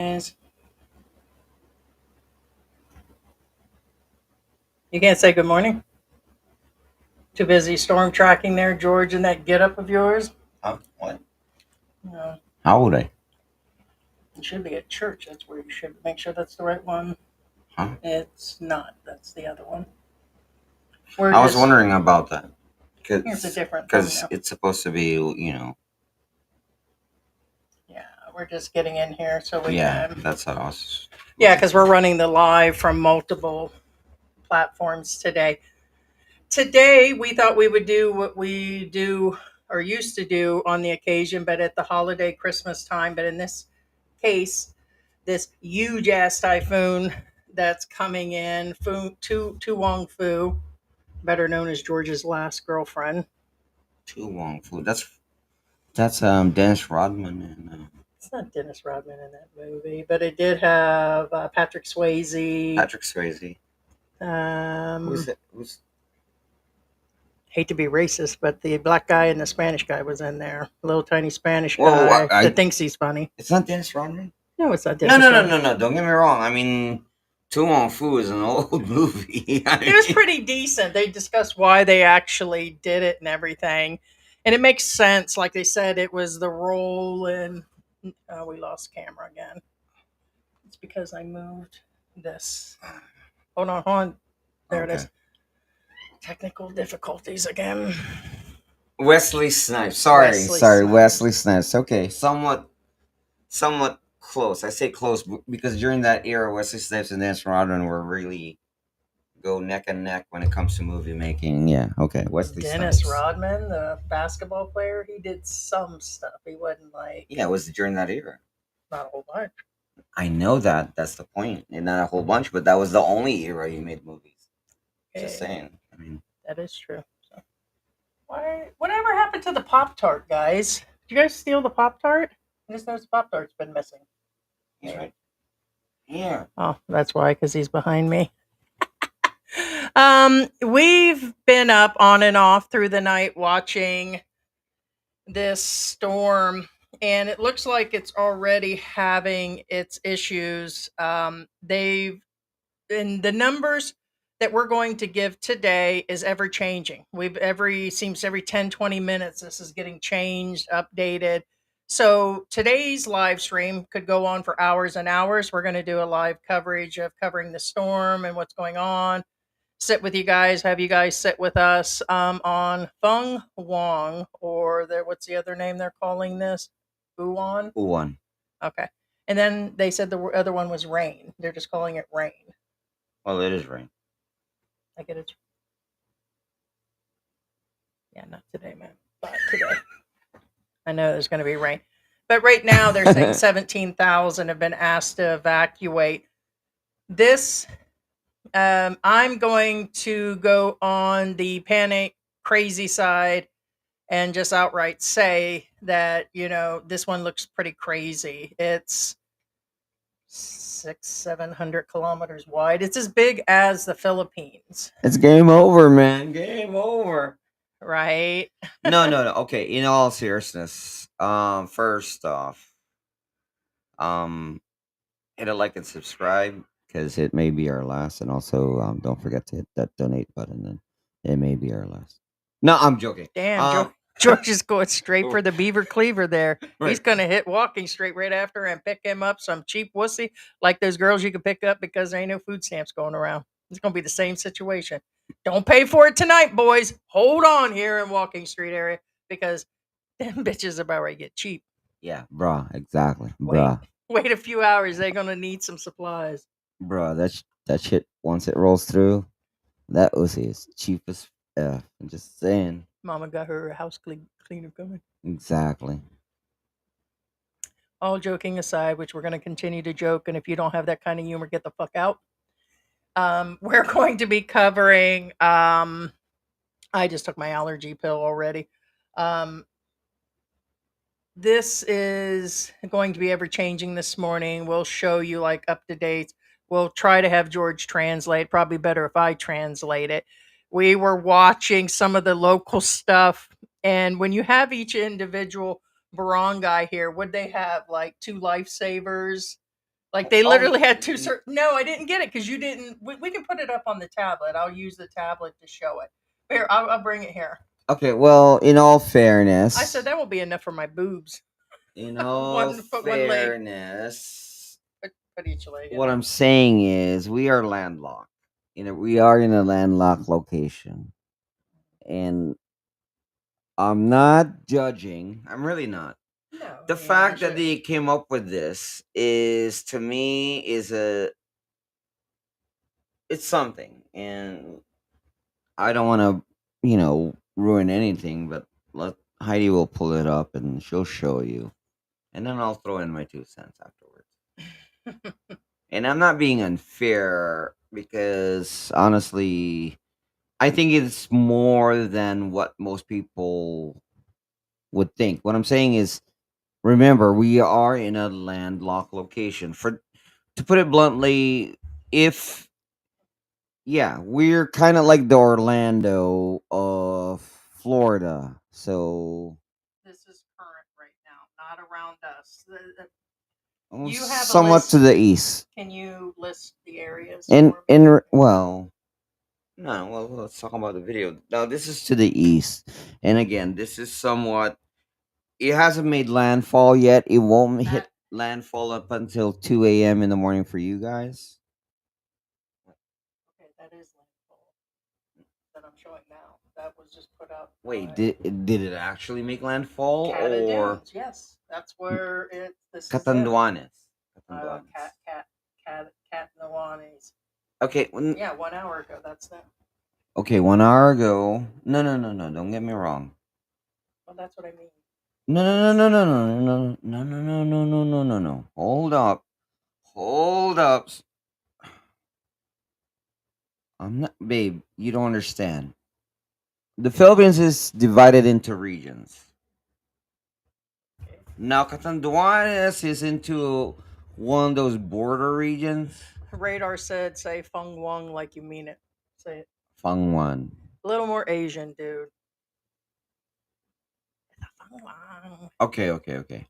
Is you can't say good morning? Too busy storm tracking there, George, and that get up of yours? What? No, How would I? it should be at church. That's where you should make sure that's the right one. Huh? It's not. That's the other one. I was wondering about that. Here's a different Because thumbnail. it's supposed to be, Yeah, we're just getting in here so we yeah, can. that's how I was. Yeah, because we're running the live from multiple platforms today. Today, we thought we would do what we do or used to do on the occasion, but at the holiday Christmas time. But in this case, this huge ass typhoon that's coming in, Wong Fu, better known as George's last girlfriend. Fung-wong food. That's Dennis Rodman and It's not Dennis Rodman in that movie, but it did have Patrick Swayze. Patrick Swayze. Um, It? Who's hate to be racist, but the black guy and the Spanish guy was in there. Little tiny Spanish Whoa, guy that thinks he's funny. It's not Dennis Rodman. No, it's not No, Dennis no, no, Rodman. no, no. Don't get me wrong. I mean, Tu Wong Fu is an old movie. It was pretty decent. They discussed why they actually did it and everything. And it makes sense. Like they said, it was the role in. Oh, we lost camera again. It's because I moved this. Hold on. There it is. Technical difficulties again. Wesley Snipes. Wesley Wesley Snipes. Okay, somewhat close. I say close because during that era, Wesley Snipes and Dennis Rodman were really go neck and neck when it comes to movie making. Yeah, okay. Wesley Dennis Snipes. Rodman, the basketball player, he did some stuff. He wasn't like. Yeah, it was during that era. Not a whole bunch. I know that. That's the point. And not a whole bunch, but that was the only era he made movies. Just saying. I mean, that is true. So, whatever happened to the Pop Tart, guys? Did you guys steal the Pop Tart? I just noticed Pop Tart's been missing. he's right here. Oh, that's why, because he's behind me. We've been up on and off through the night watching this storm, and it looks like it's already having its issues. They've and the numbers that we're going to give today is ever changing. Seems every 10, 20 minutes this is getting changed, updated. So today's live stream could go on for hours and hours. We're going to do a live coverage of covering the storm and what's going on. Sit with you guys, have you guys sit with us on Fung-wong, or what's the other name they're calling this? UWAN? UWAN. Okay. And then they said the other one was rain. They're just calling it rain. Well, it is rain. I get it. Yeah, not today, man. But today. I know there's going to be rain. But right now they're saying 17,000 have been asked to evacuate. This, I'm going to go on the panic crazy side and just outright say that, this one looks pretty crazy. It's 700 kilometers wide. It's as big as the Philippines. It's game over, man. Game over. Right? No. Okay, in all seriousness, first off, hit a like and subscribe because it may be our last, and also don't forget to hit that donate button, and it may be our last. No, I'm joking. Damn, George is going straight for the beaver cleaver there. Right. He's going to hit walking straight right after and pick him up some cheap wussy like those girls you can pick up because there ain't no food stamps going around. It's going to be the same situation. Don't pay for it tonight, boys. Hold on here in Walking Street area because them bitches about ready to get cheap. Yeah, bruh, exactly. Bruh. Wait a few hours. They're going to need some supplies. Bruh, that shit, once it rolls through, that Uzi is cheap as F. I'm just saying. Mama got her house cleaner coming. Exactly. All joking aside, which we're going to continue to joke, and if you don't have that kind of humor, get the fuck out. We're going to be covering. I just took my allergy pill already. This is going to be ever changing this morning. We'll show you like up to date. We'll try to have George translate. Probably better if I translate it. We were watching some of the local stuff, and when you have each individual barangay here, would they have like 2 lifesavers? Like they Oh, literally had two. No, I didn't get it because you didn't. We can put it up on the tablet. I'll use the tablet to show it. Here, I'll bring it here. okay. Well, in all I fairness, said that will be enough for my boobs. in all One foot, one leg. fairness, Put each leg in what there. I'm saying is we are landlocked. We are in a landlocked location, and I'm not judging. I'm really not. No, The I mean, you fact that should. they came up with this is, to me, is a it's something, and I don't want to, ruin anything. But let Heidi will pull it up and she'll show you, and then I'll throw in my 2 cents afterwards. And I'm not being unfair because honestly, I think it's more than what most people would think. What I'm saying is, remember, we are in a landlocked location. For To put it bluntly, if yeah, we're kind of like the Orlando of Florida. So This is current right now, not around us. You have a somewhat to list. the east. Can you list the areas And for me? well, no, well, let's talk about the video. Now, this is to the east. And again, this is somewhat, it hasn't made landfall yet. It won't hit That landfall up until 2 a.m. in the morning for you guys. okay? That is landfall that I'm showing now. That was just put up Wait, by did it actually make landfall Cata or Dunes. Yes, that's where it. This is it. Catanduanes? Cat, Catanduanes. cat Nawanis. Okay, Yeah, 1 hour ago. That's them. okay, 1 hour ago. No, no, no, no. Don't get me wrong. Well, that's what I mean. No, no, no, no, no, no, no, no, no, no, no, no, no, no. Hold up, hold up. I'm not, babe. You don't understand. The Philippines is divided into regions. Okay. Now, Catanduanes is into one of those border regions. Radar said, "Say Fung-wong like you mean it." Say it. Fung-wong. A little more Asian, dude. Fung-wong. Okay, okay, okay.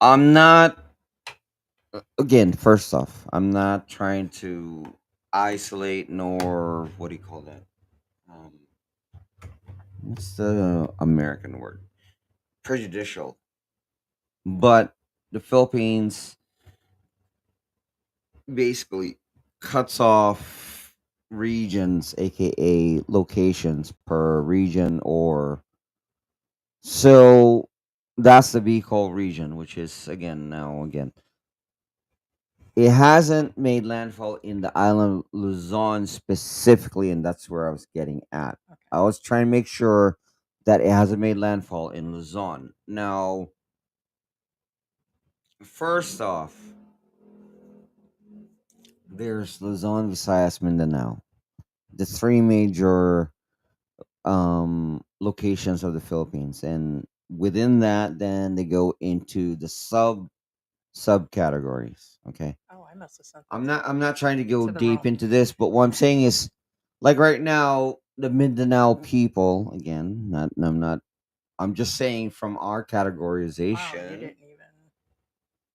I'm not. Again, first off, I'm not trying to isolate nor what do you call that? Um, what's the American word? Prejudicial. But the Philippines basically cuts off regions, aka locations per region, or so that's the Bicol region, which is again it hasn't made landfall in the island of Luzon specifically, and that's where I was getting at. Okay. I was trying to make sure that it hasn't made landfall in Luzon. Now, first off, there's Luzon, Visayas, Mindanao, the three major locations of the Philippines, and within that, then they go into the subcategories. Okay, Oh, I must have sent I'm this not trying to go to the deep wrong. into this, but what I'm saying is, like right now, the Mindanao people, again, not I'm not I'm just saying Wow, you didn't even.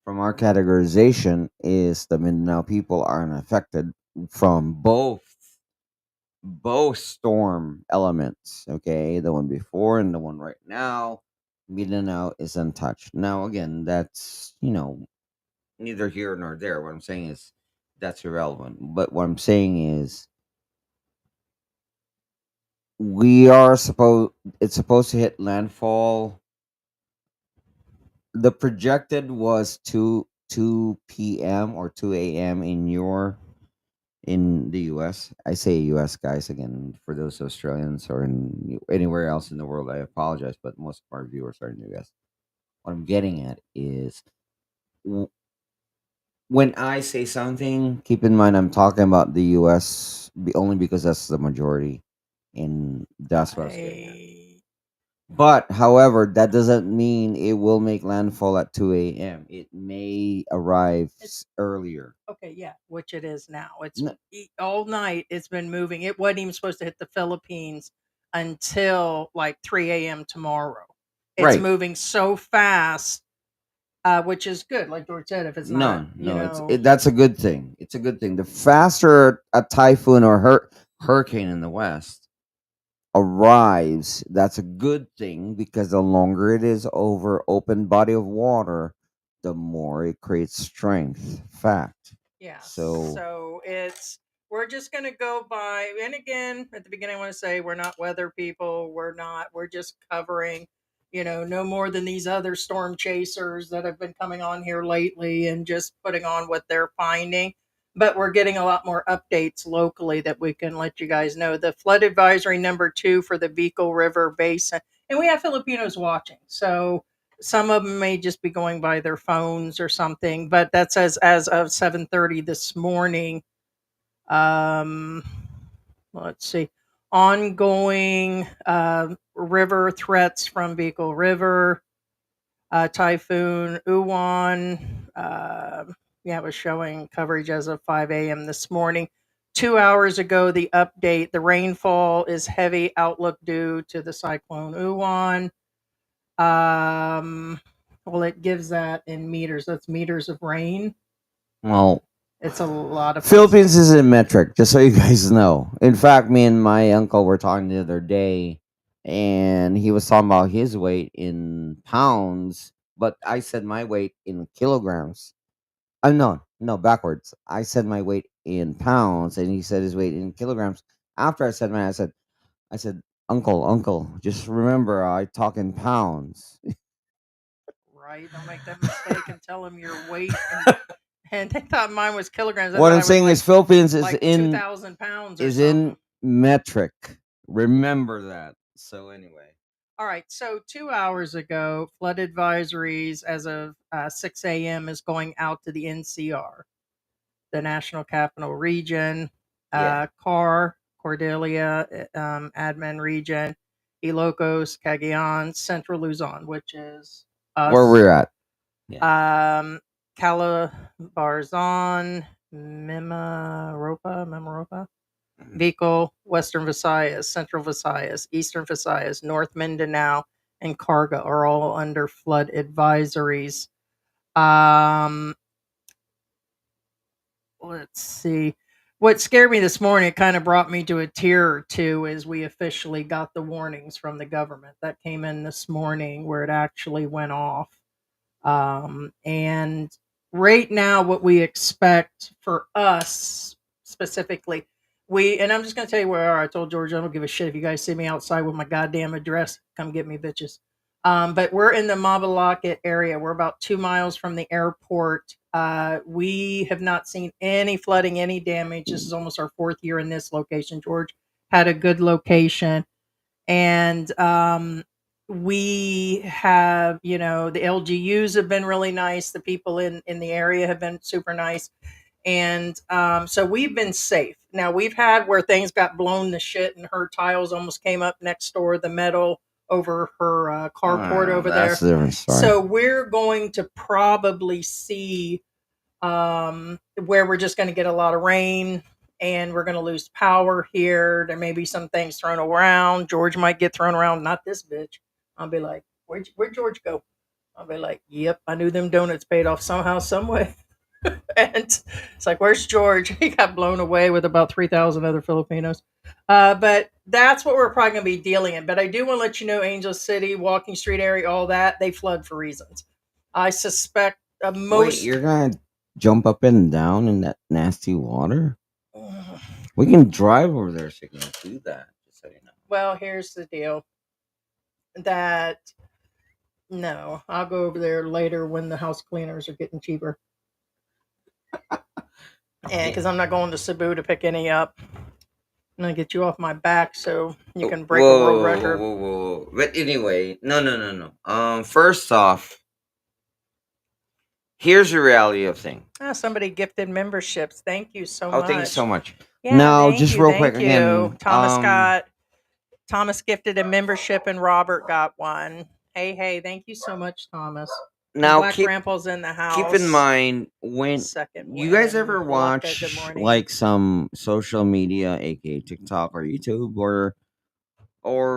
from our categorization is the Mindanao people are unaffected from both storm elements. Okay, the one before and the one right now. Mindanao is untouched. Now again, that's neither here nor there. What I'm saying is that's irrelevant. But what I'm saying is we are supposed it's supposed to hit landfall. The projected was 2 p.m. or 2 a.m. in the US. I say US guys again for those Australians or anywhere else in the world. I apologize, but most of our viewers are in the US. What I'm getting at is w- when I say something, keep in mind I'm talking about the US only because that's the majority, and that's what I was getting at. I. But however, that doesn't mean it will make landfall at 2 a.m. It may arrive earlier. Okay, yeah, which it is now. It's N- all night. It's been moving. It wasn't even supposed to hit the Philippines until like 3 a.m. tomorrow. It's right. moving so fast. which is good. Like George said, if it's not, No, no, that's a good thing. It's a good thing. The faster a typhoon or hurricane in the west arrives, that's a good thing because the longer it is over open body of water, the more it creates strength. Fact. yeah. So, So we're just gonna go by. And again, at the beginning, I want to say we're not weather people. We're not. We're just covering. No more than these other storm chasers that have been coming on here lately and just putting on what they're finding. But we're getting a lot more updates locally that we can let you guys know. The flood advisory number 2 for the Beagle River Basin, and we have Filipinos watching. So some of them may just be going by their phones or something, but that says as of 7:30 this morning. Um, let's see. Ongoing river threats from Beagle River, Typhoon UWAN. Yeah, it was showing coverage as of 5 a.m. this morning. 2 hours ago, the update: the rainfall is heavy outlook due to the cyclone UWAN. Um, well, it gives that in meters. That's meters of rain. well, It's a lot of Philippines is in metric, just so you guys know. In fact, me and my uncle were talking the other day, and he was talking about his weight in pounds, but I said my weight in kilograms. No, no, backwards. I said my weight in pounds, and he said his weight in kilograms. After I said mine, I said, Uncle, just remember, I talk in pounds. right. Don't make that mistake and tell them your weight. And they thought mine was kilograms. I What thought I'm I was saying is Philippines like 2,000 pounds or is in something. metric. Remember that. So anyway, All right. So 2 hours ago, flood advisories as of 6 a.m. is going out to the NCR, the National Capital Region, yeah, Cordelia, Admin Region, Ilocos, Cagayan, Central Luzon, which is where us, we're at. Yeah. um, Calabarzon, Mimaropa, Mhm. Bicol, Western Visayas, Central Visayas, Eastern Visayas, North Mindanao, and Carga are all under flood advisories. Um, let's see. What scared me this morning, it kind of brought me to a tear or two as we officially got the warnings from the government that came in this morning where it actually went off. And right now, what we expect for us specifically, and I'm just going to tell you where we are. I told George I don't give a shit if you guys see me outside with my goddamn address. Come get me, bitches. But we're in the Mabalacat area. We're about 2 miles from the airport. We have not seen any flooding, any damage. This is almost our 4th year in this location. George had a good location. And we have, the LGUs have been really nice. The people in the area have been super nice. And so we've been safe. Now we've had where things got blown to shit and her tiles almost came up next door, the metal over her carport over That's there. a different story. So we're going to probably see where we're just going to get a lot of rain and we're going to lose power here. There may be some things thrown around. George might get thrown around. Not this bitch. I'll be like, where'd George go? I'll be like, yep, I knew them donuts paid off somehow, some way. And it's like, where's George? He got blown away with about 3,000 other Filipinos. But that's what we're probably going to be dealing in. But I do want to let you know, Angel City, Walking Street area, all that, they flood for reasons. I suspect Wait, most. you're gonna jump up and down in that nasty water? We can drive over there so you can do that. Just so you know. Well, here's the deal. That no, I'll go over there later when the house cleaners are getting cheaper. And Yeah. because I'm not going to Cebu to pick any up, I'm gonna get you off my back so you Oh, can break a world whoa, whoa, record. whoa, whoa. But anyway, no, no, no, no. First off, here's the reality of thing. Somebody gifted memberships. Thank you so Oh, thank you so much. much. Yeah, Now, thank just you, real quick thank you. again. Thomas gifted a membership and Robert got one. Hey, thank you so much, Thomas. And Now Black Grandpa's in the keep in house. mind when Second you guys win. ever Laka, good watch morning. like some social media, aka TikTok or YouTube or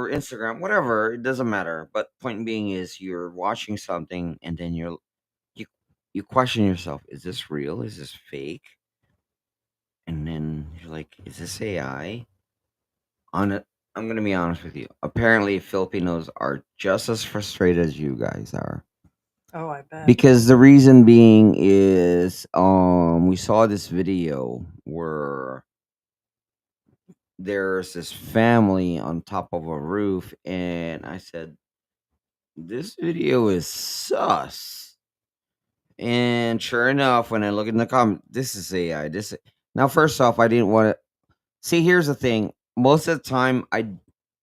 Instagram, whatever, it doesn't matter. But point being is you're watching something and then you you question yourself: is this real? Is this fake? And then you're like, is this AI? On it, I'm gonna be honest with you. Apparently, Filipinos are just as frustrated as you guys are. Oh, I bet. Because the reason being is, we saw this video where there's this family on top of a roof, and I said, this video is sus. And sure enough, when I look in the comment, this is AI. Now, first off, I didn't want to see. Here's the thing: most of the time,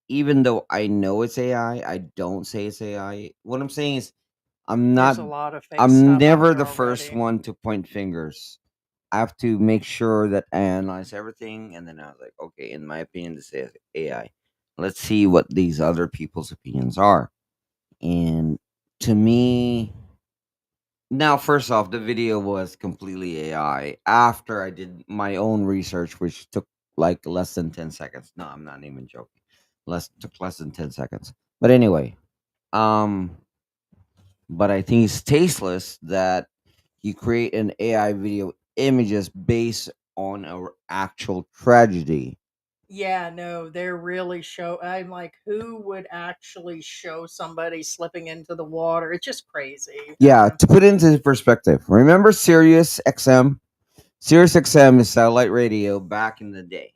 even though I know it's AI, I don't say it's AI. What I'm saying is, I'm There's not. a lot of fake I'm stuff out never there the first already. one to point fingers. I have to make sure that I analyze everything, and then I was like, okay, in my opinion, this is AI. Let's see what these other people's opinions are. And to me, now, first off, the video was completely AI after I did my own research, which took like less than 10 seconds. No, I'm not even joking. Took less than 10 seconds. But anyway, um, but I think it's tasteless that you create an AI video images based on an actual tragedy. Yeah, no, they're really show. I'm like, who would actually show somebody slipping into the water? It's just crazy. Yeah, to put it into perspective, remember Sirius XM? Sirius XM is satellite radio back in the day.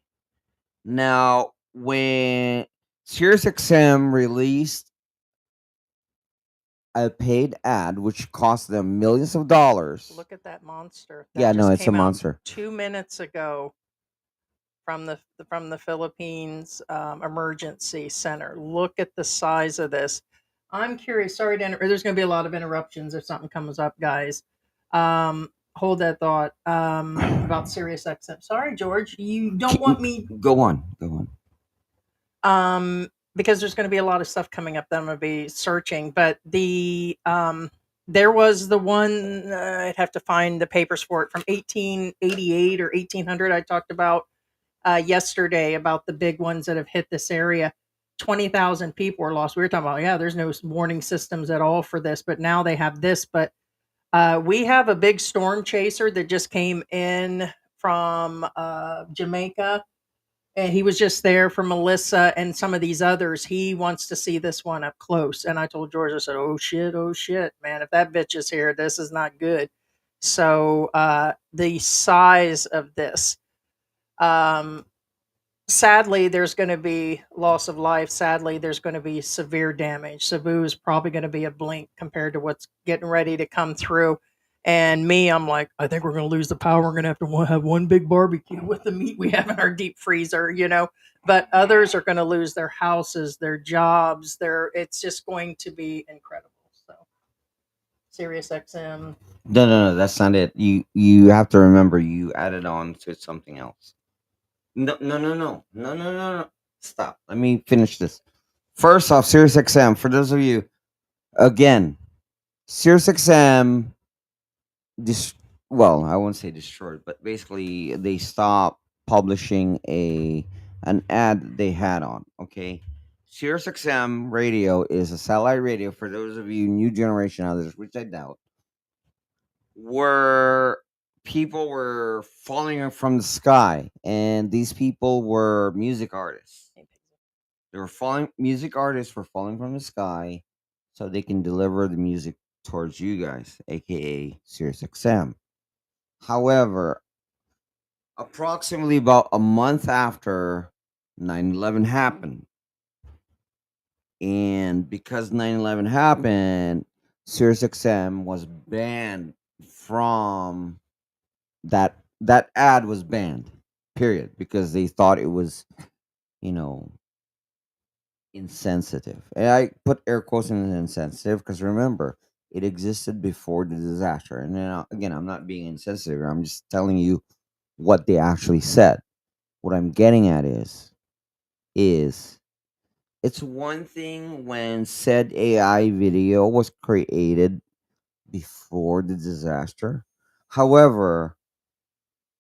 Now, when SiriusXM released a paid ad, which cost them millions of dollars, Look at that monster yeah, that no, just it's a came out monster. 2 minutes ago from the Philippines emergency center. Look at the size of this. I'm curious. Sorry to there's going to be a lot of interruptions if something comes up, guys. Hold that thought about Sirius XM. Sorry, George. You don't want me Go on, go on. because there's going to be a lot of stuff coming up that I'm going to be searching. But there was the one I'd have to find the papers for it from 1888 or 1800. I talked about yesterday about the big ones that have hit this area. 20,000 people were lost. We were talking about, yeah, there's no warning systems at all for this, but now they have this. But we have a big storm chaser that just came in from Jamaica, and he was just there for Melissa and some of these others. He wants to see this one up close. And I told George, I said, oh shit, man, if that bitch is here, this is not good. So the size of this. Um, Sadly, there's going to be loss of life. Sadly, there's going to be severe damage. Cebu is probably going to be a blink compared to what's getting ready to come through. And me, I'm like, I think we're going to lose the power. We're going to have to have one big barbecue with the meat we have in our deep freezer. But others are going to lose their houses, their jobs. It's just going to be incredible. So, Sirius XM. No, no, no, that's not it. You have to remember you added on to something else. No, no, no, no, no, no, no, no. Stop. Let me finish this. First off, SiriusXM. For those of you, again, SiriusXM dis- well, I won't say destroyed, but basically they stopped publishing an ad that they had on. Okay, SiriusXM radio is a satellite radio for those of you new generation others, which I doubt, where people were falling from the sky, and these people were music artists. They were falling music artists were falling from the sky, so they can deliver the music towards you guys, aka SiriusXM. However, approximately about a month after 9/11 happened, and because 9/11 happened, SiriusXM was banned from that ad was banned. Period, because they thought it was, you know, insensitive. And I put air quotes in insensitive because remember, it existed before the disaster. And then again, I'm not being insensitive. I'm just telling you what they actually said. What I'm getting at is it's one thing when said AI video was created before the disaster. However,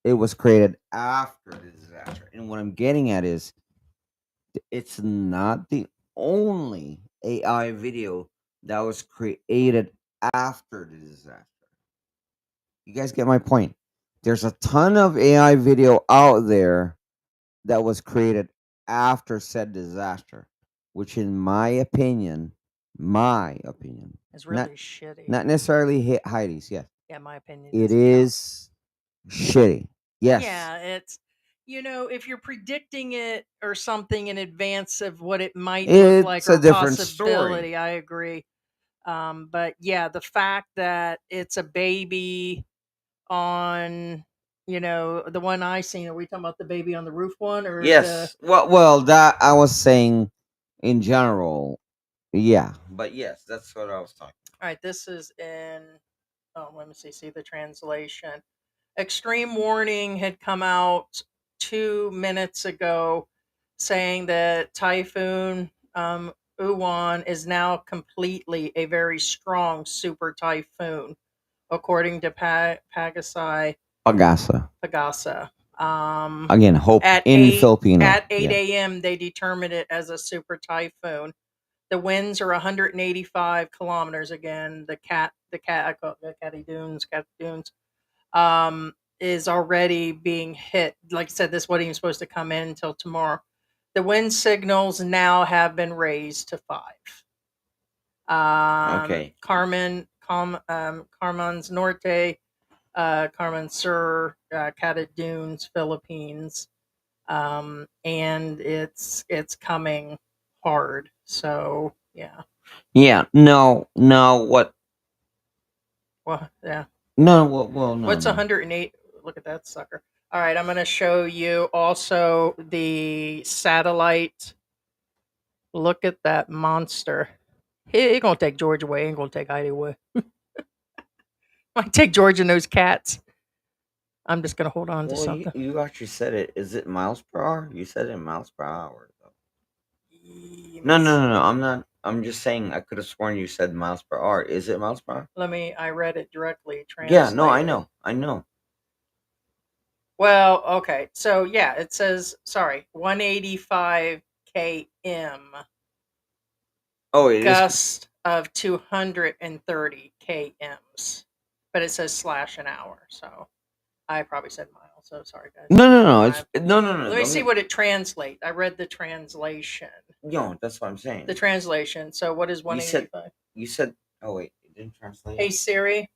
it was created after the disaster. And what I'm getting at is it's not the only AI video that was created after the disaster. You guys get my point. There's a ton of AI video out there that was created after said disaster, which, in my opinion, It's not really shitty. not necessarily Heidi's. Yes, Yeah, my opinion it doesn't count. is shitty. Yes, Yeah, it's if you're predicting it or something in advance of what it might look like it's or a a different story. possibility, I agree. But yeah, the fact that it's a baby on, the one I seen. Are we talking about the baby on the roof one or the? Yes. Well, that I was saying in general. Yeah, but yes, that's what I was talking. All right, this is in. Oh, let me see the translation. Extreme warning had come out 2 minutes ago saying that Typhoon UWAN is now completely a very strong super typhoon, according to Pagasa. Pagasa. Again, hope At in 8 Filipino. at 8 Yeah. a.m. they determined it as a super typhoon. The winds are 185 kilometers. Again, I call it the cat dunes, is already being hit. Like I said, this wasn't even supposed to come in until tomorrow. The wind signals now have been raised to 5. Okay. Carmen's Norte, Carmen Sur, Cata Dunes, Philippines, and it's coming hard. So yeah, Yeah. No. No. What? well, yeah. No. Well. No. What's No. 108? Look at that sucker. All right, I'm going to show you also the satellite. Look at that monster. He going to take George away. He ain't going to take Heidi away. Might take George and those cats. I'm just going to hold on to Well, you, something. you actually said it. Is it miles per hour? You said it in miles per hour. Though. Let No. me No. see. No. No. I'm not. I'm just saying. I could have sworn you said miles per hour. Is it miles per hour? I read it directly Yeah. No. I translated. know. I know. Well, okay. So yeah, it says, sorry, 185 km, Oh, it is. gust of 230 kms. But it says slash an hour, so I probably said miles. So sorry, guys. No. No. No. It's no. No. No. Let me Don't see get. what it translates. I read the translation. No. That's what I'm The saying. translation. So what is You said. 185? You said. Oh wait. It didn't translate. Hey Siri,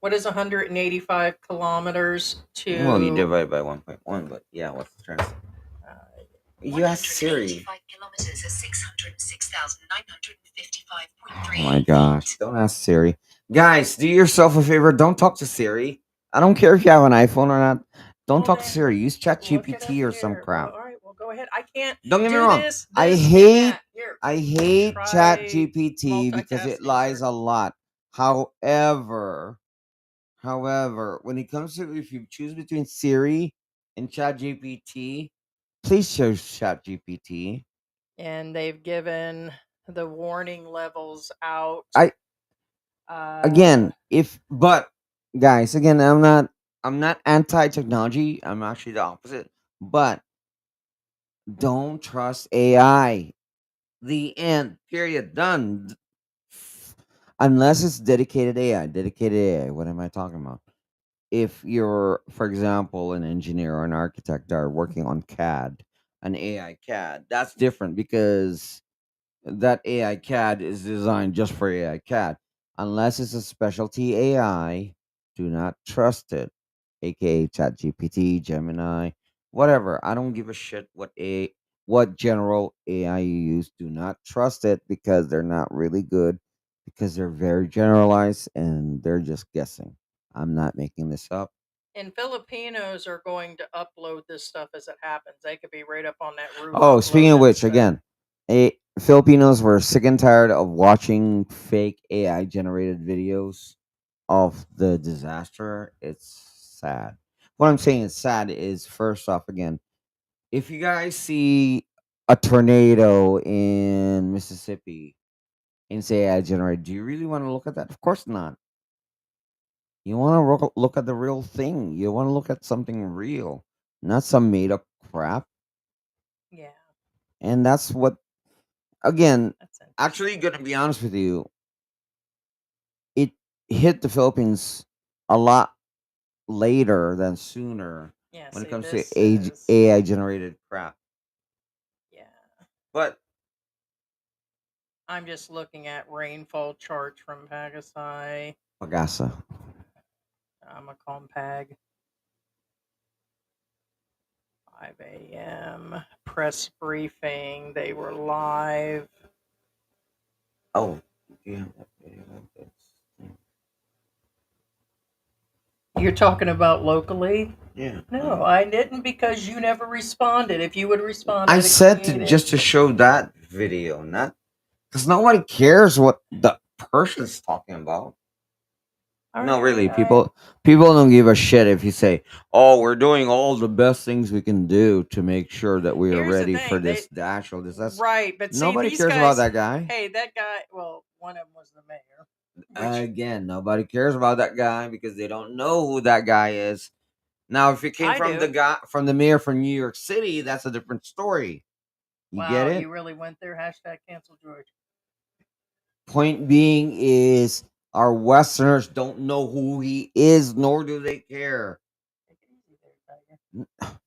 what is 185 kilometers Well, you to? divide by 1.1, but yeah, what's the translation? You asked Siri. Kilometers is 606,955.3. Oh my gosh. Don't ask Siri. Guys, do yourself a favor. Don't talk to Siri. I don't care if you have an iPhone or not. Don't Well, talk to then Siri. Use look it up ChatGPT or some here. Well, crap. all right. Well, go ahead. I can't Don't get me do wrong. I this, and hate that. Here, I hate try ChatGPT because it multitasking, lies sir. a lot. However, when it comes to if you choose between Siri and ChatGPT, please choose ChatGPT. And they've given the warning levels out. I Uh, again, if but guys, again, I'm not anti technology. I'm actually the opposite. But don't trust AI. The end. Period. Done. Unless it's dedicated AI. Dedicated AI. What am I talking about? If you're, for example, an engineer or an architect that are working on CAD, an AI CAD, that's different because that AI CAD is designed just for AI CAD. Unless it's a specialty AI, do not trust it. AKA ChatGPT, Gemini, whatever. I don't give a shit what general AI you use. Do not trust it because they're not really good because they're very generalized and they're just guessing. I'm not making this up. and Filipinos are going to upload this stuff as it happens. They could be right up on that roof Oh, speaking of uploading which, stuff. again, Filipinos were sick and tired of watching fake AI generated videos of the disaster. It's sad. What I'm saying is sad is first off, again, if you guys see a tornado in Mississippi and say AI generated, do you really want to look at that? Of course not. You want to look at the real thing. You want to look at something real, not some made up crap. Yeah, And that's what, again, that's actually, interesting. gonna be honest with you, it hit the Philippines a lot later than sooner Yeah, when it see, comes to this is, AI generated crap. yeah. But I'm just looking at rainfall charts from Pagasi. Pagasa. I'm a Compag. 5 a.m. press briefing. They were live. Oh, yeah. Okay, like this. You're talking about locally? Yeah. No, I didn't because you never responded. If you would respond, I I'd said to appreciate it. just to show that video, not because nobody cares what the person's talking about. All No, right, really, I people don't give a shit if you say, "Oh, we're doing all the best things we can do to make sure that we are here's the ready for thing. this, the actual this." That's Right, but see nobody these cares about guys. that guy. Hey, that guy. Well, one of them was the mayor, which Again, nobody cares about that guy because they don't know who that guy is. Now, if it came I from the do. guy from the mayor from New York City, that's a different story. You get Wow, it? you really went there. Hashtag cancel George. Point being is our Westerners don't know who he is, nor do they care. Take it easy there, Tiger.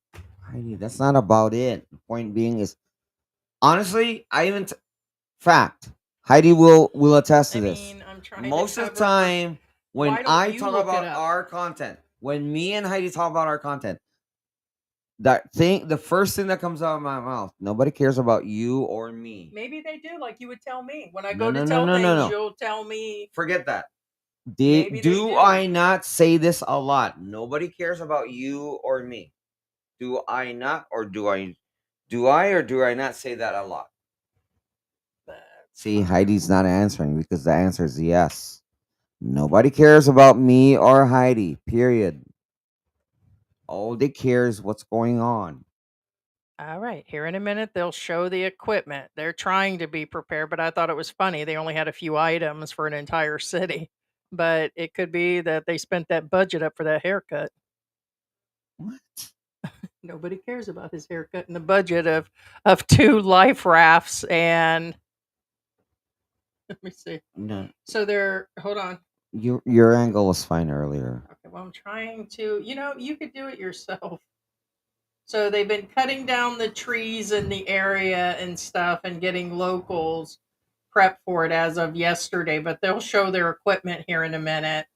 Heidi, that's not about it. The point being is honestly, fact. Heidi will attest to I this. mean, I'm trying to Most of the cover for. time, when Why don't I you talk look it about up? our content, when me and Heidi talk about our content, that thing, the first thing that comes out of my mouth, nobody cares about you or me. Maybe they do, like you would tell me. When I No, go to no, no, tell no, no, things, no. you'll tell me. Forget that. Maybe they Do do. I not say this a lot? Nobody cares about you or me. Do I not, or do I not say that a lot? That's See, fine. Heidi's not answering because the answer is yes. Nobody cares about me or Heidi, period. All they care is what's going on. All right. Here in a minute, they'll show the equipment. They're trying to be prepared, but I thought it was funny. They only had a few items for an entire city. But it could be that they spent that budget up for that haircut. What? Nobody cares about his haircut and the budget of two life rafts and let me see. No, So they're hold on. your angle was fine earlier. Okay, well I'm trying to you could do it yourself. So they've been cutting down the trees in the area and stuff and getting locals prepped for it as of yesterday, but they'll show their equipment here in a minute.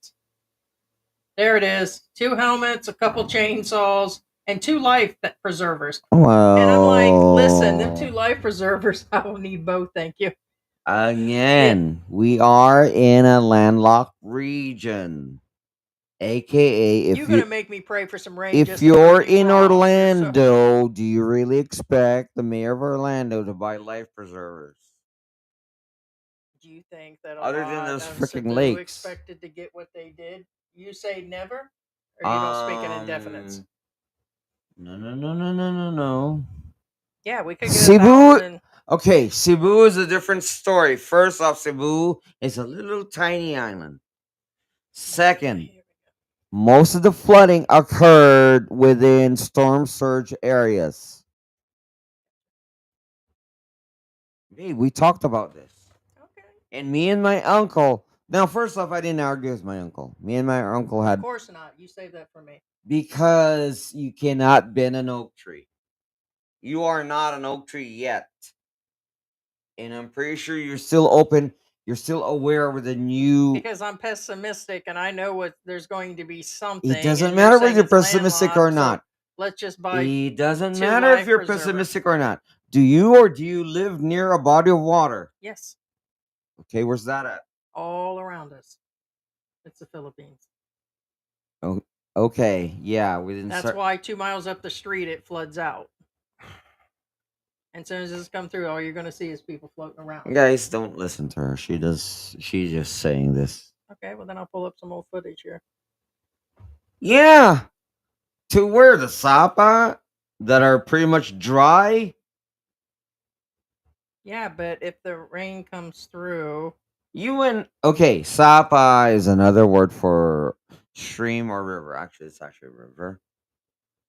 There it is. Two helmets, a couple chainsaws, and two life preservers. And I'm like, listen, them two Well, life preservers, I don't need both, thank you. It again, we are in a landlocked region, aka you're gonna make me pray for some rain if just to prove you're me in wrong. You're so Orlando, do you really expect the mayor of Orlando to buy life preservers? do you think that a Other than lot those of freaking Cebu lakes. expected to get what they did? You say never? Or you don't speak in indefinites? Um, no, no, no, no, no, no, no. Yeah, we could get a Cebu. thousand. Okay, Cebu is a different story. First off, Cebu is a little tiny island. Second, most of the flooding occurred within storm surge areas. Hey, we talked about this. Okay. And me and my uncle. Now, first off, I didn't argue with my uncle. Me and my uncle Of had course not. You save that for me. because you cannot bend an oak tree. You are not an oak tree yet. And I'm pretty sure you're still open. You're still aware of the new. Because I'm pessimistic and I know what there's going to be It something, doesn't and you're matter whether saying you're it's pessimistic or landlocked, so not. let's just buy It doesn't two matter if life you're preservers. pessimistic or not. Do you live near a body of water? Yes, Okay, where's that at? all around us. It's the Philippines. Oh, okay, yeah, we didn't That's start. why 2 miles up the street it floods out. And as soon as this comes through, all you're going to see is people floating around. Guys, don't listen to her. She's just saying this. Okay, well then I'll pull up some old footage here. Yeah, to where the sapa that are pretty much dry. Yeah, but if the rain comes through, Okay, sapa is another word for stream or river. Actually, it's actually a river.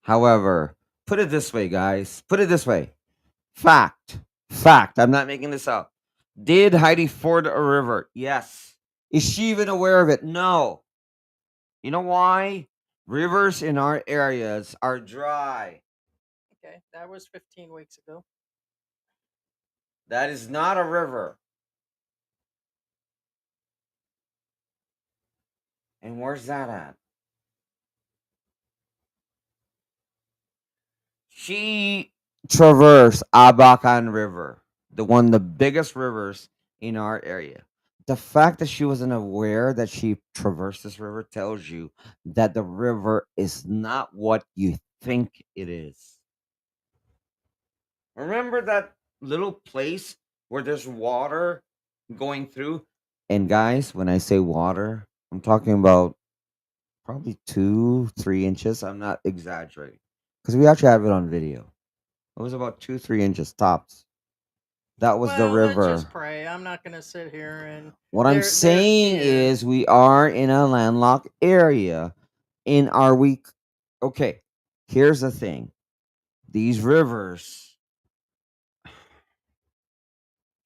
However, put it this way, guys. Put it this way. Fact. Fact. I'm not making this up. Did Heidi ford a river? Yes. Is she even aware of it? No. You know why? Rivers in our areas are dry. Okay, that was 15 weeks ago. That is not a river. And where's that at? She traversed Abacan River, the biggest rivers in our area. The fact that she wasn't aware that she traversed this river tells you that the river is not what you think it is. Remember that little place where there's water going through? And guys, when I say water, I'm talking about probably 2, 3 inches. I'm not exaggerating because we actually have it on video. It was about 2, 3 inches tops. That was the Well, let's just river. pray. I'm not going to sit here and What I'm saying yeah. is, we are in a landlocked area. In our week, okay. Here's the thing: these rivers.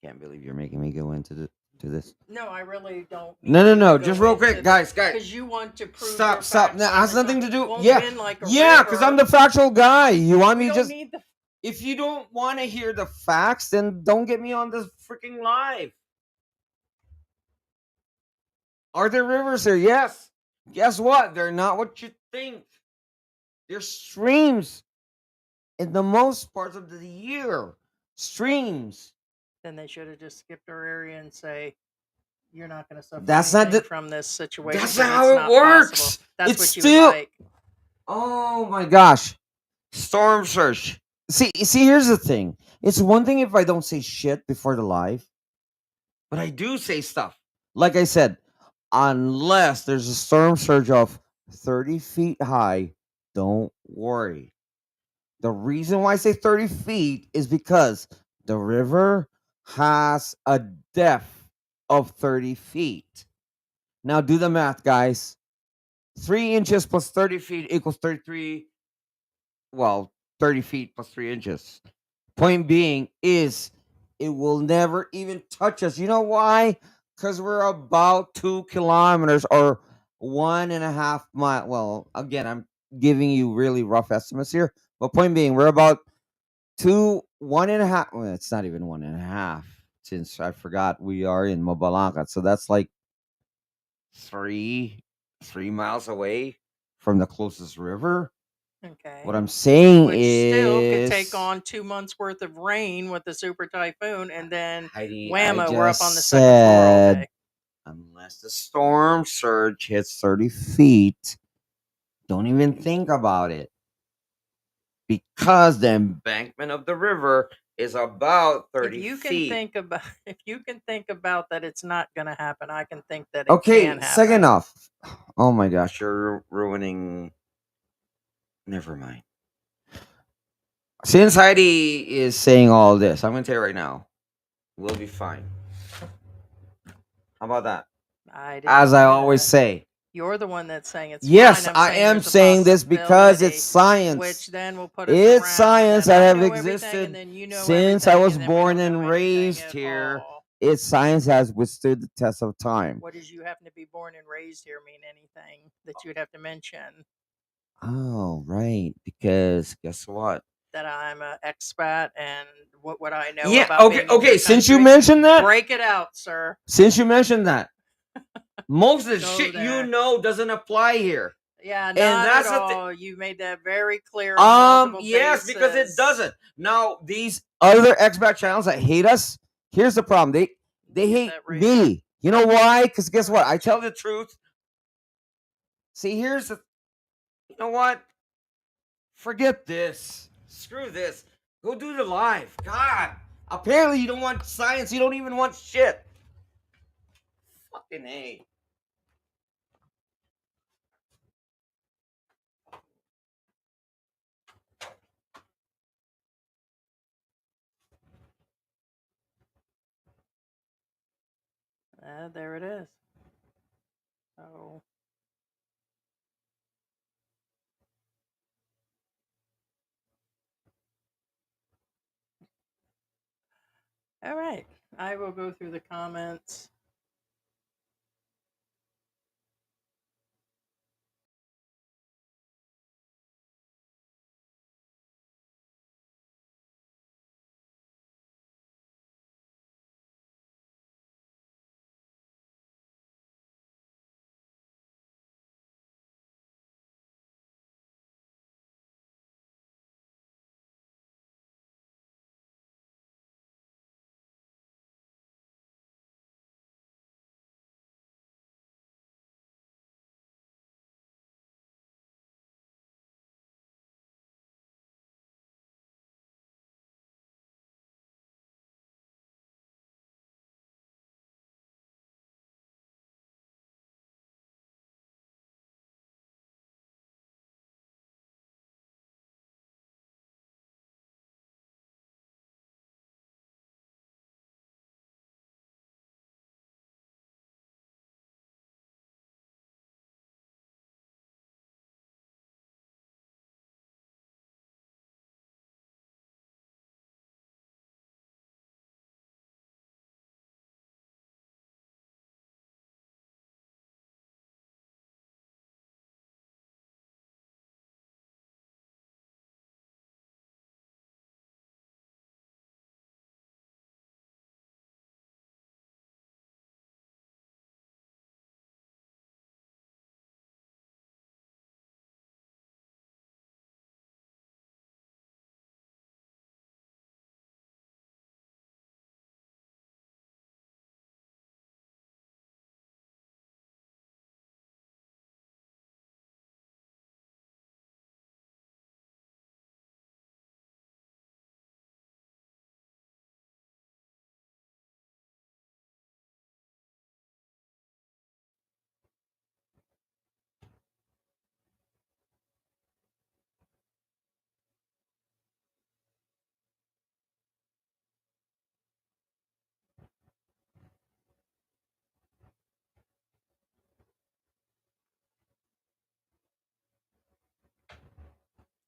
Can't believe you're making me go into to this. No, I really don't No, need no, you to no. go Just real quick, into guys, because you want to prove your stop. facts That one has more time. nothing to do. Won't Yeah, been like a yeah. Because I'm river. the factual guy. You want We me don't just? need the. If you don't want to hear the facts, then don't get me on this freaking live. Are there rivers there? Yes. Guess what? They're not what you think. They're streams in the most parts of the year. Streams. Then they should have just skipped our area and say you're not going to suffer That's not anything the. from this situation That's not because how it's it not possible. works. That's It's what you would still. like. Oh my gosh. Storm surge. See. Here's the thing. It's one thing if I don't say shit before the live, but I do say stuff. Like I said, unless there's a storm surge of 30 feet high, don't worry. The reason why I say 30 feet is because the river has a depth of 30 feet. Now do the math, guys. 3 inches plus 30 feet equals 33. Well, 30 feet plus 3 inches. Point being is it will never even touch us. You know why? Because we're about 2 kilometers or 1.5 mile. Well, again, I'm giving you really rough estimates here. But point being, we're about 1.5. Well, it's not even 1.5 since I forgot we are in Mabalanca. So that's like three, 3 miles away from the closest river. What Okay. I'm saying Which still could take is, on 2 months worth of rain with the super typhoon, and then Heidi, I whammo, we're up on the just second floor all said, day. unless the storm surge hits 30 feet, don't even think about it because the embankment of the river is about If 30 you can feet. think about if you can think about that it's not going to happen, I can think that it Okay, can second happen. off. Oh my gosh, you're ruining. Never mind. Since Heidi is saying all this, I'm going to tell you right now, we'll be fine. How about that? I didn't As I say always that. say, You're the one that's saying it's fine. yes, I'm I saying am there's a saying this because it's possibility, which science. then will put us It's around, and science then that I have know everything, and existed then you know since I everything, was and then we born don't know and anything raised at here. all. It's science has withstood the test of time. What does you happen to be born and raised here mean anything that you would have to mention? Oh, right. Because guess what? That I'm an expat, and what would I know Yeah, about okay, being in your okay. country? Break it out, sir. Since you mentioned that, most of the Go shit you there. know doesn't apply here. Yeah, And not at that's the thing. all. You made that very clear on multiple Yes, because it bases. doesn't. Now, these other expat channels that hate us, here's the problem. They Get hate that rating. me. You know why? Because guess what? I tell the truth. See, here's the. You know what? Forget this. Screw this. Go do the live. God. Apparently, you don't want science. You don't even want shit. Fucking A. There it is. So, all right. I will go through the comments.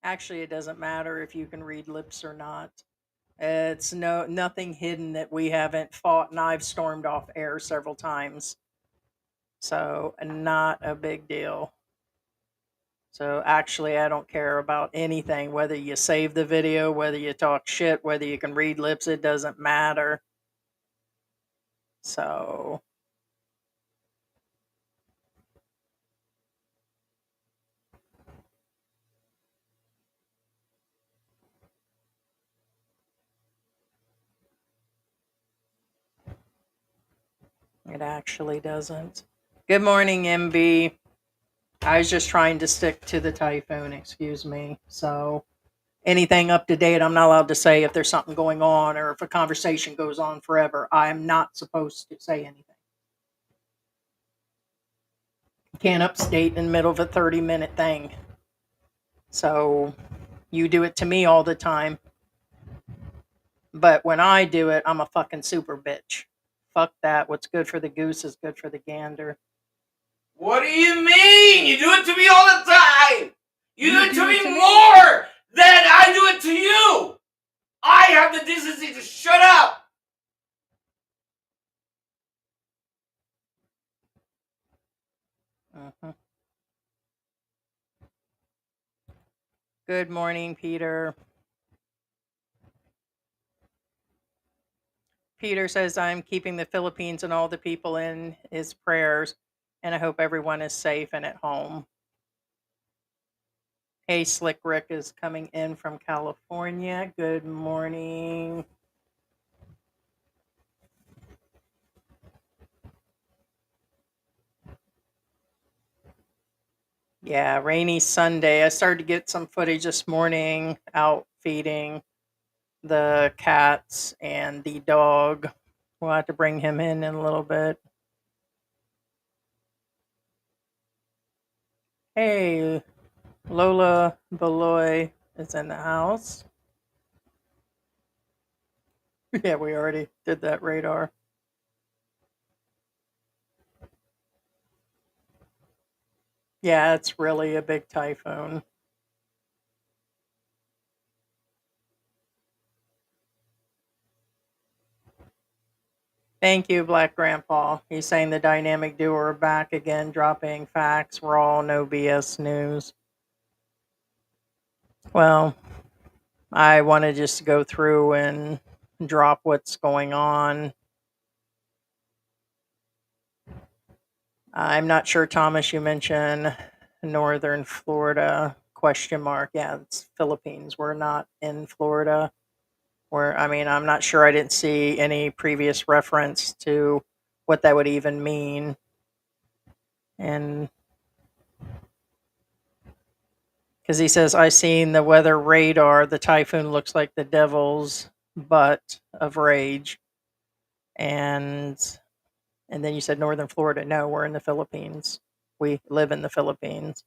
Actually, it doesn't matter if you can read lips or not. It's nothing hidden that we haven't fought, and I've stormed off air several times. So, not a big deal. So, actually, I don't care about anything, whether you save the video, whether you talk shit, whether you can read lips, it doesn't matter. So, it actually doesn't. Good morning, MB. I was just trying to stick to the typhoon, excuse me. So, anything up to date, I'm not allowed to say if there's something going on or if a conversation goes on forever. I'm not supposed to say anything. You can't upstate in the middle of a 30-minute thing. So, you do it to me all the time. But when I do it, I'm a fucking super bitch. Fuck that. What's good for the goose is good for the gander. What do you mean? You do it to me all the time. You do it to me more than I do it to you. I have the decency to shut up. Good morning, Peter. Peter says, I'm keeping the Philippines and all the people in his prayers, and I hope everyone is safe and at home. Hey, Slick Rick is coming in from California. Good morning. Yeah, rainy Sunday. I started to get some footage this morning out feeding the cats and the dog. We'll have to bring him in a little bit. Hey, Lola Beloy is in the house. Yeah, we already did that radar. Yeah, it's really a big typhoon. Thank you, Black Grandpa. He's saying the dynamic duo are back again, dropping facts, raw, no BS news. Well, I want to just go through and drop what's going on. I'm not sure, Thomas, you mentioned northern Florida, question mark. Yeah, it's Philippines. We're not in Florida. I'm not sure. I didn't see any previous reference to what that would even mean. And because he says, I seen the weather radar, the typhoon looks like the devil's butt of rage. And then you said northern Florida. No, we're in the Philippines. We live in the Philippines.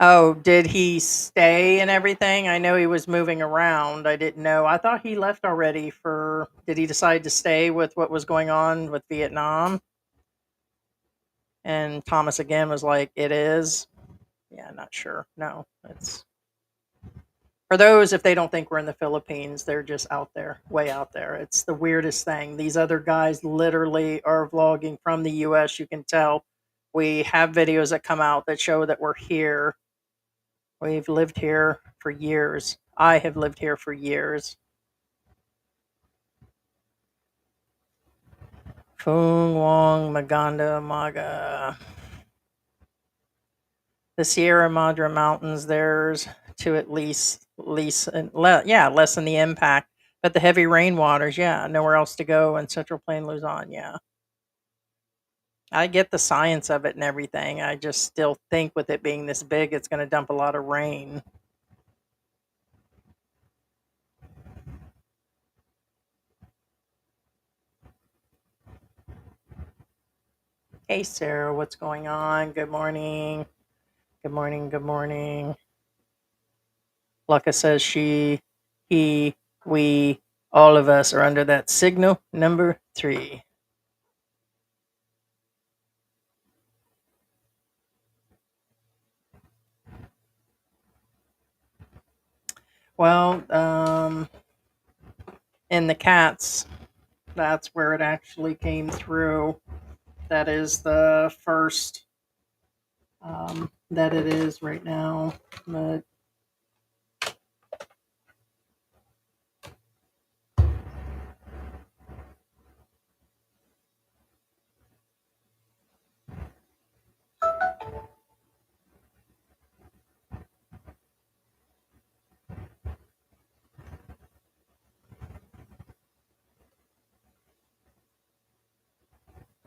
Oh, did he stay and everything? I know he was moving around. I didn't know. I thought he left already for. Did he decide to stay with what was going on with Vietnam? And Thomas again was like, it is. Yeah, not sure. No, it's. For those, if they don't think we're in the Philippines, they're just out there, way out there. It's the weirdest thing. These other guys literally are vlogging from the US. You can tell. We have videos that come out that show that we're here. We've lived here for years. I have lived here for years. Fung-wong, Maganda, Maga. The Sierra Madre Mountains, there's to at least less than the impact. But the heavy rainwaters, yeah, nowhere else to go in Central Plain, Luzon, yeah. I get the science of it and everything. I just still think with it being this big, it's going to dump a lot of rain. Hey, Sarah, what's going on? Good morning. Good morning. Good morning. Lucka says she, he, we, all of us are under that signal number 3. Well, in the cats, that's where it actually came through. That is the first that it is right now.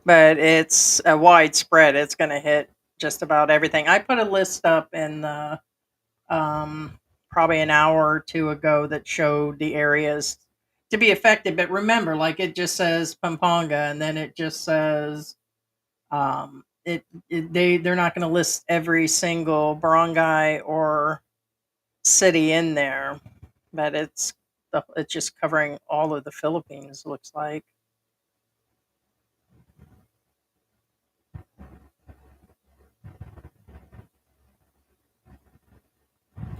But it's a widespread. It's going to hit just about everything. I put a list up in the probably an hour or two ago that showed the areas to be affected. But remember, like it just says Pampanga, and then it just says they're not going to list every single barangay or city in there, but it's just covering all of the Philippines. Looks like.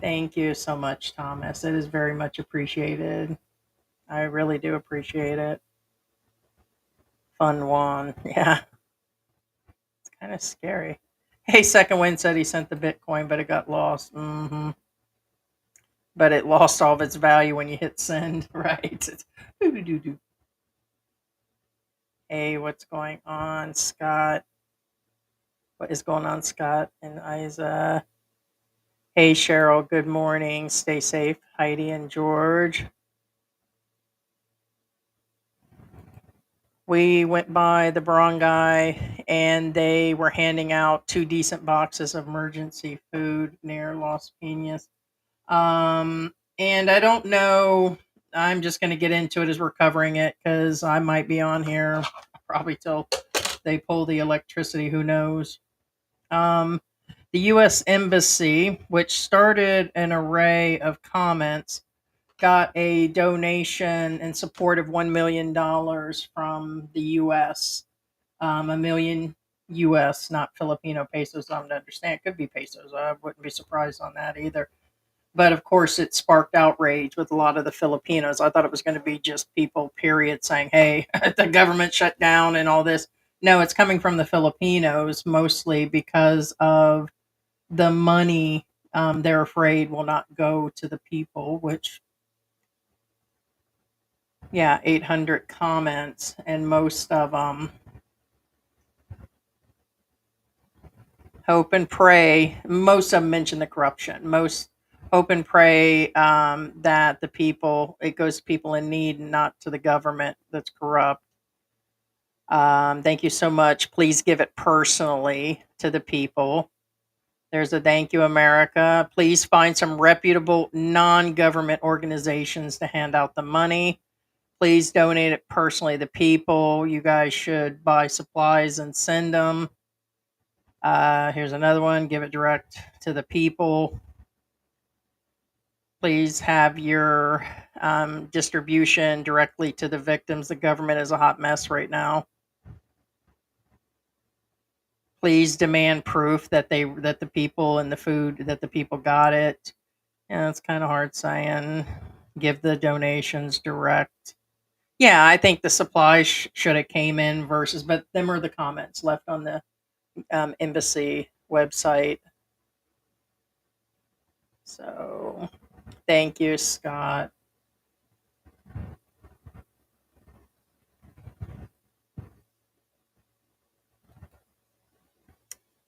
Thank you so much, Thomas. It is very much appreciated. I really do appreciate it. Fun-wong. Yeah, it's kind of scary. Hey, Second Wind said he sent the Bitcoin, but it got lost. But it lost all of its value when you hit send, right? Hey, what's going on, Scott? What is going on, Scott and Isa? Hey, Cheryl. Good morning. Stay safe, Heidi and George. We went by the barangay and they were handing out two decent boxes of emergency food near Los Piñas. And I don't know. I'm just going to get into it as we're covering it because I might be on here probably till they pull the electricity. Who knows? Um, the U.S. Embassy, which started an array of comments, got a donation in support of $1 million from the U.S. A million U.S., not Filipino pesos. I'm to understand. It could be pesos. I wouldn't be surprised on that either. But of course, it sparked outrage with a lot of the Filipinos. I thought it was going to be just people, period, saying, hey, the government shut down and all this. No, it's coming from the Filipinos mostly because of the money they're afraid will not go to the people, which, yeah, 800 comments, and most of them hope and pray. Most of them mention the corruption. Most hope and pray that the people, it goes to people in need and not to the government that's corrupt. Thank you so much. Please give it personally to the people. There's a thank you, America. Please find some reputable non government organizations to hand out the money. Please donate it personally to the people. You guys should buy supplies and send them. Here's another one. Give it direct to the people. Please have your distribution directly to the victims. The government is a hot mess right now. Please demand proof that the people and the food that the people got it. Yeah, it's kind of hard saying. Give the donations direct. Yeah, I think the supplies should have came in versus, but them are the comments left on the embassy website. So thank you, Scott.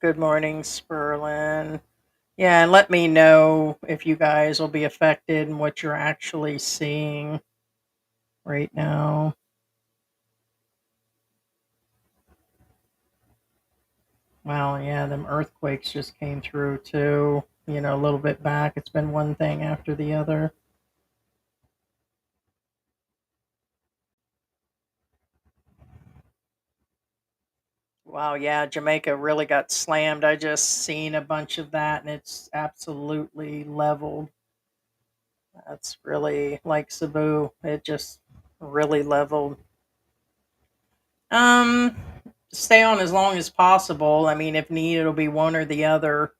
Good morning, Sperlin. Yeah, and let me know if you guys will be affected and what you're actually seeing right now. Well, yeah, them earthquakes just came through too. A little bit back. It's been one thing after the other. Wow, yeah, Jamaica really got slammed. I just seen a bunch of that and it's absolutely leveled. That's really like Cebu. It just really leveled. Um, Stay on as long as possible. I mean, if need, it'll be one or the other.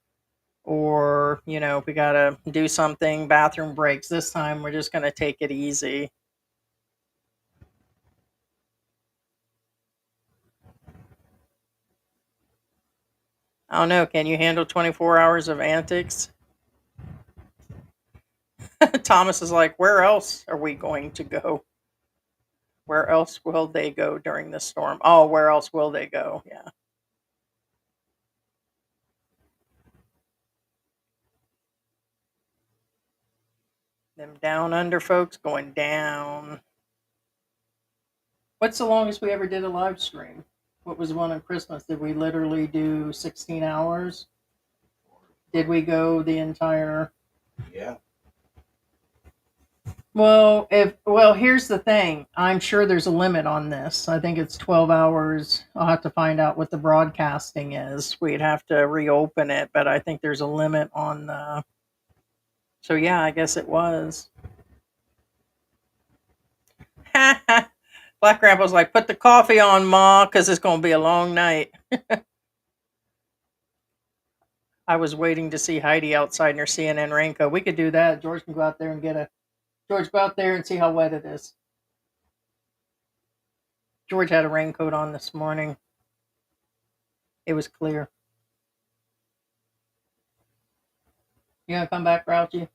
or if we got to do something, bathroom breaks. This time we're just going to take it easy. I don't know. Can you handle 24 hours of antics? Thomas is like, where else are we going to go? Where else will they go during this storm? Oh, where else will they go? Yeah. Them down under folks going down. What's the longest we ever did a live stream? What was the one on Christmas? Did we literally do 16 hours? Did we go the entire? Yeah. Well, here's the thing. I'm sure there's a limit on this. I think it's 12 hours. I'll have to find out what the broadcasting is. We'd have to reopen it, but I think there's a limit on the. So yeah, I guess it was. Black Grandpa's like, put the coffee on, Ma, because it's going to be a long night. I was waiting to see Heidi outside in her CNN raincoat. We could do that. George can go out there and get a. George, go out there and see how wet it is. George had a raincoat on this morning. It was clear. You gonna come back, Grouchy?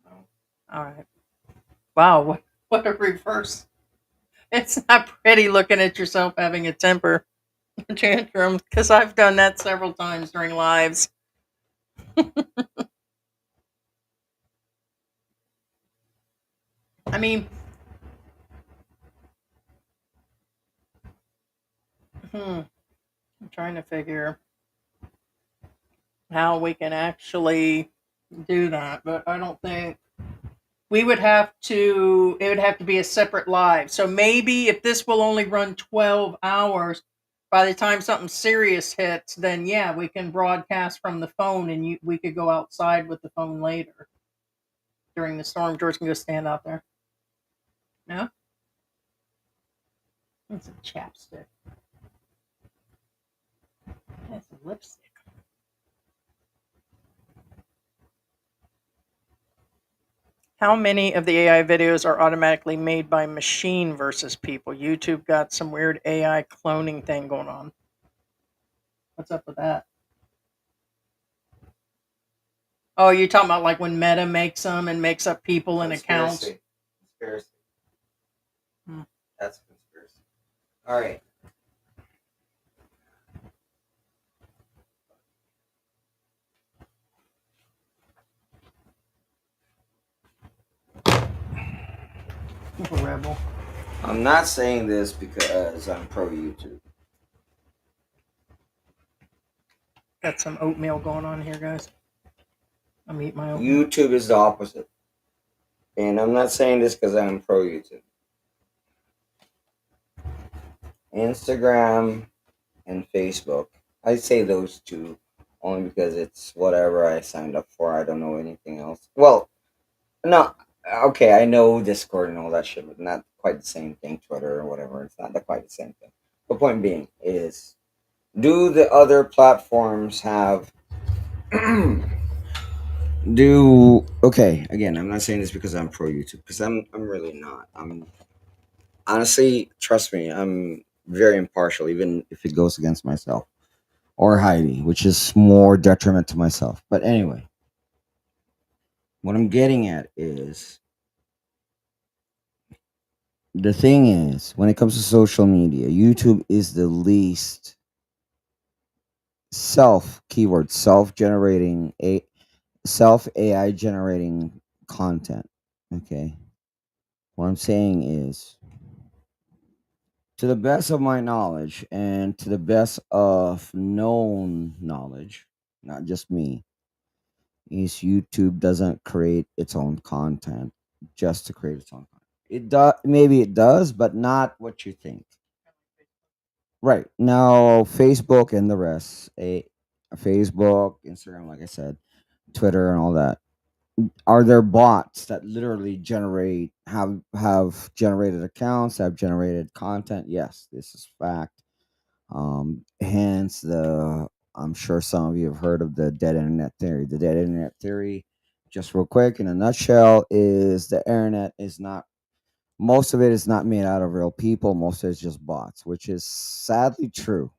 No. All right. Wow, what a reverse. It's not pretty looking at yourself having a temper tantrum, because I've done that several times during lives. I mean, I'm trying to figure how we can actually do that, but I don't think we would have to. It would have to be a separate live. So maybe if this will only run 12 hours, by the time something serious hits, then yeah, we can broadcast from the phone, and we could go outside with the phone later during the storm. George can go stand out there. No, it's a chapstick. That's a lipstick. How many of the AI videos are automatically made by machine versus people? YouTube got some weird AI cloning thing going on. What's up with that? Oh, you're talking about like when Meta makes them and makes up people and accounts? Conspiracy. Hmm. That's a conspiracy. All right. A rebel. I'm not saying this because I'm pro YouTube. Got some oatmeal going on here, guys. I'm eating my oatmeal. YouTube is the opposite. And I'm not saying this because I'm pro YouTube. Instagram and Facebook. I say those two only because it's whatever I signed up for. I don't know anything else. Well, no, okay, I know Discord and all that shit, but not quite the same thing. Twitter or whatever, it's not quite the same thing. The point being is, do the other platforms have do okay? Again, I'm not saying this because I'm pro YouTube because I'm really not. I'm honestly, trust me, I'm very impartial, even if it goes against myself or Heidi, which is more detriment to myself. But anyway, what I'm getting at is the thing is when it comes to social media, YouTube is the least self generating a self AI generating content. Okay. What I'm saying is, to the best of my knowledge and to the best of known knowledge, not just me, is YouTube doesn't create its own content just to create its own content. It does, maybe it does, but not what you think. Right now, Facebook and the rest, Facebook, Instagram, like I said, Twitter, and all that. Are there bots that literally have generated accounts, have generated content? Yes, this is fact. Hence the I'm sure some of you have heard of the dead internet theory. The dead internet theory, just real quick, in a nutshell, is the internet is not, most of it is not made out of real people. Most of it is just bots, which is sadly true.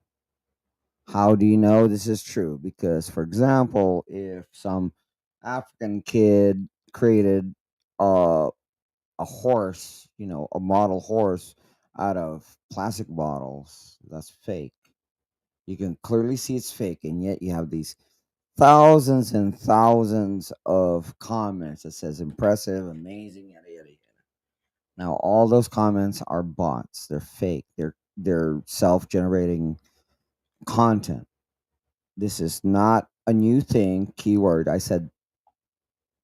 How do you know this is true? Because, for example, if some African kid created a, a horse, a model horse out of plastic bottles, that's fake. You can clearly see it's fake, and yet you have these thousands and thousands of comments that says impressive, amazing, yada yada yada. Now all those comments are bots. They're fake. They're self-generating content. This is not a new thing. Keyword. I said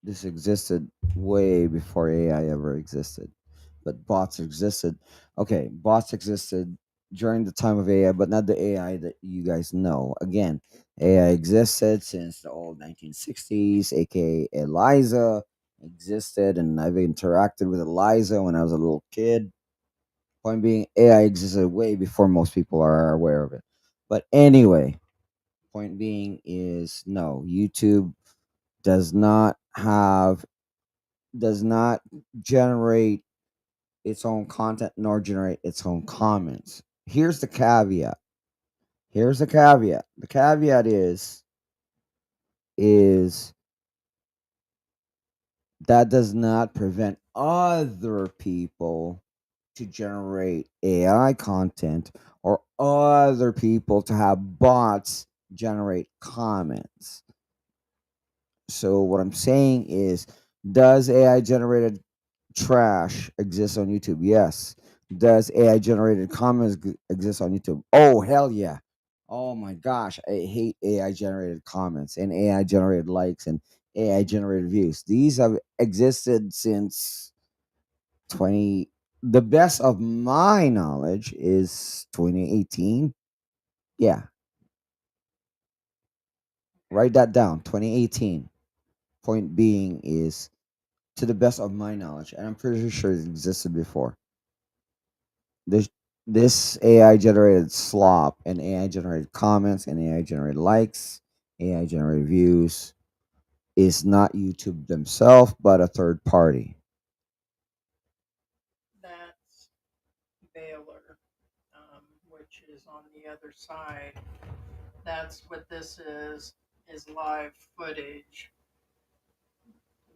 this existed way before AI ever existed. But bots existed. Okay, bots existed during the time of AI, but not the AI that you guys know. Again, AI existed since the old 1960s, aka Eliza existed, and I've interacted with Eliza when I was a little kid. Point being, AI existed way before most people are aware of it. But anyway, point being is no, YouTube does not have does not generate its own content nor generate its own comments. Here's the caveat. Here's the caveat. The caveat is that does not prevent other people to generate AI content or other people to have bots generate comments. So what I'm saying is, does AI generated trash exist on YouTube? Yes. Does AI generated comments exist on YouTube? Oh, hell yeah. Oh my gosh, I hate AI generated comments and AI generated likes and AI generated views. These have existed since 20, the best of my knowledge is 2018. Yeah, write that down. 2018. Point being is, to the best of my knowledge, and I'm pretty sure it existed before. This this AI generated slop and AI generated comments and AI generated likes, AI generated views is not YouTube themselves, but a third party. That's Baylor, which is on the other side. That's what this is live footage,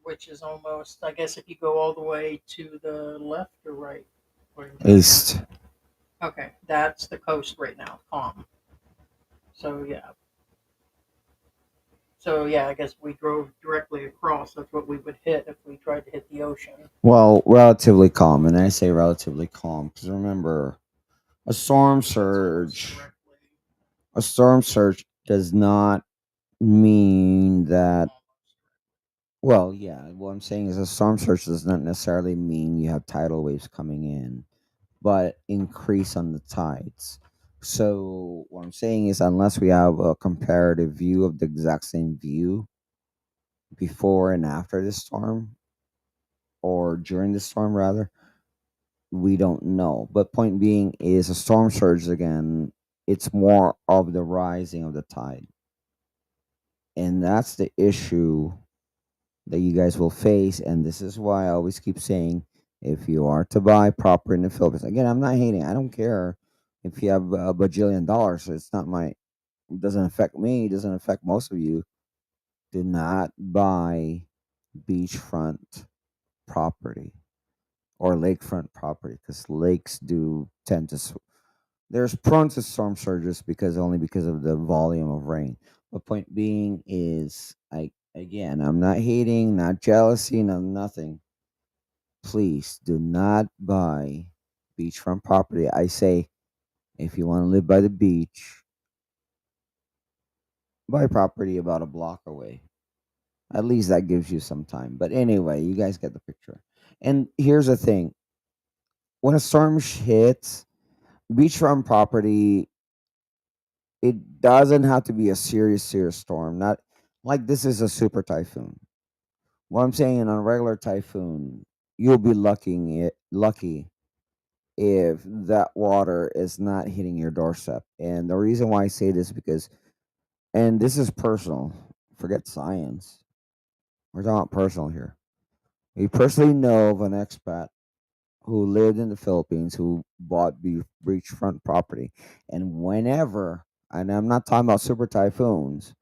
which is almost, I guess, if you go all the way to the left or right, according to the map. East. Okay, that's the coast right now, calm. So yeah, I guess we drove directly across. That's what we would hit if we tried to hit the ocean. Well, relatively calm, and I say relatively calm because remember, a storm It's almost surge, directly. a storm surge does not mean that. Almost Well, yeah, what I'm saying is a storm surge does not necessarily mean you have tidal waves coming in, but increase on the tides. So what I'm saying is, unless we have a comparative view of the exact same view before and after the storm, or during the storm rather, we don't know. But point being is, a storm surge again, it's more of the rising of the tide, and that's the issue that you guys will face. And this is why I always keep saying, if you are to buy property in the Philippines, again, I'm not hating. I don't care if you have a bajillion dollars. So it's not my, it doesn't affect me. It doesn't affect most of you. Do not buy beachfront property or lakefront property, because lakes do tend to. There's prone to storm surges because only because of the volume of rain. The point being is, I again, I'm not hating, not jealousy, no nothing. Please do not buy beachfront property. I say, if you want to live by the beach, buy property about a block away. At least that gives you some time. But anyway, you guys get the picture. And here's the thing: when a storm hits beachfront property, it doesn't have to be a serious, serious storm. Not like this is a super typhoon. What I'm saying, in a regular typhoon, you'll be lucky if that water is not hitting your doorstep. And the reason why I say this, because and this is personal. Forget science. We're talking personal here. We personally know of an expat who lived in the Philippines who bought beachfront property, and whenever, and I'm not talking about super typhoons,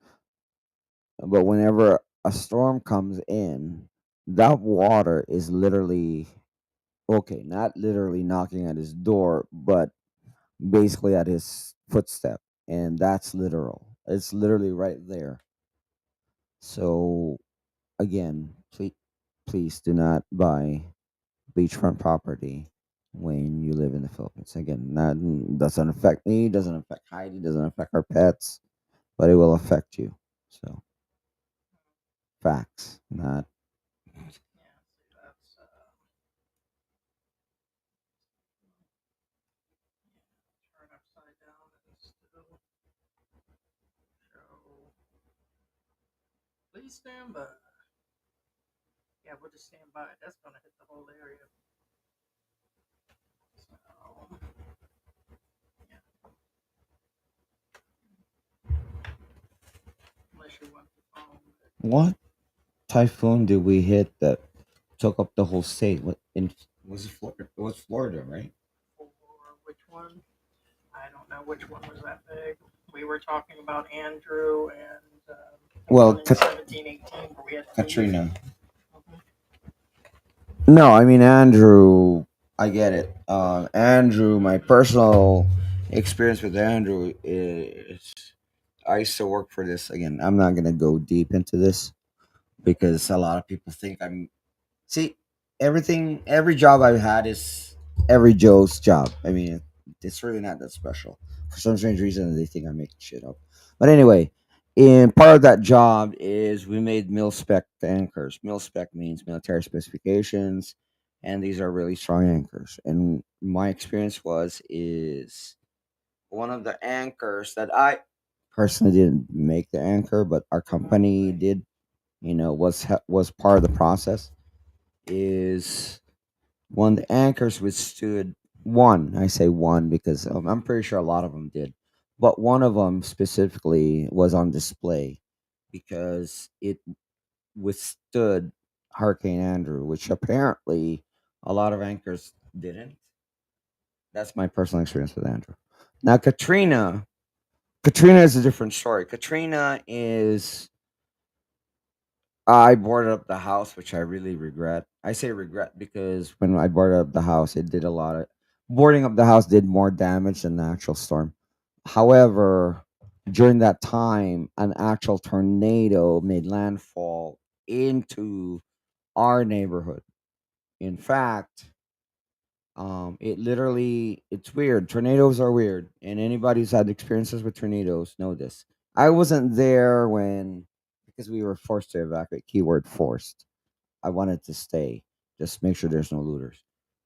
but whenever a storm comes in, that water is literally okay, not literally knocking at his door, but basically at his footstep, and that's literal. It's literally right there. So again, please do not buy beachfront property when you live in the Philippines. Again, that doesn't affect me, doesn't affect Heidi, doesn't affect our pets, but it will affect you. So facts, not Yeah, see, that's turn upside down and still show. Please stand by. Yeah, we'll just stand by. That's gonna hit the whole area. So, yeah, unless you want the phone. what typhoon did we hit that took up the whole state? What in was it Florida? It was Florida, right? For which one? I don't know which one was that big. We were talking about Andrew and the Well, one in 1718 where we had freeze. Katrina. Mhm. No, I mean Andrew. I get it. Andrew, my personal experience with Andrew is I used to work for this. Again, I'm not gonna go deep into this because a lot of people think I'm. See, every job I've had is every Joe's job. I mean, it's really not that special. For some strange reason, they think I'm making shit up. But anyway, in part of that job is we made mil spec anchors. Mil spec means military specifications, and these are really strong anchors. And my experience is one of the anchors that I personally didn't make the anchor, but our company did. Was part of the process is one of the anchors withstood one. I say one because I'm pretty sure a lot of them did, but one of them specifically was on display because it withstood Hurricane Andrew, which apparently a lot of anchors didn't. That's my personal experience with Andrew. Now Katrina is a different story. Katrina is I boarded up the house, which I really regret. I say regret because when I boarded up the house, it did a lot of boarding up the house did more damage than the actual storm. However, during that time, an actual tornado made landfall into our neighborhood. In fact, it's weird. Tornadoes are weird, and anybody who's had experiences with tornadoes know this. I wasn't there when because we were forced to evacuate. Keyword forced. I wanted to stay, just make sure there's no looters.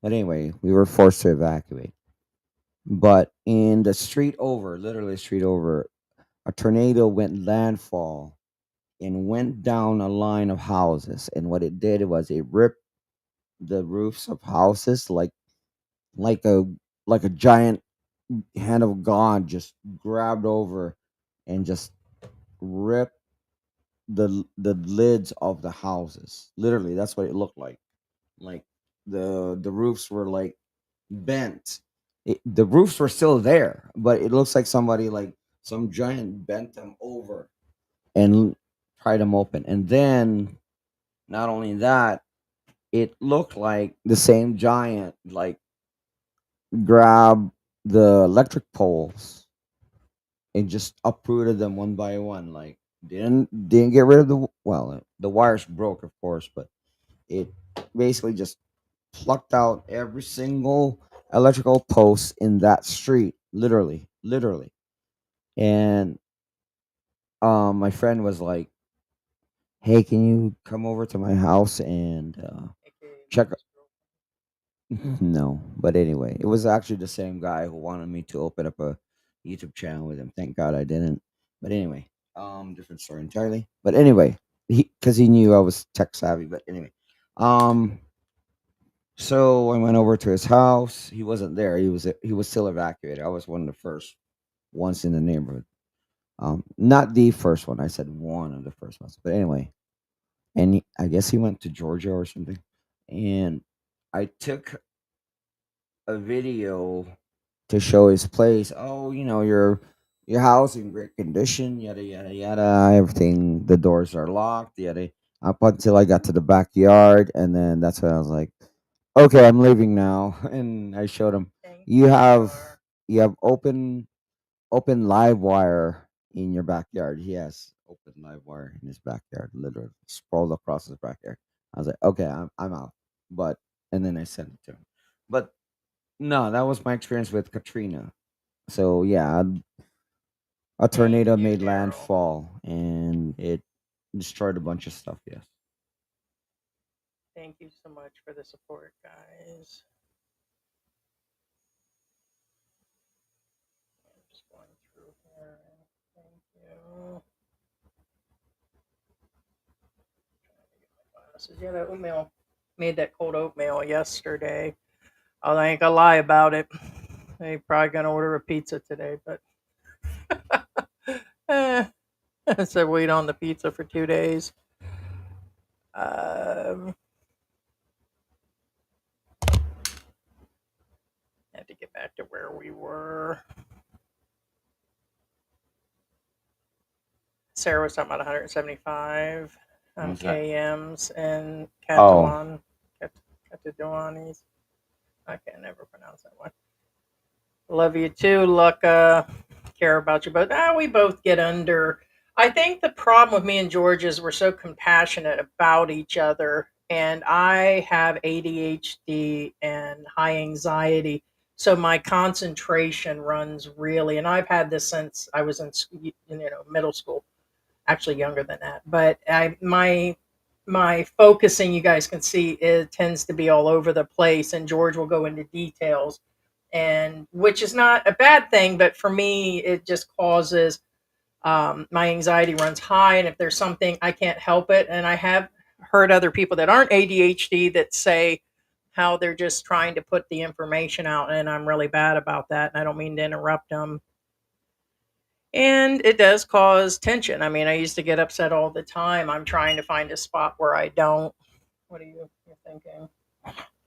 But anyway, we were forced to evacuate. But in the street over, literally street over, a tornado went landfall and went down a line of houses. And what it did was it ripped the roofs of houses like a like a giant hand of God just grabbed over and just ripped the lids of the houses. Literally, that's what it looked like. Like the roofs were like bent. The roofs were still there, but it looks like somebody like some giant bent them over and pried them open. And then not only that, it looked like the same giant like grabbed the electric poles and just uprooted them one by one. Like didn't get rid of the wires broke of course, but it basically just plucked out every single electrical post in that street, literally. And my friend was like, "Hey, can you come over to my house and AKA check?" Mike's No, but anyway, it was actually the same guy who wanted me to open up a YouTube channel with him. Thank God I didn't. But anyway, different story entirely. But anyway, he knew I was tech savvy. But anyway, um, so I went over to his house. He wasn't there. He was still evacuated. I was one of the first ones in the neighborhood. Not the first one. I said one of the first ones. But anyway, and I guess he went to Georgia or something. And I took a video to show his place. Oh, your house in great condition, yada yada yada. Everything, the doors are locked, yada. Up until I got to the backyard, and then that's when I was like, okay, I'm leaving now. And I showed him, Thank you have you. you have open live wire in your backyard. He has open live wire in his backyard, literally sprawled across his backyard. I was like, okay, I'm out. But and then I sent it to him. But no, that was my experience with Katrina. So yeah, a Thank tornado you, made Daryl. landfall and it destroyed a bunch of stuff. Yes. Thank you so much for the support, guys. I'm just going through here. Thank you. Trying to get my glasses. Yeah, that oatmeal. Made that cold oatmeal yesterday. I ain't gonna lie about it. I'm probably gonna order a pizza today, but eh, I said wait on the pizza for 2 days. Um, had to get back to where we were. Sarah was talking about 175 What's that? KMs and Oh, Cataduanis. I can never pronounce that one. Love you too, Lucka. Care about you both. We both get under. I think the problem with me and George is we're so compassionate about each other. And I have ADHD and high anxiety. So my concentration runs really, and I've had this since I was in middle school, actually younger than that. But my focusing, you guys can see, it tends to be all over the place, and George will go into details, and which is not a bad thing, but for me, it just causes my anxiety runs high, and if there's something I can't help it, and I have heard other people that aren't ADHD that say how they're just trying to put the information out, and I'm really bad about that, and I don't mean to interrupt them. And it does cause tension. I mean, I used to get upset all the time. I'm trying to find a spot where I don't. What are you thinking?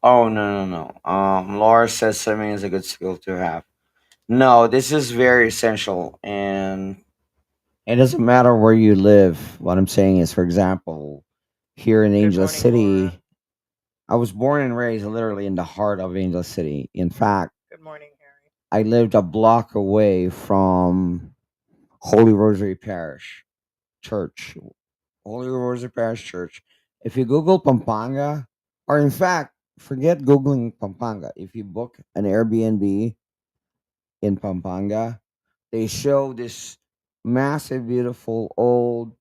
Oh no no no. Laura says swimming is a good skill to have. No, this is very essential, and it doesn't matter where you live. What I'm saying is, for example, here in Good Angel morning, Laura. City, I was born and raised literally in the heart of Angel City. In fact, Good morning, Harry. I lived a block away from Holy Rosary Parish Church. Holy Rosary Parish Church. If you Google Pampanga, or in fact, forget Googling Pampanga. If you book an Airbnb in Pampanga, they show this massive, beautiful, old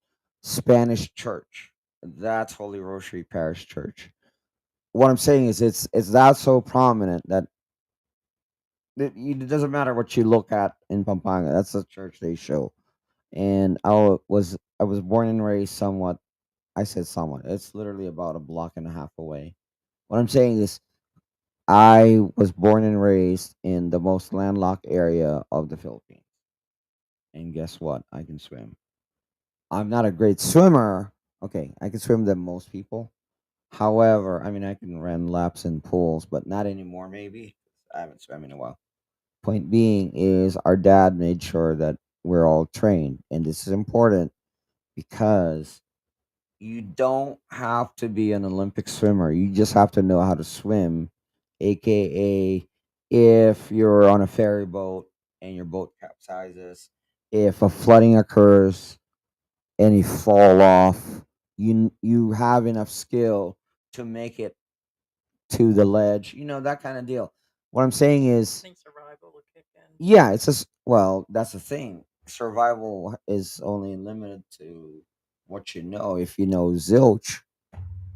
Spanish church. That's Holy Rosary Parish Church. What I'm saying is, it's that so prominent that it doesn't matter what you look at in Pampanga. That's the church they show. And I was born and raised somewhat. I said somewhat. It's literally about a block and a half away. What I'm saying is, I was born and raised in the most landlocked area of the Philippines. And guess what? I can swim. I'm not a great swimmer. Okay, I can swim than most people. However, I mean, I can run laps in pools, but not anymore, maybe. I haven't swum in a while. Point being is our dad made sure that we're all trained. And this is important because you don't have to be an Olympic swimmer. You just have to know how to swim, aka if you're on a ferry boat and your boat capsizes, if a flooding occurs and you fall off, you have enough skill to make it to the ledge. That kind of deal. What I'm saying I is, think survival will kick in, yeah, it's just well, that's the thing. Survival is only limited to what you know. If you know zilch,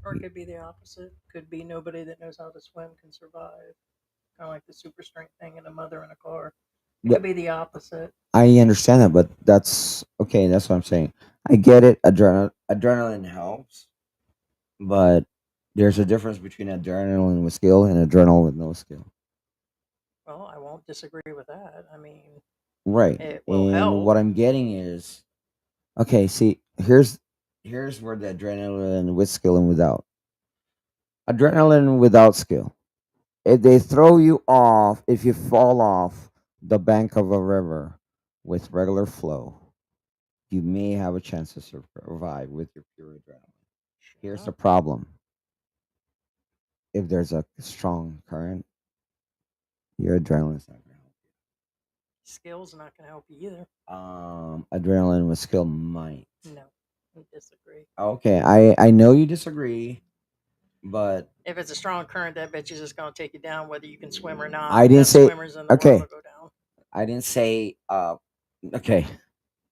or it could be the opposite. Could be nobody that knows how to swim can survive. Kind of like the super strength thing in a mother in a car. It yeah, could be the opposite. I understand that, but that's okay. That's what I'm saying. I get it. Adrenaline helps, but there's a difference between adrenaline with skill and adrenaline with no skill. Well, I won't disagree with that. I mean, Right. It will And help. what I'm getting is, okay, see, here's where the adrenaline with skill and without. Adrenaline without skill. If they throw you off, if you fall off the bank of a river with regular flow, you may have a chance to survive with your pure adrenaline. Here's the Sure. problem. If there's a strong current, your adrenaline's not going to help Skill's not going to help you either. you. Adrenaline with skill might. No, I disagree. Okay, I know you disagree, but If it's a strong current, that bitch is just going to take you down, whether you can swim or I not. didn't Best say swimmers in the world okay. will go down. I didn't say okay.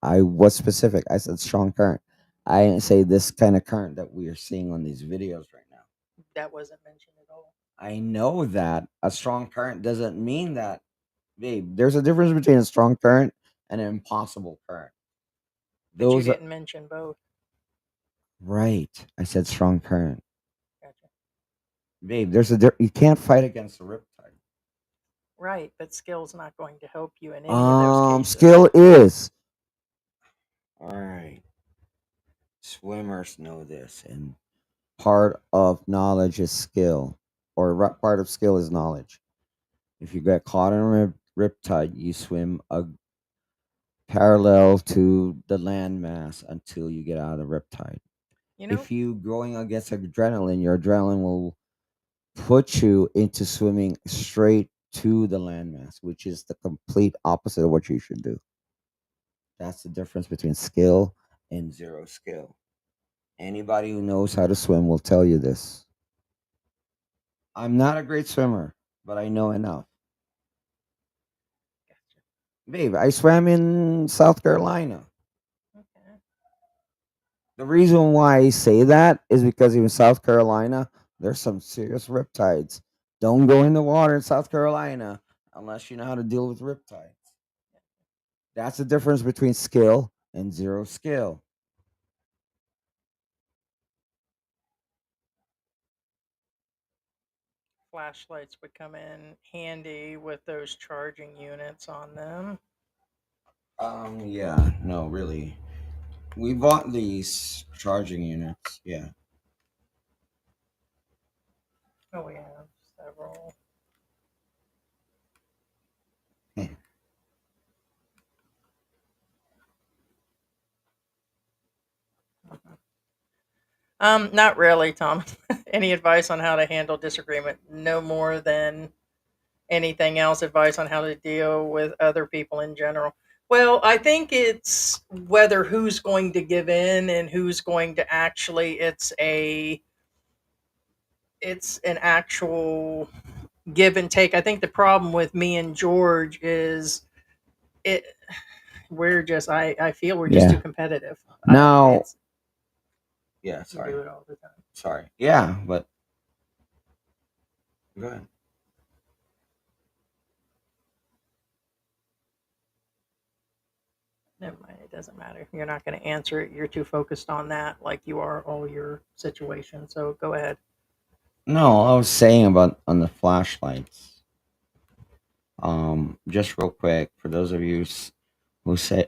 I was specific. I said strong current. I didn't say this kind of current that we are seeing on these videos right now. That wasn't mentioned at all. I know that a strong current doesn't mean that, babe. There's a difference between a strong current and an impossible current. But you Those are didn't mention both. right. I said strong current, Gotcha. babe. You can't fight against a riptide. Right, but skill's not going to help you in any of those cases. Skill is all right. Swimmers know this, and part of knowledge is skill, or part of skill is knowledge. If you get caught in a riptide, you swim parallel to the landmass until you get out of the riptide. You know, If you going against adrenaline, your adrenaline will put you into swimming straight to the landmass, which is the complete opposite of what you should do. That's the difference between skill and zero skill. Anybody who knows how to swim will tell you this. I'm not a great swimmer, but I know enough. Babe, I swam in South Carolina. okay. The reason why I say that is because in South Carolina, there's some serious riptides. Don't go in the water in South Carolina unless you know how to deal with riptides. That's the difference between skill and zero skill. Flashlights would come in handy with those charging units on them. Yeah, no, really. We bought these charging units. Yeah. Oh, we have several. Not really, Tom. Any advice on how to handle disagreement? No more than anything else. Advice on how to deal with other people in general. Well, I think it's whether who's going to give in and who's going to actually. It's an actual give and take. I think the problem with me and George is it. We're just. I feel we're just too Yeah. competitive. Now, It's yeah, we sorry. do it all the time. Sorry. Yeah, but go ahead. Never mind. It doesn't matter. You're not going to answer it. You're too focused on that, like you are all your situation. So go ahead. No, I was saying about on the flashlights. Just real quick for those of you who say,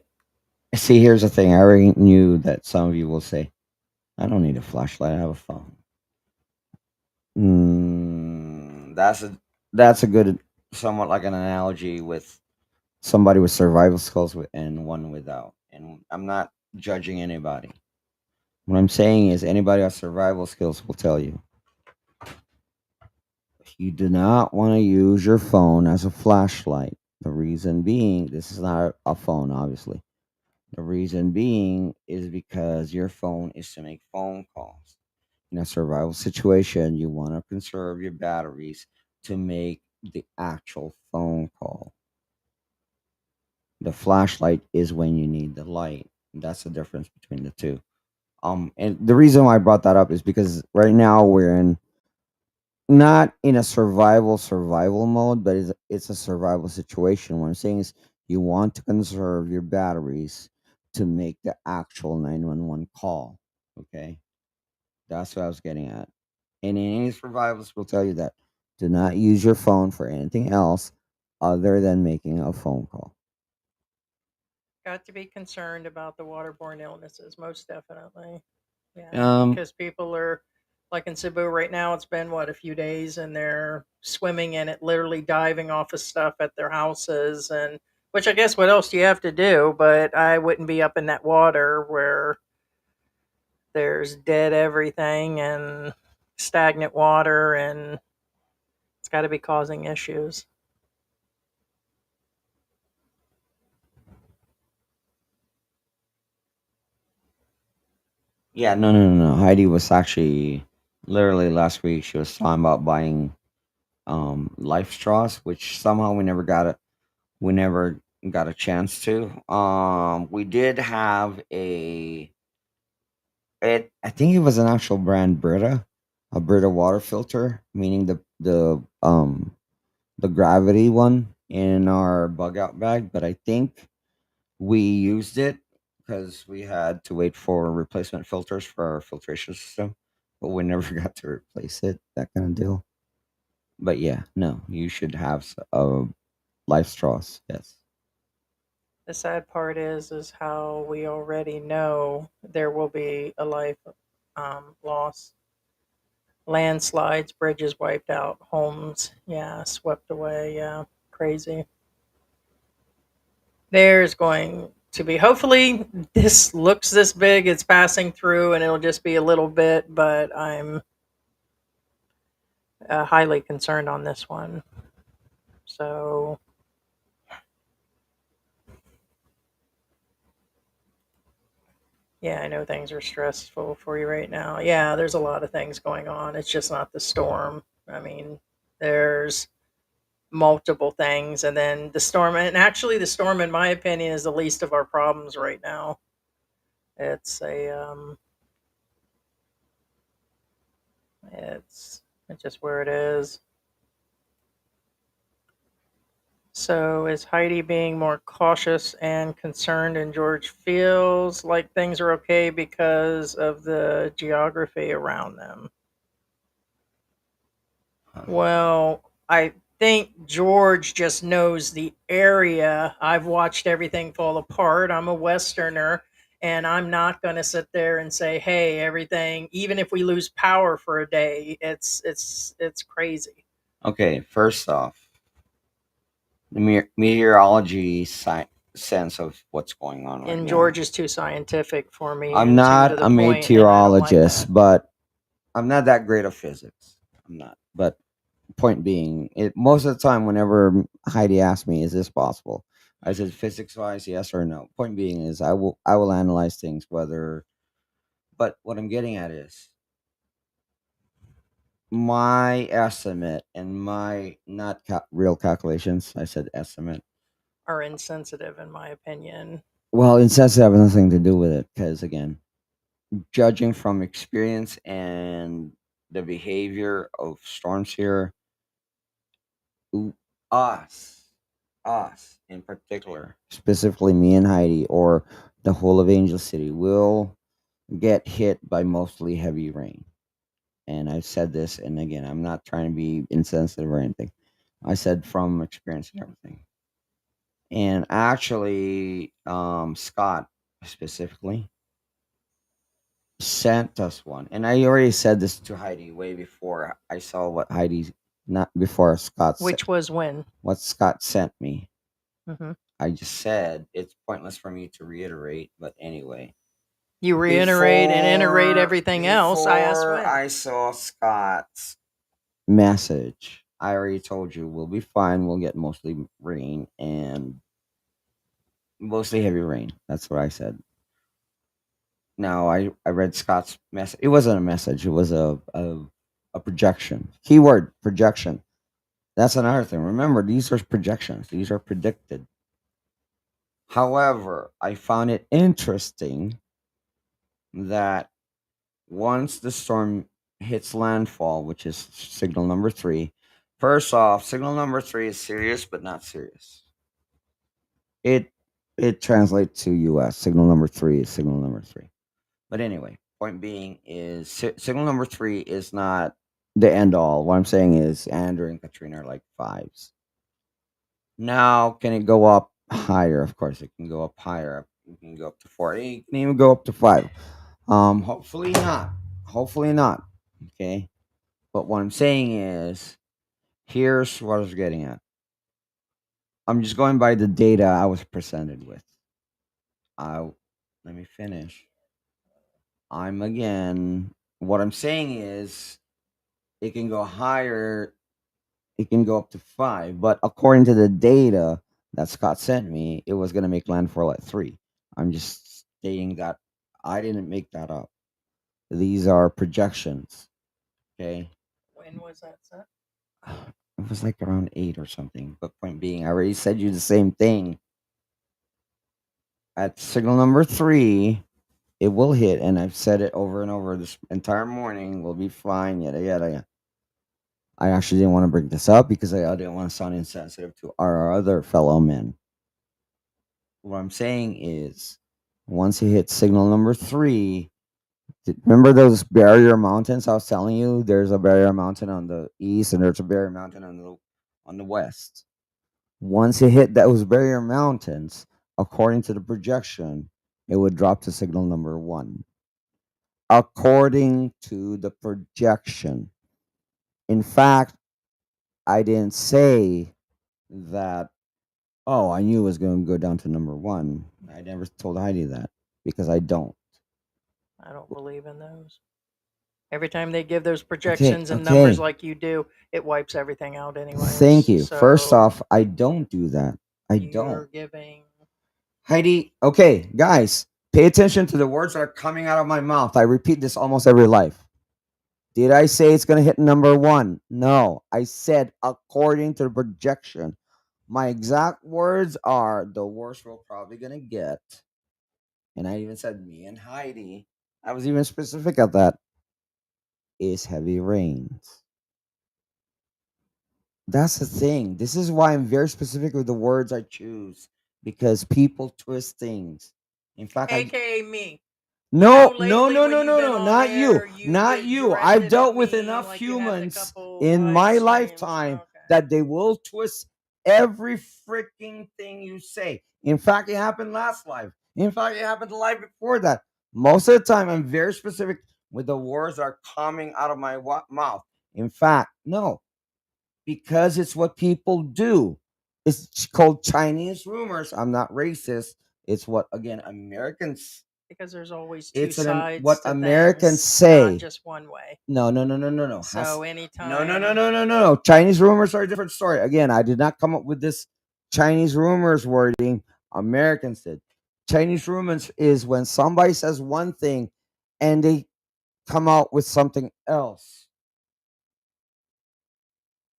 see, here's the thing. I already knew that some of you will say, "I don't need a flashlight. I have a phone." Mm, that's a good, somewhat like an analogy with somebody with survival skills and one without. And I'm not judging anybody. What I'm saying is, anybody with survival skills will tell you you do not want to use your phone as a flashlight. The reason being, this is not a phone, obviously. The reason being is because your phone is to make phone calls. In a survival situation, you want to conserve your batteries to make the actual phone call. The flashlight is when you need the light. That's the difference between the two. And the reason why I brought that up is because right now we're in not in a survival mode, but it's a survival situation. What I'm saying is you want to conserve your batteries to make the actual 911 call. Okay, that's what I was getting at. And any survivalists will tell you that do not use your phone for anything else other than making a phone call. Got to be concerned about the waterborne illnesses, most definitely. Yeah, Um, because people are like in Cebu right now. It's been what, a few days, and they're swimming in it, literally diving off of stuff at their houses, and which I guess what else do you have to do? But I wouldn't be up in that water where there's dead everything and stagnant water, and it's got to be causing issues. yeah, no. Heidi was actually literally last week. She was talking about buying life straws, which somehow we never got a chance to. We did have I think it was an actual brand Brita, a Brita water filter, meaning the gravity one in our bug out bag, but I think we used it because we had to wait for replacement filters for our filtration system, but we never got to replace it. That kind of deal. But yeah, no, you should have life straws. Yes. The sad part is how we already know there will be a life loss. Landslides, bridges wiped out, homes, yeah, swept away, yeah, crazy. There's going to be, hopefully, this looks this big, it's passing through, and it'll just be a little bit, but I'm highly concerned on this one. So, yeah, I know things are stressful for you right now. Yeah, there's a lot of things going on. It's just not the storm. I mean, there's multiple things, and then the storm, and actually the storm in my opinion is the least of our problems right now. It's a it's just where it is. So is Heidi being more cautious and concerned, and George feels like things are okay because of the geography around them? Well, I think George just knows the area. I've watched everything fall apart. I'm a Westerner, and I'm not going to sit there and say, "Hey, everything." Even if we lose power for a day, it's crazy. Okay, first off, the meteorology sense of what's going on right And now. George is too scientific for me I'm and too not to the a point, and I don't like meteorologist, that. but I'm not that great of physics. I'm not. But point being, it most of the time, whenever Heidi asks me, "Is this possible?" I said, "Physics wise, yes or no." Point being is, I will analyze things whether. But what I'm getting at is my estimate and my not real calculations. I said estimate. Are insensitive, in my opinion. Well, insensitive have nothing to do with it because again, judging from experience and the behavior of storms here, w- us, us in particular, specifically me and Heidi, or the whole of Angel City, will get hit by mostly heavy rain. And I've said this, and again, I'm not trying to be insensitive or anything. I said from experience and everything. And actually, Scott specifically sent us one, and I already said this to Heidi way before I saw what Heidi, not before Which was when. what Scott sent me. Hmm. I just said it's pointless for me to reiterate, but anyway, You reiterate and iterate everything else. I asked before when. I saw Scott's message, I already told you we'll be fine. We'll get mostly rain and mostly heavy rain. That's what I said. Now I read Scott's message. It wasn't a message. It was a projection. Keyword projection. That's another thing. Remember, these are projections. These are predicted. However, I found it interesting that once the storm hits landfall, which is signal number three, first off, signal number three is serious but not serious. It it translates to US. Signal number three is signal number three. But anyway, point being is signal number three is not the end all. What I'm saying is Andrew and Katrina are like fives. Now, can it go up higher. Of course, it can go up higher. It can go up to 40. It can even go up to 5. Hopefully not. Hopefully not. Okay. But what I'm saying is, here's what I was getting at. I'm just going by the data I was presented with. I Let me finish. I'm again. What I'm saying is, it can go higher. It can go up to 5. But according to the data that Scott sent me, it was gonna make landfall at 3. I'm just stating that I didn't make that up. These are projections. Okay. When was that set? It was like around 8 or something. But point being, I already said you the same thing. At signal number 3, it will hit, and I've said it over and over this entire morning. We'll be fine. Yada yada yada. I actually didn't want to bring this up because I didn't want to sound insensitive to our other fellow men. What I'm saying is, once you hit signal number 3, remember those barrier mountains I was telling you? There's a barrier mountain on the east, and there's a barrier mountain on the west. Once it hit those barrier mountains, according to the projection, it would drop to signal number 1. According to the projection. In fact, I didn't say that, oh, I knew it was going to go down to number 1. I never told Heidi that because I don't. I don't believe in those. Every time they give those Okay, projections and numbers okay. like you do, it wipes everything out Thank anyways. you. First So off, I don't do that. I don't. you're giving. Heidi, okay, guys, pay attention to the words that are coming out of my mouth. I repeat this almost every life. Did I say it's going to hit number 1? No. I said according to the projection. My exact words are the worst we're probably going to get. And I even said me and Heidi, I was even specific at that, is heavy rains. That's the thing. This is why I'm very specific with the words I choose because people twist things. In fact, I AKA me. You know, no, no, lately no, when no, you've no, been no, on not you. air, you've Not you. I've directed at dealt with me enough like you have the humans couple in live my streams. lifetime Okay. that they will twist every freaking thing you say. In fact, it happened last live. In fact, it happened the live before that. Most of the time, I'm very specific with the words that are coming out of my mouth. In fact, no, because it's what people do. It's called Chinese rumors. I'm not racist. It's what, again, Americans, Because there's always two it's sides what to Americans things, not say. just one way. No, no, no, no, no, no. So No, no, no, anytime, no, no, no, no. Chinese rumors are a different story. Again, I did not come up with this Chinese rumors wording. Americans did. Chinese rumors is when somebody says one thing and they come out with something else.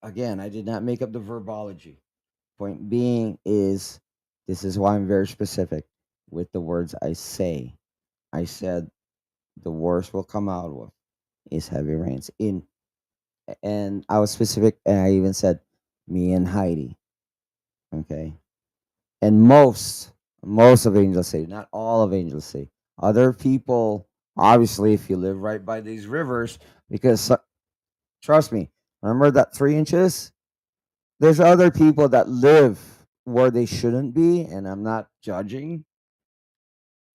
Again, I did not make up the verbology. Point being is, this is why I'm very specific with the words I say. I said the worst will come out with is heavy rains. And I was specific, and I even said me and Heidi. Okay, and most of Angel City, not all of Angel City. Other people, obviously, if you live right by these rivers, because trust me, remember that 3 inches. There's other people that live where they shouldn't be, and I'm not judging.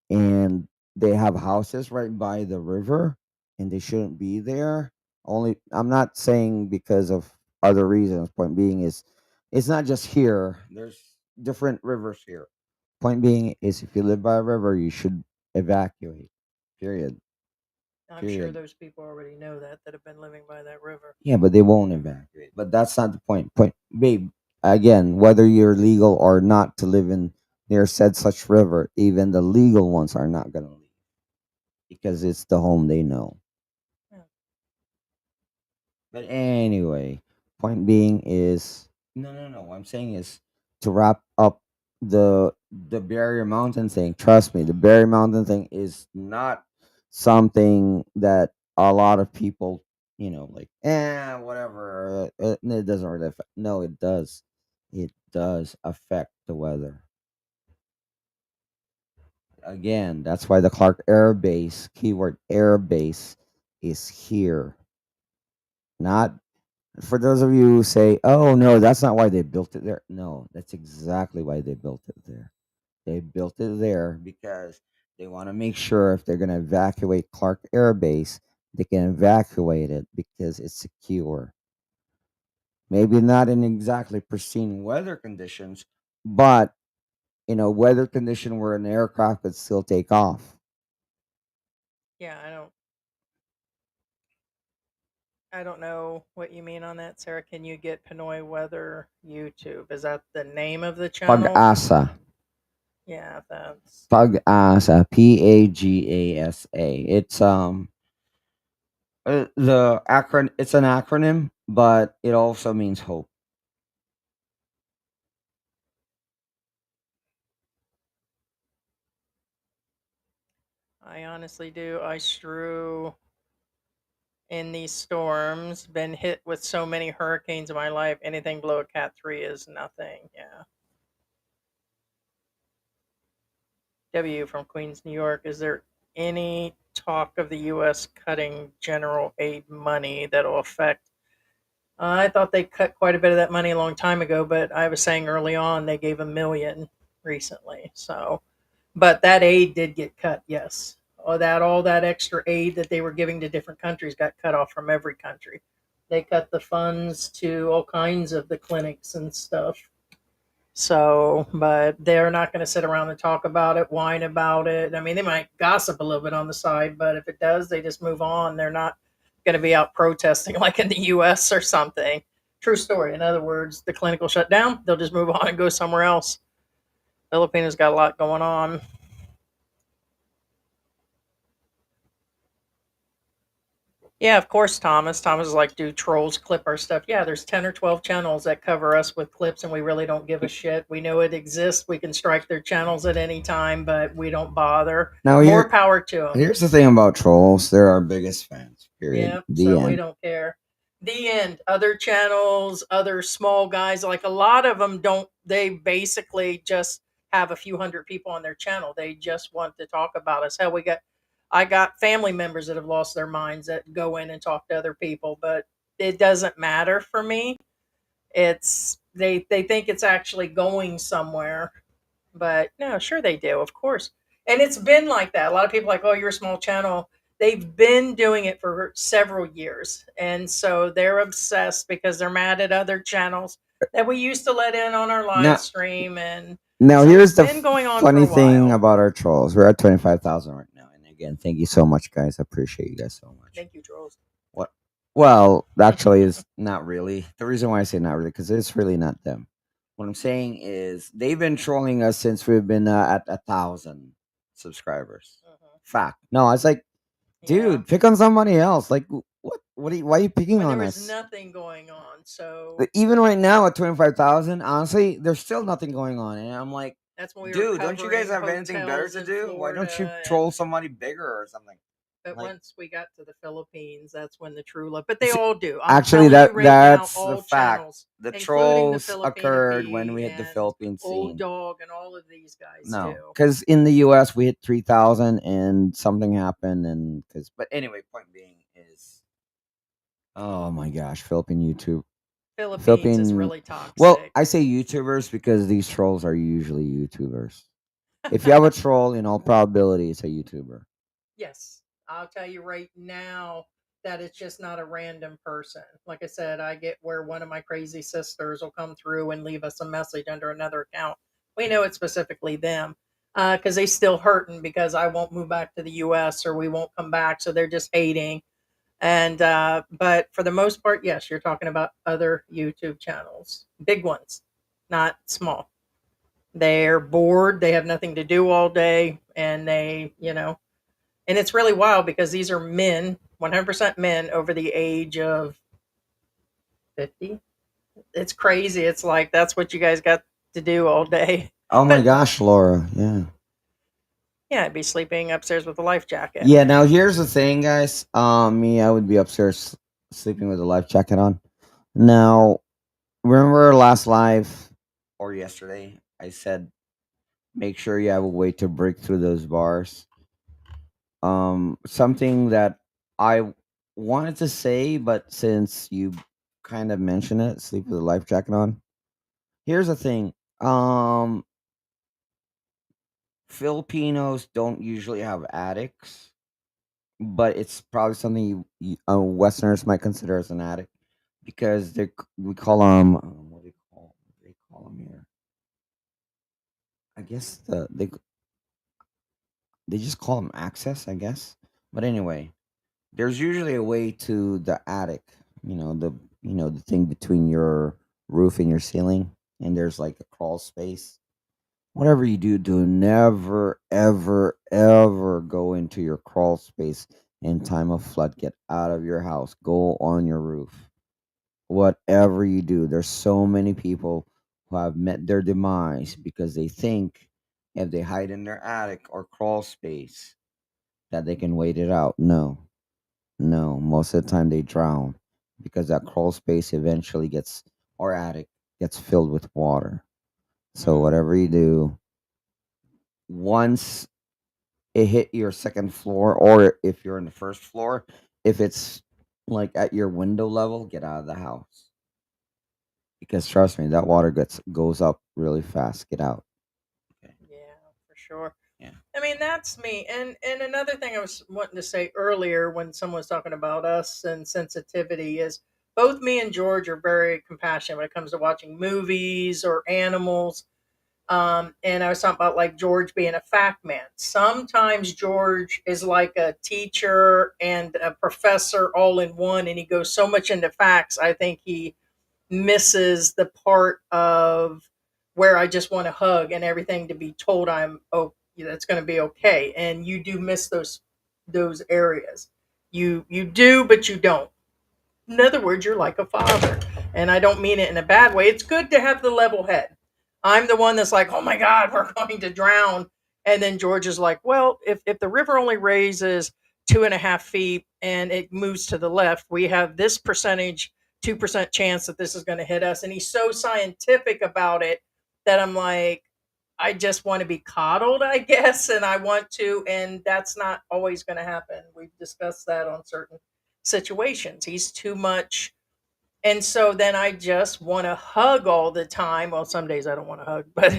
And they have houses right by the river, and they shouldn't be there. Only, I'm not saying because of other reasons. Point being is, it's not just here. There's different rivers here. Point being is, if you live by a river, you should evacuate. Period. I'm sure Period. those people already know that have been living by that river. Yeah, but they won't evacuate. But that's not the point. Point, babe. Again, whether you're legal or not to live in near said such river, even the legal ones are not gonna leave because it's the home they know. Yeah. But anyway, point being is, no, no, no. What I'm saying is, to wrap up the barrier mountain thing. Trust me, the barrier mountain thing is not something that a lot of people, like, whatever. It doesn't really affect. No, it does. It does affect the weather. Again, that's why the Clark Air Base, keyword Air Base, is here. Not For those of you who say, "Oh no, that's not why they built it there," no, that's exactly why they built it there. They built it there because they want to make sure if they're going to evacuate Clark Air Base, they can evacuate it because it's secure. Maybe not in exactly pristine weather conditions, but in a weather condition where an aircraft could still take off. Yeah, I don't know what you mean on that, Sarah. Can you get Pinoy Weather YouTube? Is that the name of the channel? Pag-asa. Yeah, that's Pag-asa. Pagasa. It's the acron. It's an acronym, but it also means hope. I honestly do. I strew in these storms, been hit with so many hurricanes in my life. Anything below a cat 3 is nothing. Yeah. W from Queens, New York. Is there any talk of the U.S. cutting general aid money that'll affect? I thought they cut quite a bit of that money a long time ago, but I was saying early on they gave 1 million recently. So, but that aid did get cut. Yes, all that extra aid that they were giving to different countries got cut off from every country. They cut the funds to all kinds of the clinics and stuff. So, but they're not going to sit around and talk about it, whine about it. I mean, they might gossip a little bit on the side, but if it does, they just move on. They're not going to be out protesting like in the US or something. True story. In other words, the clinic will shut down. They'll just move on and go somewhere else. Filipinos got a lot going on. Yeah, of course, Thomas. Thomas is like, do trolls clip our stuff? Yeah, there's 10 or 12 channels that cover us with clips, and we really don't give a shit. We know it exists. We can strike their channels at any time, but we don't bother. Now More power to them. here's the thing about trolls. They're our biggest fans. Period. Yeah, The so we end. don't care. The end. Other channels, other small guys, like a lot of them don't, they basically just have a few hundred people on their channel. They just want to talk about us. Hell, I got family members that have lost their minds that go in and talk to other people, but it doesn't matter for me. It's, they think it's actually going somewhere, but no, sure they do, of course. And it's been like that. A lot of people are like, oh, you're a small channel. They've been doing it for several years. And so they're obsessed because they're mad at other channels that we used to let in on our live Now, stream. And now so it's here's the been going on for funny a thing while. about our trolls. We're at 25,000 right now, and again, thank you so much, guys. I appreciate you guys so much. Thank you, trolls. What? Well, actually, it's not really. The reason why I say not really, because it's really not them. What I'm saying is they've been trolling us since we've been at 1,000 subscribers. Mhm. Fact. No, I was like, Yeah. dude, pick on somebody else. Like, what? What? Why are you picking When there on was us? nothing going on. So But even right now at 25,000, honestly, there's still nothing going on, and I'm like, that's when we were dude, don't you guys covering have anything better hotels to in do? Why don't you Florida. troll And somebody bigger or something? but Like, once we got to the Philippines, that's when the true love. But they see, all do. I'm actually, telling you right now, that's the all fact. channels, The including the trolls Filipino occurred when P we hit the and Philippine Old scene. Dog and all of these guys No, do. because in the U.S. we hit 3,000 and something happened, and because. But anyway, point being is, oh my gosh, Philippine YouTube, Philippines is Philippine. really Well, toxic. I say YouTubers because these trolls are usually YouTubers. If you have a troll, in all probability, it's a YouTuber. Yes, I'll tell you right now that it's just not a random person. Like I said, I get where one of my crazy sisters will come through and leave us a message under another account. We know it's specifically them because they still hurting because I won't move back to the U.S. or we won't come back, so they're just hating. And but for the most part, yes, you're talking about other YouTube channels, big ones, not small. They're bored, they have nothing to do all day, and and it's really wild because these are men, 100% men over the age of 50. It's crazy. It's like that's what you guys got to do all day. Oh my But gosh, Laura. Yeah. yeah, I'd be sleeping upstairs with a life jacket. Yeah, now here's the thing, guys. Me, I would be upstairs sleeping with a life jacket on. Now, remember our last live or yesterday? I said make sure you have a way to break through those bars. Something that I wanted to say, but since you kind of mention it. Sleep with a life jacket on. Here's the thing. Um, Filipinos don't usually have attics, but it's probably something Westerners might consider as an attic because we call them what do they call them here? I guess they just call them access, I guess. But anyway, there's usually a way to the attic. The thing between your roof and your ceiling, and there's like a crawl space. Whatever you do, do never, ever, ever go into your crawl space in time of flood. Get out of your house. Go on your roof. Whatever you do, there's so many people who have met their demise because they think if they hide in their attic or crawl space that they can wait it out. No, no. Most of the time they drown because that crawl space eventually gets, or attic gets filled with water. So Mm. whatever you do, once it hit your second floor, or if you're in the first floor, if it's like at your window level, get out of the house. Because trust me, that water goes up really fast. Get out. Okay. Yeah, for sure. Yeah. I mean, that's me. And another thing I was wanting to say earlier when someone was talking about us and sensitivity is both me and George are very compassionate when it comes to watching movies or animals. And I was talking about like George being a fact man. Sometimes George is like a teacher and a professor all in one, and he goes so much into facts. I think he misses the part of where I just want to hug and everything to be told I'm that's going to be okay. And you do miss those areas. You do, but you don't. In other words, you're like a father. And I don't mean it in a bad way. It's good to have the level head. I'm the one that's like, oh my God, we're going to drown. And then George is like, well, if the river only raises 2.5 feet and it moves to the left, we have this percentage, 2% chance that this is going to hit us. And he's so scientific about it that I'm like, I just want to be coddled, I guess. And I want to, and that's not always going to happen. We've discussed that on certain situations. He's too much. And so then I just want to hug all the time. Well, some days I don't want to hug, but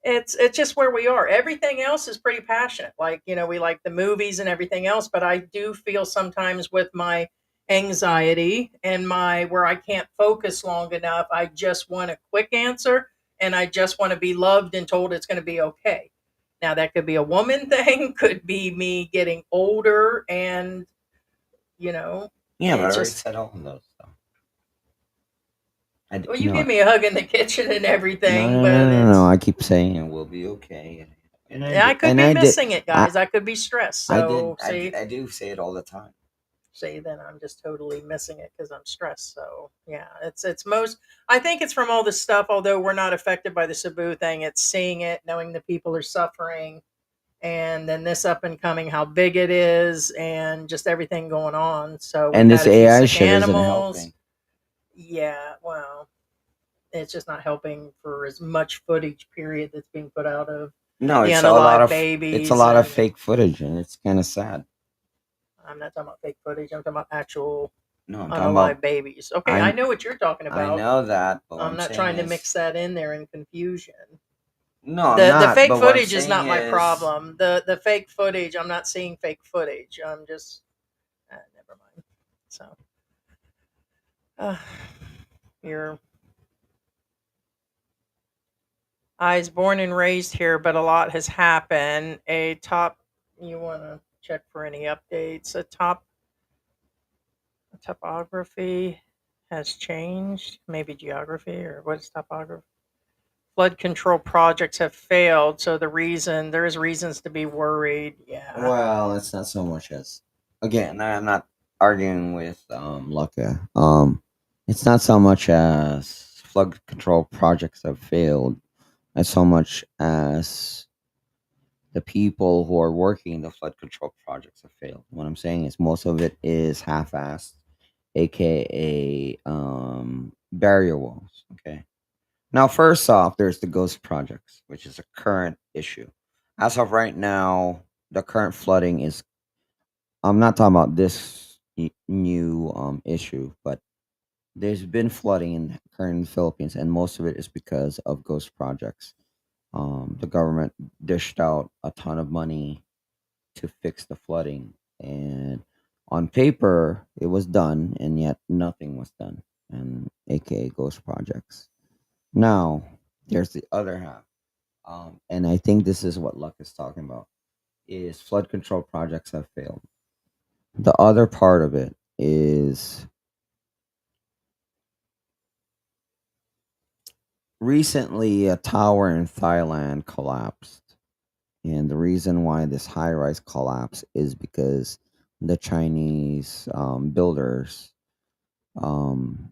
it's just where we are. Everything else is pretty passionate. Like, we like the movies and everything else, but I do feel sometimes with my anxiety and my where I can't focus long enough, I just want a quick answer and I just want to be loved and told it's going to be okay. Now that could be a woman thing, could be me getting older and you know, Yeah, but I it's already just said all of those. So well, you you know, give me a hug in the kitchen and no, everything, no, no, but no, no. it's I keep saying it will be okay, and I could and be I did, missing it, I, guys. I could be stressed. I did, So see, I do say it all the time. see, then I'm just totally missing it because I'm stressed. So yeah, it's most. I think it's from all this stuff. Although we're not affected by the Cebu thing, it's seeing it, knowing the people are suffering, and then this up and coming, how big it is, and just everything going on. So we've And had this a few AI sick shit isn't animals. helping. Yeah, well, it's just not helping for as much footage period that's being put out of No, the unalive it's a babies. lot of And fake footage, and it's kind of sad. I'm not talking about fake footage, I'm talking about actual No, I'm talking about unalive babies. Okay, I I know what you're talking I about. know that, but what I'm I'm not saying trying to is mix that in there in confusion. no, I'm The not. fake But what I'm footage is saying not my is problem. The fake footage, I'm not seeing fake footage. I'm just never mind. So uh, you're I was born and raised here, but a lot has happened. A top, you want to check for any updates? Topography has changed. Maybe geography or what is topography? Flood control projects have failed. So there's reasons to be worried. Yeah. well, it's not so much as again. I'm not arguing with Lucca. It's not so much as flood control projects have failed, as so much as the people who are working the flood control projects have failed. What I'm saying is most of it is half-assed, aka barrier walls. Okay. Now, first off, there's the ghost projects, which is a current issue. As of right now, the current flooding is. I'm not talking about this new issue, but there's been flooding in current Philippines, and most of it is because of ghost projects. The government dished out a ton of money to fix the flooding, and on paper it was done, and yet nothing was done, and aka ghost projects. Now there's the other half, and I think this is what Luck is talking about: is flood control projects have failed. The other part of it is recently a tower in Thailand collapsed. And the reason why this high rise collapsed is because the Chinese builders, um,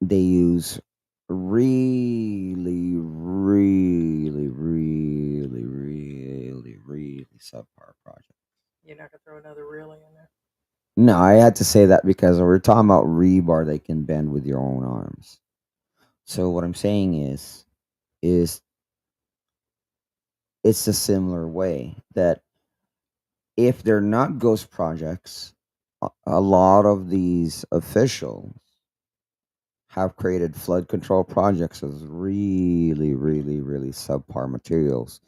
they use really subpar projects. You're not gonna throw another really in there. No, I had to say that because we're talking about rebar they can bend with your own arms. So what I'm saying is it's a similar way that if they're not ghost projects, a lot of these officials have created flood control projects with really subpar materials.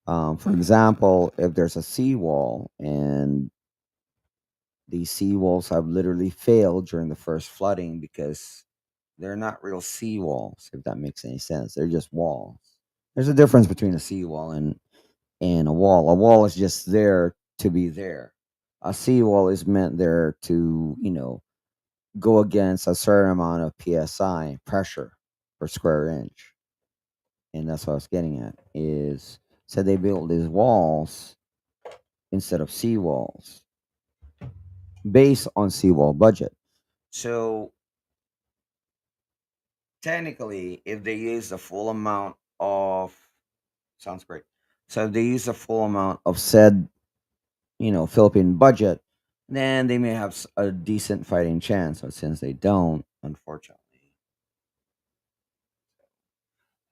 For example, if there's a seawall and these seawalls have literally failed during the first flooding because they're not real seawalls, if that makes any sense. They're just walls. There's a difference between a seawall and a wall. A wall is just there to be there. A seawall is meant there to, go against a certain amount of psi pressure per square inch. And that's what I was getting at is so they built these walls instead of seawalls based on seawall budget. So technically, if they use the full amount of sounds great. So if they use the full amount of said, Philippine budget, then they may have a decent fighting chance. But since they don't, unfortunately.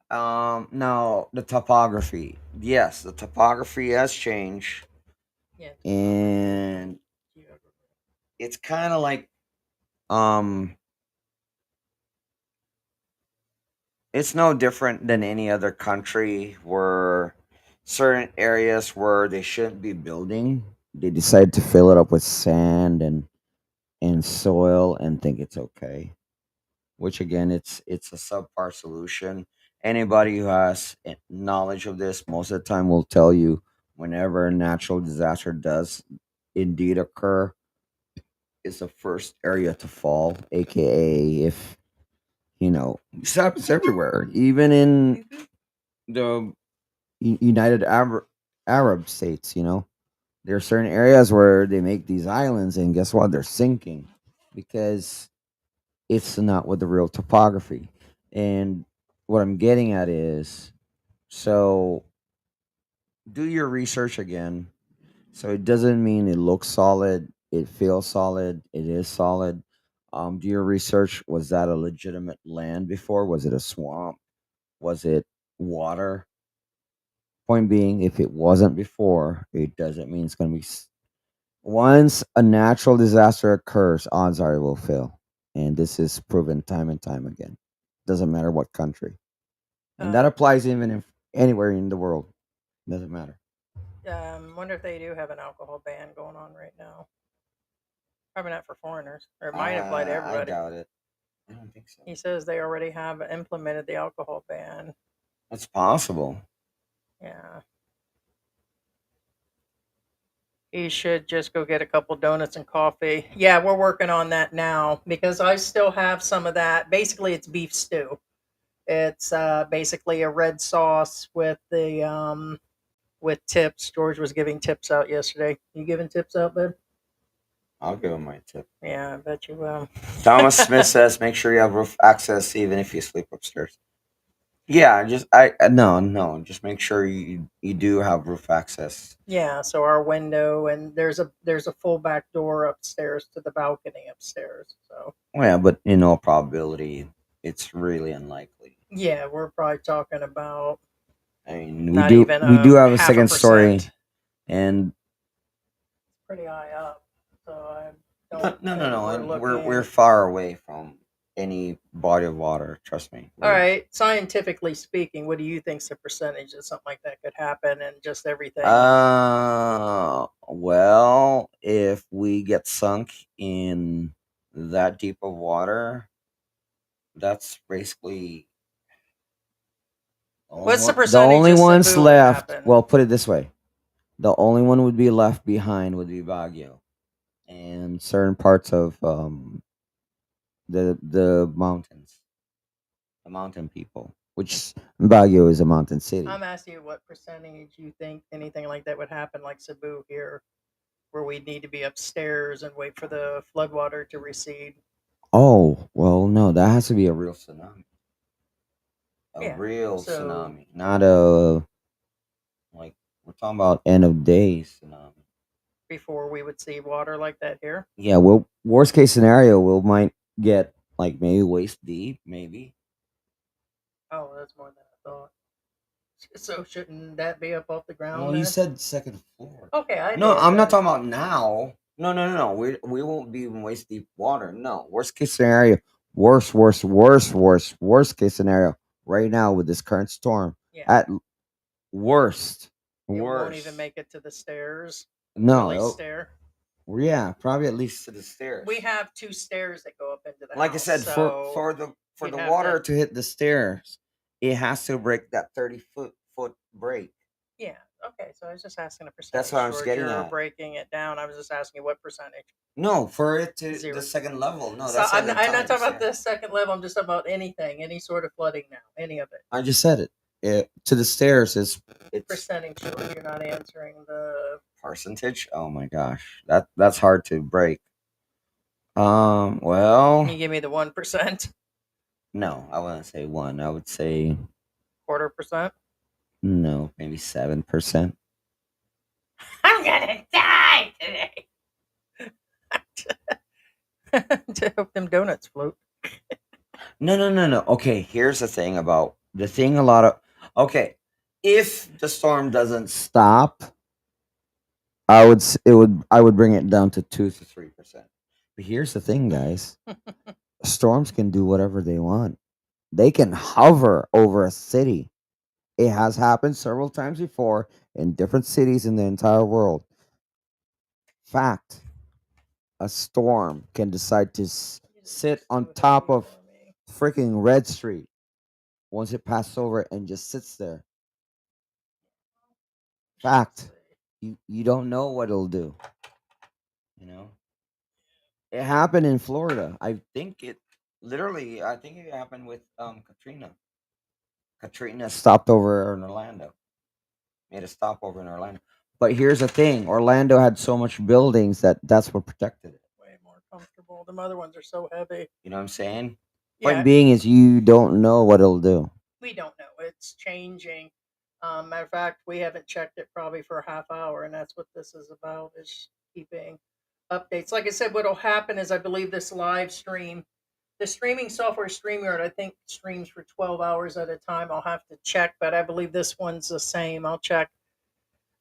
Now the topography. Yes, the topography has changed, Yeah. and it's kind of like um, it's no different than any other country where certain areas where they shouldn't be building, they decide to fill it up with sand and soil and think it's okay. Which again, it's a subpar solution. Anybody who has knowledge of this most of the time will tell you whenever a natural disaster does indeed occur, it's the first area to fall. AKA, if this happens everywhere, even in the United Arab states. There are certain areas where they make these islands, and guess what? They're sinking because it's not with the real topography. And what I'm getting at is so do your research again. So it doesn't mean it looks solid, it feels solid, it is solid. Do your research. Was that a legitimate land before? Was it a swamp? Was it water? Point being, if it wasn't before, it doesn't mean it's going to be. Once a natural disaster occurs, odds are it will fail. And this is proven time and time again. Doesn't matter what country. And that applies even if anywhere in the world. Doesn't matter. Wonder if they do have an alcohol ban going on right now. Probably not for foreigners, or it might apply to I everybody. doubt it. I don't think so. He says they already have implemented the alcohol ban. It's possible. Yeah. He should just go get a couple donuts and coffee. Yeah, we're working on that now because I still have some of that. Basically, it's beef stew. It's basically a red sauce with tips. George was giving tips out yesterday. You giving tips out, bud? I'll give him my tip. Yeah, I bet you will. Thomas Smith says, "Make sure you have roof access, even if you sleep upstairs." Yeah, just no. Just make sure you do have roof access. Yeah, so our window and there's a full back door upstairs to the balcony upstairs. So Well, yeah, but in all probability, it's really unlikely. yeah, we're probably talking about I mean, we not do even we do have a half a second story, percent. and Pretty high up. So I don't no, think we're and we're looking. far away from any body of water. Trust me. All right, scientifically speaking, what do you think's the percentage that something like that could happen and just everything? Well, if we get sunk in that deep of water, that's basically What's the almost The percentage only of ones Cebu would left, happen? well, put it this way: the only one would be left behind would be Baguio and certain parts of the mountains, the mountain people, which Baguio is a mountain city. I'm asking you what percentage you think anything like that would happen, like Cebu here, where we'd need to be upstairs and wait for the floodwater to recede. Oh, well, no, that has to be a real tsunami. A Yeah. real So tsunami, not a like we're talking about end of days tsunami. before we would see water like that here. Yeah, well, worst case scenario, we might get like maybe waist deep, maybe. Oh, that's more than I thought. So shouldn't that be up off the Well, ground you then? said second floor. Okay, I No, did. I'm not talking about now. No, no, no, no. We won't be in waist deep water. No, worst case scenario, worst case scenario. Right now with this current storm, Yeah, at worst, it won't even worst. make it to the stairs, or at No, least stair. yeah, probably at least to the We stairs. have two stairs that go up into the Like I house, said, for so for the for you'd the have to. water to hit the stairs, it has to break that 30 foot break. Yeah. Okay. So I was just asking a That's what percentage, I was George. getting You're at. breaking it down. I was just asking you what percentage. No, for it to the Zero. second level. No, So that's seven I'm not talking times. about Yeah, the second level. I'm just talking about anything, any sort of flooding now, any of it. I just said it. It to the stairs is it's Percentage, sure. You're not answering the. percentage. Oh my gosh, that's hard to break. Can you Well, give me the 1%, no, I wouldn't say one. I would say quarter percent? no, maybe 7%. I'm gonna die today. To hope them donuts float. No, no, no, no. Okay, here's the thing about the thing. A lot of okay, if the storm doesn't stop, I would bring it down to 2 to 3%. But here's the thing, guys: storms can do whatever they want. They can hover over a city. It has happened several times before in different cities in the entire world. Fact: a storm can decide to It is sit just on too top heavy of for me. freaking Red Street once it passes over it and just sits there. Let's Fact: see. you don't know what it'll do. You know, it happened in Florida. I think it literally. I think it happened with Katrina. Katrina stopped over in Orlando. Made a stopover in Orlando. But here's the thing: Orlando had so much buildings that that's what protected it. Way more comfortable. The other ones are so heavy. You know what I'm saying? Point Yeah, being is you don't know what it'll do. we don't know. It's changing. Matter of fact, we haven't checked it probably for a half hour, and that's what this is about: is keeping updates. Like I said, what'll happen is I believe this live stream, the streaming software StreamYard, I think streams for 12 hours at a time. I'll have to check, but I believe this one's the same. I'll check.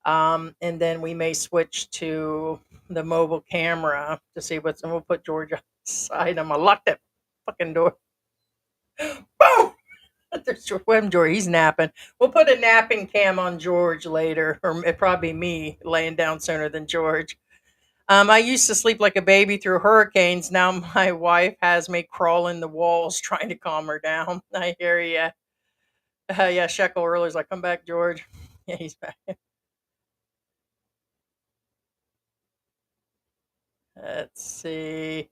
And then we may switch to the mobile camera to see what's, and we'll put George outside. I'm gonna lock that fucking door. Boom! There's George. He's napping. We'll put a napping cam on George later, or it probably me laying down sooner than George. I used to sleep like a baby through hurricanes. Now my wife has me crawling the walls trying to calm her down. I hear you. Yeah, Shekel earlier is like, come back, George. Yeah, he's back. Let's see.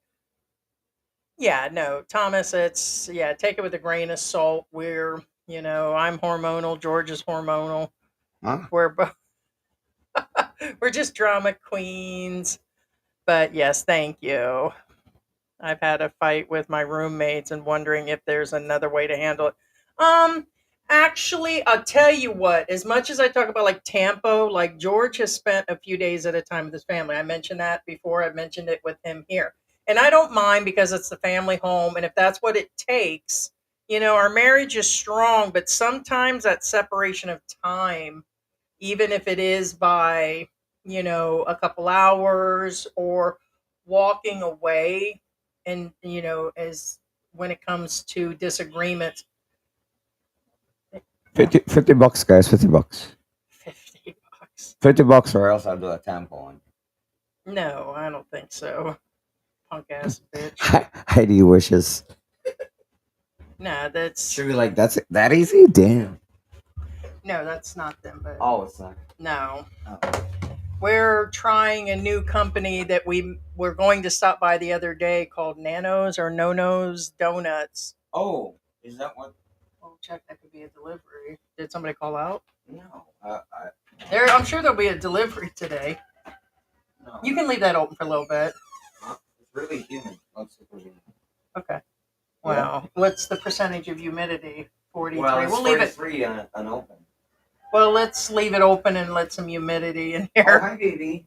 Yeah, no, Thomas, it's, yeah, take it with a grain of salt. I'm hormonal. George is hormonal. Huh? We're both, we're just drama queens. But yes, thank you. I've had a fight with my roommates and wondering if there's another way to handle it. Um, Actually, I'll tell you what, as much as I talk about like Tampo, like George has spent a few days at a time with his family. I mentioned that before. I've mentioned it with him here. And I don't mind because it's the family home. And if that's what it takes, our marriage is strong, but sometimes that separation of time, even if it is by, a couple hours or walking away and, as when it comes to disagreements. 50 bucks, guys. 50 bucks. $50. 50 bucks, or else I'll do a tampon. No, I don't think so. Punk ass bitch. Heidi wishes. Nah, that's Should be like, that's it, that easy? Damn. no, that's not them. But Oh, it's not. no, Oh. we're trying a new company that we were going to stop by the other day called Nanos or Nonos Donuts. Oh, is that what? Oh, check, that could be a delivery. Did somebody call out? No. I'm sure there'll be a delivery today. No. You can leave that open for a little bit. It's really humid. Okay. Wow. What's the percentage of humidity? 43. Well, it's we'll leave it. 43 unopened. Well, let's leave it open and let some humidity in Oh, here. hi, baby.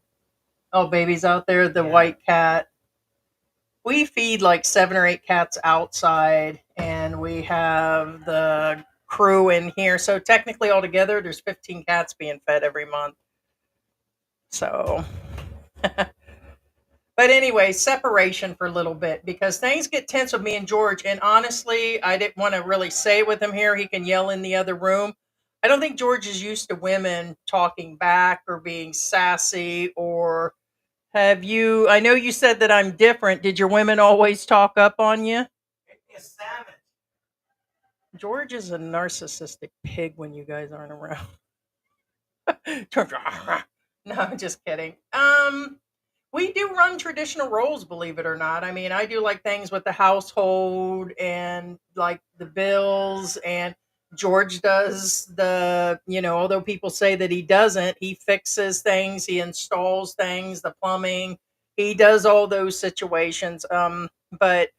Oh, baby's out there, the white cat. We feed like 7 or 8 cats outside, and we have the crew in here. So technically, altogether, there's 15 cats being fed every month. So, but anyway, separation for a little bit because things get tense with me and George. And honestly, I didn't want to really say it with him here. He can yell in the other room. I don't think George is used to women talking back or being sassy or have you. I know you said that I'm different. Did your women always talk up on you? George is a narcissistic pig when you guys aren't around. No, I'm just kidding. We do run traditional roles, believe it or not. I mean, I do like things with the household and like the bills, and George does although people say that he doesn't, he fixes things, he installs things, the plumbing, he does all those situations. But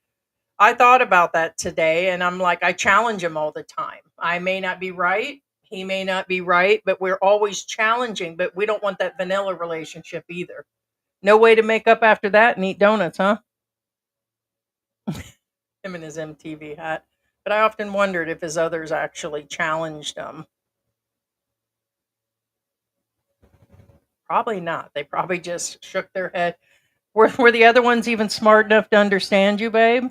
I thought about that today and I'm like, I challenge him all the time. I may not be right. He may not be right, but we're always challenging, but we don't want that vanilla relationship either. No way to make up after that and eat donuts, huh? Him and his MTV hat. But I often wondered if his others actually challenged him. Probably not. They probably just shook their head. Were the other ones even smart enough to understand you, babe?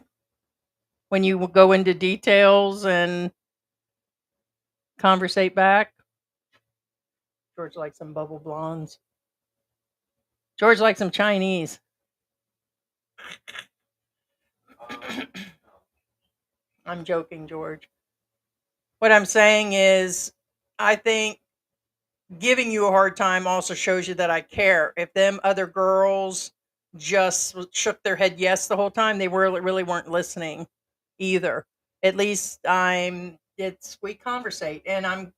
When you go into details and conversate back? George likes some bubble blondes. George likes some Chinese. I'm joking, George. What I'm saying is, I think giving you a hard time also shows you that I care. If them other girls just shook their head yes the whole time, they really weren't listening either. At least we conversate, and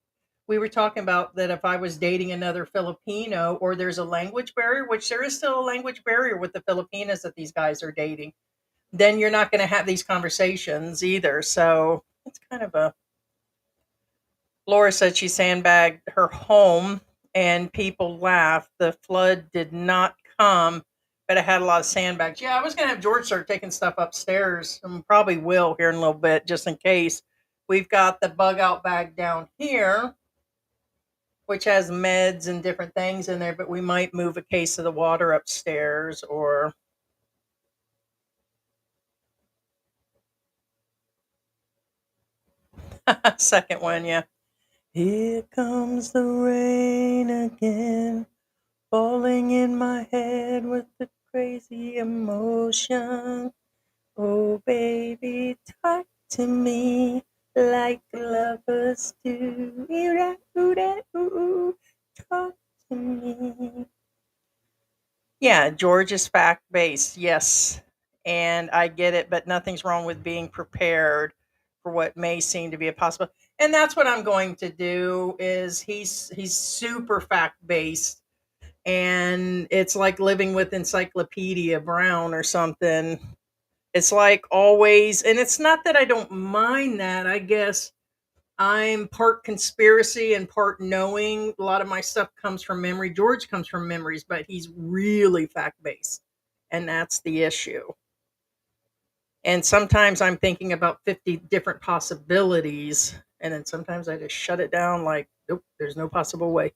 we were talking about that if I was dating another Filipino or there's a language barrier, which there is still a language barrier with the Filipinas that these guys are dating, then you're not going to have these conversations either. So it's kind of a. Laura said she sandbagged her home and people laughed. The flood did not come, but it had a lot of sandbags. Yeah, I was going to have George start taking stuff upstairs and probably will here in a little bit just in case. We've got the bug out bag down here, which has meds and different things in there, but we might move a case of the water upstairs or. Second one, yeah. Here comes the rain again, falling in my head with the crazy emotion. Oh, baby, talk to me like lovers do. Talk to me. Yeah, George is fact based. Yes. And I get it, but nothing's wrong with being prepared for what may seem to be a possible. And that's what I'm going to do is he's super fact based and it's like living with Encyclopedia Brown or something. It's like always, and it's not that I don't mind that. I guess I'm part conspiracy and part knowing. A lot of my stuff comes from memory. George comes from memories, but he's really fact based. And that's the issue. And sometimes I'm thinking about 50 different possibilities. And then sometimes I just shut it down like, nope, there's no possible way.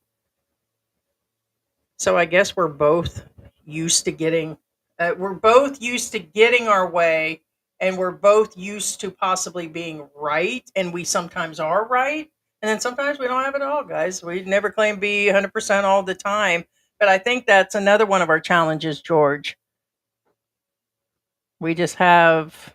So I guess we're both used to getting our way and we're both used to possibly being right, and we sometimes are right, and then sometimes we don't have it all, guys. We never claim to be 100% all the time, but I think that's another one of our challenges, George. We just have,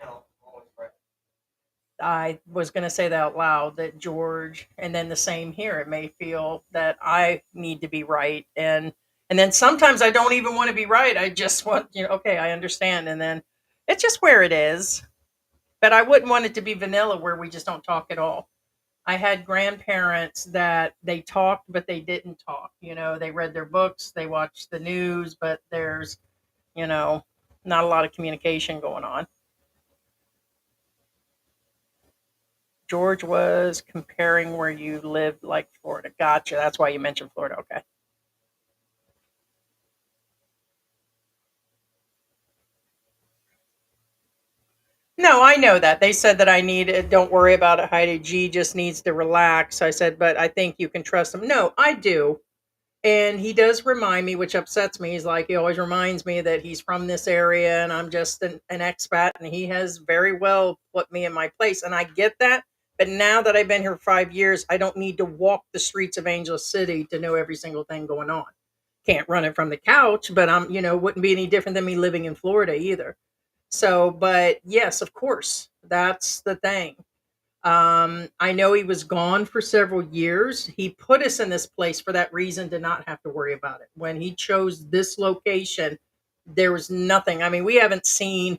I was going to say that out loud, that George, and then the same here. It may feel that I need to be right, and then sometimes I don't even want to be right. I just want, okay, I understand, and then it's just where it is. But I wouldn't want it to be vanilla where we just don't talk at all. I had grandparents that they talked, but they didn't talk. They read their books, they watched the news, but there's, not a lot of communication going on. George was comparing where you lived, like Florida. Gotcha. That's why you mentioned Florida. Okay. No, I know that. They said that I need it. Don't worry about it, Heidi. G just needs to relax. I said, but I think you can trust him. No, I do. And he does remind me, which upsets me. He's like, he always reminds me that he's from this area and I'm just an expat. And he has very well put me in my place. And I get that. But now that I've been here 5 years, I don't need to walk the streets of Angel City to know every single thing going on. Can't run it from the couch, but wouldn't be any different than me living in Florida either. So, but yes, of course, that's the thing. I know he was gone for several years. He put us in this place for that reason, to not have to worry about it. When he chose this location, there was nothing. I mean, we haven't seen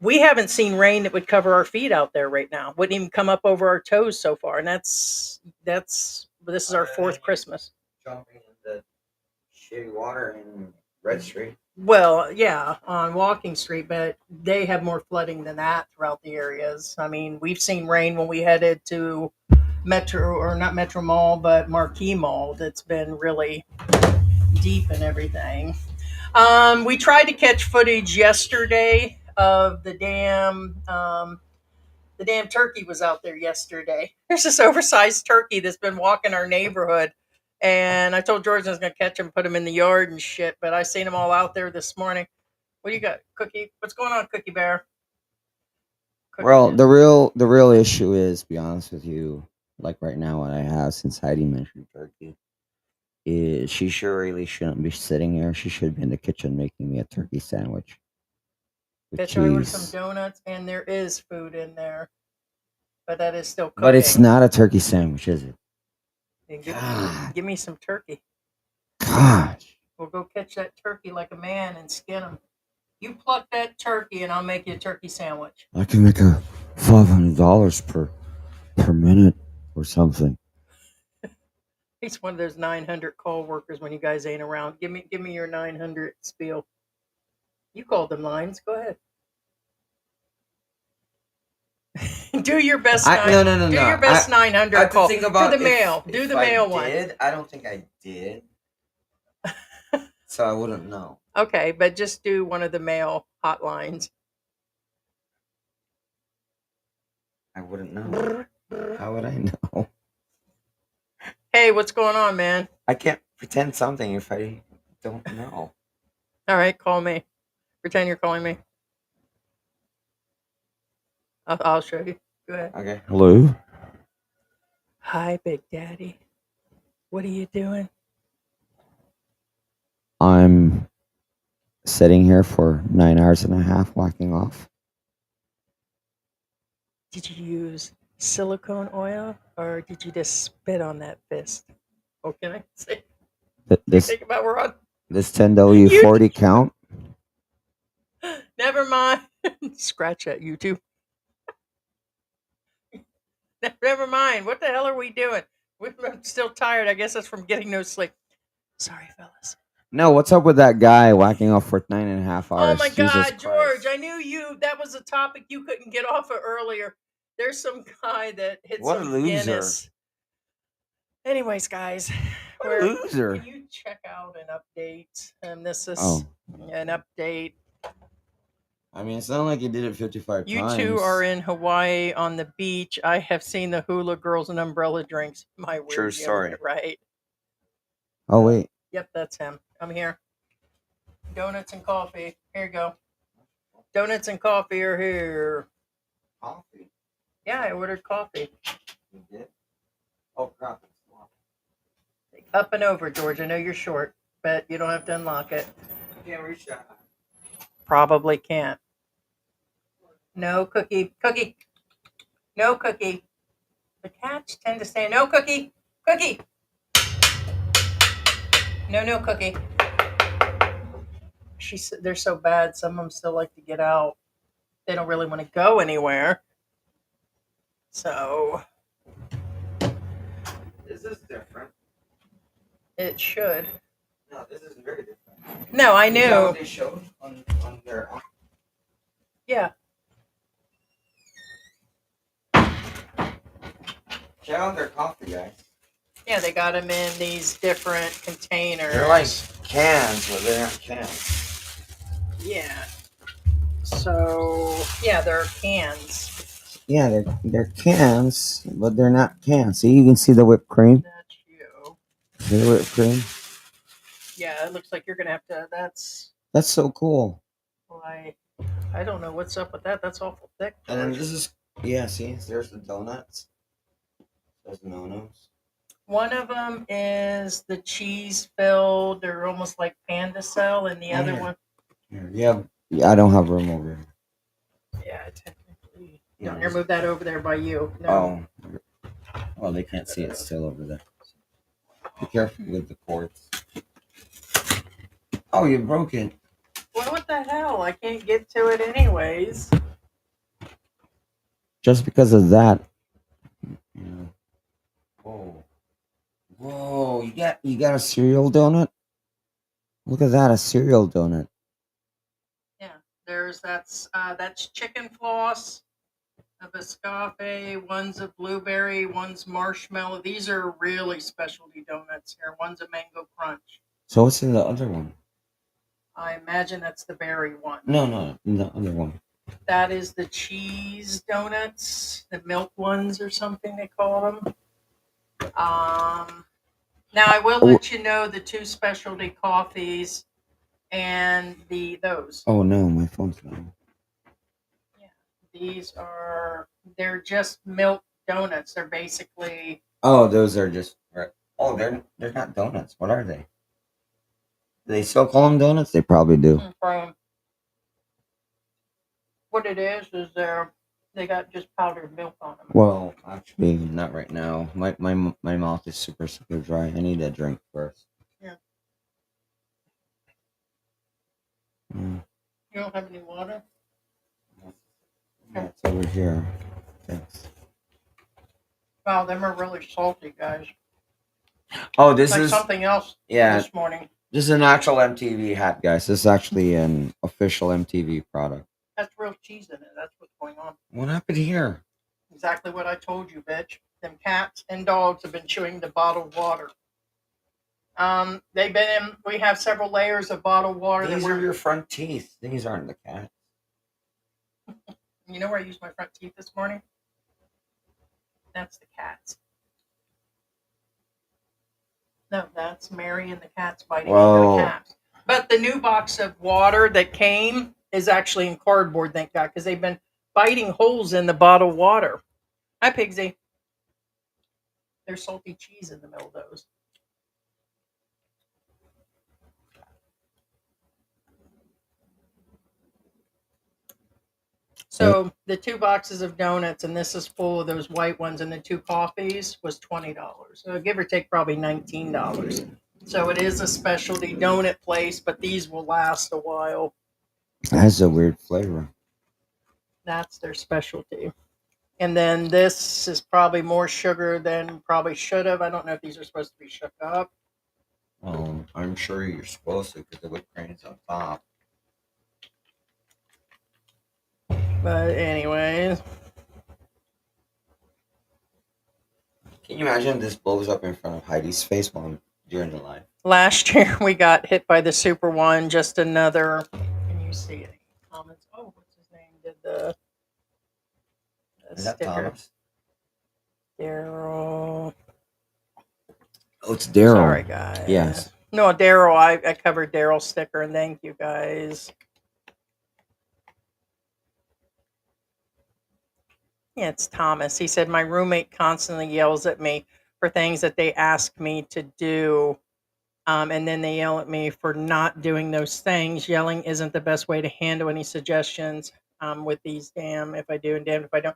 rain that would cover our feet out there right now. Wouldn't even come up over our toes so far. And this is our fourth Christmas. Jumping in the shitty water in Red Street. Well, yeah, on Walking Street, but they have more flooding than that throughout the areas. I mean, we've seen rain when we headed to Metro, or not Metro Mall, but Marquee Mall. That's been really deep and everything. We tried to catch footage yesterday of the damn turkey was out there yesterday. There's this oversized turkey that's been walking our neighborhood. And I told George I was going to catch him, put him in the yard and shit. But I seen him all out there this morning. What do you got, Cookie? What's going on, Cookie Bear? Well, the real issue is, be honest with you, like right now, what I have, since Heidi mentioned turkey, is she sure really shouldn't be sitting here. She should be in the kitchen making me a turkey sandwich with Bet you I ordered some cheese. donuts, and there is food in there, but that is still cooking. But it's not a turkey sandwich, is it? And God, give me some turkey. gosh. We'll go catch that turkey like a man and skin him. You pluck that turkey, and I'll make you a turkey sandwich. I can make a $500 per minute or something. He's one of those 900 call workers when you guys ain't around. Give me your 900 spiel. You called them lines. Go ahead. Do your best. No. Do your best 900 call for the mail. Do the mail one. I don't think I did. So I wouldn't know. Okay, but just do one of the mail hotlines. I wouldn't know. How would I know? Hey, what's going on, man? I can't pretend something if I don't know. All right, call me. Pretend you're calling me. I'll show you. Go ahead. Okay. Hello? Hi, Big Daddy. What are you doing? I'm sitting here for 9 hours and a half whacking off. Did you use silicone oil, or did you just spit on that fist? What can I say? This Think about we're on. this 10W40 count? Never mind. Scratch that, YouTube. Never mind. What the hell are we doing? I'm still tired. I guess that's from getting no sleep. Sorry, fellas. No, what's up with that guy whacking off for 9.5 hours? Oh my Jesus God, Christ. George! I knew that was a topic you couldn't get off of earlier. There's some guy that hit What a some loser. Guinness. Anyways, guys, What a loser. Can you check out an update? And this is Oh. an update. I mean, it's not like he did it 55 You times. two are in Hawaii on the beach. I have seen the hula girls and umbrella drinks. My word, True story. Right? Oh, wait. Yep, that's him. I'm here. Donuts and coffee. Here you go. Donuts and coffee are here. Coffee. Yeah, I ordered coffee. You did? Oh, crap. Up and over, George. I know you're short, but you don't have to unlock it. You can't reach that. Probably can't. No cookie. Cookie. No cookie. The cats tend to say, no cookie. Cookie. No cookie. They're so bad. Some of them still like to get out. They don't really want to go anywhere. So This is different. it should. No, this is very different. No, I Is that what knew. they showed on their... Yeah. Check out their coffee, guys. Yeah, they got them in these different containers. They're like cans, but they're not cans. Yeah. So, yeah, they're cans. Yeah, they're cans, but they're not cans. See, you can see the whipped cream. That's you. See the whipped cream? Yeah, it looks like you're going to have to, that's so cool. why, I don't know what's up with that. That's awful thick. And then George. this is, yeah, see, there's the donuts. Those no-nos. One of them is the cheese filled. They're almost like panda cell, and the other one, Here, yeah, I don't have room over here. yeah, technically. No, here, move that over there by you. No. Oh, well, they can't see it still over there. Be careful with the cords. Oh, you broke it. Well, what the hell? I can't get to it anyways. Just because of that. Yeah. Whoa. Whoa, you got a cereal donut? Look at that, a cereal donut. Yeah, that's chicken floss, a biscoff, one's a blueberry, one's marshmallow. These are really specialty donuts here. One's a mango crunch. So what's in the other one? I imagine that's the berry one. No, the other one. That is the cheese donuts, the milk ones or something they call them. Now I will let you know the two specialty coffees and those. Oh no, my phone's not. Yeah, they're just milk donuts. They're basically. Oh, those are just right. Oh, they're not donuts. What are they? Do they still call them donuts? They probably do. What it is they got just powdered milk on them. Well, actually, not right now. My mouth is super dry. I need a drink first. Yeah. Mm. You don't have any water? Yeah, it's over here. Thanks. Wow, them are really salty, guys. Oh, this Like is something else. Yeah. This morning. This is an actual MTV hat, guys. This is actually an official MTV product. That's real cheese in it. That's what's going on. What happened here? Exactly what I told you, bitch. Them cats and dogs have been chewing the bottled water. We have several layers of bottled water. These are your front teeth. These aren't the cat. You know where I used my front teeth this morning? That's the cats. No, that's Mary and the cats biting into the cat. But the new box of water that came is actually in cardboard, thank God, because they've been biting holes in the bottled water. Hi, Pigsy. There's salty cheese in the middle of those. So the 2 boxes of donuts, and this is full of those white ones, and the 2 coffees was $20. So give or take probably $19. So it is a specialty donut place, but these will last a while. That's a weird flavor. That's their specialty. And then this is probably more sugar than probably should have. I don't know if these are supposed to be shook up. I'm sure you're supposed to because the whipped cream's on top. But anyways. Can you imagine if this blows up in front of Heidi's face while I'm during the live? Last year we got hit by the Super One. Just another. Can you see any comments? Oh, what's his name? Did the Is that sticker? Thomas? Daryl. Oh, it's Daryl. Sorry, guys. Yes. No, Daryl. I covered Daryl's sticker, and thank you, guys. Yeah, it's Thomas. He said my roommate constantly yells at me for things that they ask me to do. And then they yell at me for not doing those things. Yelling isn't the best way to handle any suggestions with these damn if I do and damn if I don't.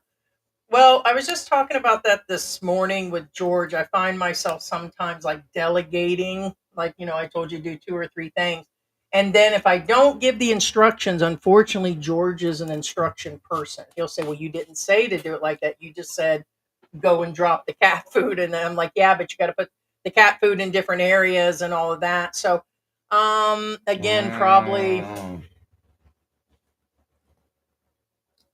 Well, I was just talking about that this morning with George. I find myself sometimes like delegating, like, I told you to do two or three things. And then if I don't give the instructions, unfortunately, George is an instruction person. He'll say, well, you didn't say to do it like that. You just said, go and drop the cat food. And I'm like, yeah, but you got to put the cat food in different areas and all of that. So, again, probably, well,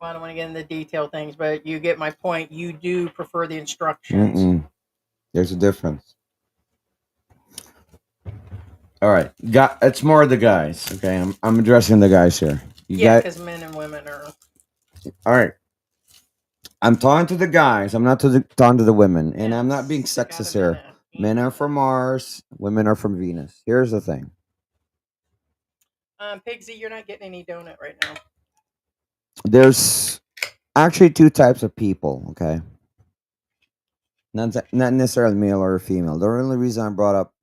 I don't want to get into the detail things, but you get my point. You do prefer the instructions. There's a difference. All right, it's more the guys. Okay, I'm addressing the guys here. Yeah, because men and women are. All right. I'm talking to the guys. I'm not talking to the women, and I'm not being sexist here. Men are from Mars. Women are from Venus. Here's the thing. Pigsy, you're not getting any donut right now. There's actually two types of people. Okay, not necessarily male or female. The only reason I brought up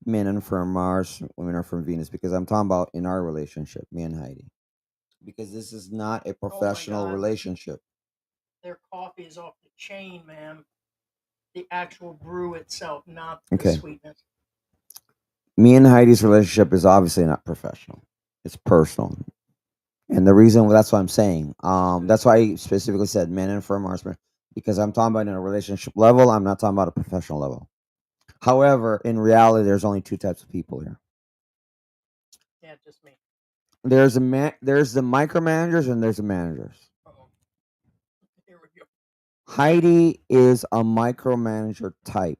men are from Mars, women are from Venus, because I'm talking about in our relationship, me and Heidi. Because this is not a professional relationship. Their coffee is off the chain, ma'am. The actual brew itself, not the sweetness. Me and Heidi's relationship is obviously not professional. It's personal. And the reason that's what I'm saying. That's why I specifically said men and from Mars, because I'm talking about in a relationship level. I'm not talking about a professional level. However, in reality, there's only two types of people here. Yeah, just me. There's the micromanagers and there's the managers. Uh-oh. Here we go. Heidi is a micromanager type.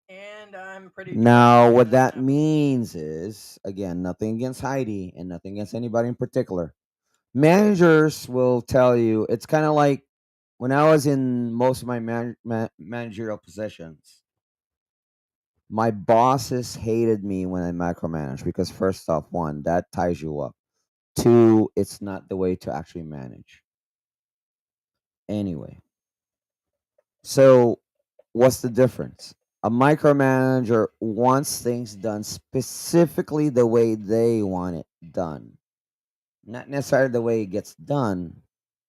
And I'm pretty. Now, what that means is, again, nothing against Heidi and nothing against anybody in particular. Managers will tell you it's kind of like when I was in most of my managerial positions. My bosses hated me when I micromanaged because, first off, one, that ties you up. Two, it's not the way to actually manage. Anyway, so what's the difference? A micromanager wants things done specifically the way they want it done. Not necessarily the way it gets done,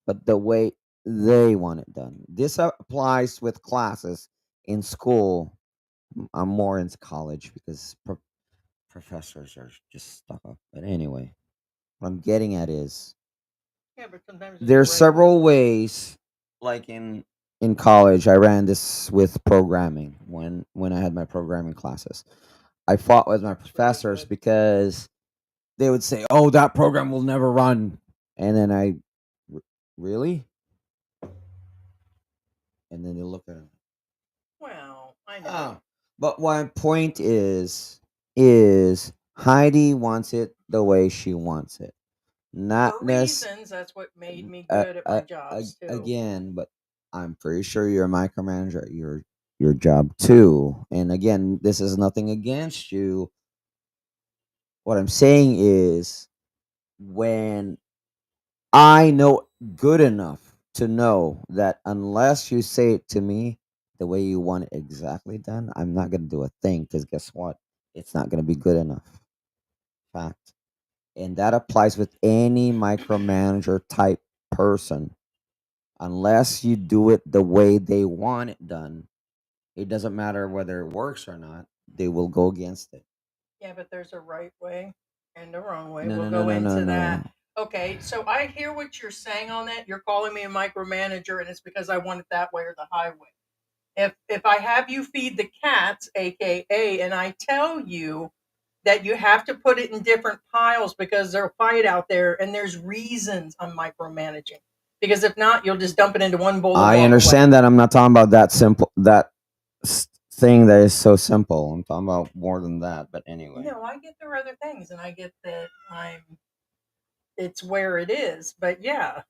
but the way they want it done. This applies with classes in school. I'm more into college because professors are just stuck up. But anyway, what I'm getting at is but sometimes there's several ways. Like in college, I ran this with programming when I had my programming classes. I fought with my professors because they would say, "Oh, that program will never run," and then really, and then they look at it. Well, I know. But my point is Heidi wants it the way she wants it. Not for reasons, that's what made me good at my jobs too. Again, but I'm pretty sure you're a micromanager at your job too. And again, this is nothing against you. What I'm saying is when I know good enough to know that unless you say it to me the way you want it exactly done, I'm not going to do a thing because guess what? It's not going to be good enough. Fact. And that applies with any micromanager type person. Unless you do it the way they want it done, it doesn't matter whether it works or not, they will go against it. Yeah, but there's a right way and a wrong way. We'll go into that. Okay, so I hear what you're saying on that. You're calling me a micromanager, and it's because I want it that way or the highway. If I have you feed the cats, aka, and I tell you that you have to put it in different piles because there'll fight out there, and there's reasons I'm micromanaging. Because if not, you'll just dump it into one bowl. I understand that. I'm not talking about that simple thing that is so simple. I'm talking about more than that. But anyway, no, I get there are other things, and I get that it's where it is. But yeah.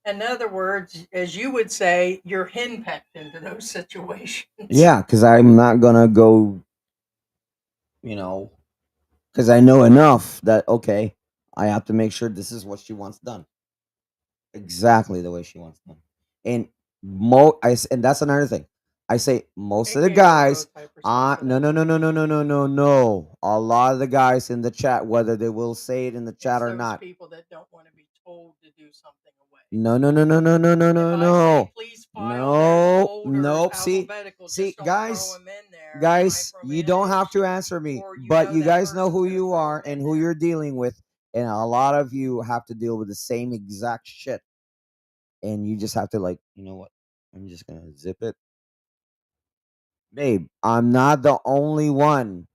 In other words, as you would say, you're henpecked into those situations. Yeah, because I'm not gonna go, because I know enough that okay, I have to make sure this is what she wants done. exactly the way she wants them. And and that's another thing. I say most It of the came from guys, both hypersensitive no, no, no, no, no, no, no, no, no. A lot of the guys in the chat, whether they will say it in the chat It's or those not. people that don't want to be told to do something away. No, no, no, no, no, no, no, If no, I say, no. please file their No, folder nope. alphabetical, See, just don't throw guys, them in there and guys, you don't have micromanage, to answer me, or you but know you that guys know person's who going to you throw are them in and who there. you're dealing with, and a lot of you have to deal with the same exact shit, and you just have to like, you know what? I'm just gonna zip it, babe. I'm not the only one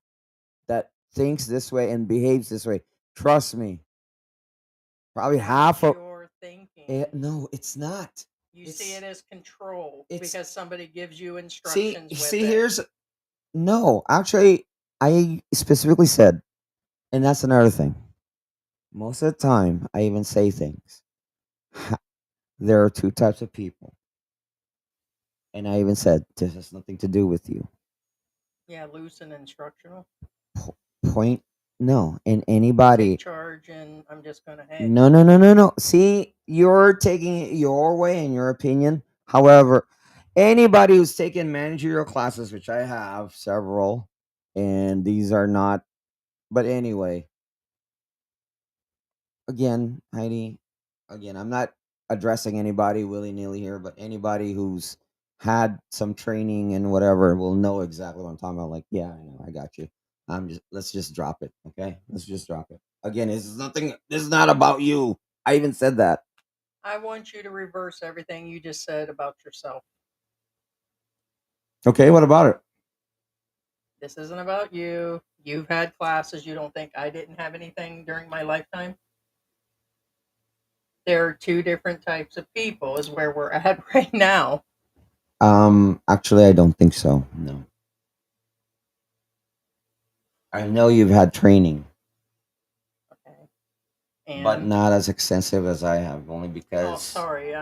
that thinks this way and behaves this way. Trust me. Probably That's half of your thinking. it. No, it's not. You see it as control it's because somebody gives you see instructions with see it. here's no. Actually, I specifically said, and that's another thing. Most of the time, I even say things. There are two types of people, and I even said this has nothing to do with you. Yeah, loose and instructional. Po- Point no, and Take anybody. charge, and I'm just going to, hey. No, no, no, no, no. See, you're taking it your way in your opinion. However, anybody who's taken managerial classes, which I have several, and these are not. But anyway, again, Heidi, again, I'm not addressing anybody willy nilly here, but anybody who's had some training and whatever will know exactly what I'm talking about. Like, yeah, I know, I got you. Let's just drop it. Okay. Let's just drop it. Again, this is not about you. I even said that. I want you to reverse everything you just said about yourself. Okay. What about it? This isn't about you. You've had classes. You don't think I didn't have anything during my lifetime? There are two different types of people, is where we're at right now. Actually, I don't think so. No. I know you've had training, Okay. but not as extensive as I have, only Oh, because sorry.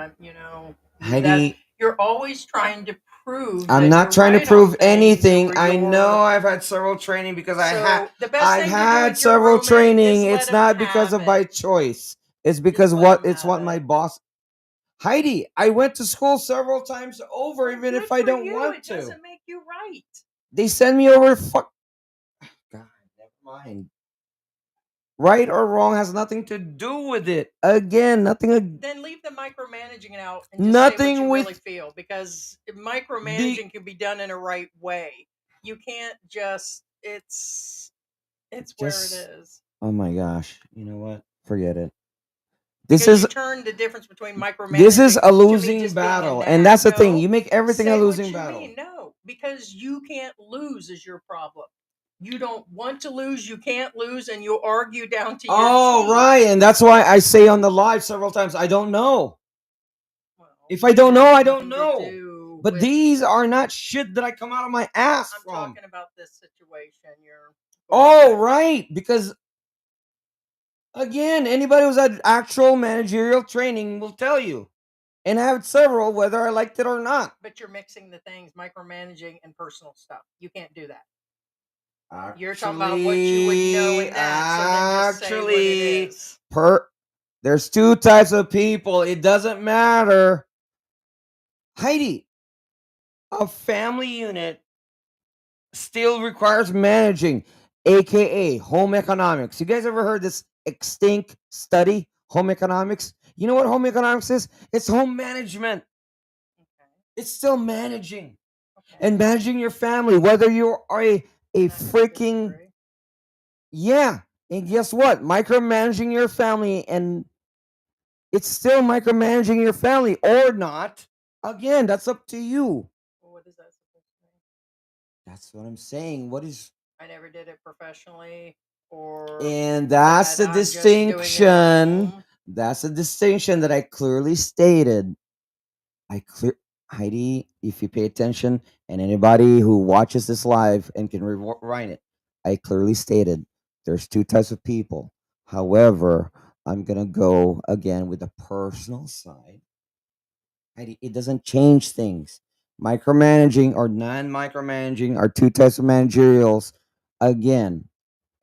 Heidi, You're always trying to prove. I'm that not you're trying to right on prove things, anything. or I you're- know I've had several training because So the best I've thing to do had with your several roommate training. is let It's him not because have of my it. choice. It's because let what him it's have what my it. boss Heidi, I went to school several times over, Well, even good if I for don't you. want It to. doesn't make you right. They send me over God, never mind. Right or wrong has nothing to do with it. Again, nothing. Then leave the micromanaging out and just say what Nothing you really with feel, because the. micromanaging can be done in a right way. You can't just it's where it Just. is. Oh my gosh! You know what? Forget it. This Because is you turn the difference between this is micromanaging a to me losing just being a battle, and nag. that's the thing. No, You make everything a say what losing you battle. mean. No, because you can't lose is your problem. You don't want to lose. You can't lose, and you argue down to your Oh, teeth. right, and that's why I say on the live several times, I don't know. Well, If I don't it know, has I don't nothing to know. do But with- these are not shit that I come out of my ass I'm from. talking about this situation. You're Oh, right, because again, anybody who's had actual managerial training will tell you, and I have several, whether I liked it or not. But you're mixing the things, micromanaging and personal stuff. You can't do that. You're talking about what you would know in that. So then just say what it is. There's two types of people. It doesn't matter. Heidi, a family unit still requires managing, aka home economics. You guys ever heard this extinct study, home economics? You know what home economics is? It's home management. Okay. It's still managing. Okay. And managing your family, whether you are a freaking Disagree. yeah. And guess what? Micromanaging your family, and it's still micromanaging your family or not. Again, that's up to you. Well, what is that supposed to mean? That's what I'm saying. What is I never did it professionally, or and that's the I'm just doing it at distinction. home. That's a distinction that I clearly stated. Heidi, if you pay attention, and anybody who watches this live and can rewind it, I clearly stated there's two types of people. However, I'm gonna go again with the personal side. Heidi, it doesn't change things. Micromanaging or non-micromanaging are two types of managerials. Again,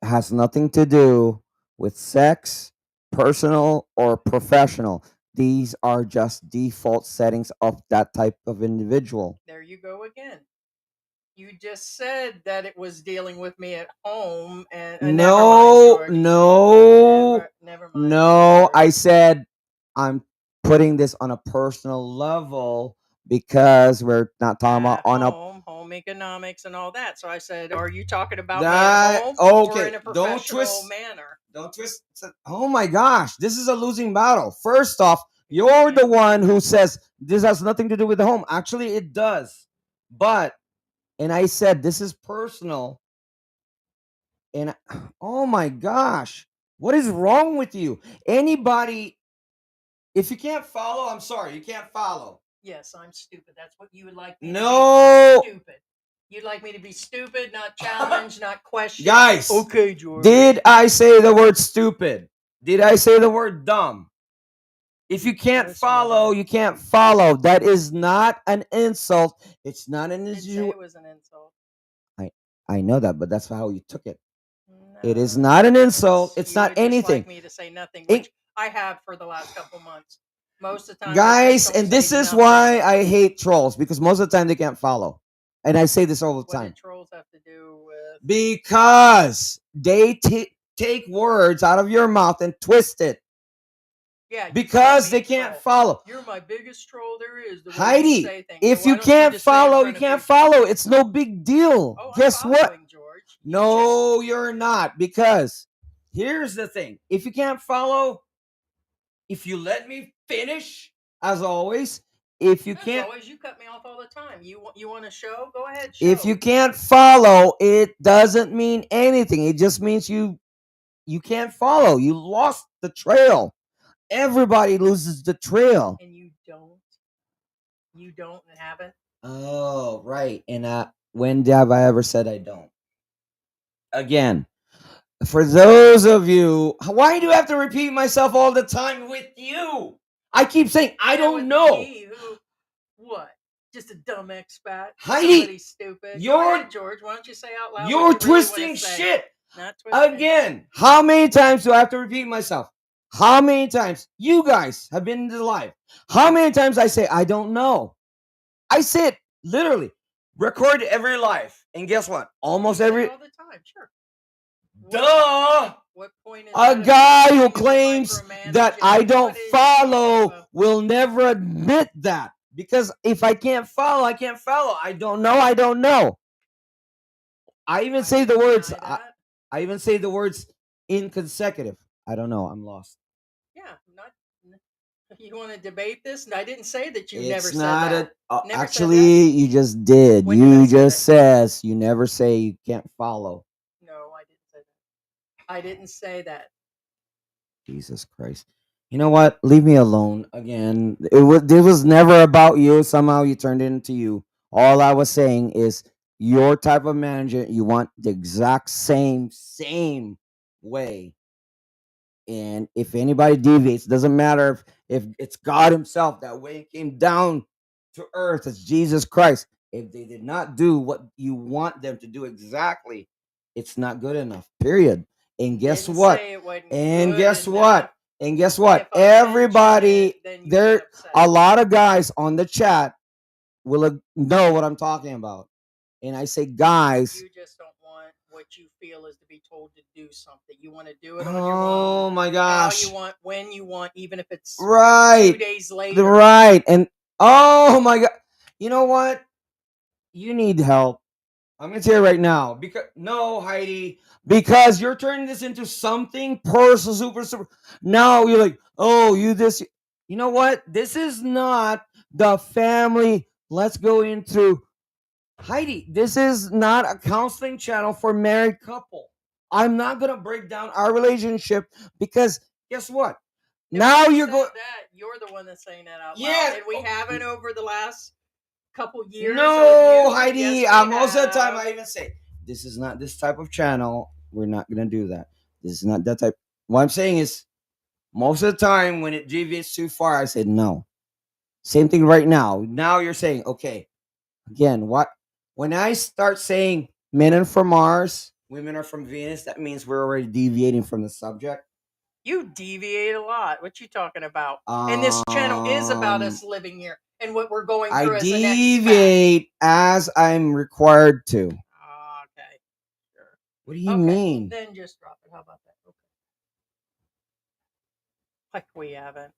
has nothing to do with sex, personal or professional. these are just default settings of that type of individual. There you go again. You just said that it was dealing with me at home, and never mind, George. Never mind. No, George. I said I'm putting this on a personal level because we're not talking about At on a home economics and all that. So I said, "Are you talking about me that at home or okay. in a Don't professional twist. manner?" Don't twist. Oh my gosh, this is a losing battle. First off, You you're the can't do one who that. says this has nothing to do with the home. Actually, it does. But and I said this is personal. And oh my gosh, what is wrong with you? Anybody, if you can't follow, I'm sorry, you can't follow. Yes, I'm stupid. That's what you would like me No, to be. Stupid. You'd like me to be stupid, not challenged, not questioned. guys. Okay, George. Did I say the word stupid? Did I say the word dumb? If you can't Listen, follow, you can't follow. That is not an insult. It's not an I didn't say issue. it was an insult. I know that, but that's how you took it. No, It is not an insult. It's you not would just anything. like me to say nothing, which I have for the last couple months. Most of the time, I Guys, just don't and this say is nothing. why I hate trolls, because most of the time they can't follow. And I say this all the What time. did trolls have to do with? Because they take words out of your mouth and twist it. Yeah, you Because call me they a can't troll. follow. You're my biggest troll there is. The way you Heidi, say things. if So why you don't can't just say it in follow, you front of can't people? follow. It's no big deal. Oh, Guess I'm what? following, George. No, you're not. Because here's the thing. If you can't follow, if you let me finish, as always, if you As can't always, you cut me off all the time. You want to show? Go ahead, show. if you can't follow, it doesn't mean anything. It just means you can't follow. You lost the trail. Everybody loses the trail. And you don't. You don't and haven't. Oh, right. And when have I ever said I don't? Again, for those of you, why do I have to repeat myself all the time with you? I keep saying I Yeah, don't with know. me, who? What? Just a dumb expat? Heidi, Somebody stupid? Go you're ahead, George. Why don't you say out loud? you're what you really twisting want to say? shit. Not twisting. Again, how many times do I have to repeat myself? How many times you guys have been in the live? How many times I say I don't know? I say it literally. Record every live, and guess what? Almost You say every it all the time. Sure. duh. What point is A that guy about who saying claims micromanaging? that I What don't is it? follow will never admit that. Because if I can't follow, I can't follow. I don't know. I don't know. I even say the didn't words. deny that. I even say the words inconsecutive. I don't know. I'm lost. Yeah, not. You want to debate this? I didn't say that you It's never not said that. a. Never said Actually, you just did. When did I You say just that? says you never say you can't follow. No, I didn't say that. I didn't say that. Jesus Christ. You know what? Leave me alone. Again, it was never about you. Somehow you turned it into you. All I was saying is your type of manager, you want the exact same way. And if anybody deviates, doesn't matter if it's God Himself that way came down to earth as Jesus Christ. If they did not do what you want them to do exactly, it's not good enough. Period. And guess Didn't what? say it wasn't And good guess enough. what? And guess what? If I mention Everybody it, then you there, get upset. a lot of guys on the chat will know what I'm talking about. And I say, guys, You just don't want what you feel is to be told to do something. You want to do it on your own. oh my How gosh, you want, when you want, even if it's 2 right, days later. right, and oh my god, you know what? You need help. I'm gonna tell you right now, because no, Heidi, because you're turning this into something personal, super. Now you're like, oh, you this. You know what? This is not the family. Let's go into Heidi. This is not a counseling channel for married couple. I'm not gonna break down our relationship because guess what? If Now we you're said going. that, you're the one that's saying that out loud. Yeah. And we haven't over the last couple years. No, or Heidi. yes, Most of the time, I even say, "This is not this type of channel. We're not gonna do that. This is not that type." What I'm saying is, most of the time, when it deviates too far, I said no. Same thing right now. Now you're saying, okay, again, what? When I start saying men are from Mars, women are from Venus, that means we're already deviating from the subject. You deviate a lot. What you talking about? And this channel is about us living here and what we're going I through as an expat. deviate as I'm required to. Okay, sure. What do you Okay, mean? then just drop it. How about that? Okay. Like we haven't.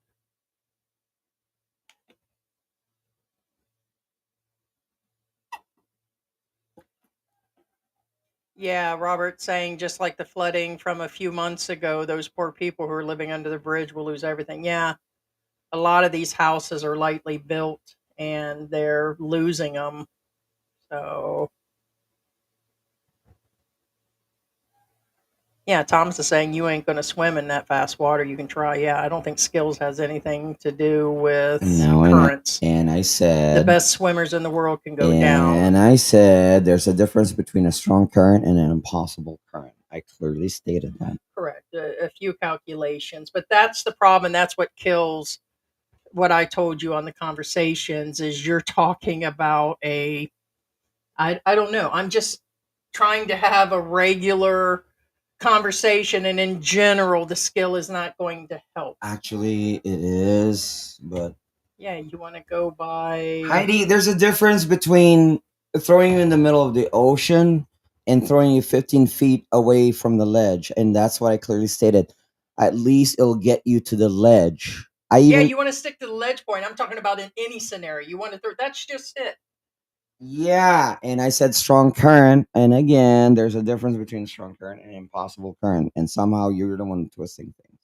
Yeah, Robert saying just like the flooding from a few months ago, those poor people who are living under the bridge will lose everything. Yeah, a lot of these houses are lightly built and they're losing them. So, yeah, Thomas is saying you ain't going to swim in that fast water. You can try. Yeah, I don't think skills has anything to do with No, currents. and I The said, best swimmers in the world can go down. and I said, there's a difference between a strong current and an impossible current. I clearly stated that. Correct. A few calculations, but that's the problem. That's what kills what I told you on the conversations is you're talking about I don't know. I'm just trying to have a regular conversation and in general the skill is not going to help. Actually, it is, but Yeah, you want to go by Heidi, there's a difference between throwing you in the middle of the ocean and throwing you 15 feet away from the ledge, and that's what I clearly stated. At least it'll get you to the ledge. Yeah, you want to stick to the ledge point. I'm talking about in any scenario. You want to throw that's just it. Yeah, and I said strong current, and again, there's a difference between strong current and impossible current, and somehow you're the one twisting things.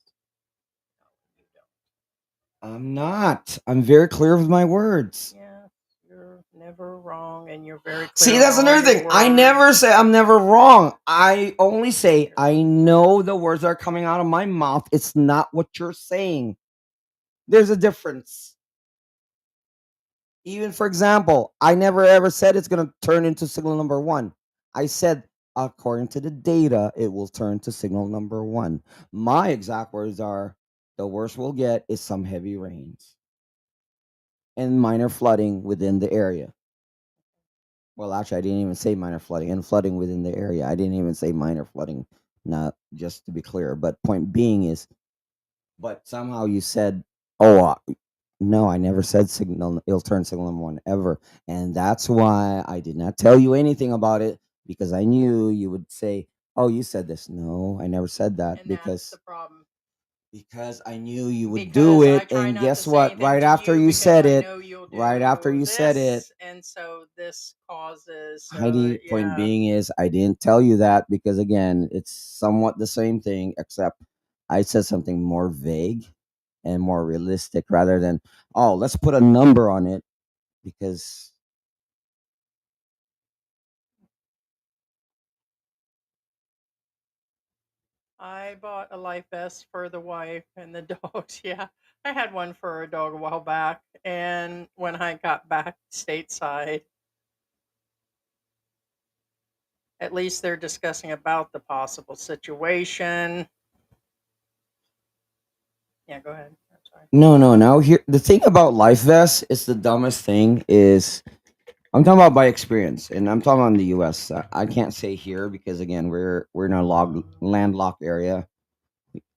I'm not. I'm very clear with my words. Yeah, you're never wrong and you're very clear. See, that's on all another your thing. I words. never say I'm never wrong. I only say I know the words that are coming out of my mouth. It's not what you're saying. There's a difference. Even for example, I never ever said it's going to turn into signal number one. I said, according to the data, it will turn to signal number one. My exact words are the worst we'll get is some heavy rains and minor flooding within the area. Well, actually, I didn't even say minor flooding and flooding within the area. I didn't even say minor flooding, not just to be clear. But point being is, but somehow you said, oh, no, I never said signal. It'll turn signal number one ever, and that's why I did not tell you anything about it because I knew you would say, "Oh, you said this." No, I never said that And that's the problem. because I knew you would Because do I it, try and not guess to say what? anything Right to after you you because said I it, know you'll right after do you said it, this, and so this causes Heidi, point yeah. being is I didn't tell you that because again, it's somewhat the same thing, except I said something more vague and more realistic rather than, oh, let's put a number on it because I bought a life vest for the wife and the dogs. Yeah, I had one for a dog a while back, and when I got back stateside, at least they're discussing about the possible situation. Yeah, go ahead. I'm sorry. no. Now here, the thing about life vests is the dumbest thing is I'm talking about by experience, and I'm talking about in the U.S. I can't say here because again, we're in a landlocked area.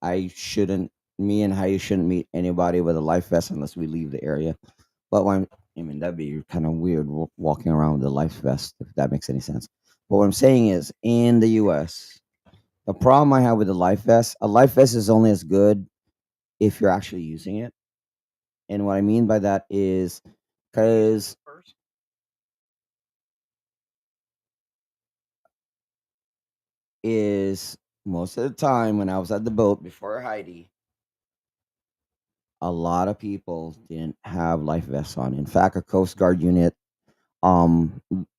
I shouldn't, me and Heidi shouldn't meet anybody with a life vest unless we leave the area. But when I mean that'd be kind of weird walking around with a life vest if that makes any sense. But what I'm saying is, in the U.S., the problem I have with a life vest is only as good if you're actually using it. And what I mean by that is because First. is most of the time when I was at the boat before Heidi, a lot of people didn't have life vests on. In fact, a Coast Guard unit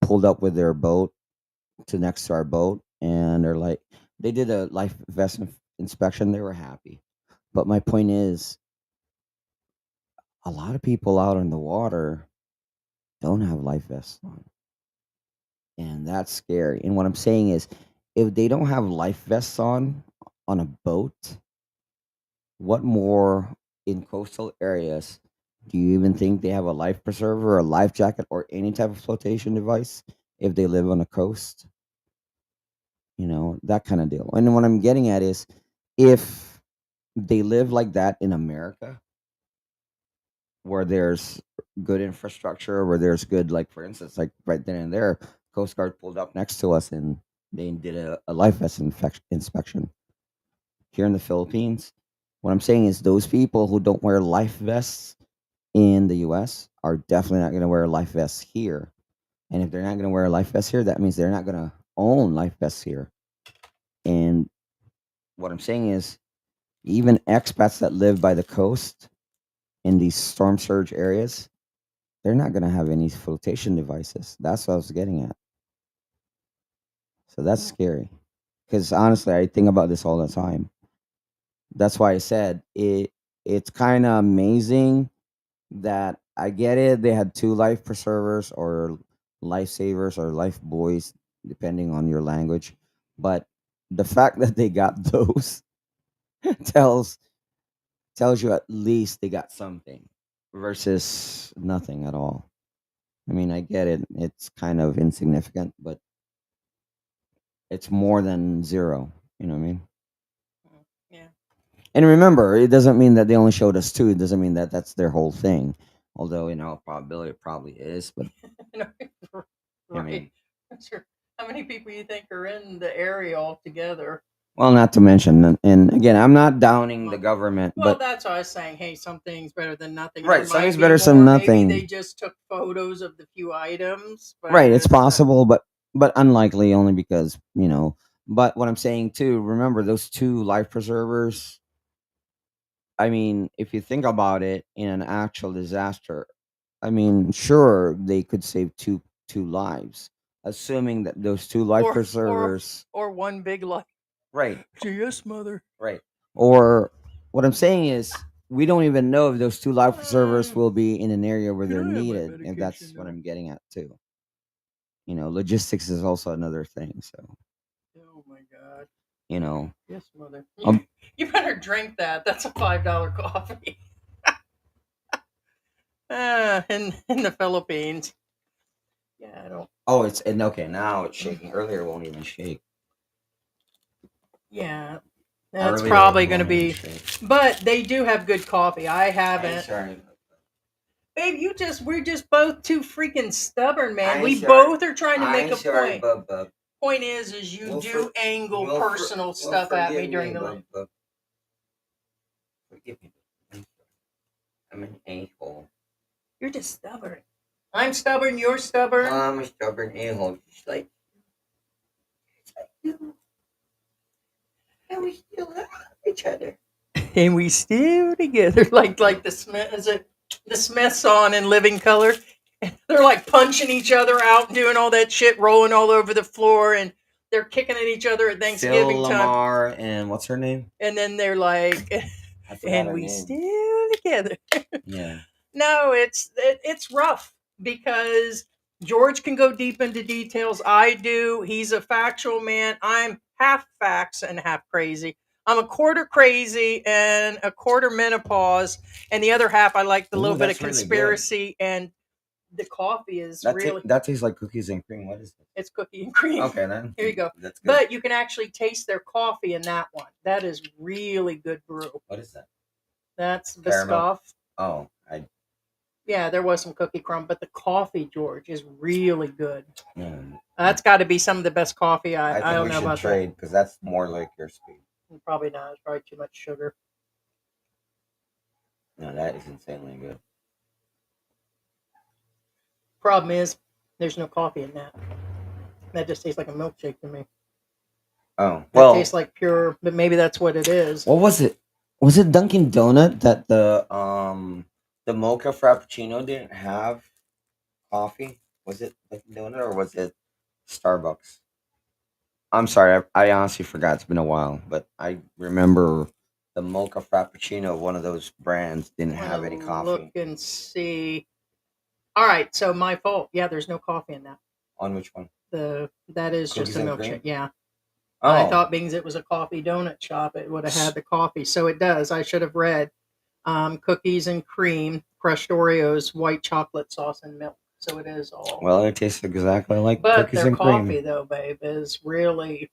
pulled up with their boat to next to our boat and they're like they did a life vest inspection, they were happy. But my point is a lot of people out in the water don't have life vests on. And that's scary. And what I'm saying is if they don't have life vests on a boat, what more in coastal areas do you even think they have a life preserver, a life jacket, or any type of flotation device if they live on a coast? You know, that kind of deal. And what I'm getting at is if they live like that in America, where there's good infrastructure, where there's good, like for instance, like right then and there, Coast Guard pulled up next to us and they did a life vest inspection. Here in the Philippines, what I'm saying is those people who don't wear life vests in the US are definitely not going to wear life vests here. And if they're not going to wear a life vest here, that means they're not going to own life vests here. And what I'm saying is, even expats that live by the coast in these storm surge areas, they're not going to have any flotation devices. That's what I was getting at. So that's scary. Because honestly, I think about this all the time. That's why I said it. It's kind of amazing that I get it. They had two life preservers or lifesavers or life buoys, depending on your language. But the fact that they got those tells tells you at least they got something versus nothing at all. I mean, I get it. It's kind of insignificant, but it's more than zero. You know what I mean? Yeah. And remember, it doesn't mean that they only showed us two. It doesn't mean that that's their whole thing. Although, in all probability, it probably is. But I Right. mean, Sure. How many people you think are in the area altogether? well, not to mention, and again, I'm not downing the government, Well, but that's why I was saying, hey, something's better than nothing. right, There something's might be better than more. Maybe they nothing. just took photos of the few items, but Right, it's possible, but unlikely, only because you know. But what I'm saying too, remember those two life preservers. I mean, if you think about it, in an actual disaster, I mean, sure they could save two lives, assuming that those two life or preservers, or one big life. right, Yes, mother. right, or what I'm saying is we don't even know if those two life preservers will be in an area where Can they're I have my needed. If medication that's what now? I'm getting at too. You know, logistics is also another thing. So Oh my God. you know, Yes, mother. um, You better drink that. That's a $5 coffee. In the Philippines. Yeah, I don't. oh, it's and okay now it's shaking. Earlier it won't even shake. Yeah, that's Earlier it probably going to won't even be. shake. But they do have good coffee. I I haven't. sorry. Babe, we're just both too freaking stubborn, man. I We sorry. both are trying to make I a sorry, point. bub. Point is you We'll do angle we'll personal stuff at me forgive during me, the night. bub. Forgive me. I'm an a-hole. You're just stubborn. I'm stubborn. You're stubborn. I'm a stubborn a-hole. Just like you. And we still have each other. And we still together, like the Smith. Is it the Smiths on in Living Color? They're like punching each other out and doing all that shit, rolling all over the floor, and they're kicking at each other at Thanksgiving Phil time. Lamar and what's her name? And then they're like, I forgot and her we name. still together. Yeah. No, it's rough because George can go deep into details. I do. He's a factual man. I'm half facts and half crazy. I'm a quarter crazy and a quarter menopause, and the other half I like the Ooh, little bit of that's really good. conspiracy. And the coffee is really That tastes like cookies and cream. What is it? it's cookie and cream. Okay, then. Here you go. That's good. But you can actually taste their coffee in that one. That is really good brew. What is that? That's Caramel. Biscoff. Oh, Yeah, there was some cookie crumb, but the coffee, George, is really good. mm, That's got to be some of the best coffee. I I think don't we know should about trade because that's more like your speed. that. Probably not. It's probably too much sugar. No, that is insanely good. Problem is, there's no coffee in that. That just tastes like a milkshake to me. Oh, That well, tastes like pure, but maybe that's what it is. what was it? Was it Dunkin' Donut that the mocha frappuccino didn't have coffee? Was it Dunkin' Donut or was it Starbucks? I'm sorry, I honestly forgot. It's been a while, but I remember the mocha frappuccino. One of those brands didn't I'm have any gonna coffee. look and see. All right, so my fault. Yeah, there's no coffee in that. On which one? That is Cookies just a and milkshake. cream? Yeah. Oh, I thought being it was a coffee donut shop, it would have had the coffee. So it does. I should have read cookies and cream, crushed Oreos, white chocolate sauce, and milk. So it is all. well, it tastes exactly like But cookies their and coffee, cream. though, babe, is really.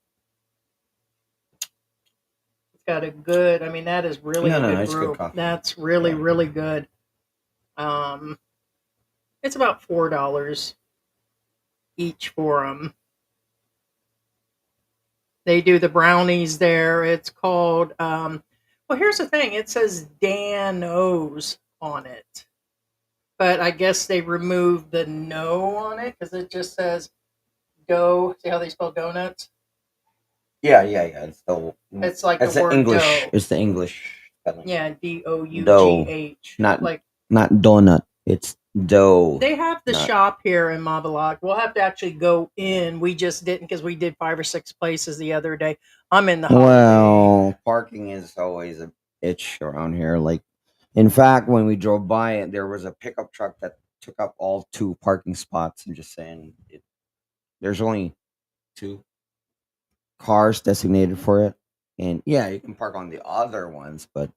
It's got a good. I mean, that is really No, a no, good it's good brew. coffee. That's really, Yeah. really good. It's about $4 each for them. They do the brownies there. It's called. Well, here's the thing. It says Dan-O's on it, but I guess they removed the no on it because it just says dough. See how they spell donuts? Yeah. It's It's like it's the the word English. dough. It's the English spelling. Yeah, DOUGH. Dough, not Like Not donut. It's dough. they have the not- shop here in Mabalak. We'll have to actually go in. We just didn't because we did 5 or 6 places the other day. I'm in the holiday. Well, parking is always a itch around here. Like, in fact, when we drove by it, there was a pickup truck that took up all 2 parking spots. I'm just saying, there's only 2 cars designated for it, and yeah, you can park on the other ones. But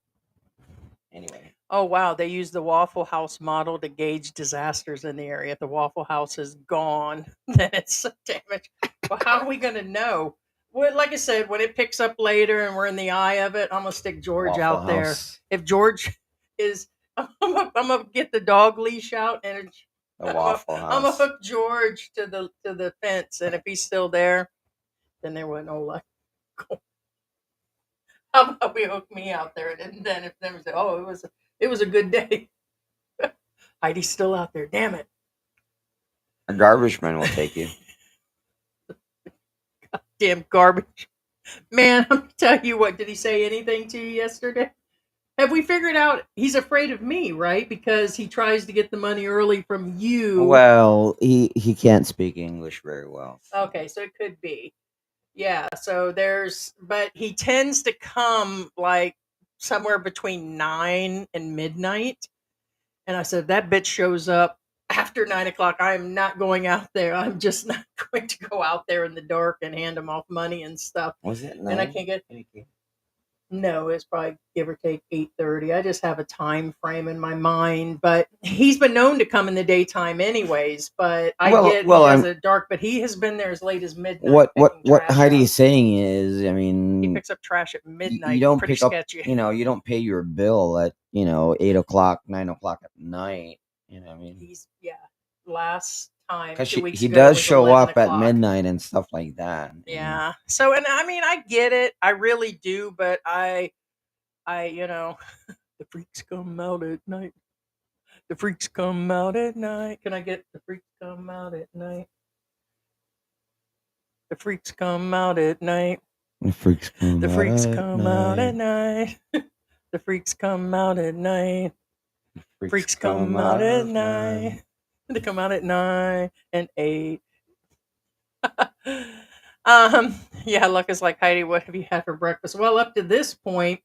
anyway, Oh wow, they use the Waffle House model to gauge disasters in the area. If the Waffle House is gone, then it's damaged. Well, how are we going to know? Well, like I said, when it picks up later and we're in the eye of it, I'm gonna stick George Waffle out there. House, If George is, I'm gonna get the dog leash out and the Waffle I'm gonna House. hook George to the fence, and if he's still there, then there wasn't no luck. How about we hook me out there, and then if them say, "Oh, it was a good day," Heidi's still out there. Damn it! a garbage man will take you. Damn garbage man! I'm gonna tell you what. Did he say anything to you yesterday? Have we figured out he's afraid of me, right? Because he tries to get the money early from you. Well, he can't speak English very well. Okay, so it could be. Yeah, so but he tends to come like somewhere between 9 and midnight. And I said, that bitch shows up after 9 o'clock. I am not going out there. I'm just not going to go out there in the dark and hand him off money and stuff. Was it? And I can't get. No, it's probably give or take 8:30. I just have a time frame in my mind, but he's been known to come in the daytime, anyways. But he has a dark. But he has been there as late as midnight. What Heidi is saying is, I mean, he picks up trash at midnight. You don't pretty pick up, sketchy. you don't pay your bill at 8 o'clock, 9 o'clock at night. I mean, Last time because 2 weeks he ago, does it was show 11 up at o'clock. midnight and stuff like that. Yeah. So, and I mean, I get it. I really do. But I, the freaks come out at night. The freaks come out at night. Can I get the freaks come out at night? The freaks come out at night. The freaks come The out freaks at come out at night. night. The freaks come out at night. Freaks come out at night. They come out at 9 and 8. Yeah, Luck is like, Heidi, what have you had for breakfast? Well, up to this point,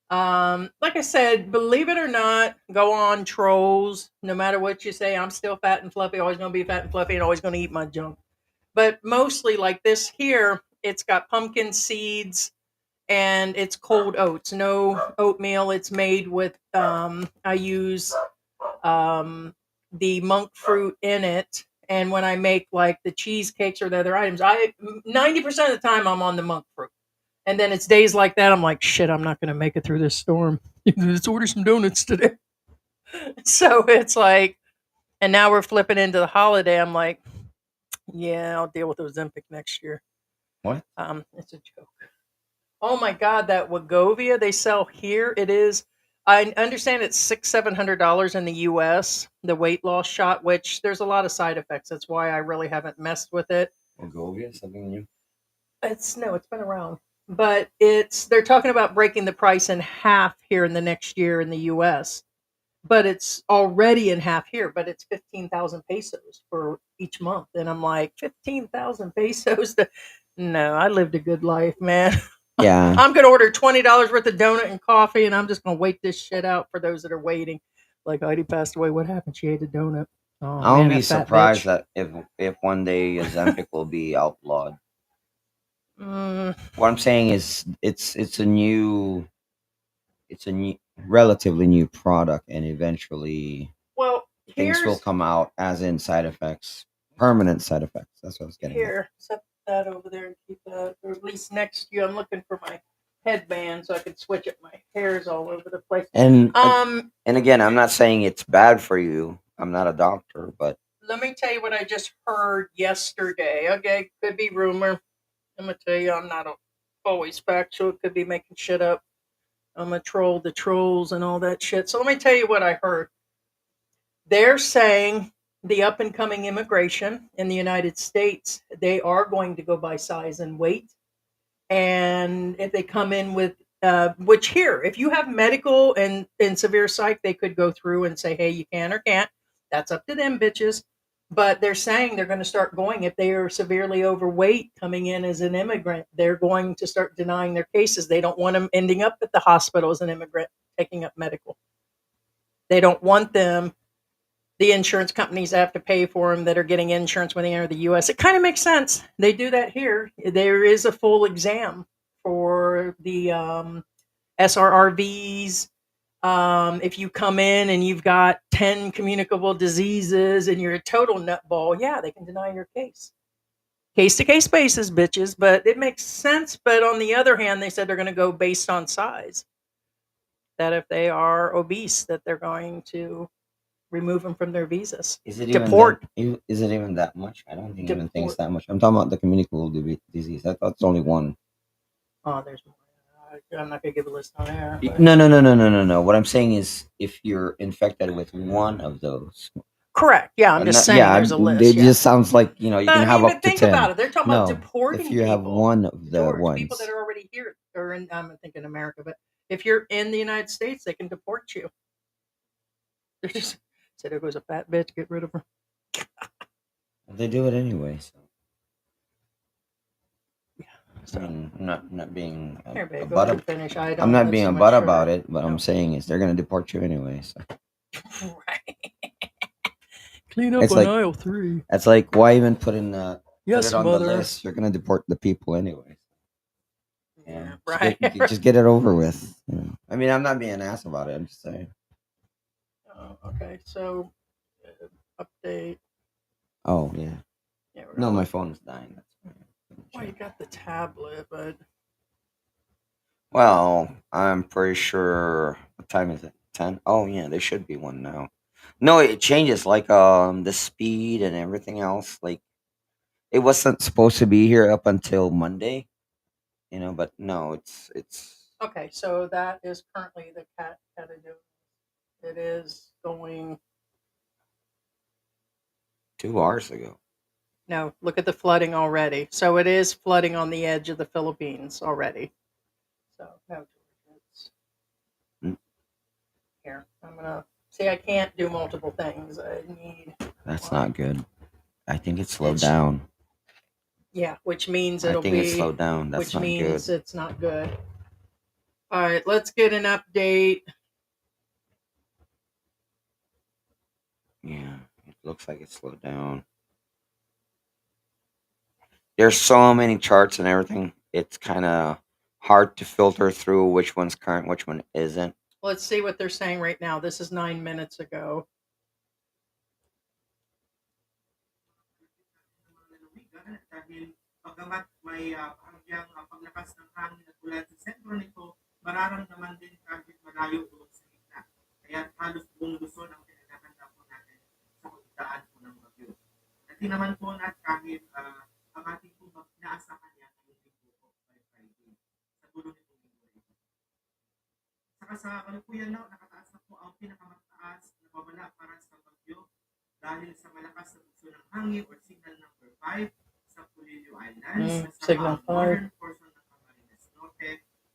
like I said, believe it or not, go on trolls. No matter what you say, I'm still fat and fluffy, always gonna be fat and fluffy, and always gonna eat my junk. But mostly like this here, it's got pumpkin seeds and it's cold oats, no oatmeal. It's made with I use the monk fruit in it. And when I make like the cheesecakes or the other items, 90% of the time I'm on the monk fruit. And then it's days like that, I'm like, shit, I'm not going to make it through this storm. Let's order some donuts today. So it's like, and now we're flipping into the holiday. I'm like, yeah, I'll deal with Ozempic next year. What? It's a joke. Oh my God, that Wegovia they sell here, it is. I understand it's $600-700 in the U.S. The weight loss shot, which there's a lot of side effects. That's why I really haven't messed with it. Wegovia, something new. It's been around, but they're talking about breaking the price in half here in the next year in the U.S. But it's already in half here. But it's 15,000 pesos for each month, and I'm like 15,000 pesos. No, I lived a good life, man. Yeah. I'm gonna order $20 worth of donut and coffee, and I'm just gonna wait this shit out for those that are waiting. Like Heidi passed away. What happened? She ate a donut. Oh, I won't man, be that fat surprised bitch. that if one day Ozempic will be outlawed. Mm, What I'm saying is, it's a new, relatively new product, and eventually well, things will come out, as in side effects, permanent side effects. That's what I was getting at. Here, set that over there and keep that, or at least next to you. I'm looking for my headband so I could switch it. My hair's all over the place. And again, I'm not saying it's bad for you. I'm not a doctor, but Let me tell you what I just heard yesterday. Okay, could be rumor. I'm gonna tell you, I'm not always factual. Could be making shit up. I'm a troll, the trolls, and all that shit. So let me tell you what I heard. They're saying the up and coming immigration in the United States, they are going to go by size and weight. And if they come in with, which here, if you have medical and severe psych, they could go through and say, hey, you can or can't. That's up to them, bitches. But they're saying they're going to start going if they are severely overweight coming in as an immigrant. They're going to start denying their cases. They don't want them ending up at the hospital as an immigrant taking up medical. They don't want them, the insurance companies have to pay for them that are getting insurance when they enter the U.S. It kind of makes sense. They do that here. There is a full exam for the SRRVs. If you come in and you've got 10 communicable diseases and you're a total nutball, yeah, they can deny your case. Case to case basis, bitches, but it makes sense. But on the other hand, they said they're going to go based on size. That if they are obese, that they're going to remove them from their visas. is it Deport. is it even that much? I don't even think it's Deport. that much. I'm talking about the communicable disease. I thought it's only one. Oh, there's more. I'm not gonna give a list on air. But No. What I'm saying is, if you're infected with one of those, correct. Yeah, I'm just saying yeah, there's a list. it Yeah. just sounds like you But can I have mean, up but to think 10. about it. They're talking about No, deporting if you have people. one of the George, ones, people that are already here, or in, I'm thinking America, but if you're in the United States, they can deport you. They're just say there goes a fat bitch, get rid of her. they do it anyway. So. So, I mean, I'm not being here, a babe, go butt. ahead and finish. I don't. I'm not That's being too a much butt sugar. about it, but No. I'm saying is they're gonna deport you anyway. So. Right. Clean up It's on like aisle 3. that's like why even put it Yes, on mother. the list? You're gonna deport the people anyway. Yeah, Just right. just get it over with. You know? I mean, I'm not being an ass about it. I'm just saying. Okay, so update. Oh yeah. Yeah, we're No, gonna my look. phone is dying. That's why. Well, you got the tablet, but Well, I'm pretty sure. What time is it? 10? Oh yeah, there should be one now. No, it changes like the speed and everything else. Like it wasn't supposed to be here up until Monday, but no, it's okay, so that is currently the cat category. It is going. 2 hours ago. No, look at the flooding already. So it is flooding on the edge of the Philippines already. So no, it's Mm, here. I'm gonna see. I can't do multiple things. I need. That's one. not good. I think it's slowed It's down. yeah, which means I it'll think it's be. slowed down. That's Which not means good. it's not good. All right, let's get an update. Yeah, it looks like it's slowed down. There's so many charts and everything. It's kind of hard to filter through which one's current, which one isn't. Let's see what they're saying right now. This is 9 minutes ago. Dahil bagamat may bahagyang paglakas ng hangin at ulan sa sentro nito, mararamdaman din kahit malayo doon sa gitna. Kaya halos buong Luzon ang pinagkakanda po natin sa pagdaan po ng bagyo. At naman po na kahit ang ating po naasahan niya ngayong linggo po by Friday sa dulo nitong linggo ito. Saka sa kalukuyan na, nakataas na po ang pinakamataas na babala para sa bagyo dahil sa malakas na bugso ng hangin or signal number 5 sa Pulilio Islands, signal 5.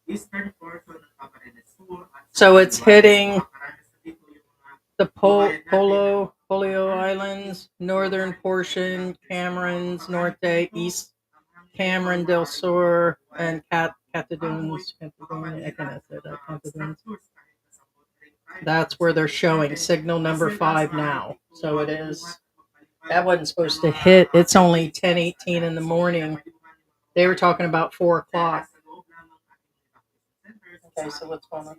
Eastern portion ng Camarines Sur, so it's hitting the Polio Islands, northern portion, Camerons Norte, East Cameron del Sur, and Catadunes. I cannot say that. Catadunes. That's where they're showing signal number 5 now. So it is. That wasn't supposed to hit. It's only 10:18 in the morning. They were talking about 4 o'clock. Okay, so what's going on?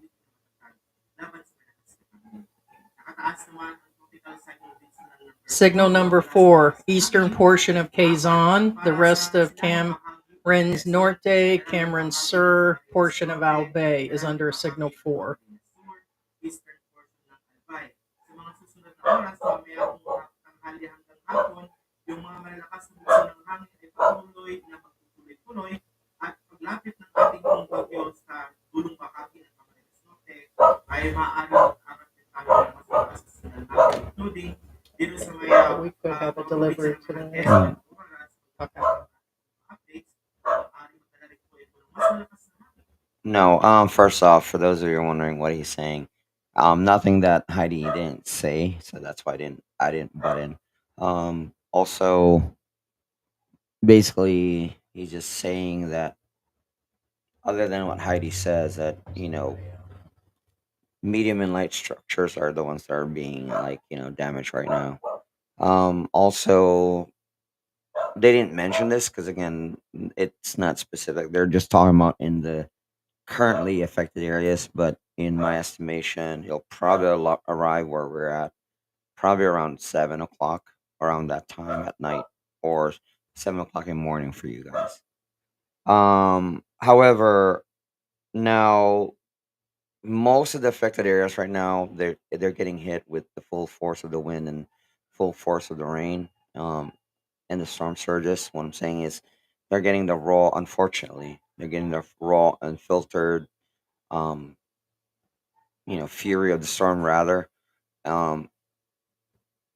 Signal number 4, eastern portion of Quezon, the rest of Cameron Rennes Norte, Cameron Sur, portion of Al Bay is under signal 4. So we could have a delivery today. Okay. No, first off, for those of you wondering what he's saying, nothing that Heidi didn't say, so that's why I didn't butt in. Also, basically, he's just saying that other than what Heidi says, that medium and light structures are the ones that are being damaged right now. Also, they didn't mention this because again, it's not specific. They're just talking about in the currently affected areas, but in my estimation, he'll probably arrive where we're at, probably around 7 o'clock, around that time at night, or 7 o'clock in the morning for you guys. However, now most of the affected areas right now, they're getting hit with the full force of the wind and full force of the rain, and the storm surges. What I'm saying is, they're getting the raw. Unfortunately, they're getting the raw, unfiltered, um, fury of the storm. Rather, um,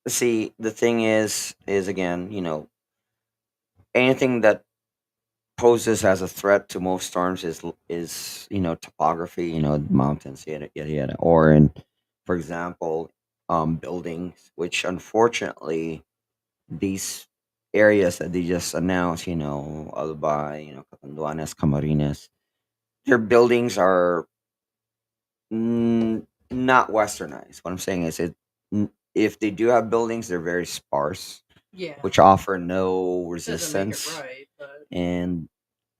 see, the thing is again, anything that poses as a threat to most storms is topography, mountains, yada yada yada, or in, for example, buildings, which unfortunately these areas that they just announced, Albay, Catanduanes, Camarines, their buildings are not westernized. What I'm saying is, if they do have buildings, they're very sparse, Yeah. which offer no Doesn't make it resistance. right, but And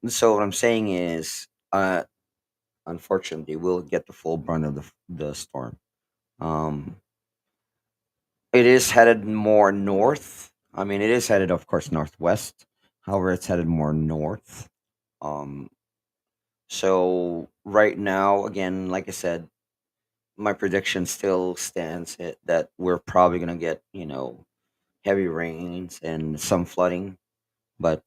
so what I'm saying is, unfortunately, we'll get the full brunt of the storm. Um, it is headed more north. I mean, it is headed, of course, northwest. However, it's headed more north. Um, so right now, again, like I said, my prediction still stands that we're probably gonna get heavy rains and some flooding, but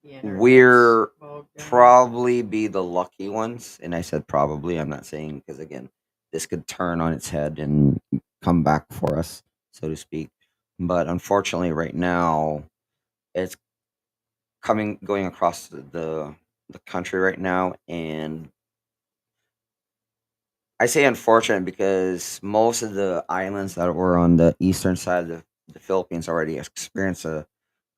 the internet's we're bogged down. probably be the lucky ones. And I said probably, I'm not saying, because again, this could turn on its head and come back for us, so to speak. But unfortunately, right now, it's going across the country right now. And I say unfortunate because most of the islands that were on the eastern side of the Philippines already experienced a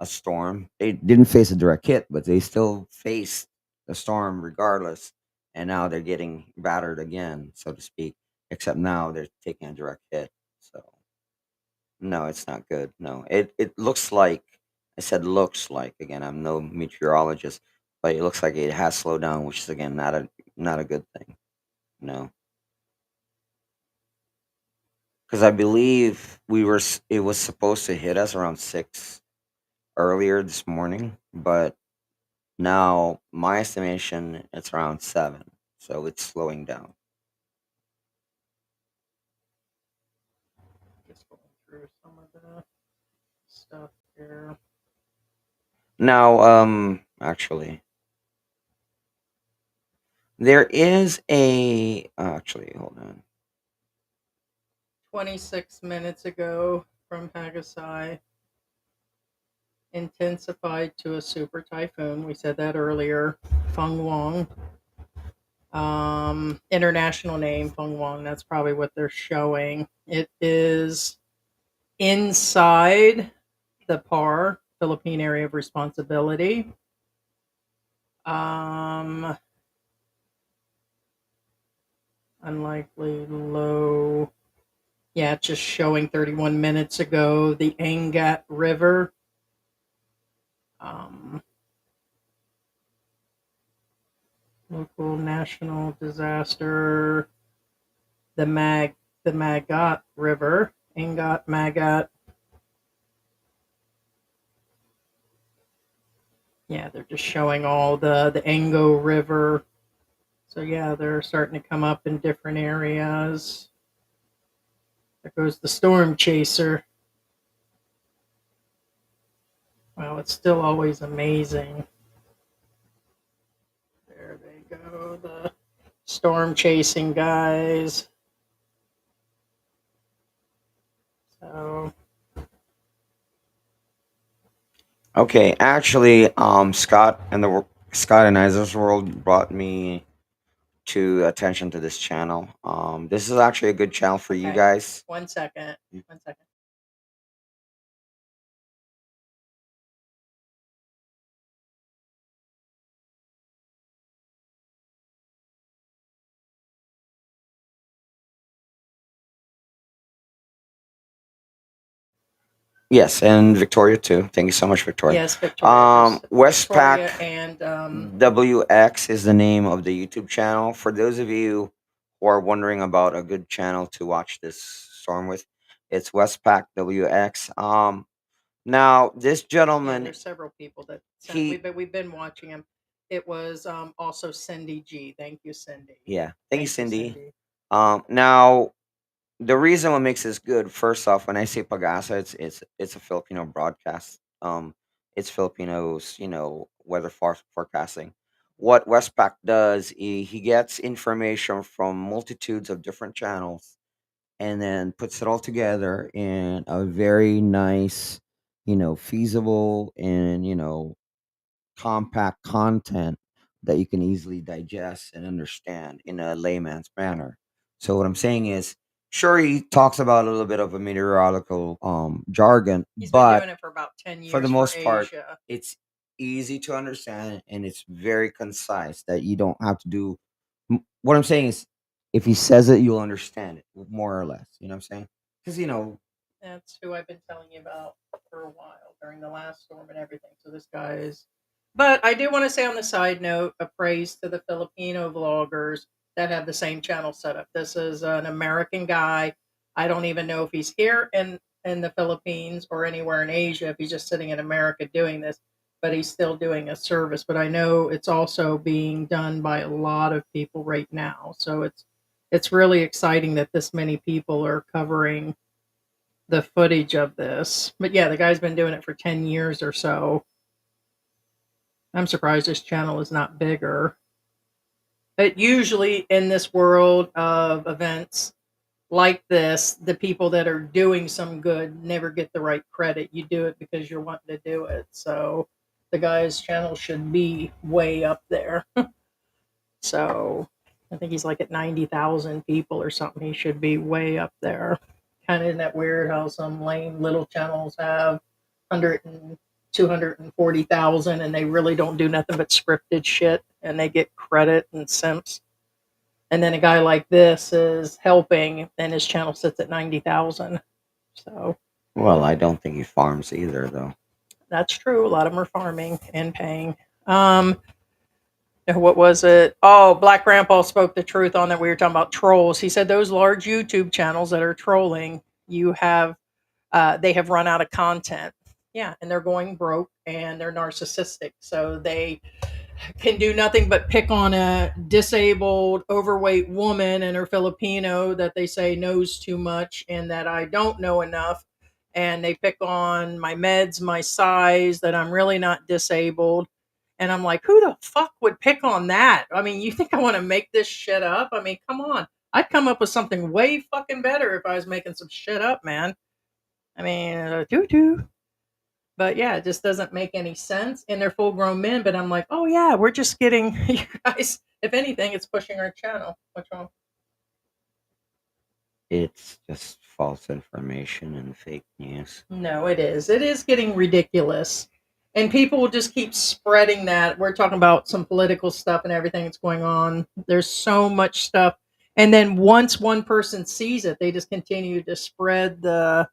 storm. They didn't face a direct hit, but they still faced the storm regardless. And now they're getting battered again, so to speak. Except now they're taking a direct hit. So no, it's not good. No, it looks like, I said looks like, again, I'm no meteorologist, but it looks like it has slowed down, which is again not a good thing. No. Because I believe it was supposed to hit us around 6 earlier this morning, but now my estimation it's around 7, so it's slowing down. Just going through some of the stuff here. Now, actually, there is actually, hold on. 26 minutes ago from Pagasai, intensified to a super typhoon. We said that earlier. Fung-wong. International name, Fung-wong. That's probably what they're showing. It is inside the PAR, Philippine Area of Responsibility. Unlikely low. Yeah, it's just showing 31 minutes ago. The Angat River. Local national disaster. The Magat River. Angat Magat. Yeah, they're just showing all the Engo River. So yeah, they're starting to come up in different areas. There goes the storm chaser. Wow, it's still always amazing. There they go, the storm chasing guys. So Okay, actually, Scott and Isaac's World brought me to attention to this channel. This is actually a good channel for you okay, guys. 1 second. Yeah. 1 second. Yes, and Victoria too. Thank you so much, Victoria. Yes, Victoria. Just Victoria Westpac and WX is the name of the YouTube channel. For those of you who are wondering about a good channel to watch this storm with, it's Westpac WX. Now this yeah, gentleman, there's several people that sent. he, We've been watching him. It was also Cindy G. Thank you, Cindy. yeah, thank you, Thank you, Cindy. Cindy. Now the reason what makes this good, first off, when I say Pagasa, it's a Filipino broadcast. It's Filipinos, weather forecasting. What Westpac does, he gets information from multitudes of different channels, and then puts it all together in a very nice, feasible and compact content that you can easily digest and understand in a layman's manner. So what I'm saying is, sure, he talks about a little bit of a meteorological jargon, He's been but doing it for about 10 for the years for most part, Asia. it's easy to understand and it's very concise that you don't have to do. What I'm saying is, if he says it, you'll understand it more or less. You know what I'm saying? Because That's who I've been telling you about for a while during the last storm and everything. So this guy is. But I do want to say on the side note, a praise to the Filipino vloggers that have the same channel set up. This is an American guy. I don't even know if he's here in the Philippines or anywhere in Asia, if he's just sitting in America doing this, but he's still doing a service. But I know it's also being done by a lot of people right now. So it's really exciting that this many people are covering the footage of this. But yeah, the guy's been doing it for 10 years or so. I'm surprised this channel is not bigger. But usually in this world of events like this, the people that are doing some good never get the right credit. You do it because you're wanting to do it. So the guy's channel should be way up there. So I think he's like at 90,000 people or something. He should be way up there. Kind of isn't that weird how some lame little channels have 100 and 240,000 and they really don't do nothing but scripted shit and they get credit and simps. And then a guy like this is helping and his channel sits at 90,000. So well, I don't think he farms either, though. that's true. A lot of them are farming and paying. Um, what was it? Oh, Black Grandpa spoke the truth on that. We were talking about trolls. He said those large YouTube channels that are trolling, they have run out of content. Yeah, and they're going broke and they're narcissistic. So they can do nothing but pick on a disabled, overweight woman and her Filipino that they say knows too much and that I don't know enough. And they pick on my meds, my size, that I'm really not disabled. And I'm like, who the fuck would pick on that? I mean, you think I want to make this shit up? I mean, come on. I'd come up with something way fucking better if I was making some shit up, man. I mean, doo doo. But yeah, it just doesn't make any sense. And they're full grown men, but I'm like, oh yeah, we're just getting you guys. If anything, it's pushing our channel. What's wrong? It's just false information and fake news. No, it is. It is getting ridiculous. And people will just keep spreading that. We're talking about some political stuff and everything that's going on. There's so much stuff. And then once one person sees it, they just continue to spread the,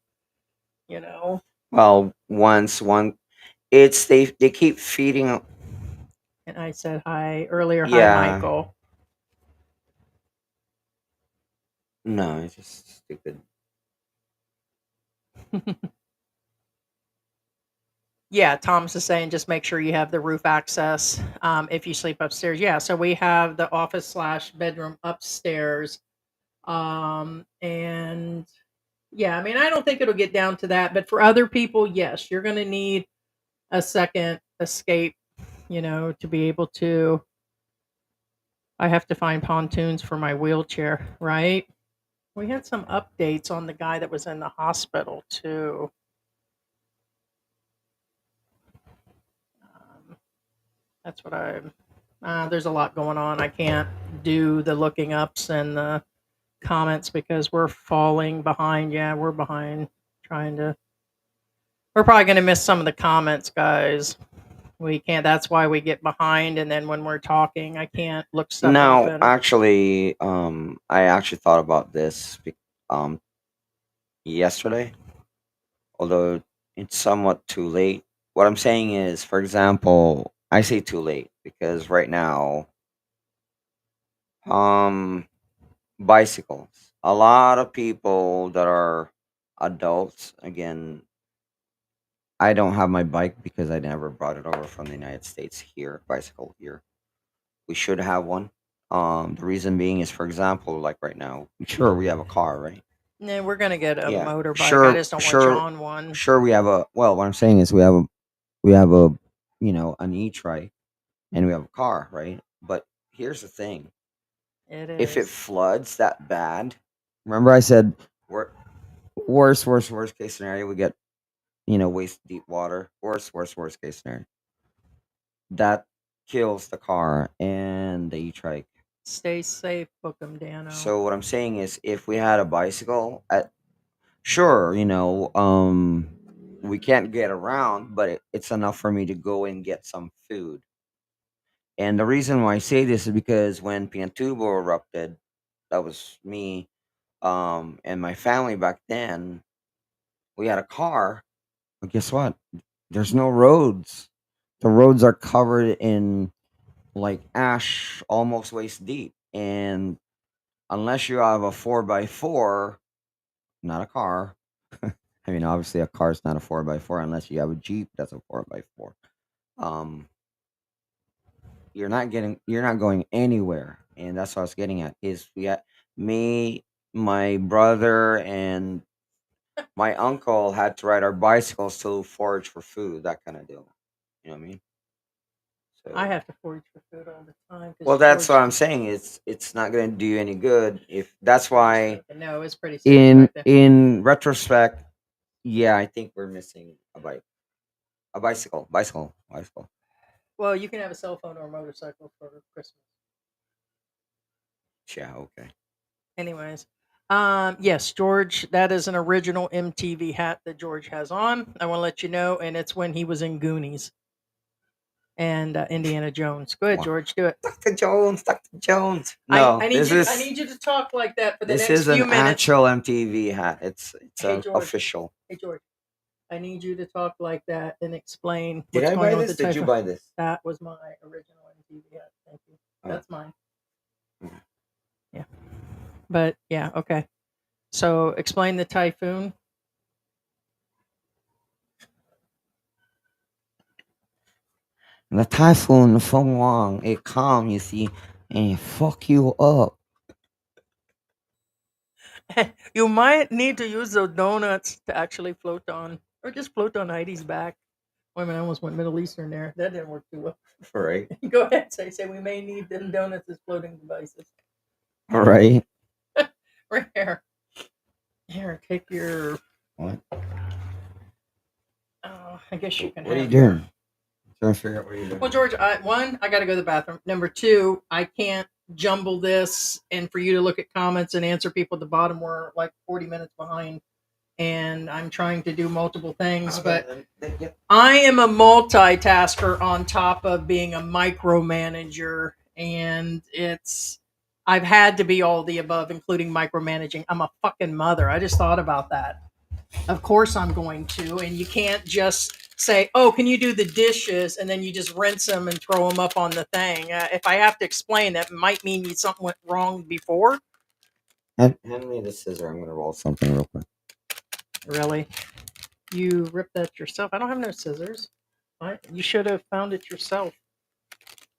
you know. Well, once one, it's they keep feeding. And I said hi earlier. Hi, Yeah, Michael. no, it's just stupid. Yeah, Thomas is saying just make sure you have the roof access if you sleep upstairs. Yeah, so we have the office slash bedroom upstairs. And yeah, I mean, I don't think it'll get down to that, but for other people, yes, you're going to need a second escape, to be able to. I have to find pontoons for my wheelchair, right? We had some updates on the guy that was in the hospital too. That's what there's a lot going on. I can't do the looking ups and the comments because we're falling behind. Yeah, we're behind trying to. We're probably going to miss some of the comments, guys. We can't. That's why we get behind. And then when we're talking, I can't look stuff up. Now, And actually, I actually thought about this um yesterday, although it's somewhat too late. What I'm saying is, for example, I say too late because right now, um, bicycles. A lot of people that are adults, again, I don't have my bike because I never brought it over from the United States here, bicycle here. We should have one. The reason being is, for example, like right now, sure we have a car, right? yeah, we're going to get a Yeah, motorbike. I sure, just don't want you sure, on one. sure. We have a. Well, what I'm saying is, we have a, an e-trike, and we have a car, right? But here's the thing: It if it is. floods that bad, Remember, I said we're worst case scenario, we get waist deep water. Worst case scenario. That kills the car and the e-trike. Stay safe, book 'em, Dano. So what I'm saying is, if we had a bicycle, sure, we can't get around, but it's enough for me to go and get some food. And the reason why I say this is because when Pinatubo erupted, that was me, and my family back then. We had a car, but guess what? There's no roads. The roads are covered in like ash, almost waist deep, and unless you have a 4x4, not a car. I mean, obviously, a car is not a 4x4 unless you have a Jeep that's a 4x4. Um, you're not going anywhere, and that's what I was getting at. Is we had me, my brother, and my uncle had to ride our bicycles to forage for food, that kind of deal. You know what I mean? I So, have to forage for food all the time well, because that's George. what I'm saying. It's not going to do you any good if that's why. No, it's pretty safe In back there. in retrospect, yeah, I think we're missing a bicycle. Well, you can have a cell phone or a motorcycle for Christmas. Yeah, okay. Anyways, yes, George, that is an original MTV hat that George has on. I want to let you know, and it's when he was in Goonies and Indiana Jones. Go ahead, Wow. George, do it. Dr. Jones, Dr. Jones. I, No, I need you. I need you to talk like that for the this next is an few minutes. actual MTV hat. It's Hey, George. official. Hey, George. I need you to talk like that and explain Did what's I going buy on with this? the Did you typhoon. buy this? That was my original MTV hat. Thank you. Oh. That's mine. Mhm. Yeah. But yeah, okay. So explain the typhoon. the typhoon, the Fung-wong, it come, you see, and it fuck you up. You might need to use those donuts to actually float on, or just float on Heidi's back. Wait a minute, I almost went Middle Eastern there. That didn't work too well. All right. Go ahead, say we may need them donuts as floating devices. All right. Right here. Here, take your. What? I guess you can What are you have your. doing? Trying to figure out what you're doing. Well, George, I got to go to the bathroom. Number two, I can't jumble this, and for you to look at comments and answer people at the bottom, we're like 40 minutes behind, and I'm trying to do multiple things, but I am a multitasker on top of being a micromanager, and I've had to be all the above, including micromanaging. I'm a fucking mother. I just thought about that. Of course I'm going to, and you can't just say, "Oh, can you do the dishes?" and then you just rinse them and throw them up on the thing. If I have to explain, that might mean something went wrong before. Hand me the scissor. I'm gonna roll something real quick. Really, you ripped that yourself. I don't have no scissors. You should have found it yourself.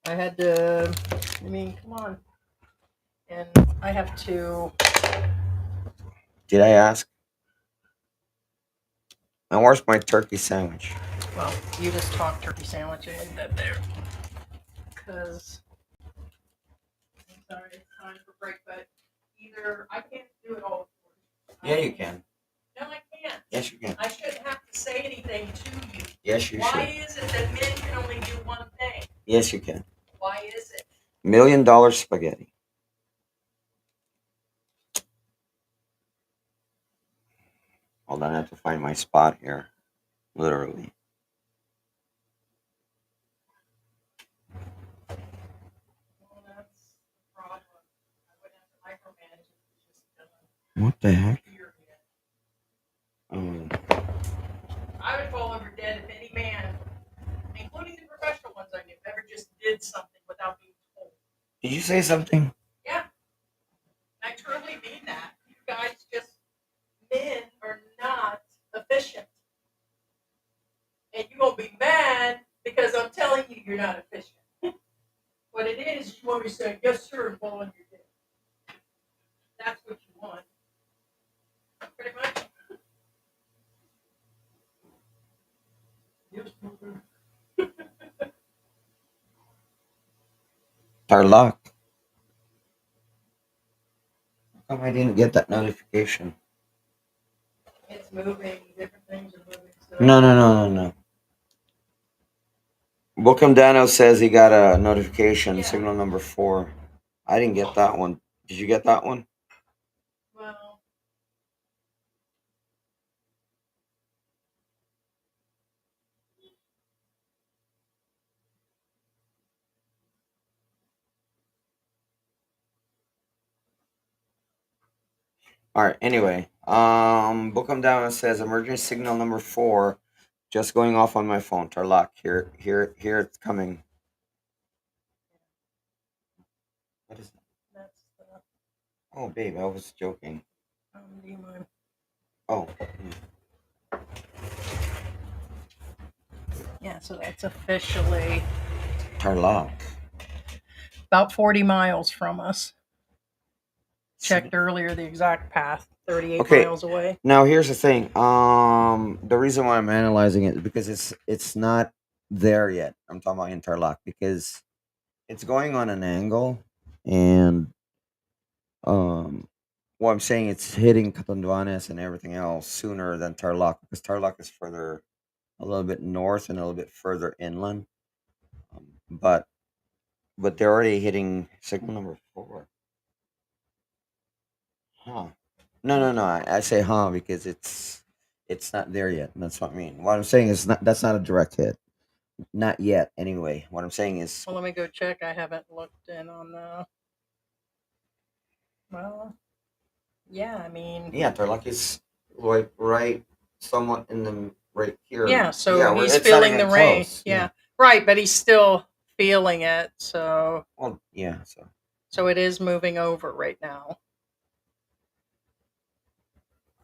I had to. I mean, come on. And I have to. Did I ask? And where's my turkey sandwich? Well, you just talk turkey sandwich and that there. Because I'm sorry, it's time for break. But either I can't do it all. Yeah, you can. No, I can't. Yes, you can. I shouldn't have to say anything to you. Yes, you Why should. is it that men can only do one thing? Yes, you can. Why is it? $1 million spaghetti. Hold on, I have to find my spot here. Literally. Well, that's the problem. I wouldn't have to micromanage it. It's just What the heck? here yet. Um, I would fall over dead if any man, including the professional ones I knew, ever just did something without being told. did you say something? Yeah, I truly mean that. You guys just, men are not efficient. And you're going to be mad because I'm telling you you're not efficient. What it is, you want me to say, yes, sir, and fall on your dick. That's what you want. Pretty much. Yes, Tarlac. How come I didn't get that notification? it's moving, different things are moving. So No. Bookham Dano says he got a notification, Yeah. signal number 4. I didn't get that one. Did you get that one? Well, All right. Anyway, Bookham Dano says emergency signal number 4, just going off on my phone. Tarlac, here, it's coming. What is that? that's the. Oh, babe, I was joking. Do you mind? Oh, Yeah, so that's officially Tarlac. about 40 miles from us. Checked earlier the exact path, 38 Okay. miles away. Now here's the thing. The reason why I'm analyzing it is because it's not there yet. I'm talking about Interlock because it's going on an angle, and what I'm saying, it's hitting Catanduanes and everything else sooner than Tarlac because Tarlac is further, a little bit north and a little bit further inland. But they're already hitting signal number 4. Huh. No. I say huh because it's not there yet. That's what I mean. What I'm saying is that's not a direct hit. Not yet, anyway. What I'm saying is, Well, let me go check. I haven't looked in on the. Well, yeah, I mean. yeah, Tarlac is like right, somewhat in the right here. Yeah, so yeah, he's it's not feeling even the rain. close. Yeah, right, but he's still feeling it. Well, yeah. So it is moving over right now.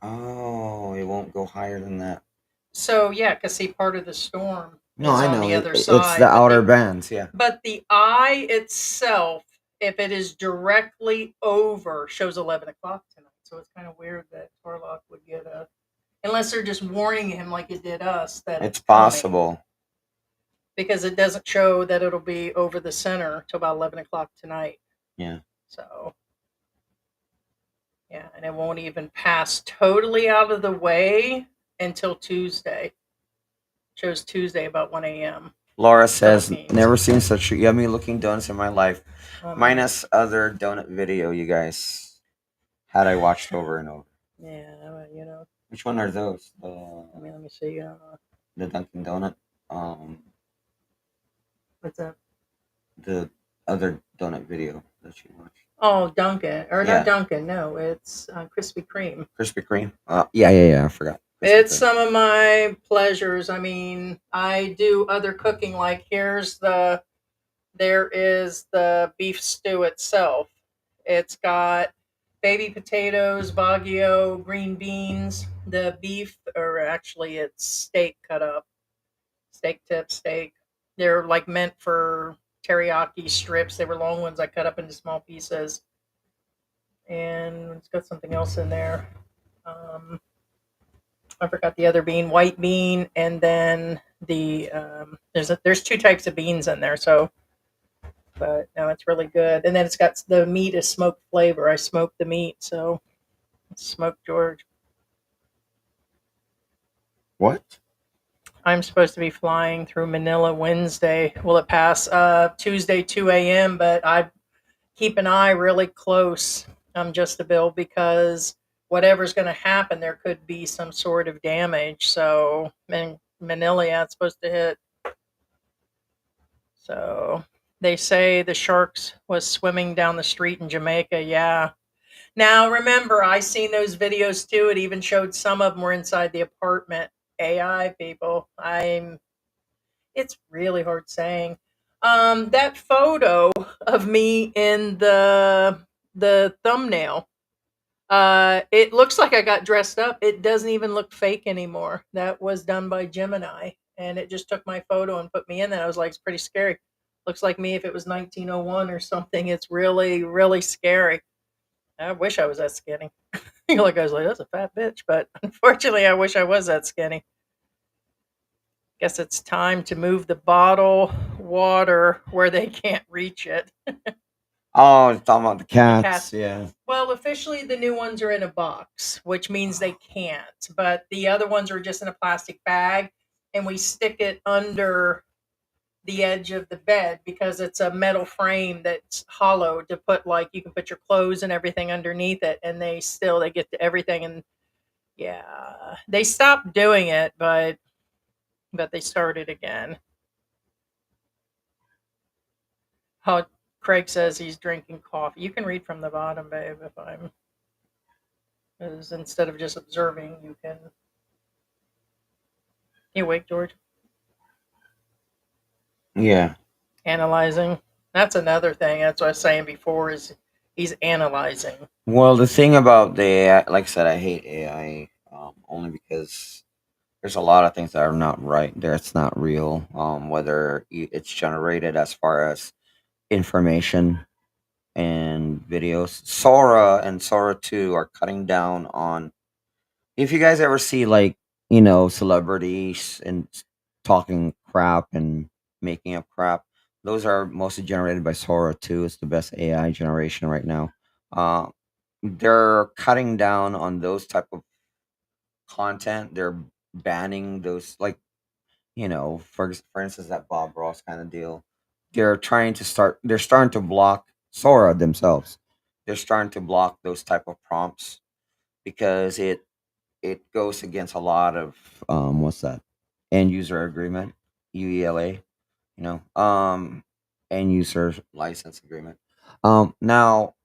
Oh, it won't go higher than that. So yeah, because see, part of the storm No, is I on know the other it's side. the outer bands. Yeah. But the eye itself, if it is directly over, shows 11 o'clock tonight. So it's kind of weird that Tarlock would get a, unless they're just warning him like it did us that It's coming, possible. because it doesn't show that it'll be over the center till about 11 o'clock tonight. Yeah. So yeah, and it won't even pass totally out of the way until Tuesday. Shows Tuesday about 1 a.m. Laura says, Philippines. never seen such yummy looking donuts in my life. Oh, man. Minus other donut video you guys had I watched over and over. Yeah, you know. Which one are those? I mean, let me see. The Dunkin' Donut. What's that? The other donut video that you watched. Oh, Dunkin'. Or Yeah. not Dunkin', no, it's Krispy Kreme. Krispy Kreme? Yeah, I forgot. Krispy It's Kreme. some of my pleasures. I mean, I do other cooking. Like there is the beef stew itself. It's got baby potatoes, baguio, green beans, the beef, or actually it's steak cut up. steak tip steak. They're like meant for teriyaki strips. They were long ones I cut up into small pieces. And it's got something else in there. Um, I forgot the other bean, white bean, and then there's two types of beans in there. So, but no, it's really good. And then it's got the meat is smoked flavor. I smoked the meat, so it's smoked George. What? I'm supposed to be flying through Manila Wednesday. Will it pass Tuesday 2 a.m.? But I keep an eye really close, just a bill, because whatever's going to happen, there could be some sort of damage. So, in Manila, yeah, it's supposed to hit. So they say the sharks was swimming down the street in Jamaica. Yeah. Now remember, I seen those videos too. It even showed some of them were inside the apartment. AI people. It's really hard saying. That photo of me in the thumbnail. It looks like I got dressed up. It doesn't even look fake anymore. That was done by Gemini, and it just took my photo and put me in there. I was like, it's pretty scary. Looks like me if it was 1901 or something. It's really, really scary. I wish I was that skinny. Like I was like, that's a fat bitch, but unfortunately, I wish I was that skinny. Guess it's time to move the bottle water where they can't reach it. Oh, it's talking about the cats. cats. Yeah. Well, officially, the new ones are in a box, which means they can't. But the other ones are just in a plastic bag, and we stick it under the edge of the bed because it's a metal frame that's hollow to put, like, you can put your clothes and everything underneath it, and they get to everything. And yeah, they stopped doing it, but they started again. How Craig says he's drinking coffee. You can read from the bottom, babe, if I'm. Is instead of just observing, you can. You awake, George? Yeah. Analyzing. That's another thing. That's what I was saying before. Is he's analyzing. Well, the thing about the AI, like I said, I hate AI only because there's a lot of things that are not right. There, it's not real. Whether it's generated as far as information and videos. Sora and Sora 2 are cutting down on. If you guys ever see, like, celebrities and talking crap and making up crap, those are mostly generated by Sora 2. It's the best AI generation right now. Uh, they're cutting down on those type of content. They're banning those, like, for instance, that Bob Ross kind of deal. They're starting to block Sora themselves. They're starting to block those type of prompts because it goes against a lot of what's that, end user agreement, UELA, you know, end user license agreement. Now,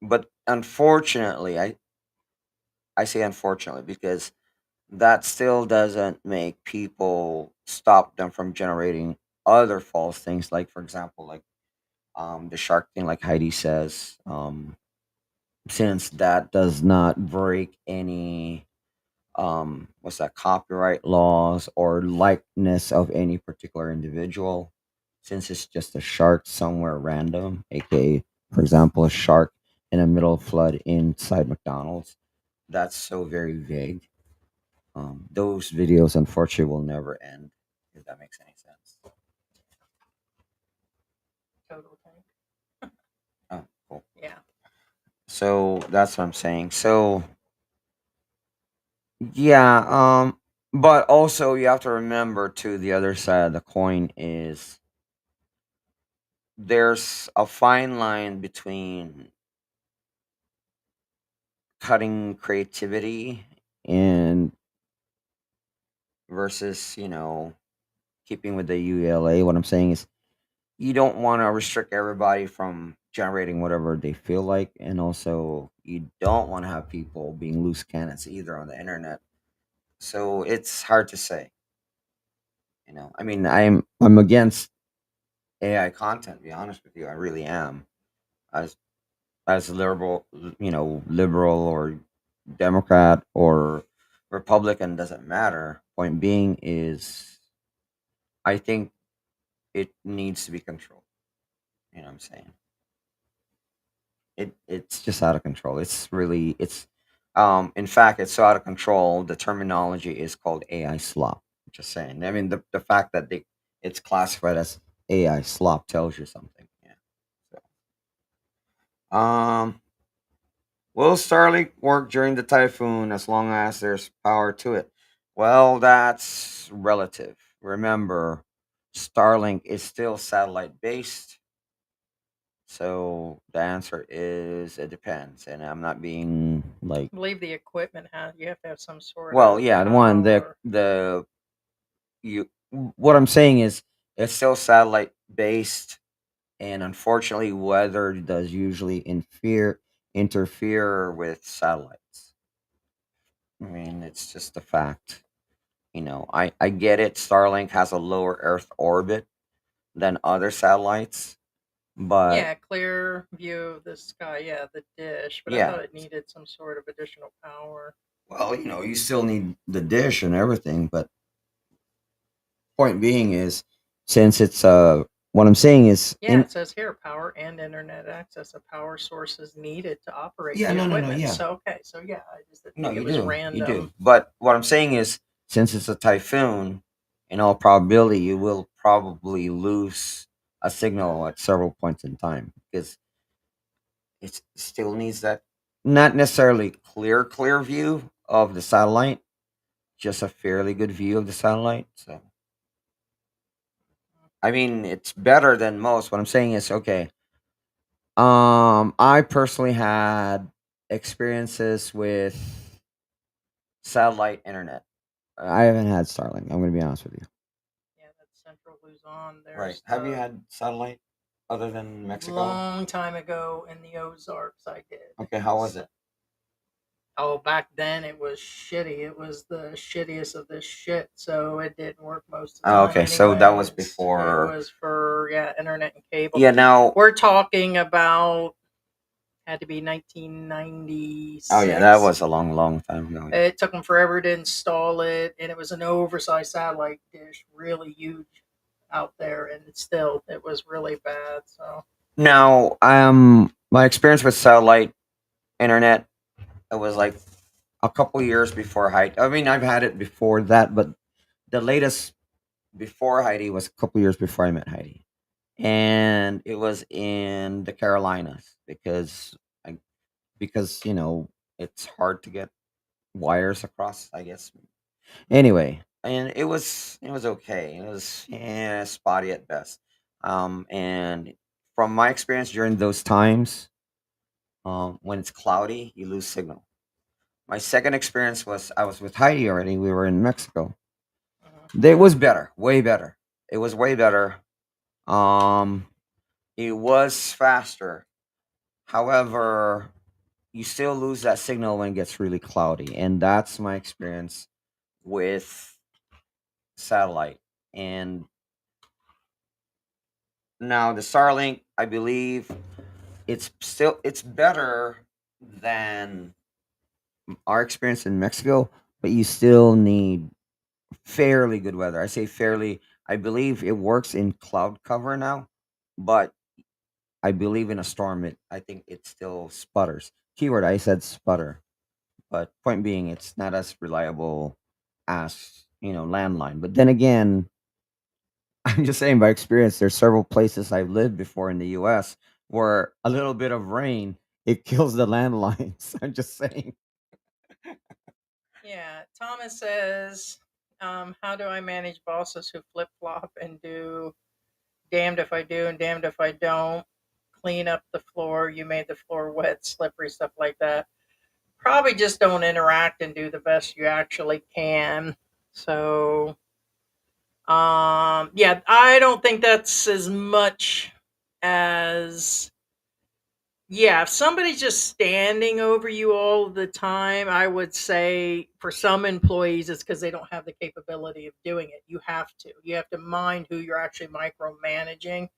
but unfortunately, I say unfortunately because that still doesn't make people stop them from generating other false things, like, for example, like the shark thing, like Heidi says, since that does not break any what's that, copyright laws or likeness of any particular individual, since it's just a shark somewhere random, aka, for example, a shark in a middle flood inside McDonald's. That's so very vague. Those videos unfortunately will never end, if that makes any sense. Total tank. Oh, cool. Yeah. So that's what I'm saying. So yeah, but also you have to remember too, the other side of the coin is there's a fine line between cutting creativity and versus, keeping with the ULA. What I'm saying is you don't want to restrict everybody from generating whatever they feel like, and also you don't want to have people being loose cannons either on the internet. So it's hard to say. I mean, I'm against AI content. To be honest with you, I really am. As liberal or Democrat or Republican, doesn't matter. Point being is I think it needs to be controlled. You know what I'm saying? It's just out of control. It's in fact it's so out of control. The terminology is called AI slop. Just saying. I mean the fact that it's classified as AI slop tells you something. Yeah. So, will Starlink work during the typhoon as long as there's power to it? Well, that's relative. Remember, Starlink is still satellite based. So the answer is it depends, and I'm not being like, I believe the equipment has you have to have some sort well, of yeah, the one power. the you what I'm saying is it's still satellite based, and unfortunately, weather does usually interfere with satellites. I mean, it's just a fact. I get it. Starlink has a lower Earth orbit than other satellites, but Yeah, clear view of the sky. Yeah, the dish, but I yeah. thought it needed some sort of additional power. Well, you still need the dish and everything, but point being is, since it's what I'm saying is Yeah, in it says here power and internet access. A power source is needed to operate yeah, the no, equipment. yeah. So okay, so yeah, I just didn't No, think it you was do. You random. do. But what I'm saying is, since it's a typhoon, in all probability, you will probably lose a signal at several points in time because it still needs that not necessarily clear view of the satellite, just a fairly good view of the satellite. So, I mean, it's better than most. What I'm saying is, okay. I personally had experiences with satellite internet. I haven't had Starlink. I'm going to be honest with you. Yeah, that's Central Luzon. Right. There's Have you the had satellite other than Mexico? long time ago in the Ozarks. I did. Okay, how was it? Oh, back then it was shitty. It was the shittiest of the shit. So it didn't work most of the Oh, time okay, so that anyway. was It before. was for internet and cable. Yeah, now. We're talking about had to be Oh, yeah, that 1996. was a long time ago. Yeah. It took them forever to install it, and it was an oversized satellite dish, really huge out there, and it was really bad. So Now, my experience with satellite internet, it was like a couple years before Heidi. I mean, I've had it before that, but the latest before Heidi was a couple years before I met Heidi. And it was in the Carolinas I, because it's hard to get wires across, I guess. Anyway, and it was okay. It was spotty at best. And from my experience during those times, when it's cloudy, you lose signal. My second experience was I was with Heidi already. We were in Mexico. It was better, way better. It was way better. Um, it was faster. However, you still lose that signal when it gets really cloudy, and that's my experience with satellite. And now the Starlink, I believe it's better than our experience in Mexico, but you still need fairly good weather. I say fairly. I believe it works in cloud cover now, but I believe in a storm. I think it still sputters. Keyword, I said sputter. But point being, it's not as reliable as landline. But then again, I'm just saying by experience. There's several places I've lived before in the U.S. where a little bit of rain it kills the landlines. I'm just saying. yeah, Thomas says, "How do I manage bosses who flip flop and do damned if I do and damned if I don't? Clean up the floor. You made the floor wet, slippery, stuff like that. Probably just don't interact and do the best you actually can." So, yeah, I don't think that's as much as yeah, if somebody's just standing over you all the time, I would say for some employees it's because they don't have the capability of doing it. You have to. You have to mind who you're actually micromanaging.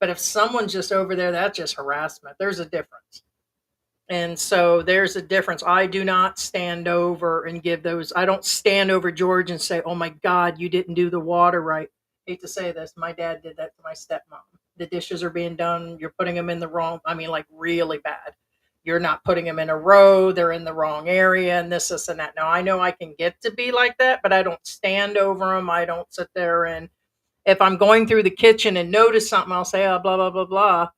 But if someone's just over there, that's just harassment. There's a difference. And so there's a difference. I do not stand over and give those. I don't stand over George and say, "Oh my God, you didn't do the water right." hate to say this, my dad did that to my stepmom. The dishes are being done, you're putting them in the wrong, I mean, like really bad. You're not putting them in a row, they're in the wrong area, and this, and that. Now, I know I can get to be like that, but I don't stand over them. I don't sit there and, if I'm going through the kitchen and notice something, I'll say, oh, blah, blah, blah, blah.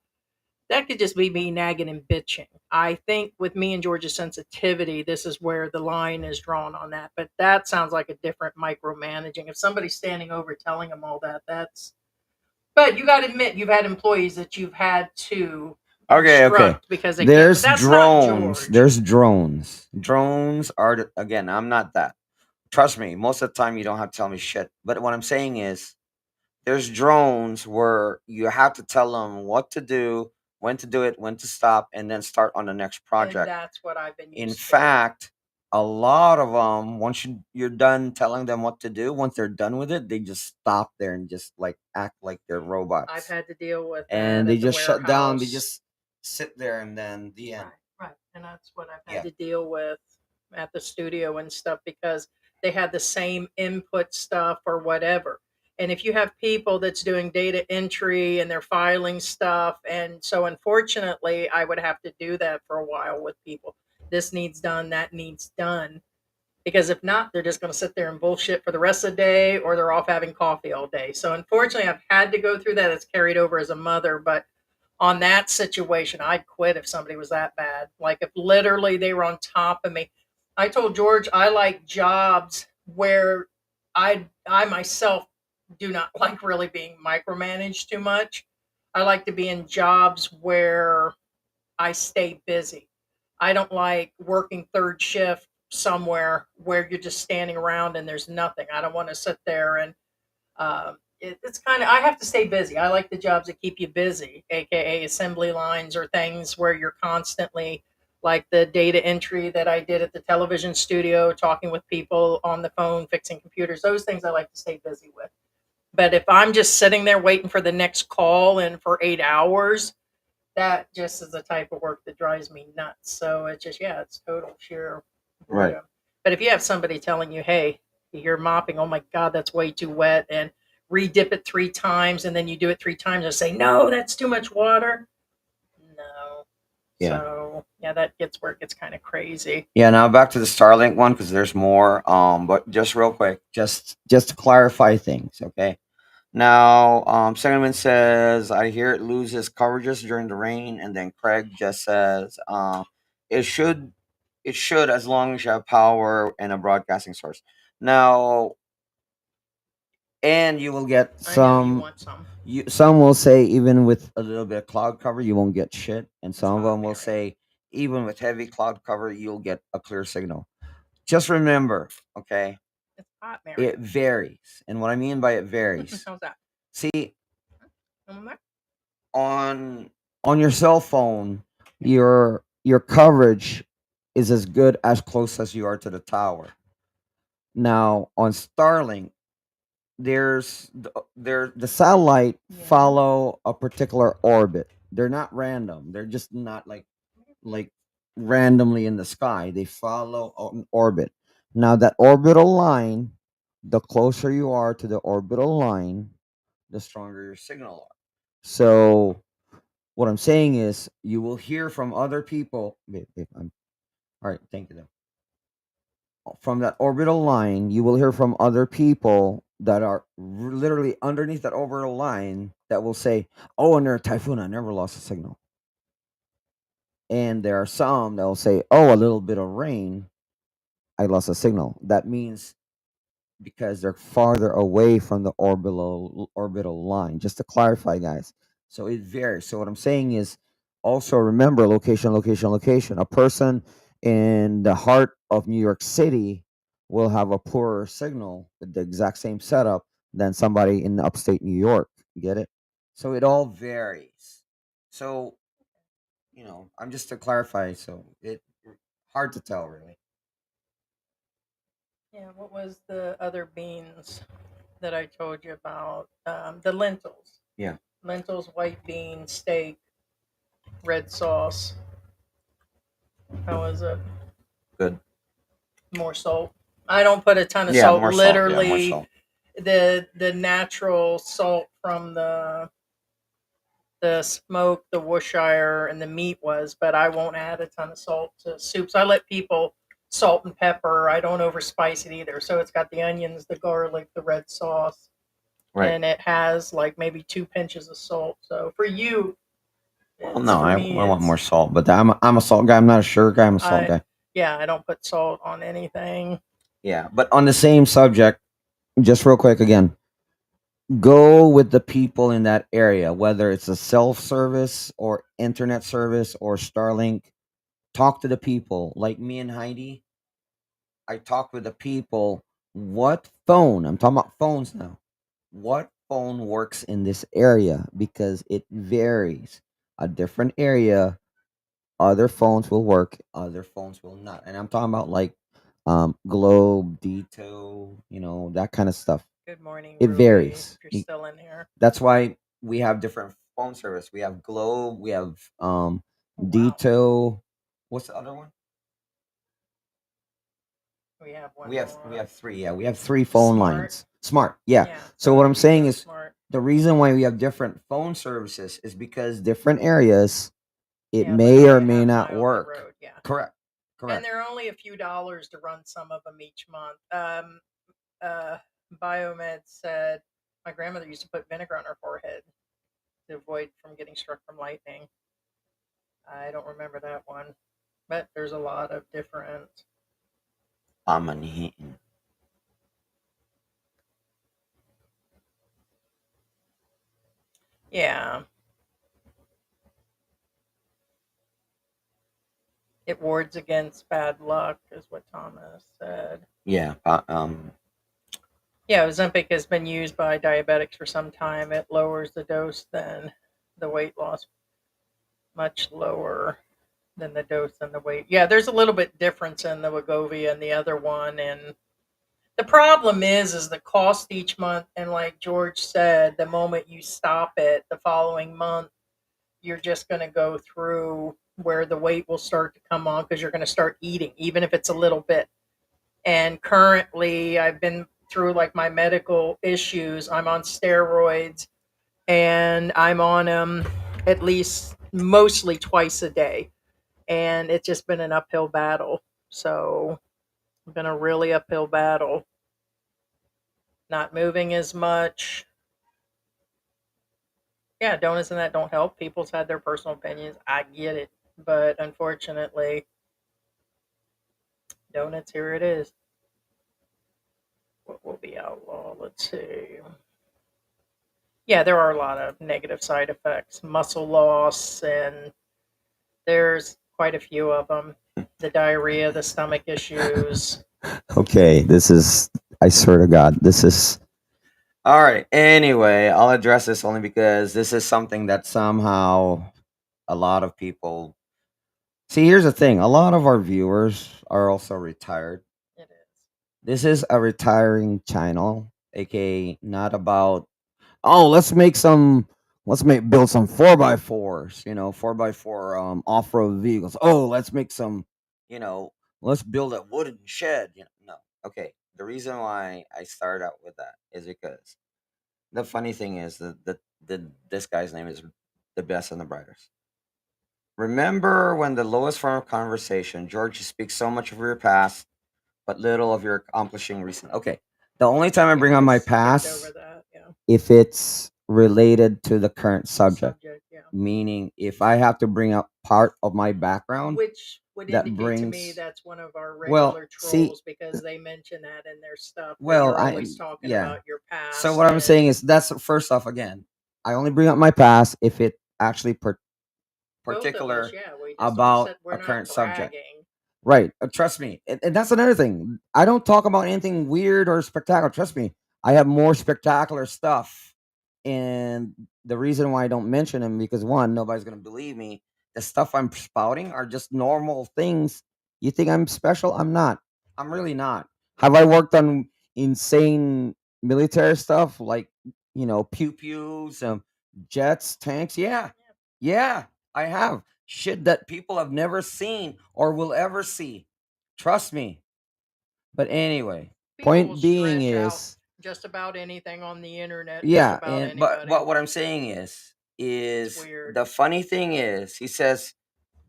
That could just be me nagging and bitching. I think with me and George's sensitivity, this is where the line is drawn on that. But that sounds like a different micromanaging. If somebody's standing over telling them all that, that's. But you got to admit, you've had employees that you've had to Okay, instruct because they can't. There's But that's not drones. George. There's drones. Drones are again. I'm not that. Trust me. Most of the time, you don't have to tell me shit. But what I'm saying is, there's drones where you have to tell them what to do, when to do it, when to stop, and then start on the next And project. that's what I've been In used to. fact, a lot of them, once you're done telling them what to do, once they're done with it, they just stop there and just like act like they're robots. I've had to deal with that and they at the just shut down. They warehouse. just sit there, and then the end. Right. And that's what I've Yeah. had to deal with at the studio and stuff because they had the same input stuff or whatever. And if you have people that's doing data entry and they're filing stuff, and so unfortunately, I would have to do that for a while with people. This needs done, that needs done. Because if not, they're just going to sit there and bullshit for the rest of the day or they're off having coffee all day. So unfortunately, I've had to go through that. It's carried over as a mother, but on that situation, I'd quit if somebody was that bad. Like if literally they were on top of me. I told George I like jobs where I myself do not like really being micromanaged too much. I like to be in jobs where I stay busy. I don't like working third shift somewhere where you're just standing around and there's nothing. I don't want to sit there and it's kind of, I have to stay busy. I like the jobs that keep you busy, aka assembly lines or things where you're constantly, like the data entry that I did at the television studio, talking with people on the phone, fixing computers. Those things I like to stay busy with. But if I'm just sitting there waiting for the next call and for 8 hours, that just is the type of work that drives me nuts. So it's just, yeah, it's total sheer Right. boredom. But if you have somebody telling you, hey, you're mopping, oh my God, that's way too wet, and re-dip it 3 times, and then you do it 3 times and say, no, that's too much water. No. Yeah. So yeah, that gets where it gets kind of crazy. Yeah. Now back to the Starlink one because there's more. But just real quick, just to clarify things, okay? Now, Sentiment says, I hear it loses coverages during the rain, and then Craig just says, it should, as long as you have power and a broadcasting source. Now, and you will get I know you want some. some will say even with a little bit of cloud cover, you won't get shit, and some of hot, them will Mary. say even with heavy cloud cover, you'll get a clear signal. Just remember, okay, It's hot, Mary. it varies, and what I mean by it varies. How's that? See, Come back? on your cell phone, your coverage is as good as close as you are to the tower. Now on Starlink, the satellite Yeah. follow a particular orbit. They're not random. They're just not like randomly in the sky. They follow an orbit. Now that orbital line, the closer you are to the orbital line, the stronger your signal are. So what I'm saying is you will hear from other people. All right, thank you. Though. From that orbital line, you will hear from other people that are literally underneath that orbital line that will say, "Oh, under a typhoon, I never lost a signal." And there are some that will say, "Oh, a little bit of rain, I lost a signal." That means because they're farther away from the orbital line. Just to clarify, guys. So it varies. So what I'm saying is also remember location, location, location. A person in the heart of New York City will have a poorer signal with the exact same setup than somebody in upstate New York. Get it? So it all varies. So, I'm just to clarify, so it hard to tell really. Yeah, what was the other beans that I told you about? The lentils. Yeah. Lentils, white beans, steak, red sauce. How was it? Good. More salt. I don't put a ton of Yeah, salt. more salt. Yeah, more Literally, salt. the natural salt from the smoke, the Worcestershire, and the meat was, but I won't add a ton of salt to soups. I let people salt and pepper. I don't overspice it either. So it's got the onions, the garlic, the red sauce, Right. and it has like maybe 2 pinches of salt. So for you, Well, it's no, for I me. want more It's salt, but I'm a salt guy. I'm not a sugar guy. I'm a salt guy. yeah, I don't put salt on anything. Yeah, but on the same subject, just real quick again, go with the people in that area, whether it's a self service or internet service or Starlink. Talk to the people. Like me and Heidi, I talk with the people. What phone? I'm talking about phones now. What phone works in this area? Because it varies. A different area, other phones will work, other phones will not. And I'm talking about like Globe, Dito, that kind of stuff. Good morning, It Ruby, varies. if you're still in here. That's why we have different phone service. We have Globe, we have wow. Dito. What's the other one? We have one We have more. three. Yeah, we have three phone Smart. lines. Smart. Yeah. Yeah, So what I'm saying Dito is Smart. the reason why we have different phone services is because different areas it Yeah, may or literally a may half not mile up the work. road, yeah. Correct. And Correct. they're only a few dollars to run some of them each month. Biomed said my grandmother used to put vinegar on her forehead to avoid from getting struck from lightning. I don't remember that one, but there's a lot of different. Amanihin. Yeah, it wards against bad luck, is what Thomas said. Yeah. Yeah, Ozempic has been used by diabetics for some time. It lowers the dose than the weight loss, much lower than the dose and the weight. Yeah, there's a little bit difference in the Wegovy and the other one, and the problem is the cost each month. And like George said, the moment you stop it, the following month, you're just going to go through where the weight will start to come on because you're going to start eating, even if it's a little bit. And currently, I've been through like my medical issues. I'm on steroids, and I'm on them at least mostly twice a day, and it's just been an uphill battle. So it's been a really uphill battle. Not moving as much. Yeah, donuts and that don't help. People's had their personal opinions. I get it. But unfortunately, donuts, here it is. What will be outlawed? Let's see. Yeah, there are a lot of negative side effects. Muscle loss, and there's quite a few of them. The diarrhea, the stomach issues. Okay, I swear to God, this is. All right. Anyway, I'll address this only because this is something that somehow a lot of people see. Here's the thing: a lot of our viewers are also retired. It is. This is a retiring channel, aka not about. Oh, let's build some 4x4s, 4x4 off-road vehicles. Oh, let's make some, you know, let's build a wooden shed. No. Okay. The reason why I started out with that is because the funny thing is that this guy's name is the best and the brightest. Remember when the lowest form of conversation, George, you speak so much of your past, but little of your accomplishing recent. Okay. The only time I bring up my past Over that, yeah. if it's related to the current subject. Yeah. Meaning, if I have to bring up part of my background, Which would that indicate to me brings- that's one of our Well, regular see- trolls because they mention that in their stuff. that Well, you're I- always talking yeah. about your past. So what I'm saying is that's first off again. I only bring up my past if it actually particular about a current subject. Right. Trust me. And that's another thing. I don't talk about anything weird or spectacular. Trust me. I have more spectacular stuff. And the reason why I don't mention them because one, nobody's gonna believe me. The stuff I'm spouting are just normal things. You think I'm special? I'm not. I'm really not. Have I worked on insane military stuff like pew pews, jets, tanks? Yeah. Yeah, I have shit that people have never seen or will ever see. Trust me. But anyway, People will point being stretch out is Just about anything on the internet. Yeah, Just about and but anybody. what I'm saying It's is weird. the funny thing is he says,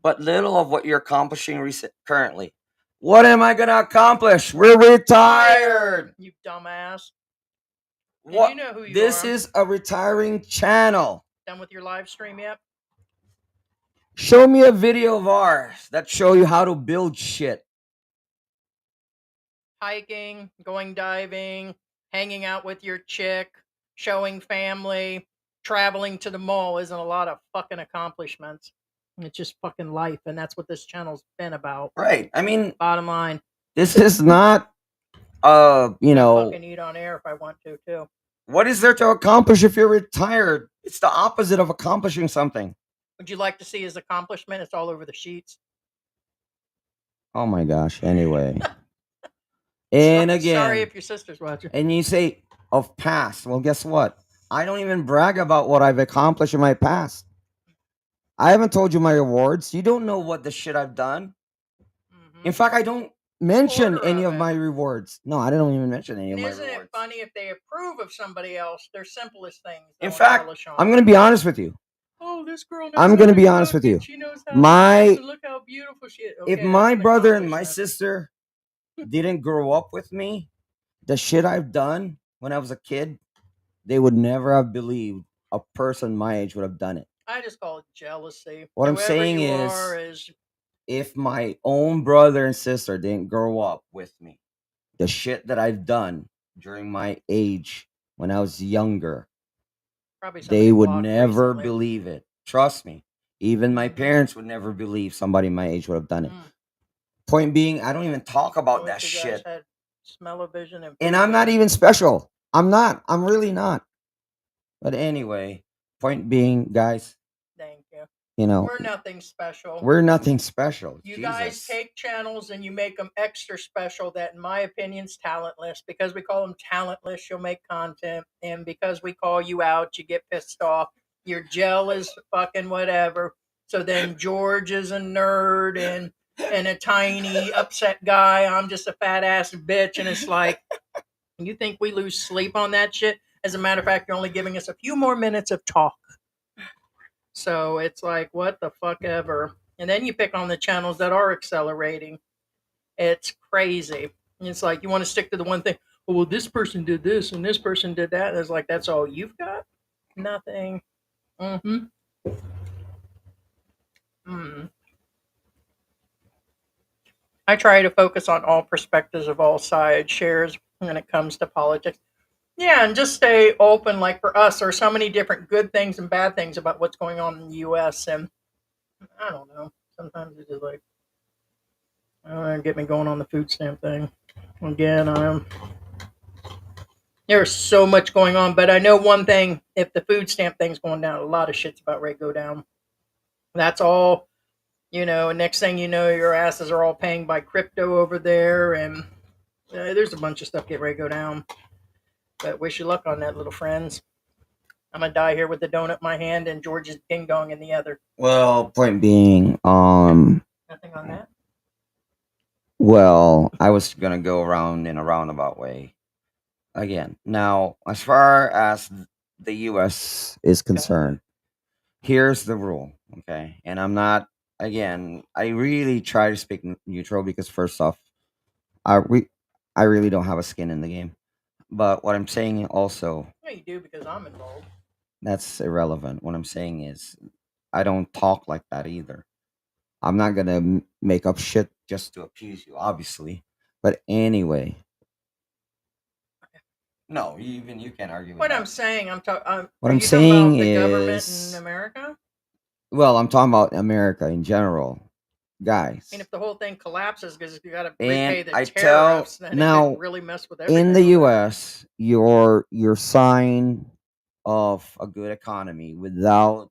but little of what you're accomplishing currently. What am I gonna accomplish? We're retired. You dumbass. And What? you know who you This are. is a retiring channel. Done with your live stream yet? Show me a video of ours that show you how to build shit. Hiking, going diving, hanging out with your chick, showing family, traveling to the mall isn't a lot of fucking accomplishments. It's just fucking life, and that's what this channel's been about. Right. I mean, Bottom line. this is not Fucking eat on air if I want to too. What is there to accomplish if you're retired? It's the opposite of accomplishing something. Would you like to see his accomplishment? It's all over the sheets. Oh my gosh. Anyway. And again. Sorry if your sister's watching. And you say of past. Well, guess what? I don't even brag about what I've accomplished in my past. I haven't told you my rewards. You don't know what the shit I've done. Mhm. In fact, I don't mention Quarter any of of it. my rewards. No, I don't even mention any of And my isn't rewards. it funny if they approve of somebody else, their simplest things? In they'll fact, embellish on. I'm going to be honest with you. Oh, this girl knows I'm how going to to be honest cook with you. and she knows how My- to dance, and look how beautiful she is. If Okay, my that's an brother and my accomplishment. sister didn't grow up with me, the shit I've done when I was a kid, they would never have believed a person my age would have done it. I just call it jealousy. What I'm Whoever saying you is- are is If my own brother and sister didn't grow up with me, the shit that I've done during my age when I was younger, probably somebody they would blocked never recently. believe it. Trust me. Even my Mhm. parents would never believe somebody my age would have done it. Mm. Point being, I don't even talk about I that wish you guys shit. had smell-o-vision and And food I'm not vision. even special. I'm not. I'm really not. But anyway, point being, guys, Thank you. you know, We're nothing special. we're nothing special. You Jesus. guys take channels and you make them extra special that, in my opinion's talentless. Because we call them talentless, you'll make content. And because we call you out, you get pissed off. You're jealous, fucking whatever. So then George is a nerd and a tiny upset guy. I'm just a fat ass bitch. And it's like, you think we lose sleep on that shit? As a matter of fact, you're only giving us a few more minutes of talk. So it's like, what the fuck ever. And then you pick on the channels that are accelerating. It's crazy. And it's like, you want to stick to the one thing. Oh, well, this person did this and this person did that. And it's like, that's all you've got? Nothing. Mm-hmm. Mm. I try to focus on all perspectives of all sides, shares when it comes to politics. Yeah, and just stay open. Like for us, there are so many different good things and bad things about what's going on in the U.S. And I don't know. Sometimes it's just like, I don't know, get me going on the food stamp thing. Again, there's so much going on, but I know one thing: if the food stamp thing's going down, a lot of shit's about ready to go down. That's all, And next thing you know, your asses are all paying by crypto over there, and there's a bunch of stuff getting ready to go down. But wish you luck on that, little friends. I'm gonna die here with the donut in my hand and George's ding dong in the other. Well, point being, Nothing on that. well, I was gonna go around in a roundabout way. Again, now as far as the U.S. is concerned, here's the rule, okay? And I'm not. Again, I really try to speak neutral because first off, I really don't have a skin in the game. But what I'm saying also, Yeah, you do because I'm involved. that's irrelevant. What I'm saying is, I don't talk like that either. I'm not gonna make up shit just to appease you, obviously. But anyway, no, even you can't argue with What that. I'm saying, What are I'm you saying talking about the government is- in America? Well, I'm talking about America in general, guys. I mean, if the whole thing collapses because you got to And repay the I tariffs, tell- then now, it could really mess with everything. In the over there. U.S., your sign of a good economy without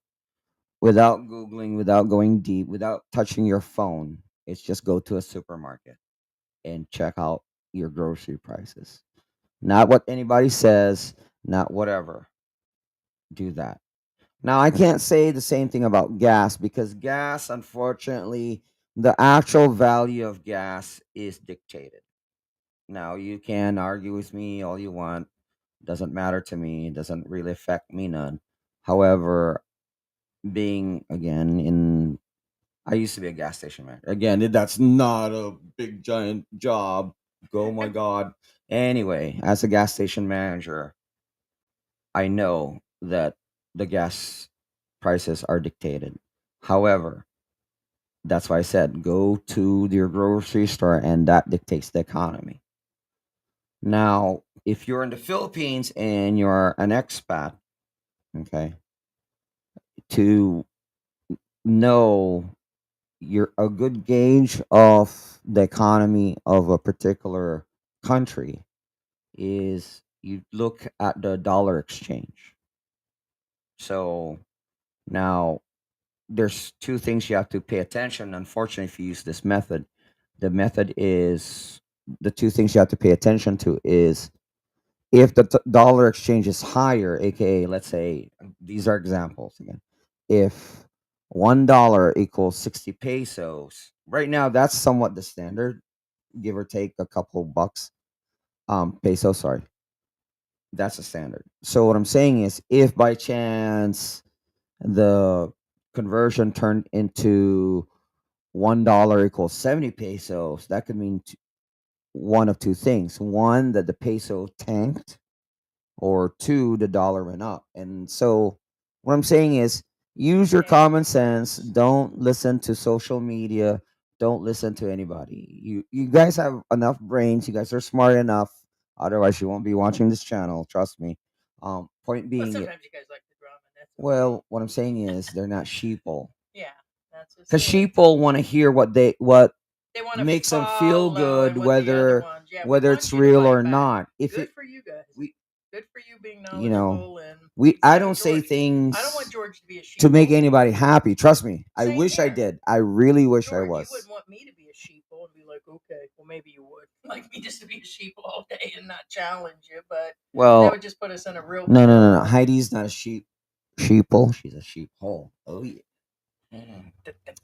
googling, without going deep, without touching your phone, it's just go to a supermarket and check out your grocery prices. Not what anybody says, not whatever. Do that. Now, I can't say the same thing about gas because gas, unfortunately, the actual value of gas is dictated. Now, you can argue with me all you want. Doesn't matter to me. It doesn't really affect me none. However, being again in I used to be a gas station manager. Again, that's not a big giant job. Oh my god. Anyway, as a gas station manager, I know that the gas prices are dictated. However, that's why I said go to your grocery store and that dictates the economy. Now, if you're in the Philippines and you're an expat, okay, to know you're a good gauge of the economy of a particular country is you look at the dollar exchange. So now there's two things you have to pay attention. Unfortunately, if you use this method, the method is the two things you have to pay attention to is if the dollar exchange is higher, aka let's say these are examples again. If $1 equals 60 pesos, right now that's somewhat the standard, give or take a couple bucks. Pesos, sorry. That's the standard. So what I'm saying is if by chance the conversion turned into $1 equals 70 pesos, that could mean one of two things. One, that the peso tanked, or two, the dollar went up. And so what I'm saying is use your common sense. Don't listen to social media. Don't listen to anybody. You guys have enough brains. You guys are smart enough. Otherwise, you won't be watching this channel. Trust me. Point But being, sometimes you guys like the drama. That's okay. well, what I'm saying is they're not sheeple. Yeah, that's just Because it. sheeple want to hear what They want to makes them feel good, what the other ones. Yeah, we want it's you to real fight or back. not. If Good it for you guys. we Good for you being you know knowledgeable and I so don't say George. I don't want things George to be a to make sheeple. anybody happy. Trust me. I Same wish I here. did. I really wish I George, you was. wouldn't want me to be a sheeple and be like, okay, well maybe you would like me just to be a sheeple all day and not challenge you, but that Well, would just put us in a real no. pickle. Heidi's not a sheeple. She's a sheephole. Oh yeah. Dun,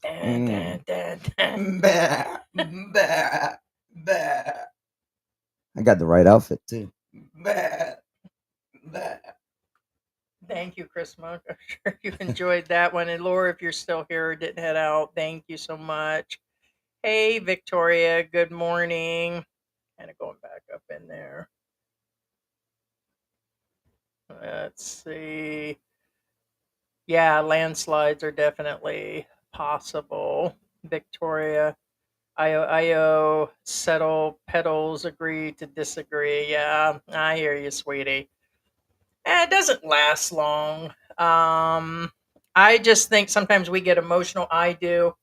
dun, dun, dun. Bah, bah, bah. I got the right outfit too. Bah, bah. Thank you, Chris Monk. I'm sure you enjoyed that one. And Laura, if you're still here, didn't head out, thank you so much. Hey, Victoria, good morning. Kind of going back up in there. Let's see. Yeah, landslides are definitely possible. Victoria, IO, settle, pedals, agree to disagree. Yeah, I hear you, sweetie. It doesn't last long. I just think sometimes we get emotional. I do.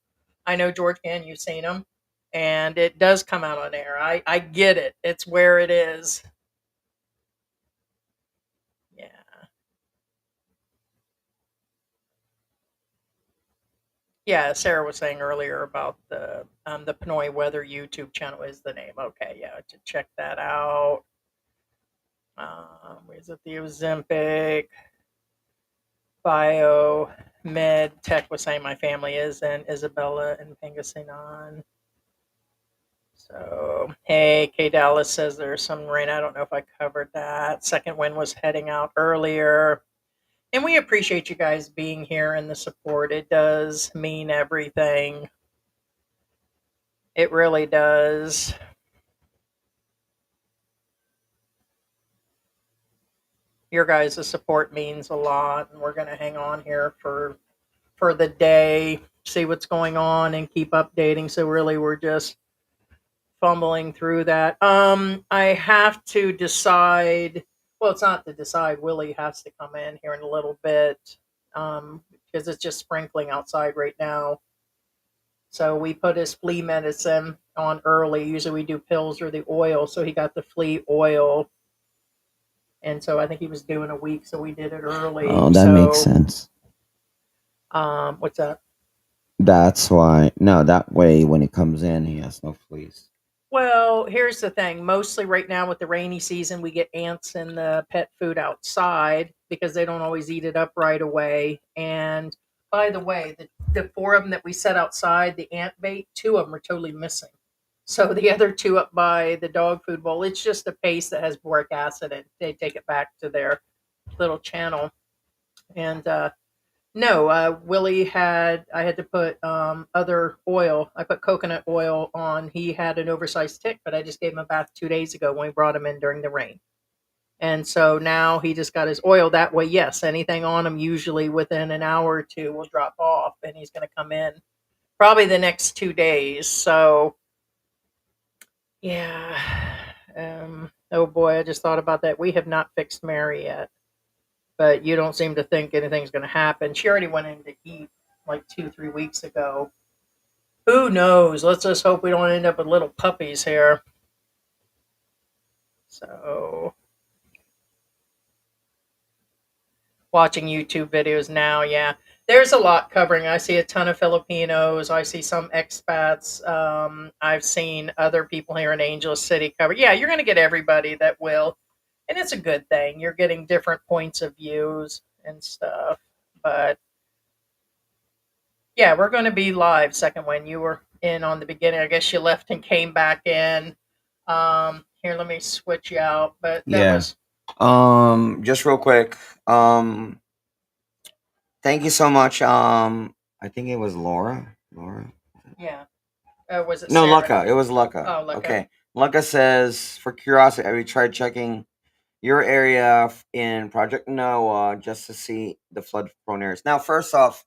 I know George can. You've seen him, and it does come out on air. I get it. It's where it is. Yeah. Yeah, Sarah was saying earlier about the Pinoy Weather YouTube channel is the name. Okay, yeah, to check that out. Is it the Ozempic? Bio Med Tech was saying my family is in Isabella and Pangasinan. So, hey, K Dallas says there's some rain. I don't know if I covered that. Second wind was heading out earlier. And we appreciate you guys being here and the support. It does mean everything. It really does. Your guys' support means a lot, and we're going to hang on here for the day, see what's going on, and keep updating. So really, we're just fumbling through that. I have to decide. Well, it's not to decide. Willie has to come in here in a little bit because it's just sprinkling outside right now. So we put his flea medicine on early. Usually we do pills or the oil. So he got the flea oil. And so I think he was doing a week, so we did it early. Oh, that makes sense. What's that? That's why. No, that way when it comes in, he has no fleas. Well, here's the thing. Mostly right now with the rainy season, we get ants in the pet food outside because they don't always eat it up right away. And by the way, the four of them that we set outside, the ant bait, two of them are totally missing. So the other two up by the dog food bowl, it's just a paste that has boric acid, and they take it back to their little channel. And no, Willie I had to put other oil. I put coconut oil on. He had an oversized tick, but I just gave him a bath 2 days ago when we brought him in during the rain. And so now he just got his oil that way. Yes, anything on him usually within an hour or two will drop off, and he's going to come in probably the next 2 days. So yeah. Oh boy, I just thought about that. We have not fixed Mary yet, but you don't seem to think anything's going to happen. She already went in to eat like 2, 3 weeks ago. Who knows? Let's just hope we don't end up with little puppies here. So, watching YouTube videos now, yeah. There's a lot covering. I see a ton of Filipinos. I see some expats. I've seen other people here in Angel City cover. Yeah, you're going to get everybody that will. And it's a good thing. You're getting different points of views and stuff. But yeah, we're going to be live second when you were in on the beginning. I guess you left and came back in. Here, let me switch you out. But that Yeah. was Just real quick. Thank you so much. I think it was Laura. Laura. yeah. Was it No, Sarah? Lucca. It was Lucca. Oh, Lucca. Okay. Lucca says, for curiosity, have you tried checking your area in Project Noah just to see the flood prone areas? Now, first off,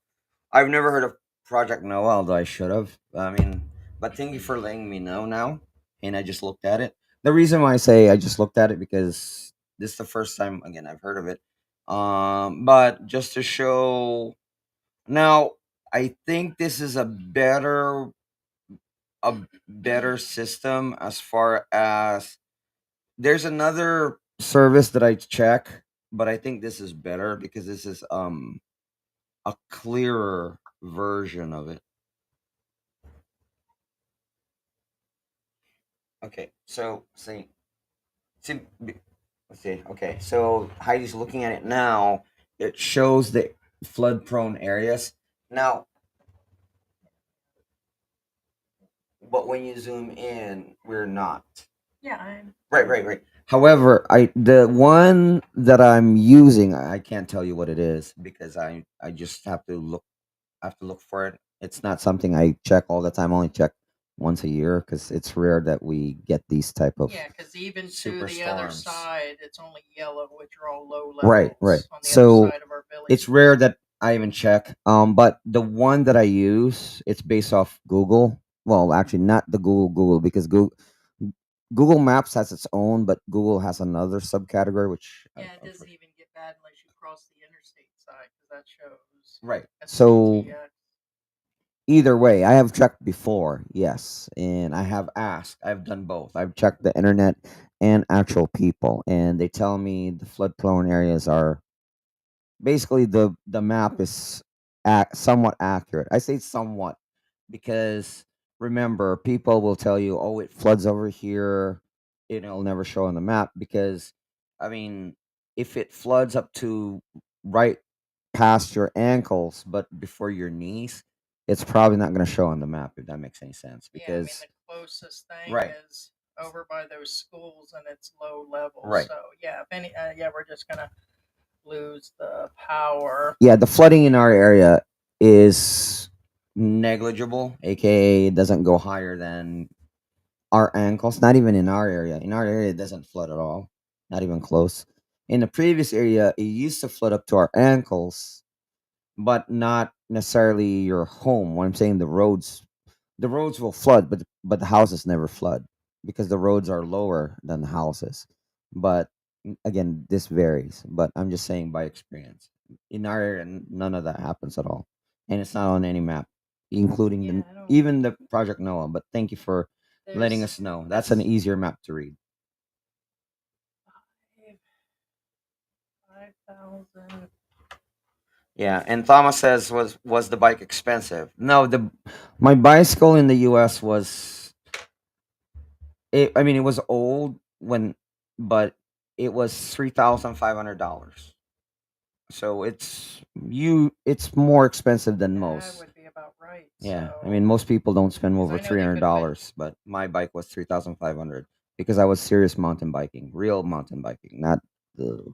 I've never heard of Project Noah, although I should have. I mean, but thank you for letting me know now. And I just looked at it. The reason why I say I just looked at it because This is the first time, again, I've heard of it. But just to show now, I think this is a better system as far as there's another service that I check, but I think this is better because this is a clearer version of it. Okay, so see, let's see. Okay, so Heidi's looking at it now. It shows the flood prone areas. Now, but when you zoom in, we're not. Yeah, I'm. Right. however, the one that I'm using, I can't tell you what it is because I just have to look for it. It's not something I check all the time. I only check once a year because it's rare that we get these type of Yeah, because even to the other superstorms. side, it's only yellow, which are all low levels right. on the So other side of our village. it's rare that I even check. But the one that I use, it's based off Google. Well, actually, not the Google because Google Maps has its own, but Google has another subcategory which Yeah, it doesn't even get bad unless you cross the interstate side because that shows. right. That's So CTX. either way, I have checked before, yes, and I have asked. I've done both. I've checked the internet and actual people, and they tell me the flood prone areas are basically the map is somewhat accurate. I say somewhat because remember, people will tell you, "Oh, it floods over here." It'll never show on the map because, I mean, if it floods up to right past your ankles but before your knees, it's probably not going to show on the map if that makes any sense. Yeah, I mean Because the closest thing right, is over by those schools and it's low level. right, So yeah, if any, yeah, we're just gonna lose the power. yeah, the flooding in our area is negligible, aka it doesn't go higher than our ankles. Not even in our area. In our area, it doesn't flood at all, not even close. In the previous area, it used to flood up to our ankles, but not necessarily your home. What I'm saying, the roads will flood, but the houses never flood because the roads are lower than the houses. But again, this varies. But I'm just saying by experience, in our area, none of that happens at all, and it's not on any map, including Yeah, I don't. even the Project Noah. But thank you for letting There's us know. That's an easier map to read. 5,000. Yeah, and Thomas says, was the bike expensive? No, the my bicycle in the U.S. was I mean, it was old but it was $3,500. So it's more expensive than That most. would be about right. Yeah, So, I mean, most people don't spend 'cause over I know they could've been $300, but my bike was 3,500 because I was serious mountain biking, real mountain biking, not the,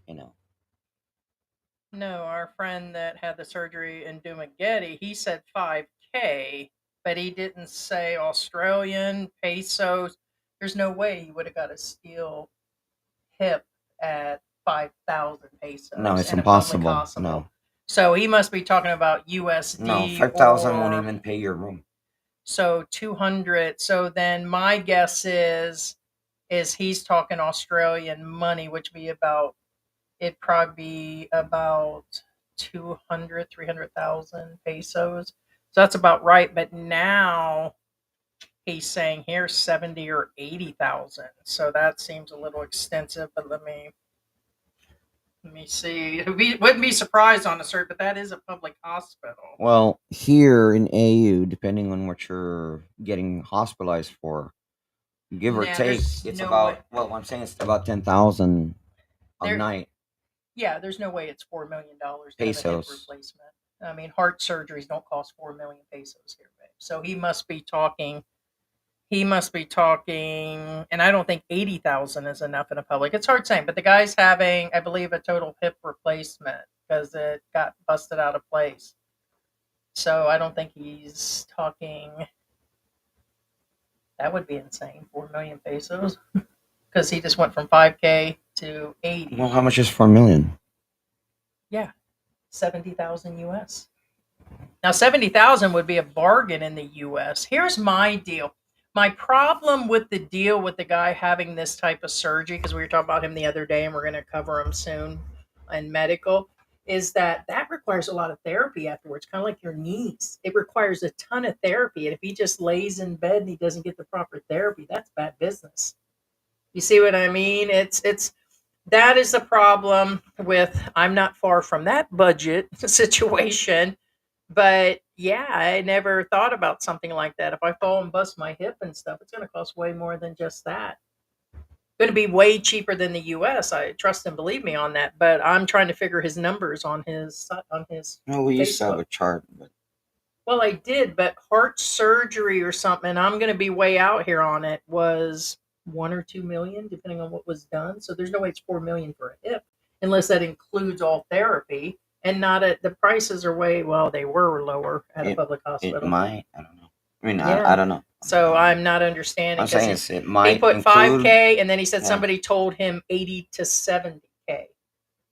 you know. No, our friend that had the surgery in Dumagetti, he said 5K, but he didn't say Australian pesos. There's no way he would have got a steel hip at 5,000 No, pesos it's in a public impossible. No, hospital. So he must be talking about no, USD 5,000 won't or even pay your room. so 200. So then my guess is he's talking Australian money, which would be about it'd probably be about 200, 300,000 pesos. So that's about right. But now he's saying here's 70 or 80,000. So that seems a little extensive, but let me see. Wouldn't be surprised on a cert, but that is a public hospital. Well, here in AU, depending on what you're getting hospitalized for, give or Nah, take, there's it's no way. about, well, I'm saying it's about 10,000 a There, night yeah, there's no way it's $4 million to have a hip pesos. replacement. I mean, heart surgeries don't cost 4 million pesos here, babe. So he must be talking. He must be talking, and I don't think 80,000 is enough in a public. It's hard saying, but the guy's having, I believe, a total hip replacement because it got busted out of place. So I don't think he's talking. That would be insane, 4 million pesos, because he just went from 5K to 80. Well, how much is 4 million? Yeah, 70,000 US. Now, 70,000 would be a bargain in the US. Here's my deal. My problem with the deal with the guy having this type of surgery, because we were talking about him the other day and we're going to cover him soon in medical, is that that requires a lot of therapy afterwards, kind of like your knees. It requires a ton of therapy. And if he just lays in bed and he doesn't get the proper therapy, that's bad business. You see what I mean? It's that is the problem with I'm not far from that budget situation, but yeah, I never thought about something like that. If I fall and bust my hip and stuff, it's going to cost way more than just that. Going to be way cheaper than the US. I trust and believe me on that, but I'm trying to figure his numbers on his No, we used to have Facebook. a chart, but Well, I did, but heart surgery or something, and I'm going to be way out here on it, was 1 or 2 million, depending on what was done. So there's no way it's 4 million for a hip, unless that includes all therapy. And not at the prices are way well, they were lower at a it public it hospital. might. I don't know. I mean, I Yeah. don't know. So I'm not understanding I'm because saying he it's, it he might put include. 5K and then he said Yeah. somebody told him 80 to 70K.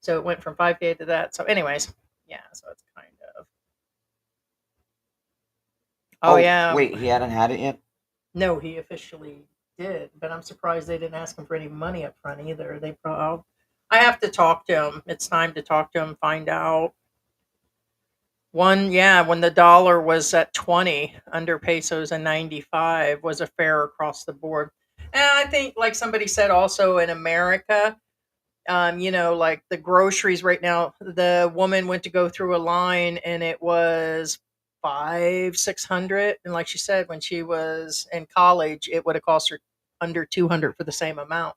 So it went from 5K to that. So anyways, yeah, so it's kind of oh Oh yeah. wait, he hadn't had it yet. No, he officially did, but I'm surprised they didn't ask him for any money up front either. They probably I have to talk to him. It's time to talk to him, find out. One, yeah, when the dollar was at 20 under pesos and 95 was a fair across the board. And I think, like somebody said also in America, like the groceries right now, the woman went to go through a line and it was 600. And like she said, when she was in college, it would have cost her under 200 for the same amount.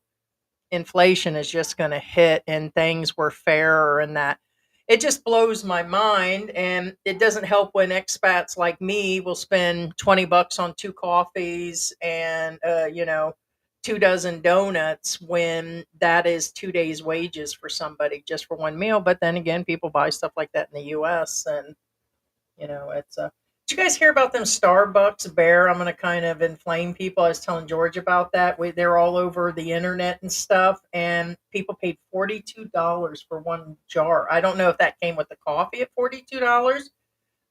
Inflation is just going to hit and things were fairer and that it just blows my mind. And it doesn't help when expats like me will spend 20 bucks on two coffees and 2 dozen donuts when that is 2 days wages for somebody just for one meal. But then again, people buy stuff like that in the US, and it's did you guys hear about them Starbucks bear? I'm going to kind of inflame people. I was telling George about that. They're all over the internet and stuff, and people paid $42 for one jar. I don't know if that came with the coffee at $42,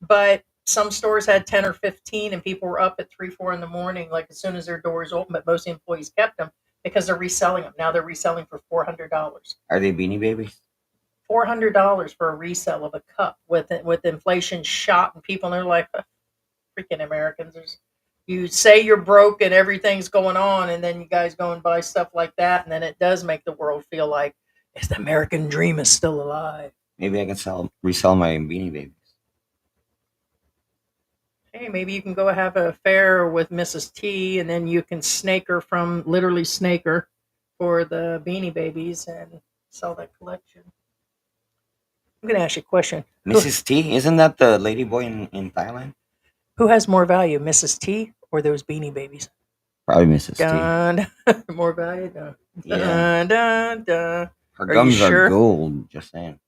but some stores had 10 or 15, and people were up at 3, 4 in the morning, like as soon as their doors open. But most employees kept them because they're reselling them. Now they're reselling for $400. Are they Beanie Babies? $400 for a resale of a cup with inflation shot and people in their life. Freaking Americans. You say you're broke and everything's going on, and then you guys go and buy stuff like that, and then it does make the world feel like is the American dream is still alive. Maybe I can resell my Beanie Babies. Hey, maybe you can go have an affair with Mrs. T, and then you can snake her from literally snake her for the Beanie Babies and sell that collection. I'm going to ask you a question. Mrs. T, isn't that the lady boy in Thailand? Who has more value, Mrs. T or those Beanie Babies? Probably Mrs. T. Dun, more value. Dun, Yeah. dun, dun, dun. Her Are you gums are sure? gold, just saying.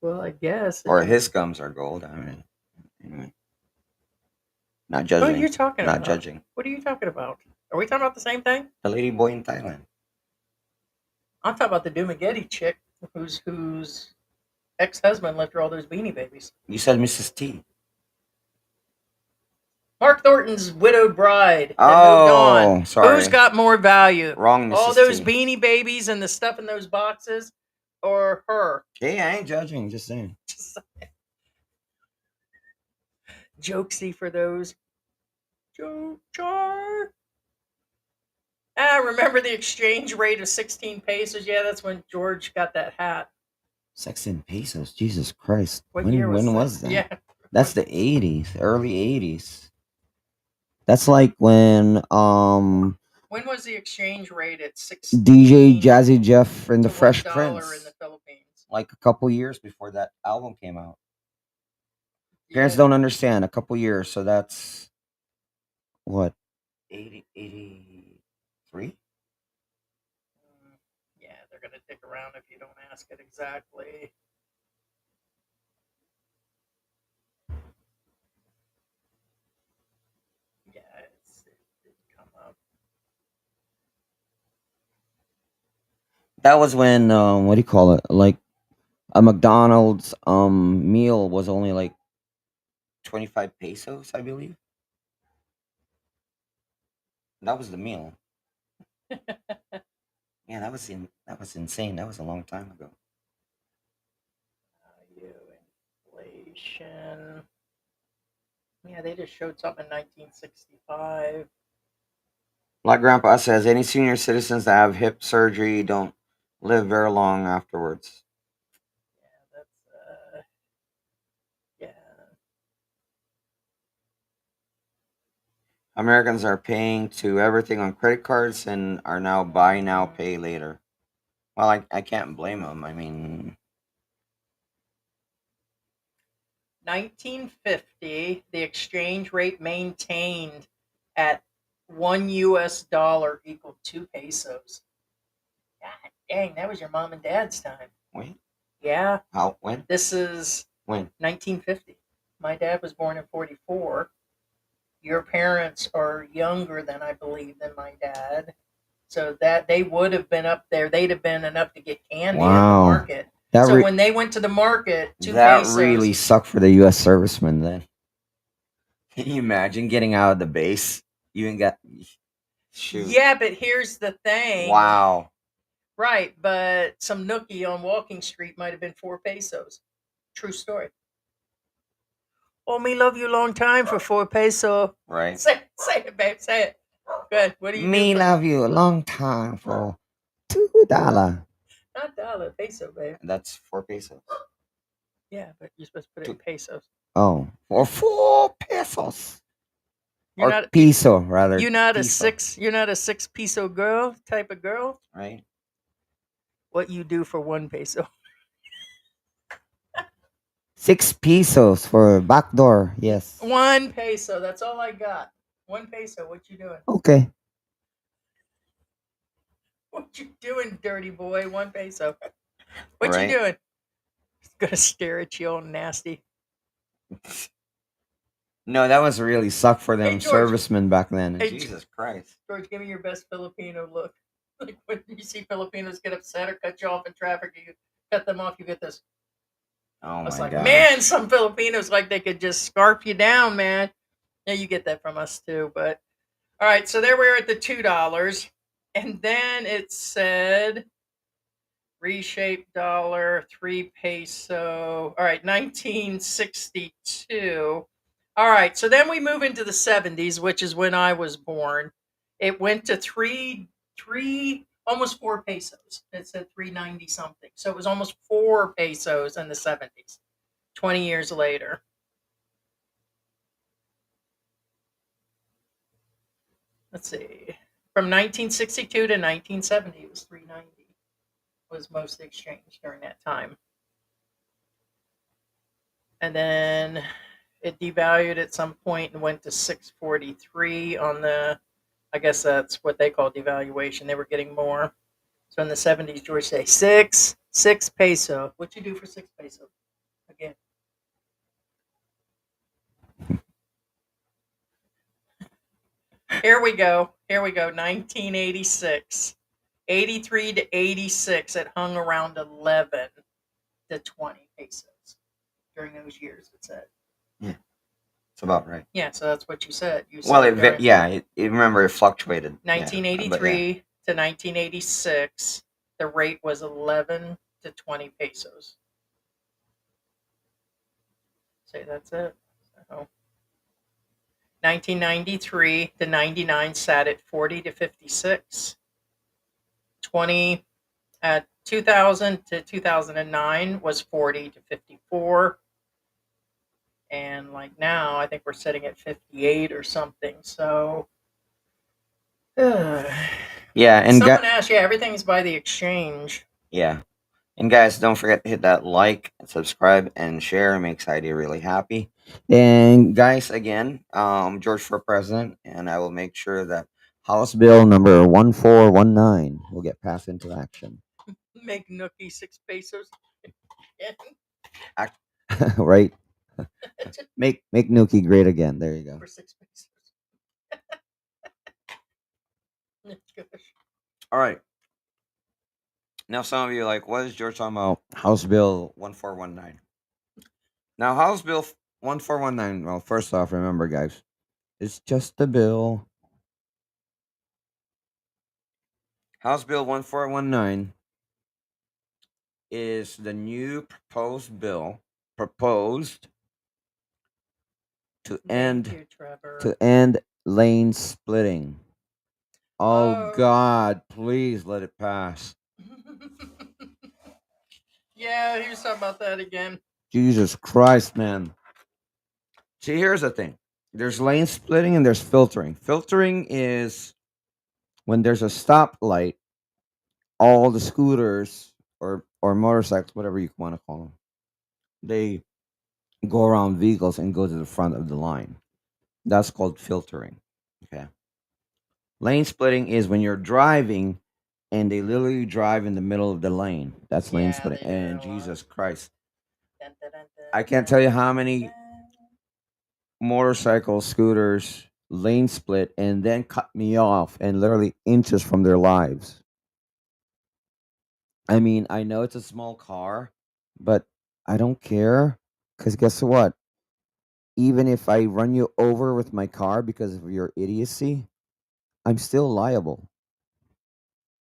Well, I guess. Or his gums are gold. I mean, anyway. Not What are judging. you talking Not about? judging. What are you talking about? Are we talking about the same thing? The lady boy in Thailand. I'm talking about the Dumageddon chick whose ex-husband left her all those Beanie Babies. You said Mrs. T. Mark Thornton's widowed bride that moved Oh, on. sorry. Who's got more value? Wrong, Mrs. All those T. Beanie Babies and the stuff in those boxes, or her? Hey, I ain't judging, just saying. Jokesy for those. Joke jar. Ah, remember the exchange rate of 16 pesos? Yeah, that's when George got that hat. 16 pesos. Jesus Christ. What when year was that? Yeah. That's the 80s, early 80s. That's like when When was the exchange rate at 16? DJ Jazzy Jeff and the to Fresh $1 Prince. in the Philippines. Like a couple years before that album came out. Parents Yeah. don't understand. A couple years, so that's what 83? Yeah, they're gonna dick around if you don't ask it exactly. Yeah, it did come up. That was when what do you call it? Like a McDonald's meal was only like 25 pesos, I believe. That was the meal. Yeah, that was insane. That was a long time ago. Inflation. Yeah, they just showed something in 1965. Like Grandpa says, any senior citizens that have hip surgery don't live very long afterwards. Yeah, that's yeah. Americans are paying to everything on credit cards and are now buy now, pay later. Well, I can't blame them. I mean, 1950, the exchange rate maintained at $1 equaled 2 pesos. God dang, that was your mom and dad's time. wait, Yeah, how, when? this is When? 1950. My dad was born in 44. Your parents are younger than I believe than my dad. So that they would have been up there. They'd have been enough to get candy at the Wow. market. That So when they went to the market, 2 that pesos. really sucked for the U.S. servicemen. Then can you imagine getting out of the base? You ain't got shoot. Yeah, but here's the thing. Wow. Right, but some nookie on Walking Street might have been 4 pesos. True story. Oh, me love you long time for 4 peso. Right. Say it, babe. Say it. Good. What do you Me do? For, love you a long time for $2. not dollar, peso, babe. That's 4 pesos. Yeah, but you're supposed to put it in pesos. Oh, for 4 pesos. You're or not peso, rather. You're not peso, a six. You're not a 6 peso girl type of girl. Right. What you do for 1 peso? 6 pesos for backdoor. Yes. 1 peso. That's all I got. 1 peso. What you doing? Okay. What you doing, dirty boy? 1 peso. What Right. you doing? Just gonna stare at you all nasty. No, that was Really sucked for them Hey, George. servicemen back then. Hey, Jesus Christ. George, give me your best Filipino look. Like when you see Filipinos get upset or cut you off in traffic, you cut them off, you get this. Oh I was my like, God. man, some Filipinos like they could just scarf you down, man. Yeah, you get that from us too. But all right, so there we are at the $2, and then it said reshaped dollar, 3 peso. All right, 1962. All right, so then we move into the 70s, which is when I was born. It went to almost 4 pesos. It said 390 something. So it was almost 4 pesos in the 70s, 20 years later. Let's see. From 1962 to 1970, it was 390 was most exchanged during that time. And then it devalued at some point and went to 643 on the, I guess that's what they call devaluation. They were getting more. So in the 70s, George say six peso. What you do for 6 peso? Again. Here we go. 1986. 83 to 86, it hung around 11 to 20 pesos during those years, it said. Yeah, it's about right. Yeah, so that's what you said. You Well, said remember it fluctuated. 1983 to 1986, the rate was 11 to 20 pesos. Say that's it. So 1993 to 99 sat at 40 to 56. 2000 to 2009 was 40 to 54. And like now, I think we're sitting at 58 or something. So, yeah, and someone asked, yeah, everything's by the exchange. Yeah. And guys, don't forget to hit that like, subscribe, and share. It makes Heidi really happy. And guys, again, George for president, and I will make sure that House Bill number 1419 will get passed into action. Make Nookie 6 pesos. Right? Make Nuki great again. There you go. For 6 pesos. All right. Now, some of you are like, what is George talking about? House Bill 1419. Now, House Bill 1419, well, first off, remember, guys, it's just a bill. House Bill 1419 is the new proposed bill proposed to end lane splitting. Oh God, please let it pass. Yeah, he was talking about that again. Jesus Christ, man. See, here's the thing. There's lane splitting and there's filtering. Filtering is when there's a stoplight, all the scooters or motorcycles, whatever you want to call them, they go around vehicles and go to the front of the line. That's called filtering. Okay. Lane splitting is when you're driving and they literally drive in the middle of the lane. That's lane splitting. And Jesus Christ. I can't tell you how many motorcycles, scooters, lane split and then cut me off and literally inches from their lives. I mean, I know it's a small car, but I don't care because guess what? Even if I run you over with my car because of your idiocy, I'm still liable.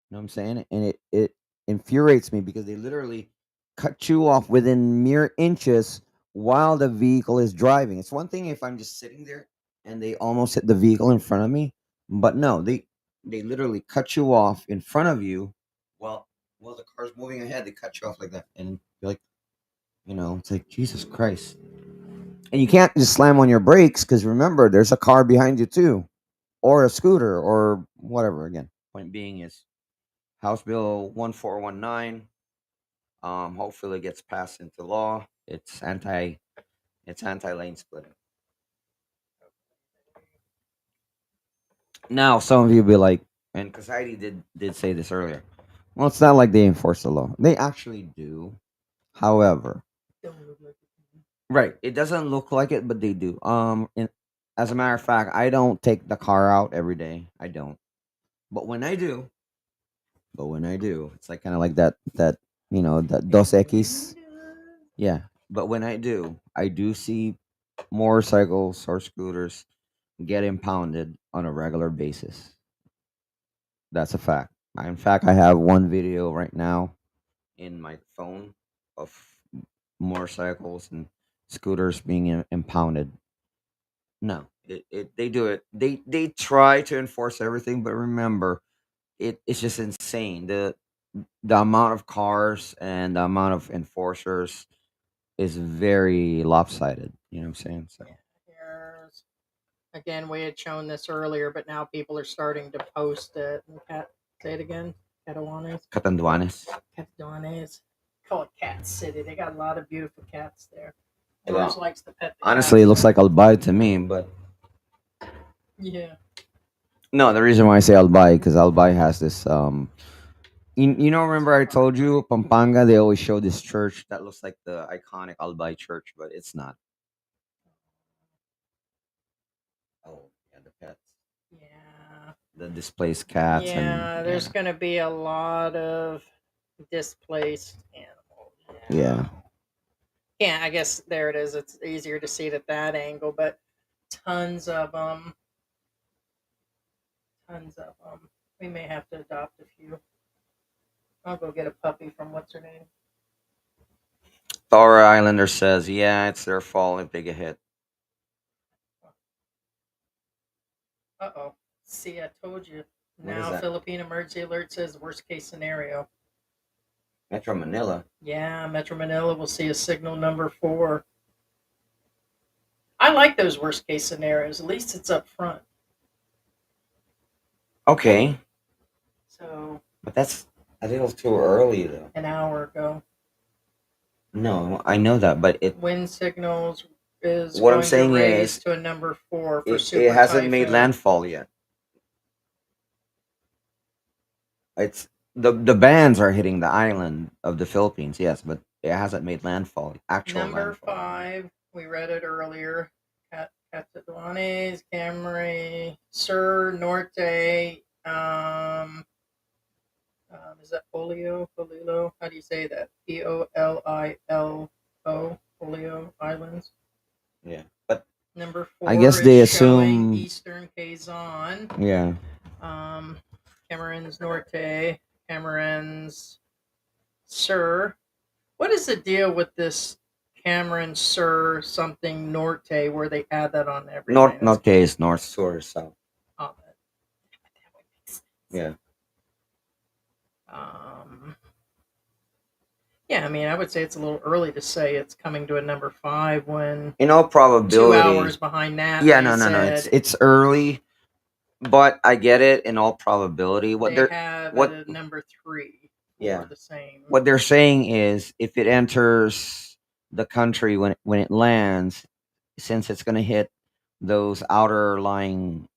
You know what I'm saying? And it infuriates me because they literally cut you off within mere inches while the vehicle is driving. It's one thing if I'm just sitting there and they almost hit the vehicle in front of me, but no, they literally cut you off in front of you while the car's moving ahead. They cut you off like that, and you're like, it's like Jesus Christ. And you can't just slam on your brakes because remember, there's a car behind you too, or a scooter or whatever. Again, point being is House Bill 1419. Hopefully it gets passed into law. It's anti lane splitting. Now some of you be like, and because Heidi did say this earlier. Well, it's not like they enforce the law. They actually do. However, right, it doesn't look like it, but they do. As a matter of fact, I don't take the car out every day. I don't. But when I do, it's like kind of like that that Dos Equis. Yeah. But when I do see motorcycles or scooters get impounded on a regular basis. That's a fact. In fact, I have one video right now in my phone of motorcycles and scooters being impounded. No, they do it. They try to enforce everything, but remember, it's just insane. The amount of cars and the amount of enforcers is very lopsided. You know what I'm saying? So Here's, again, we had shown this earlier, but now people are starting to post it. Say it again. Catanduanes. Catanduanes. Call it Cat City. They got a lot of beautiful cats there. George likes to pet the Honestly, it cats, looks so- like Albay to me, but Yeah. no. The reason why I say Albay because Albay has this. Remember I told you Pampanga? They always show this church that looks like the iconic Albay church, but it's not. Oh, yeah, the pets, Yeah. the displaced cats, Yeah, and there's going to be a lot of displaced animals. yeah. Yeah, I guess there it is. It's easier to see it at that angle, but tons of them. Tons of them. We may have to adopt a few. I'll go get a puppy from what's her name. Thor Islander says, "Yeah, it's their fault if they get hit." Uh-oh. See, I told you. What is Now that? Philippine Emergency Alert says worst case scenario. Metro Manila. Yeah, Metro Manila will see a signal number 4. I like those worst case scenarios. At least it's up front. Okay, So but that's a little too early, though. an hour ago. No, I know that, but Wind signals is what I'm going to saying raise is, to a number 4 for it super hasn't made typhoon. landfall yet. It's the bands are hitting the island of the Philippines, yes, but it hasn't made landfall. Actual Number landfall. 5, we read it earlier. Catalanes, Camry, Sur, Norte. Is that Polio? Polilo? How do you say that? Polilo. Polio Islands. Yeah, but Number 4 I guess is they showing assume. Eastern Quezon. Yeah, Cameron's Norte. Cameron's Sur. What is the deal with this Cameron Sur something Norte where they add that on everything? Norte is north, sur, south. Oh, that makes sense. Yeah. Yeah, I mean, I would say it's a little early to say it's coming to a number 5 when In all 2 probability, hours behind that. yeah, they no. said It's early, but I get it. In all probability, what they they're have what it at number 3 yeah for the same. what they're saying is if it enters the country when it lands, since it's going to hit those outer lying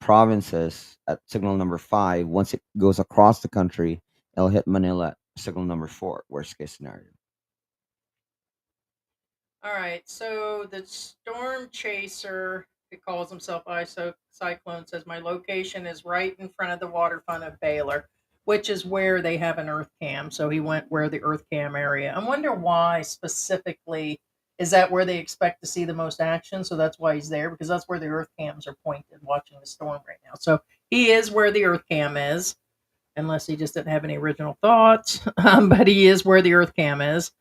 provinces at signal number 5, once it goes across the country, it'll hit Manila at signal number 4. Worst case scenario. All right, so the storm chaser, who calls himself ISO Cyclone, says my location is right in front of the waterfront of Baylor, which is where they have an earth cam. So he went where the earth cam area. I wonder why specifically. Is that where they expect to see the most action? So that's why he's there, because that's where the earth cams are pointed watching the storm right now. So he is where the earth cam is, unless he just didn't have any original thoughts. But he is where the earth cam is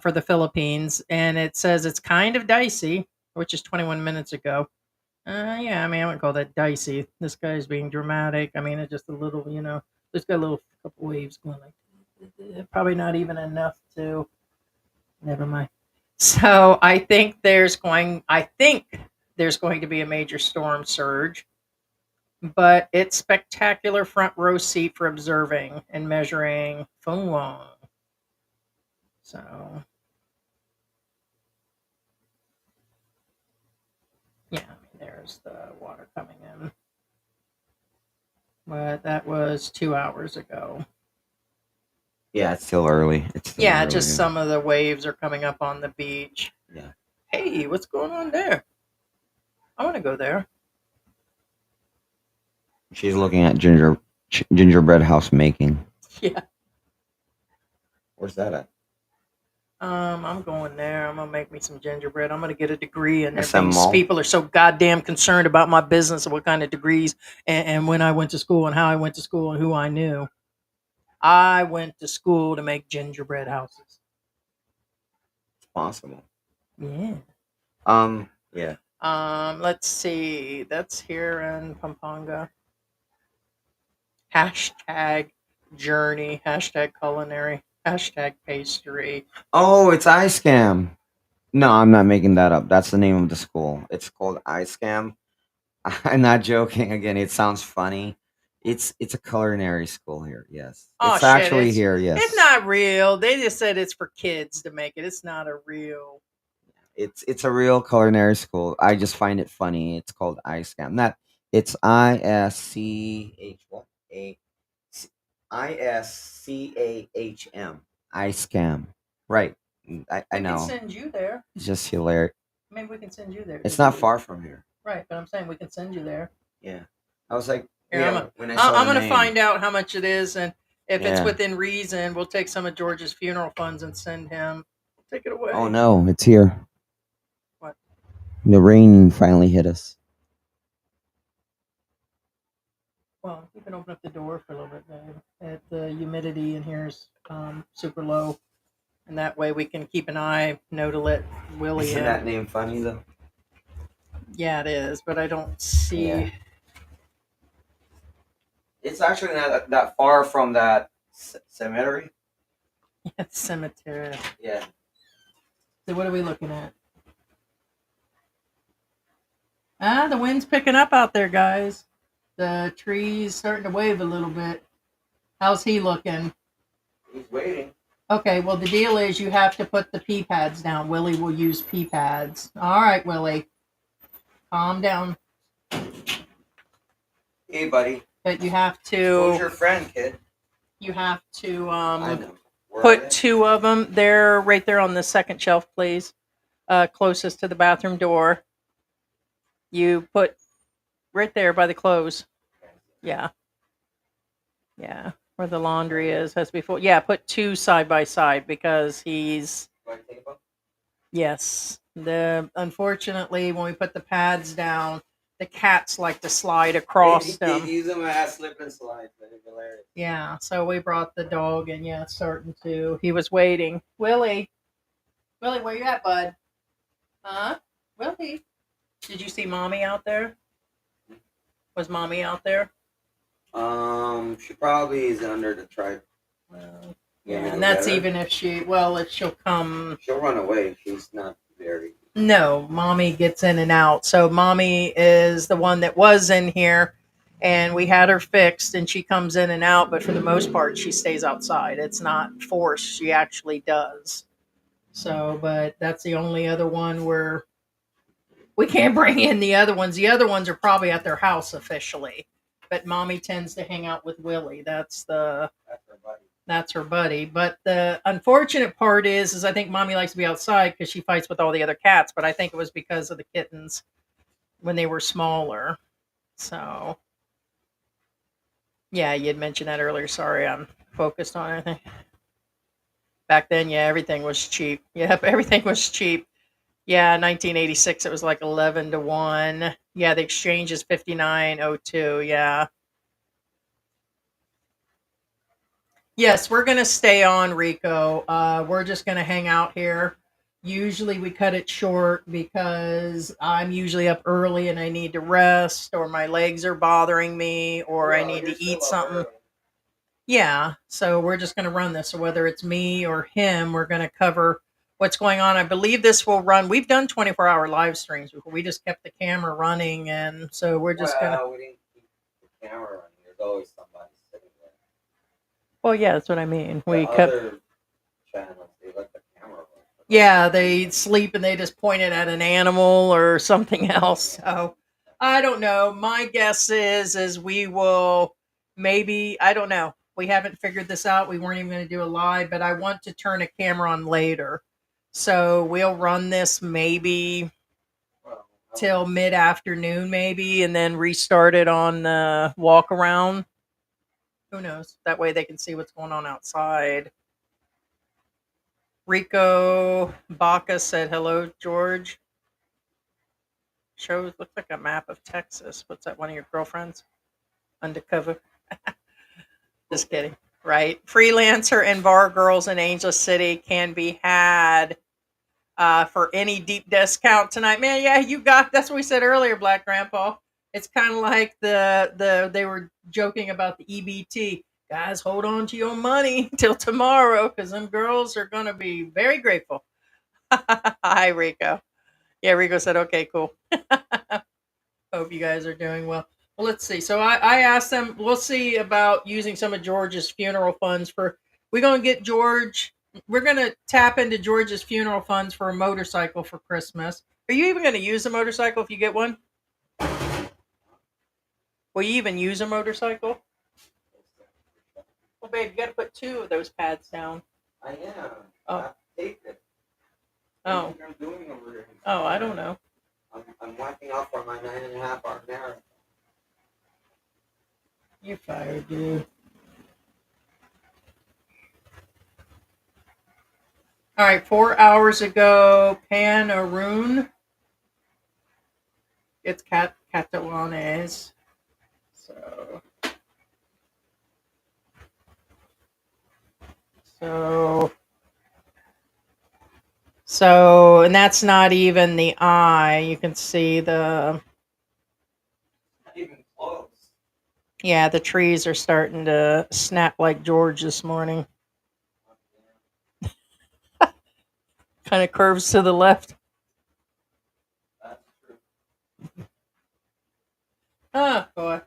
for the Philippines. And it says it's kind of dicey, which is 21 minutes ago. Yeah, I mean, I wouldn't call that dicey. This guy's being dramatic. I mean, it's just a little, just got a little couple waves going like probably not even enough to. Never mind. So I think there's going to be a major storm surge, but it's spectacular front row seat for observing and measuring Fung-wong. So yeah, I mean, there's the water coming in, but that was 2 hours ago. Yeah, it's still early. Yeah, just some of the waves are coming up on the beach. Yeah. Hey, what's going on there? I want to go there. She's looking at gingerbread house making. Yeah. Where's that at? I'm going there. I'm gonna make me some gingerbread. I'm gonna get a degree in SM everything. Mall? People are so goddamn concerned about my business and what kind of degrees and when I went to school and how I went to school and who I knew. I went to school to make gingerbread houses. It's possible. Yeah. Yeah. Let's see. That's here in Pampanga. Hashtag journey. Hashtag culinary. Hashtag pastry. Oh, it's iScam. No, I'm not making that up. That's the name of the school. It's called iScam. I'm not joking. Again, it sounds funny. It's a culinary school here. Yes, Oh it's shit! actually here. Yes, It's not real. They just said it's for kids to make it. It's not a real. It's a real culinary school. I just find it funny. It's called iScam. Not it's ISCH what a ISCAHM iScam. Right. I We could know. send you there. It's just hilarious. Maybe we can send you there. It's to not do it. far from here. Right, but I'm saying we can send you there. Yeah. I was like, Here, yeah, when I saw I'm the gonna name. find out how much it is, and if it's Yeah. within reason, we'll take some of George's funeral funds and send him. Take it away. Oh no, it's here. What? The rain finally hit us. Well, you can open up the door for a little bit, babe. The humidity in here is super low, and that way we can keep an eye, know to let Willie Isn't in. that name funny though? Yeah, it is, but I don't see. Yeah. It's actually not that far from that cemetery. Yeah, cemetery. Yeah. So what are we looking at? Ah, the wind's picking up out there, guys. The tree's starting to wave a little bit. How's he looking? He's waiting. Okay, well, the deal is you have to put the pee pads down. Willie will use pee pads. All right, Willie. Calm down. Hey, buddy. But you have Who's to. your friend, kid? You have to I know. Where are put they? 2 of them. They're right there on the second shelf, please. Closest to the bathroom door. You put right there by the clothes. Yeah. Yeah. Where the laundry is, as before. Yeah, put 2 side by side because he's. Want to take a book? Yes. Unfortunately, when we put the pads down, the cats like to slide across They them. use them as slip and slide. They're hilarious. Yeah, so we brought the dog, and yeah, starting to. He was waiting. Willie, where you at, bud? Huh? Willie, did you see mommy out there? Was mommy out there? She probably is under the tribe. Well, You want me yeah, to and go that's get her? even if if she'll come. She'll run away. She's not very. No, mommy gets in and out. So mommy is the one that was in here, and we had her fixed, and she comes in and out. But for the most part, she stays outside. It's not forced; she actually does. So, but that's the only other one where we can't bring in the other ones. The other ones are probably at their house officially, but mommy tends to hang out with Willie. That's her buddy. But the unfortunate part is I think mommy likes to be outside because she fights with all the other cats. But I think it was because of the kittens when they were smaller. So, yeah, you had mentioned that earlier. Sorry, I'm focused on anything. Back then, yeah, everything was cheap. Yep, everything was cheap. Yeah, 1986, it was like 11 to 1. Yeah, the exchange is 59.02. Yeah. Yes, we're going to stay on, Rico. We're just going to hang out here. Usually we cut it short because I'm usually up early and I need to rest, or my legs are bothering me, or I need to eat something. Yeah, so we're just going to run this. So whether it's me or him, we're going to cover what's going on. I believe this will run. We've done 24-hour live streams before. We just kept the camera running, and so we're just going to. We didn't keep the camera running. There's always somebody sitting there. Well, yeah, that's what I mean. We The kept. other channels, they let the camera run. Yeah, they sleep and they just point it at an animal or something else. So I don't know. My guess is we will maybe, I don't know. We haven't figured this out. We weren't even going to do a live, but I want to turn a camera on later. So we'll run this maybe till mid-afternoon maybe, and then restart it on the walk around. Who knows? That way they can see what's going on outside. Rico Baca said, hello, George. Shows, looks like a map of Texas. What's that, one of your girlfriends? Undercover. Just kidding. Right. Freelancer and bar girls in Angel City can be had for any deep discount tonight. Man, yeah, that's what we said earlier, Black Grandpa. It's kind of like they were joking about the EBT. Guys, hold on to your money till tomorrow because them girls are going to be very grateful. Hi, Rico. Yeah, Rico said, okay, cool. Hope you guys are doing well. Well, let's see. So I asked them, we'll see about using some of George's funeral funds for, we're going to get George We're gonna tap into George's funeral funds for a motorcycle for Christmas. Are you even gonna use a motorcycle if you get one? Will you even use a motorcycle? Well, babe, you gotta put two of those pads down. I am. Oh. I've taped it. Oh. What do you think I'm doing over here? Oh, I don't know. I'm wiping off for my 9.5 hour marathon. You're fired, dude. All right, 4 hours ago, Pan-Arun. It's Catalanes. So, and that's not even the eye. You can see Not even close. yeah, the trees are starting to snap like George this morning. Kind of curves to the left. That's true. Oh, boy.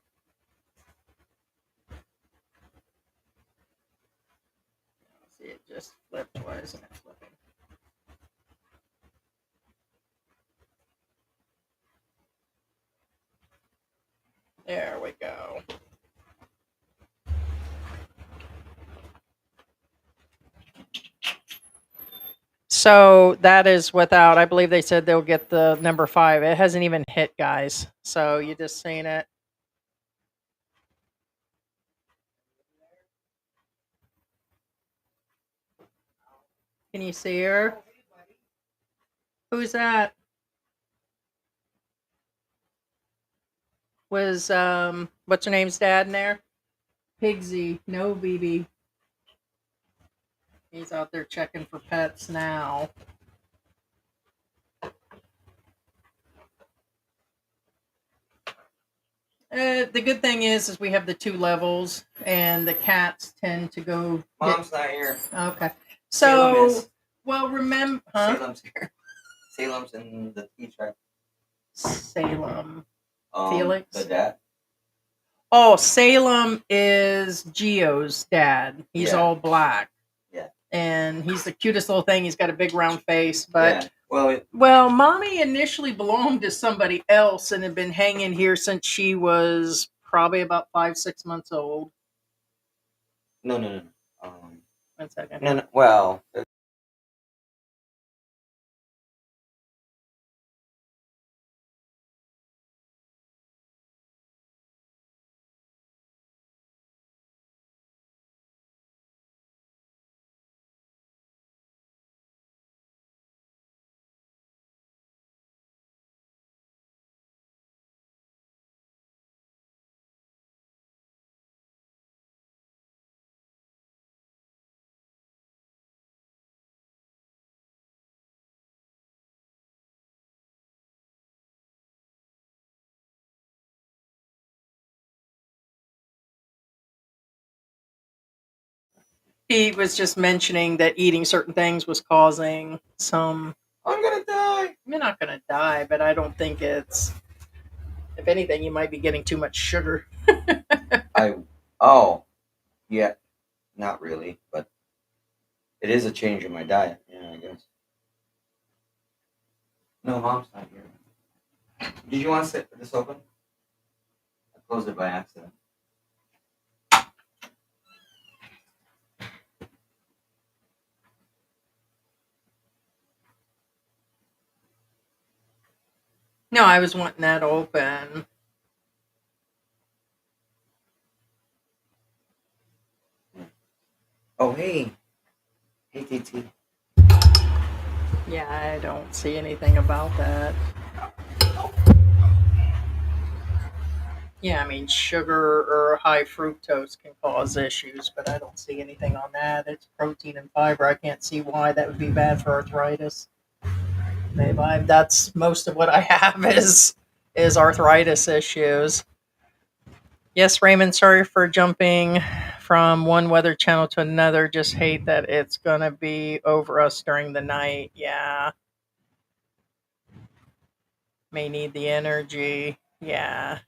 See, it just flipped. Why isn't it flipping? There we go. So that is without, I believe they said they'll get the number 5. It hasn't even hit, guys. So you just seen it. Can you see her? Who's that? Was what's her name's dad in there? Pigsy. No, BB. He's out there checking for pets now. The good thing is we have the 2 levels, and the cats tend to go. Mom's not here. Okay. Salem So, is. well, remember, huh? Salem's here. Salem's in the T-track. Salem. Felix? The dad. Oh, Salem is Geo's dad. He's Yeah. all black. Yeah. And he's the cutest little thing. He's got a big round face. But Yeah. well, Mommy initially belonged to somebody else and had been hanging here since she was probably about 5-6 months old. No. 1 second. No. Well. He was just mentioning that eating certain things was causing some. I'm gonna die. You're not going to die, but I don't think it's. If anything, you might be getting too much sugar. Yeah, not really, but it is a change in my diet. Yeah, I guess. No, Mom's not here. Did you want to sit this open? I closed it by accident. No, I was wanting that open. Oh, hey. Hey, TT. Yeah, I don't see anything about that. Yeah, I mean, sugar or high fructose can cause issues, but I don't see anything on that. It's protein and fiber. I can't see why that would be bad for arthritis. Maybe that's most of what I have is arthritis issues. Yes, Raymond, sorry for jumping from one weather channel to another. Just hate that it's going to be over us during the night. Yeah. May need the energy. Yeah.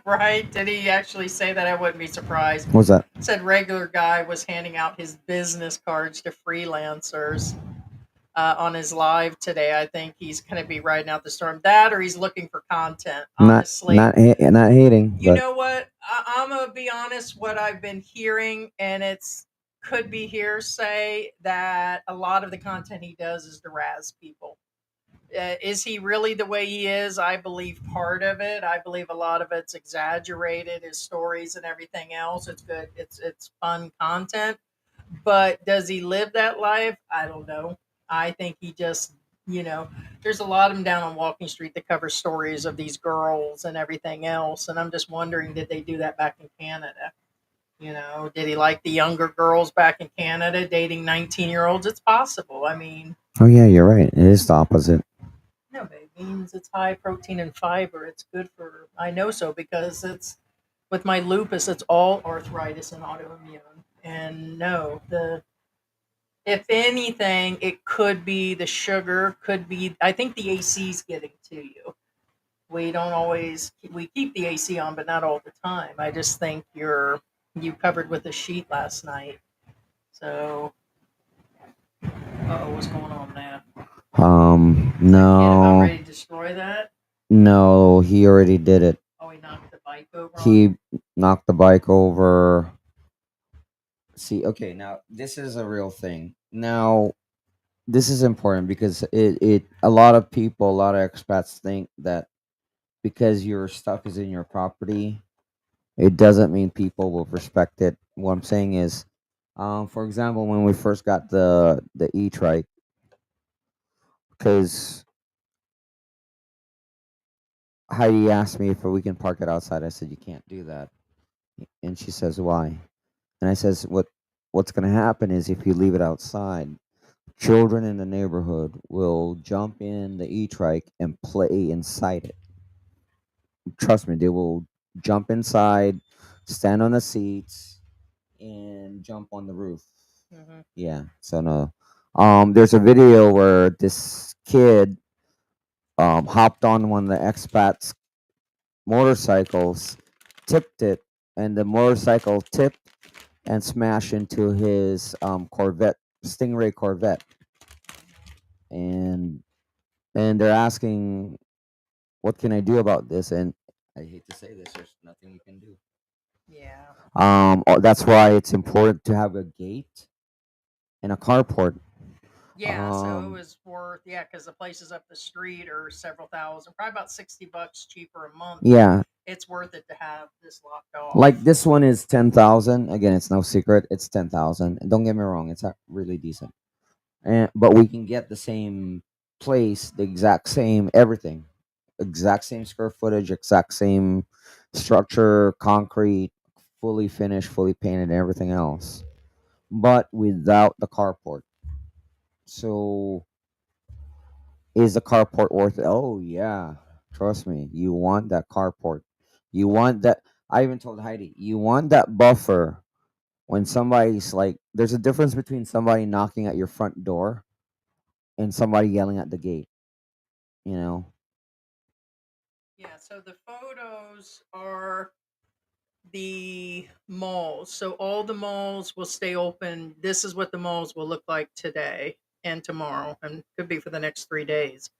Right? Did he actually say that? I wouldn't be surprised. What's that? Said regular guy was handing out his business cards to freelancers on his live today. I think he's going to be riding out the storm. That or he's looking for content. Not Honestly, not hating, you but know what? I'm gonna be honest. What I've been hearing, and it's could be hearsay, that a lot of the content he does is to razz people. Is he really the way he is? I believe part of it. I believe a lot of it's exaggerated, his stories and everything else. It's good. It's fun content. But does he live that life? I don't know. I think he just, you know, there's a lot of them down on Walking Street that cover stories of these girls and everything else. And I'm just wondering, did they do that back in Canada? Did he like the younger girls back in Canada dating 19-year-olds? It's possible. I mean, oh yeah, you're right. It is the opposite. no, but it means it's high protein and fiber. It's good for, I know so because it's with my lupus, it's all arthritis and autoimmune. And no, if anything, it could be the sugar, could be, I think the AC's getting to you. We don't always, we keep the AC on, but not all the time. I just think you covered with a sheet last night. So, what's going on there? Is that kid about ready to destroy that? No, he already did it. Oh, he knocked the bike over. He knocked the bike over. See, okay, now this is a real thing. Now, this is important because it a lot of people, a lot of expats think that because your stuff is in your property, it doesn't mean people will respect it. What I'm saying is, for example, when we first got the e-trike, because Heidi asked me if we can park it outside. I said you can't do that, and she says why? And I says what's going to happen is if you leave it outside, children in the neighborhood will jump in the e-trike and play inside it. Trust me, they will jump inside, stand on the seats, and jump on the roof. Mm-hmm. Yeah. So no. There's a video where this kid hopped on one of the expats motorcycles, tipped it, and the motorcycle tipped and smashed into his Corvette, Stingray Corvette. And they're asking, what can I do about this? And I hate to say this, there's nothing you can do. Yeah. That's why it's important to have a gate and a carport. Yeah, so it was worth, yeah, because the places up the street are several thousand, probably about $60 cheaper a month. Yeah, It's worth it to have this locked off. like this one is 10,000. Again, it's no secret. It's 10,000. Don't get me wrong. It's really decent. But we can get the same place, the exact same everything, exact same square footage, exact same structure, concrete, fully finished, fully painted, and everything else, but without the carport. So, is the carport worth it? Oh yeah, trust me. You want that carport. You want that. I even told Heidi, you want that buffer when somebody's like. There's a difference between somebody knocking at your front door and somebody yelling at the gate. You know. Yeah, so the photos are the malls. So all the malls will stay open. This is what the malls will look like today and tomorrow, and could be for the next 3 days.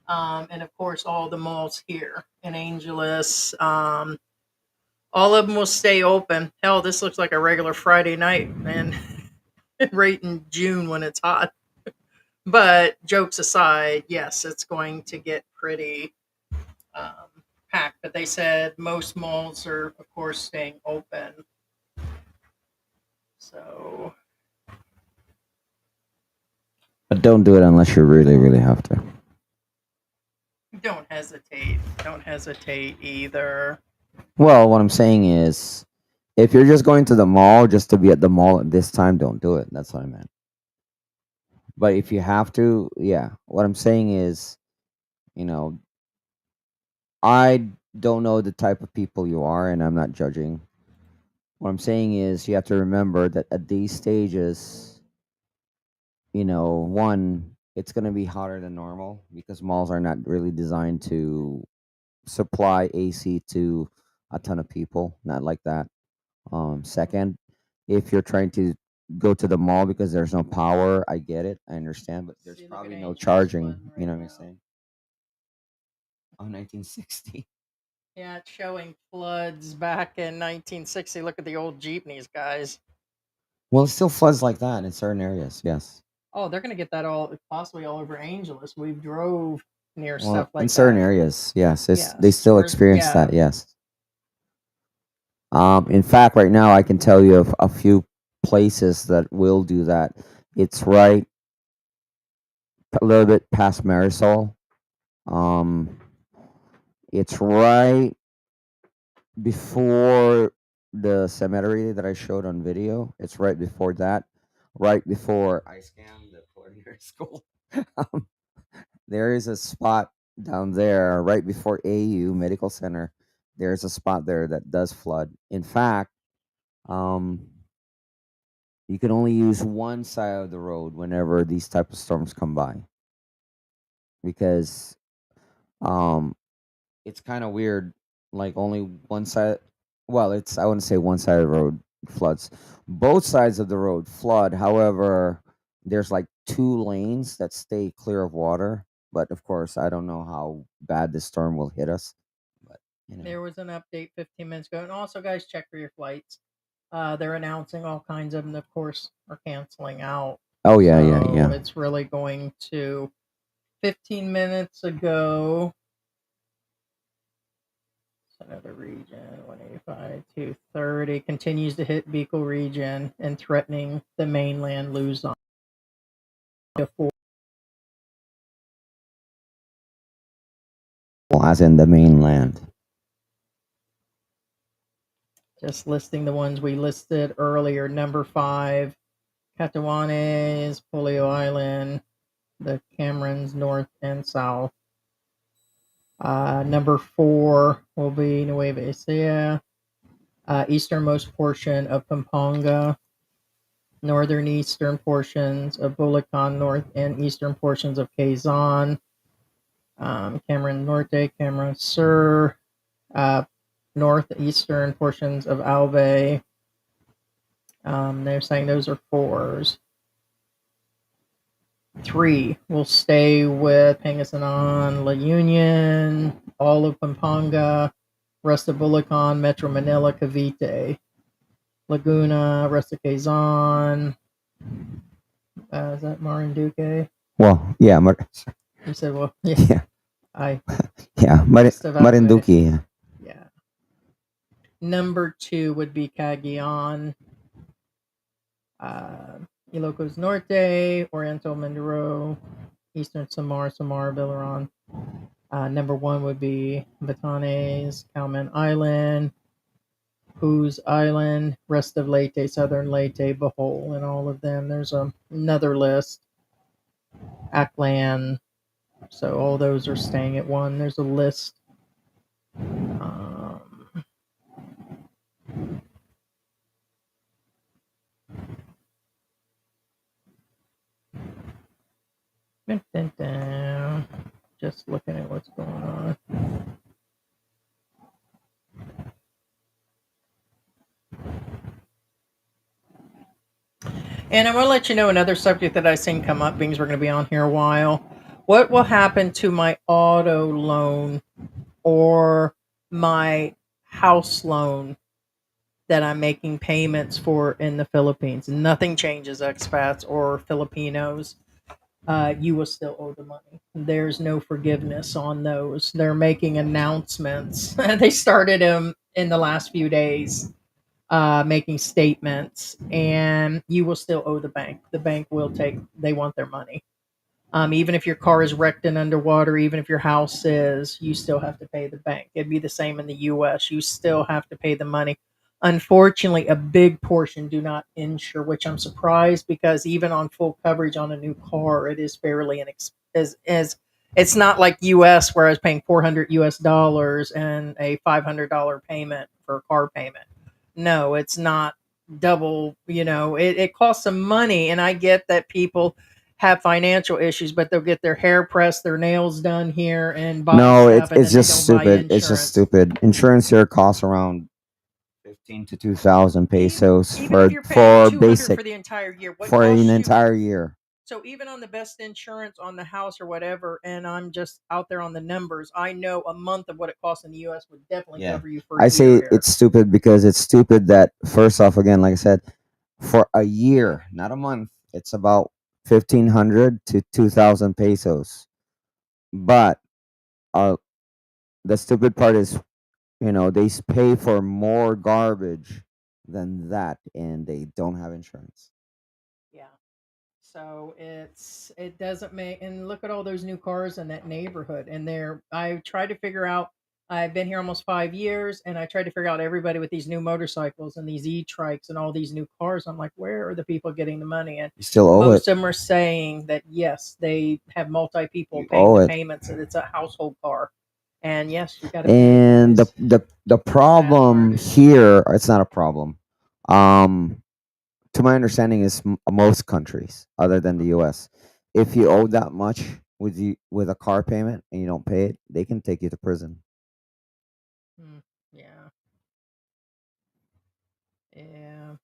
And of course, all the malls here in Angeles, all of them will stay open. Hell, this looks like a regular Friday night, man. Right in June when it's hot. But jokes aside, yes, it's going to get pretty um, packed. But they said most malls are, of course, staying open. So, But don't do it unless you really, really have to. don't hesitate. Don't hesitate either. Well, what I'm saying is, if you're just going to the mall just to be at the mall at this time, don't do it. That's what I meant. But if you have to, yeah. What I'm saying is, you know, I don't know the type of people you are, and I'm not judging. What I'm saying is, you have to remember that at these stages, one, it's going to be hotter than normal because malls are not really designed to supply AC to a ton of people, not like that. Second, if you're trying to go to the mall because there's no power, I get it, I understand, but there's See, look at probably no Angel's charging. flooding You know right what I'm now. saying? Oh, 1960. Yeah, it's showing floods back in 1960. Look at the old jeepneys, guys. Well, it still floods like that in certain areas. Yes. Oh, they're gonna get that all possibly all over Angeles. We've drove near Well, stuff in like certain that. areas, yes, they Yes, still where's experience yeah. that. Yes. In fact, right now I can tell you of a few places that will do that. It's right a little bit past Marisol. Um, it's right before the cemetery that I showed on video. It's right before that, right before I scanned the culinary school. um, there is a spot down there right before AU Medical Center. There's a spot there that does flood. In fact, um, you can only use one side of the road whenever these type of storms come by because um, it's kind of weird. Like only one side. Well, it's I wouldn't say one side of the road floods. Both sides of the road flood. However, there's like two lanes that stay clear of water. But of course, I don't know how bad this storm will hit us. But you know. There was an update 15 minutes ago, and also, guys, check for your flights. They're announcing all kinds of them, of course, are canceling out. Oh yeah, yeah, So yeah. it's really going to 15 minutes ago. Another region, 185, 230 continues to hit Beagle region and threatening the mainland Luzon. Well, as in the mainland. Just listing the ones we listed earlier. Number 5, Catawanes, Polio Island, the Camerons, north and south. Number 4 will be Nueva Ecija, easternmost portion of Pampanga, northern eastern portions of Bulacan, north and eastern portions of Quezon, Cameron Norte, Cameron Sur, uh, northeastern portions of Alve. They're saying those are 4s. 3 will stay with Pangasinan, La Union, all of Pampanga, rest of Bulacan, Metro Manila, Cavite, Laguna, rest of Quezon. Is that Marinduque? Well, yeah, You said, well, yeah. yeah, I yeah, rest of Alve. Marinduque. Yeah. Yeah. Number 2 would be Cagayan, Ilocos Norte, Oriental Mindoro, Eastern Samar, Villaron. Number 1 would be Batanes, Calman Island, Poo's Island, rest of Leyte, Southern Leyte, Bohol, and all of them. There's another list. Aklan. So all those are staying at 1. There's a list. Just looking at what's going on. And I want to let you know another subject that I've seen come up, being we're going to be on here a while. What will happen to my auto loan or my house loan that I'm making payments for in the Philippines? Nothing changes, expats or Filipinos. You will still owe the money. There's no forgiveness on those. They're making announcements. They started them in the last few days, making statements, and you will still owe the bank. The bank will take. They want their money. Even if your car is wrecked and underwater, even if your house is, you still have to pay the bank. It'd be the same in the U.S. You still have to pay the money. Unfortunately, a big portion do not insure, which I'm surprised because even on full coverage on a new car, it is fairly as it's not like U.S. where I was paying $400 and a $500 payment for a car payment. No, it's not double. It costs some money, and I get that people have financial issues, but they'll get their hair pressed, their nails done here, and buy No, stuff, and it's then they just don't buy stupid. It's just insurance. stupid. Insurance here costs around 15 to 2,000 pesos Even if for you're paying 200 basic for the entire year, what for an costs you? entire year. So even on the best insurance on the house or whatever, and I'm just out there on the numbers, I know a month of what it costs in the U.S. would definitely Yeah. cover you for a I year say here. it's stupid because it's stupid that first off, again, like I said, for a year, not a month, it's about 1,500 to 2,000 pesos. But uh, the stupid part is, they pay for more garbage than that, and they don't have insurance. Yeah. So it doesn't make, and look at all those new cars in that neighborhood. And I tried to figure out. I've been here almost 5 years, and I tried to figure out everybody with these new motorcycles and these e-trikes and all these new cars. I'm like, where are the people getting the money? And You still owe it. most of them are saying that yes, they have multi people You paying owe the it. payments, and it's a household car. And yes, you got to pay it, And guys. the problem part. here, it's not a problem. To my understanding, is most countries other than the U.S. If you owe that much with a car payment and you don't pay it, they can take you to prison. Mm, yeah. Yeah.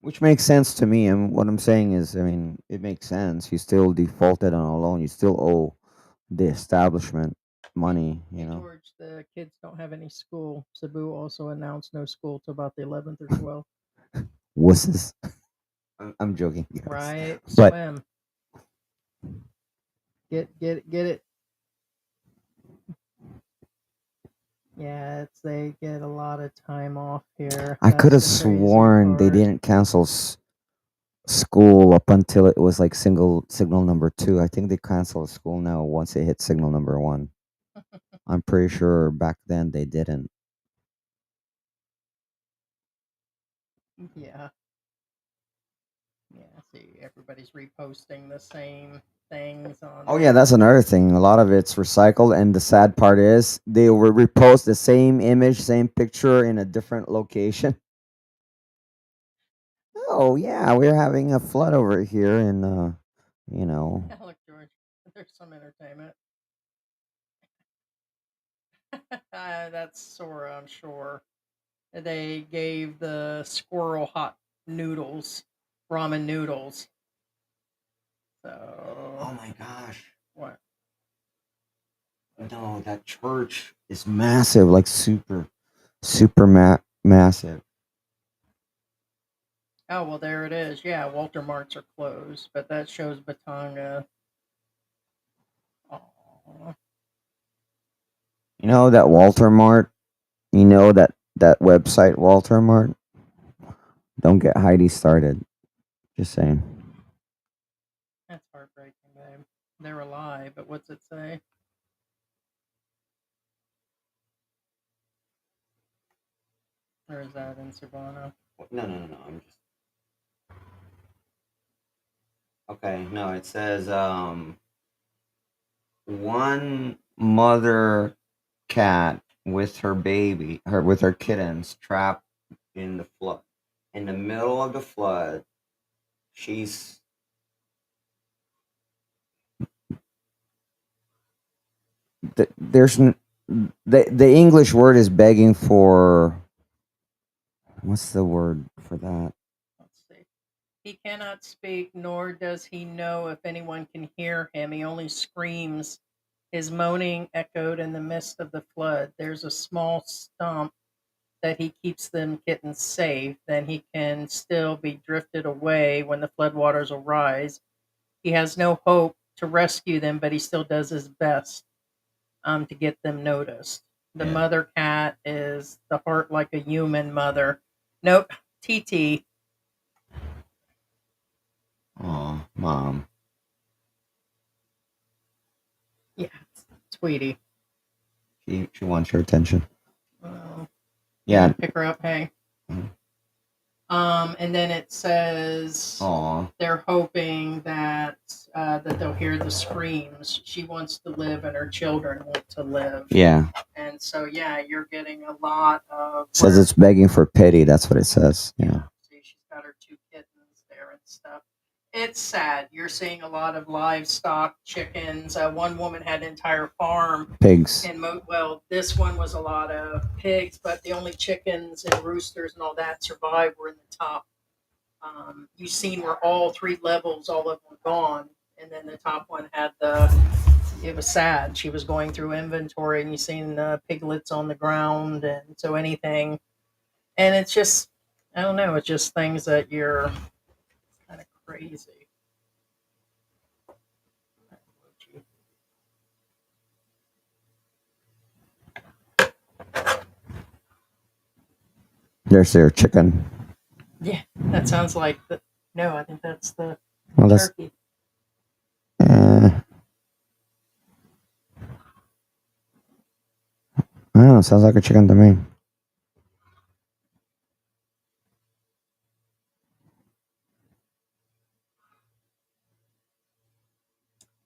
Which makes sense to me. And what I'm saying is, I mean, it makes sense. You still defaulted on a loan. You still owe the establishment money. Hey George, the kids don't have any school. Cebu also announced no school till about the 11th or 12th. Wusses. I'm joking, guys. Right? But Swim. Get it. Yeah, they get a lot of time off here. I could have That's the crazy sworn they part. didn't cancel school up until it was like signal number 2. I think they canceled school now once it hit signal number 1. I'm pretty sure back then they didn't. Yeah. Yeah, see, everybody's reposting the same things on. Oh yeah, that's another thing. A lot of it's recycled, and the sad part is they will repost the same image, same picture in a different location. Oh yeah, we're having a flood over here, and Look, George, there's some entertainment. That's Sora, I'm sure. They gave the squirrel hot noodles, ramen noodles. So. Oh my gosh. What? No, that church is massive, like super massive. Oh, well, there it is. Yeah, Walter Marts are closed, but that shows Batanga. Aw. You know that Walter Mart? You know that website Walter Mart? Don't get Heidi started. Just saying. That's heartbreaking, babe. They're alive, but what's it say? Or is that in Savannah? No. I'm just okay. No, it says one mother cat with her baby, with her kittens trapped in the flood. In the middle of the flood, she's There's the English word is begging for, what's the word for that? Let's see. He cannot speak, nor does he know if anyone can hear him. He only screams. His moaning echoed in the midst of the flood. There's a small stump that he keeps them kittens safe. Then he can still be drifted away when the floodwaters will rise. He has no hope to rescue them, but he still does his best to get them noticed. The Yeah. mother cat is the heart like a human mother. Nope, TT. Oh, mom. Yeah, Tweety. She wants your attention. Yeah, Yeah. pick her up. Hey. Mhm. And then it says Aw. they're hoping that they'll hear the screams. She wants to live, and her children want to live. Yeah. And so, yeah, you're getting a lot of. Says it's begging for pity. That's what it says. Yeah. See, she's got her two kittens there and stuff. It's sad. You're seeing a lot of livestock, chickens. One woman had an entire farm. Pigs. And well, this one was a lot of pigs, but the only chickens and roosters and all that survived were in the top. You've seen where all three levels, all of them were gone, and then the top one had the. It was sad. She was going through inventory, and you seen the piglets on the ground, and so anything. And it's just, I don't know. It's just things that you're kind of crazy. There's their chicken. Yeah, that sounds like the. No, I think that's the Well, that's. turkey. I don't know. Sounds like a chicken to me.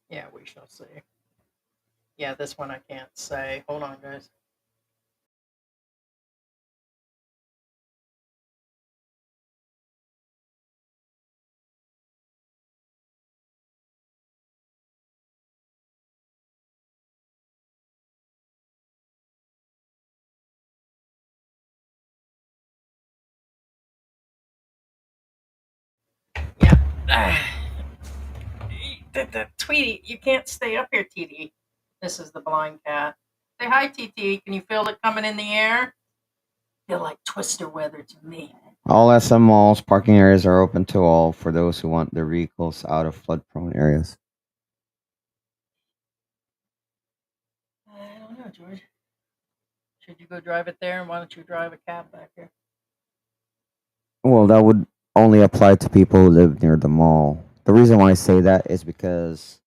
Yeah, we shall see. Yeah, this one I can't say. Hold on, guys. Yeah. Tweety, you can't stay up here, TT. This is the blind cat. Say hi, TT. Can you feel it coming in the air? Feel like twister weather to me. All SM malls parking areas are open to all for those who want their vehicles out of flood-prone areas. I don't know, George. Should you go drive it there, and why don't you drive a cab back here? Well, that would only apply to people who live near the mall. The reason why I say that is because,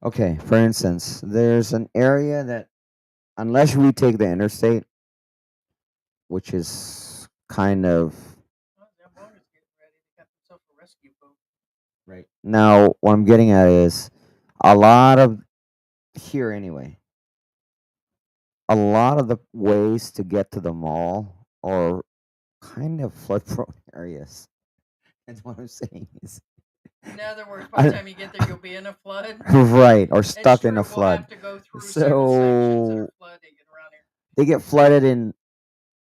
okay, for instance, there's an area that, unless we take the interstate, which is kind of Oh, the Zamboga's getting ready. They got themselves a rescue boat. right now. What I'm getting at is a lot of here anyway. A lot of the ways to get to the mall are kind of flood-prone areas. That's what I'm saying is. In other words, by the time you get there, you'll be in a flood. Right, or It's stuck in true. a We'll have flood. to go through certain sections that are flooding around here. They get flooded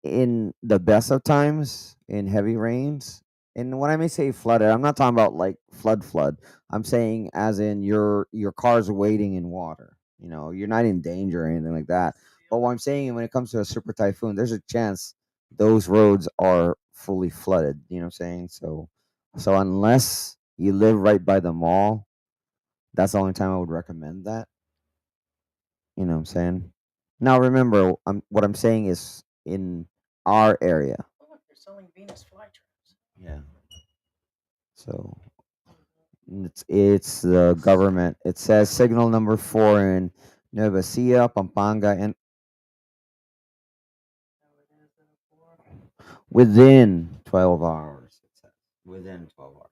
in the best of times in heavy rains. And when I may say flooded, I'm not talking about like flood. I'm saying as in your car's waiting in water. You know, you're not in danger or anything like that. But what I'm saying, when it comes to a super typhoon, there's a chance those roads are fully flooded. You know what I'm saying? So unless you live right by the mall, that's the only time I would recommend that. You know what I'm saying? Now remember, what I'm saying is in our area. Oh, look, they're selling Venus flytraps. Yeah. So it's the government. It says signal number 4 in Nueva Ecija, Pampanga, and within 12 hours. It says within 12 hours.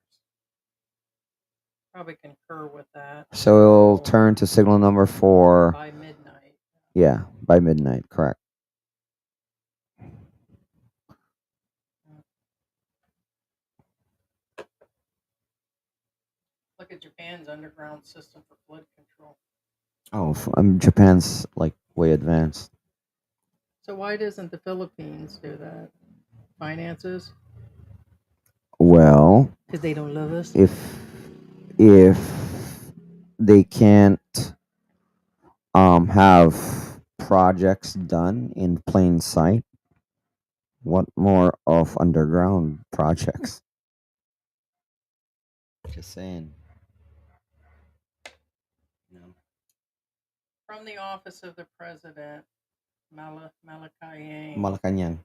Probably concur with that. So it'll turn to signal number 4 by midnight. Yeah, by midnight. Correct. Look at Japan's underground system for flood control. Oh, Japan's like way advanced. So why doesn't the Philippines do that? Finances? Well, Because they don't love us. If they can't have projects done in plain sight, what more of underground projects? Just saying. No. From the office of the president, Malacanang. Malacanang.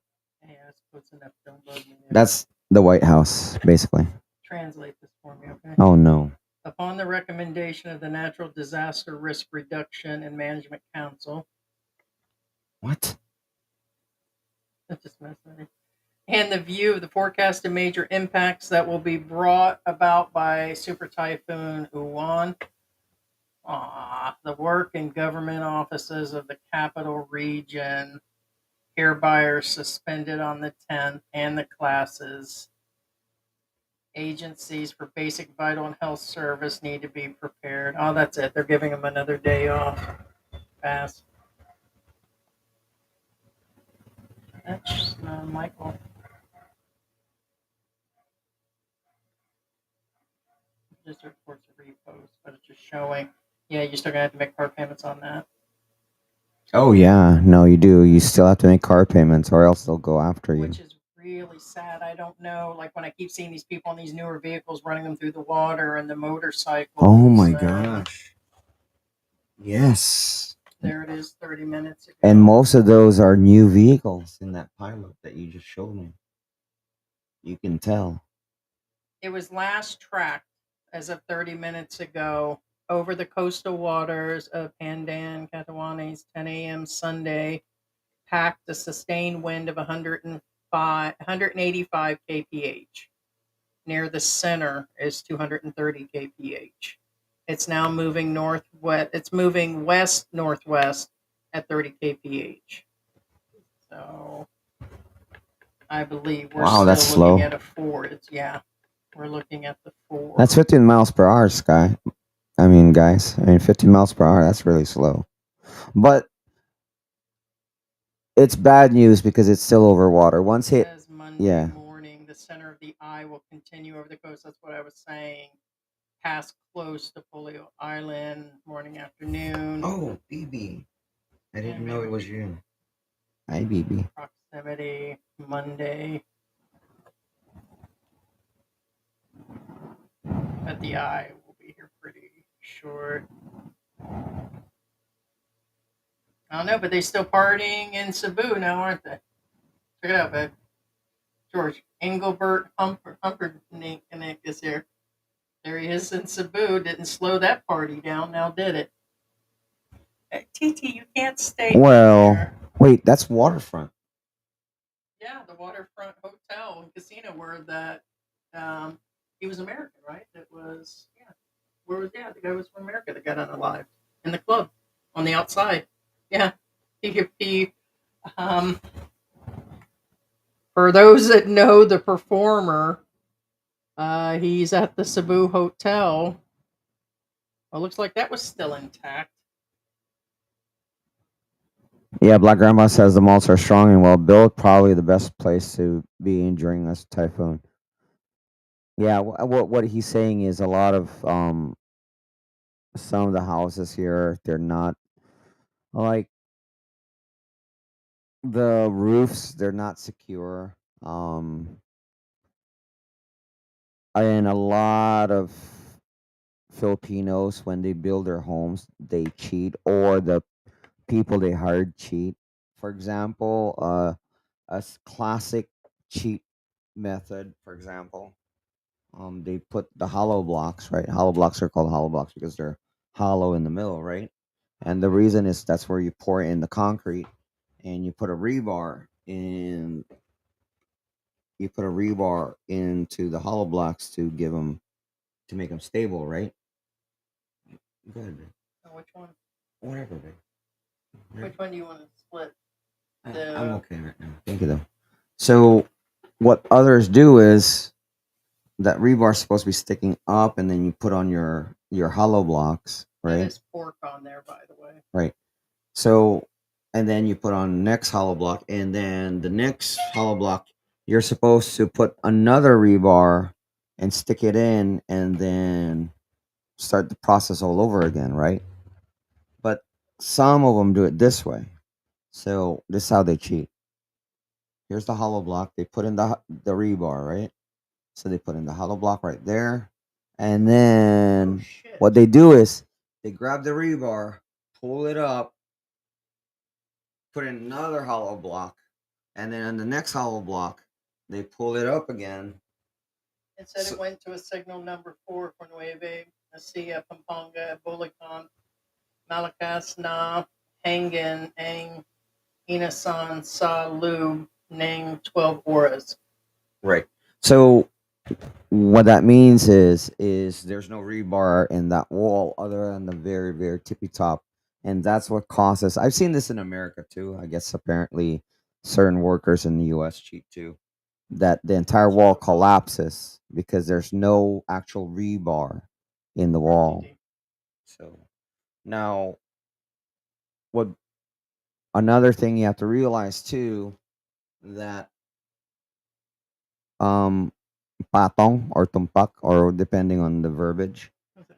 Yeah, that's close enough. Don't bug me there. That's the White House, basically. Translate this for me, okay? Oh no. Upon the recommendation of the Natural Disaster Risk Reduction and Management Council. What? That's just messing. And the view of the forecasted major impacts that will be brought about by Super Typhoon UWAN. The work and government offices of the capital region hereby are suspended on the 10th, and the classes Agencies for basic vital and health service need to be prepared. Oh, that's it. They're giving them another day off. Pass. That's Michael. Just reports a repost, but it's just showing. Yeah, you're still gonna have to make car payments on that. Oh yeah, no, you do. You still have to make car payments, or else they'll go after you. Which is really sad. I don't know. Like when I keep seeing these people on these newer vehicles running them through the water and the motorcycles. Oh my gosh. Yes. There it is, 30 minutes ago. And most of those are new vehicles in that pilot that you just showed me. You can tell. It was last tracked as of 30 minutes ago over the coastal waters of Pandan, Catawanes, 10 a.m. Sunday, packed a sustained wind of 185 kph. Near the center is 230 kph. It's now moving northwest. It's moving west northwest at 30 kph. So I believe we're Wow, that's still looking slow. at a 4. We're looking at the 4. That's 15 miles per hour, Sky. I mean, guys. 15 miles per hour. That's really slow. But it's bad news because it's still over water. Once It hit, says Monday yeah. morning, the center of the eye will continue over the coast. That's what I was saying. Pass close to Polio Island, morning, afternoon. Oh, BB. I didn't know it was you. Hi, BB. Proximity, Monday. But the eye will be here pretty short. I don't know, but they still partying in Cebu now, aren't they? Check it out, babe. George Engelbert Humperdinck is here. There he is in Cebu. Didn't slow that party down, now did it? TT, you can't stay Well, here. wait, that's waterfront. Yeah, the waterfront hotel and casino where that he was American, right? It was the guy was from America that got unalived in the club on the outside. Yeah, he for those that know the performer, he's at the Cebu Hotel. Well, looks like that was still intact. Yeah, Black Grandma says the malts are strong and well built. Probably the best place to be in during this typhoon. Yeah, what he's saying is a lot of some of the houses here, they're not like the roofs, they're not secure. And a lot of Filipinos, when they build their homes, they cheat, or the people they hired cheat. For example, classic cheat method, for example, they put the hollow blocks, right? Hollow blocks are called hollow blocks because they're hollow in the middle, right? And the reason is that's where you pour in the concrete and you put a rebar in. You put a rebar into the hollow blocks to make them stable, right? Go ahead, babe. Oh, which one? Whatever, babe. Which one do you want to split? I'm okay right now. Thank you, though. So, what others do is that rebar is supposed to be sticking up, and then you put on your hollow blocks, right? There's pork on there, by the way. Right. So, and then you put on the next hollow block, and then the next hollow block, you're supposed to put another rebar and stick it in, and then start the process all over again, right? But some of them do it this way. So this is how they cheat. Here's the hollow block. They put in the rebar, right? So they put in the hollow block right there, and then what they do is they grab the rebar, pull it up, put in another hollow block, and then on the next hollow block, they pull it up again. It said it went to a signal number 4 for Nueve, Nasia, Pampanga, Bulacan, Malakas, Na, Hangan, Ang, Inasan, Sa, Lub, Nang, 12 auras. Right. So what that means is there's no rebar in that wall other than the very, very tippy top. And that's what causes, I've seen this in America too. I guess apparently certain workers in the US cheat too. that the entire wall collapses because there's no actual rebar in the wall. So now, what another thing you have to realize too, that patong or tumpak, or depending on the verbiage,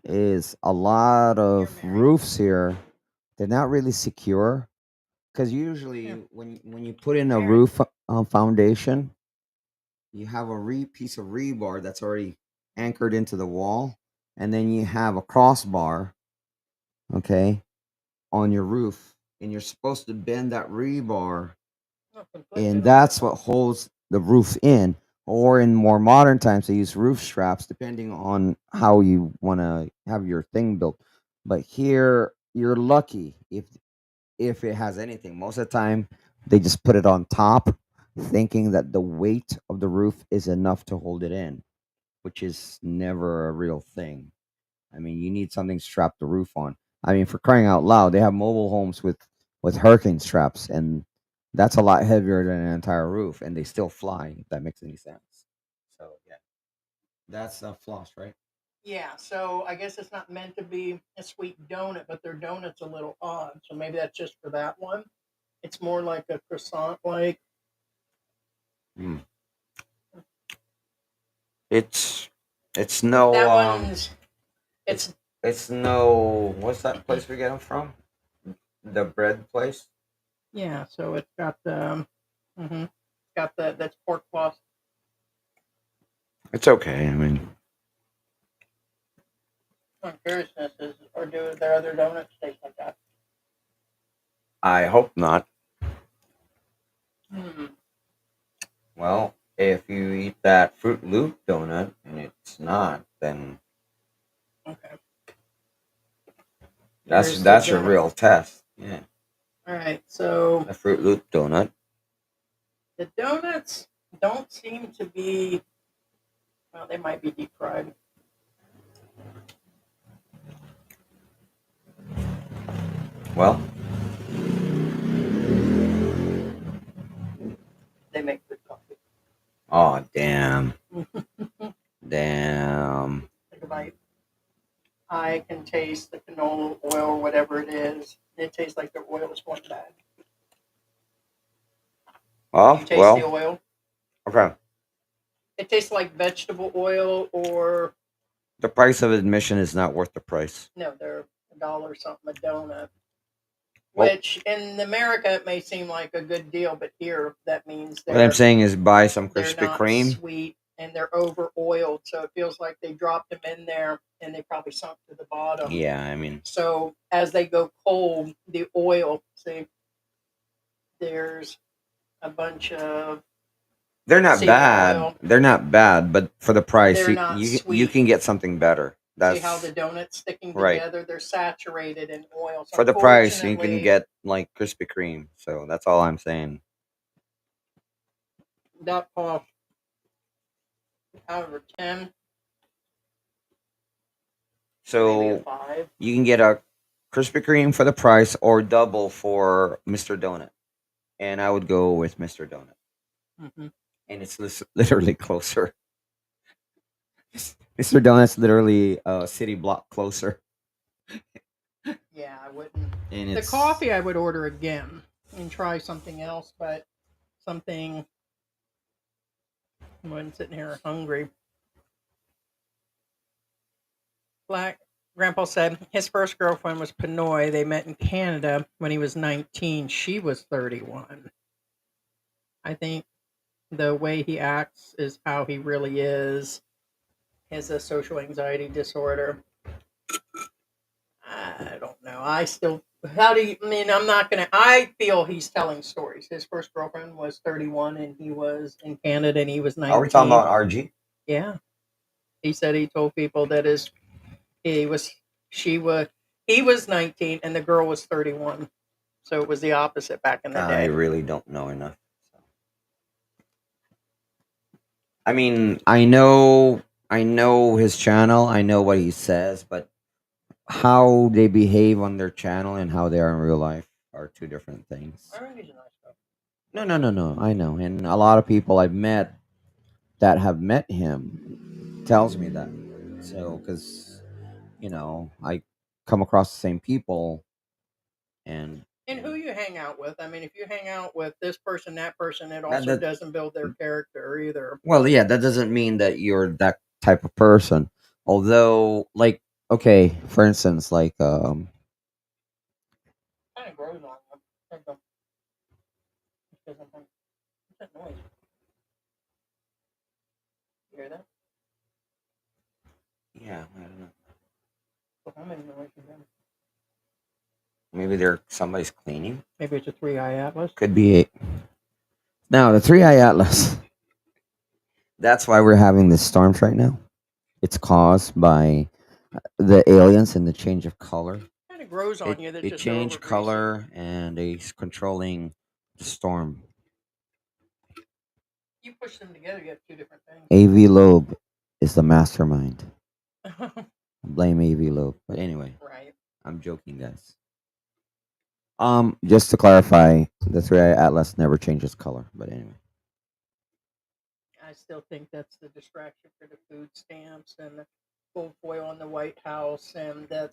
is a lot of roofs here. They're not really secure because usually when you put in a roof foundation, you have a piece of rebar that's already anchored into the wall, and then you have a crossbar, okay, on your roof, and you're supposed to bend that rebar, and that's what holds the roof in. Or in more modern times, they use roof straps, depending on how you want to have your thing built. But here, you're lucky if it has anything. Most of the time, they just put it on top, thinking that the weight of the roof is enough to hold it in, which is never a real thing. I mean, you need something to strap the roof on. I mean, for crying out loud, they have mobile homes with hurricane straps, and that's a lot heavier than an entire roof, and they still fly. If that makes any sense. So yeah, that's a floss, right? Yeah, so I guess it's not meant to be a sweet donut, but their donut's a little odd. So maybe that's just for that one. It's more like a croissant like. Mm. It's no That one's it's no, what's that place we get them from? The bread place? yeah, so it's got the got the that's pork floss. It's okay. I mean, My curiousness is, or do their other donuts taste like that? I hope not. Hmm. Well, if you eat that Fruit Loop donut and it's not, then Okay. that's Here's the that's your donut. real test. Yeah, All right, so a Fruit Loop donut. the donuts don't seem to be. Well, they might be deep fried. Well, They make good coffee. oh damn, damn. Take a bite. I can taste the canola oil or whatever it is. It tastes like the oil is going bad. Oh You taste well, the oil? okay. It tastes like vegetable oil, or The price of admission is not worth the price. no, they're $1 something a donut. Well, Which in America it may seem like a good deal, but here that means what I'm saying is buy some they're Krispy not Kreme. sweet and they're over oiled, so it feels like they dropped them in there and they probably sunk to the bottom. Yeah, I mean, So as they go cold, the oil, see, there's a bunch of they're not seed bad. oil. They're not bad, but for the price, They're not you sweet. can get something better. See how the That's donut's sticking right. together? They're saturated in oil. So For the price, you can unfortunately, get like Krispy Kreme. So that's all I'm saying. that cost out of 10, maybe a So 5. you can get a Krispy Kreme for the price or double for Mr. Donut. And I would go with Mr. Donut. Mm-hmm. And it's literally closer. Mr. Donut's literally a city block closer. Yeah, I wouldn't. And The coffee I would order again and try something else, but something when sitting here hungry. Black Grandpa said his first girlfriend was Pinoy. They met in Canada when he was 19. She was 31. I think the way he acts is how he really is. He has a social anxiety disorder. I don't know. I still. How do you? I mean, I'm not gonna. I feel he's telling stories. His first girlfriend was 31, and he was in Canada, and he was 19. are we talking about RG? Yeah, he said he told people that he was she was he was 19 and the girl was 31. So it was the opposite back in the I day. really don't know enough. I mean, I know his channel. I know what he says, but how they behave on their channel and how they are in real life are two different things. I he's a nice guy. No. I know, and a lot of people I've met that have met him tells me that. So, because I come across the same people, and And who you hang out with. I mean, if you hang out with this person, that person, it that, also that doesn't build their character either. well, yeah, that doesn't mean that you're that type of person. Although, like, okay, for instance, like, Kind of grows on them. What's that noise? You hear that? yeah, I don't know. So how many noise you hear? Maybe somebody's cleaning. Maybe it's a 3-eye atlas. Could be it. Now, the 3-eye atlas. That's why we're having these storms right now. It's caused by the aliens and the change of color. Kind of grows on It you. That's it just over changed greasy. color and it's controlling the storm. You push them together, you have two different things. AV Loeb is the mastermind. Blame AV Loeb. But anyway, Right. I'm joking, guys. Just to clarify, the 3-eye atlas never changes color. But anyway. I still think that's the distraction for the food stamps and the gold foil on the White House, and that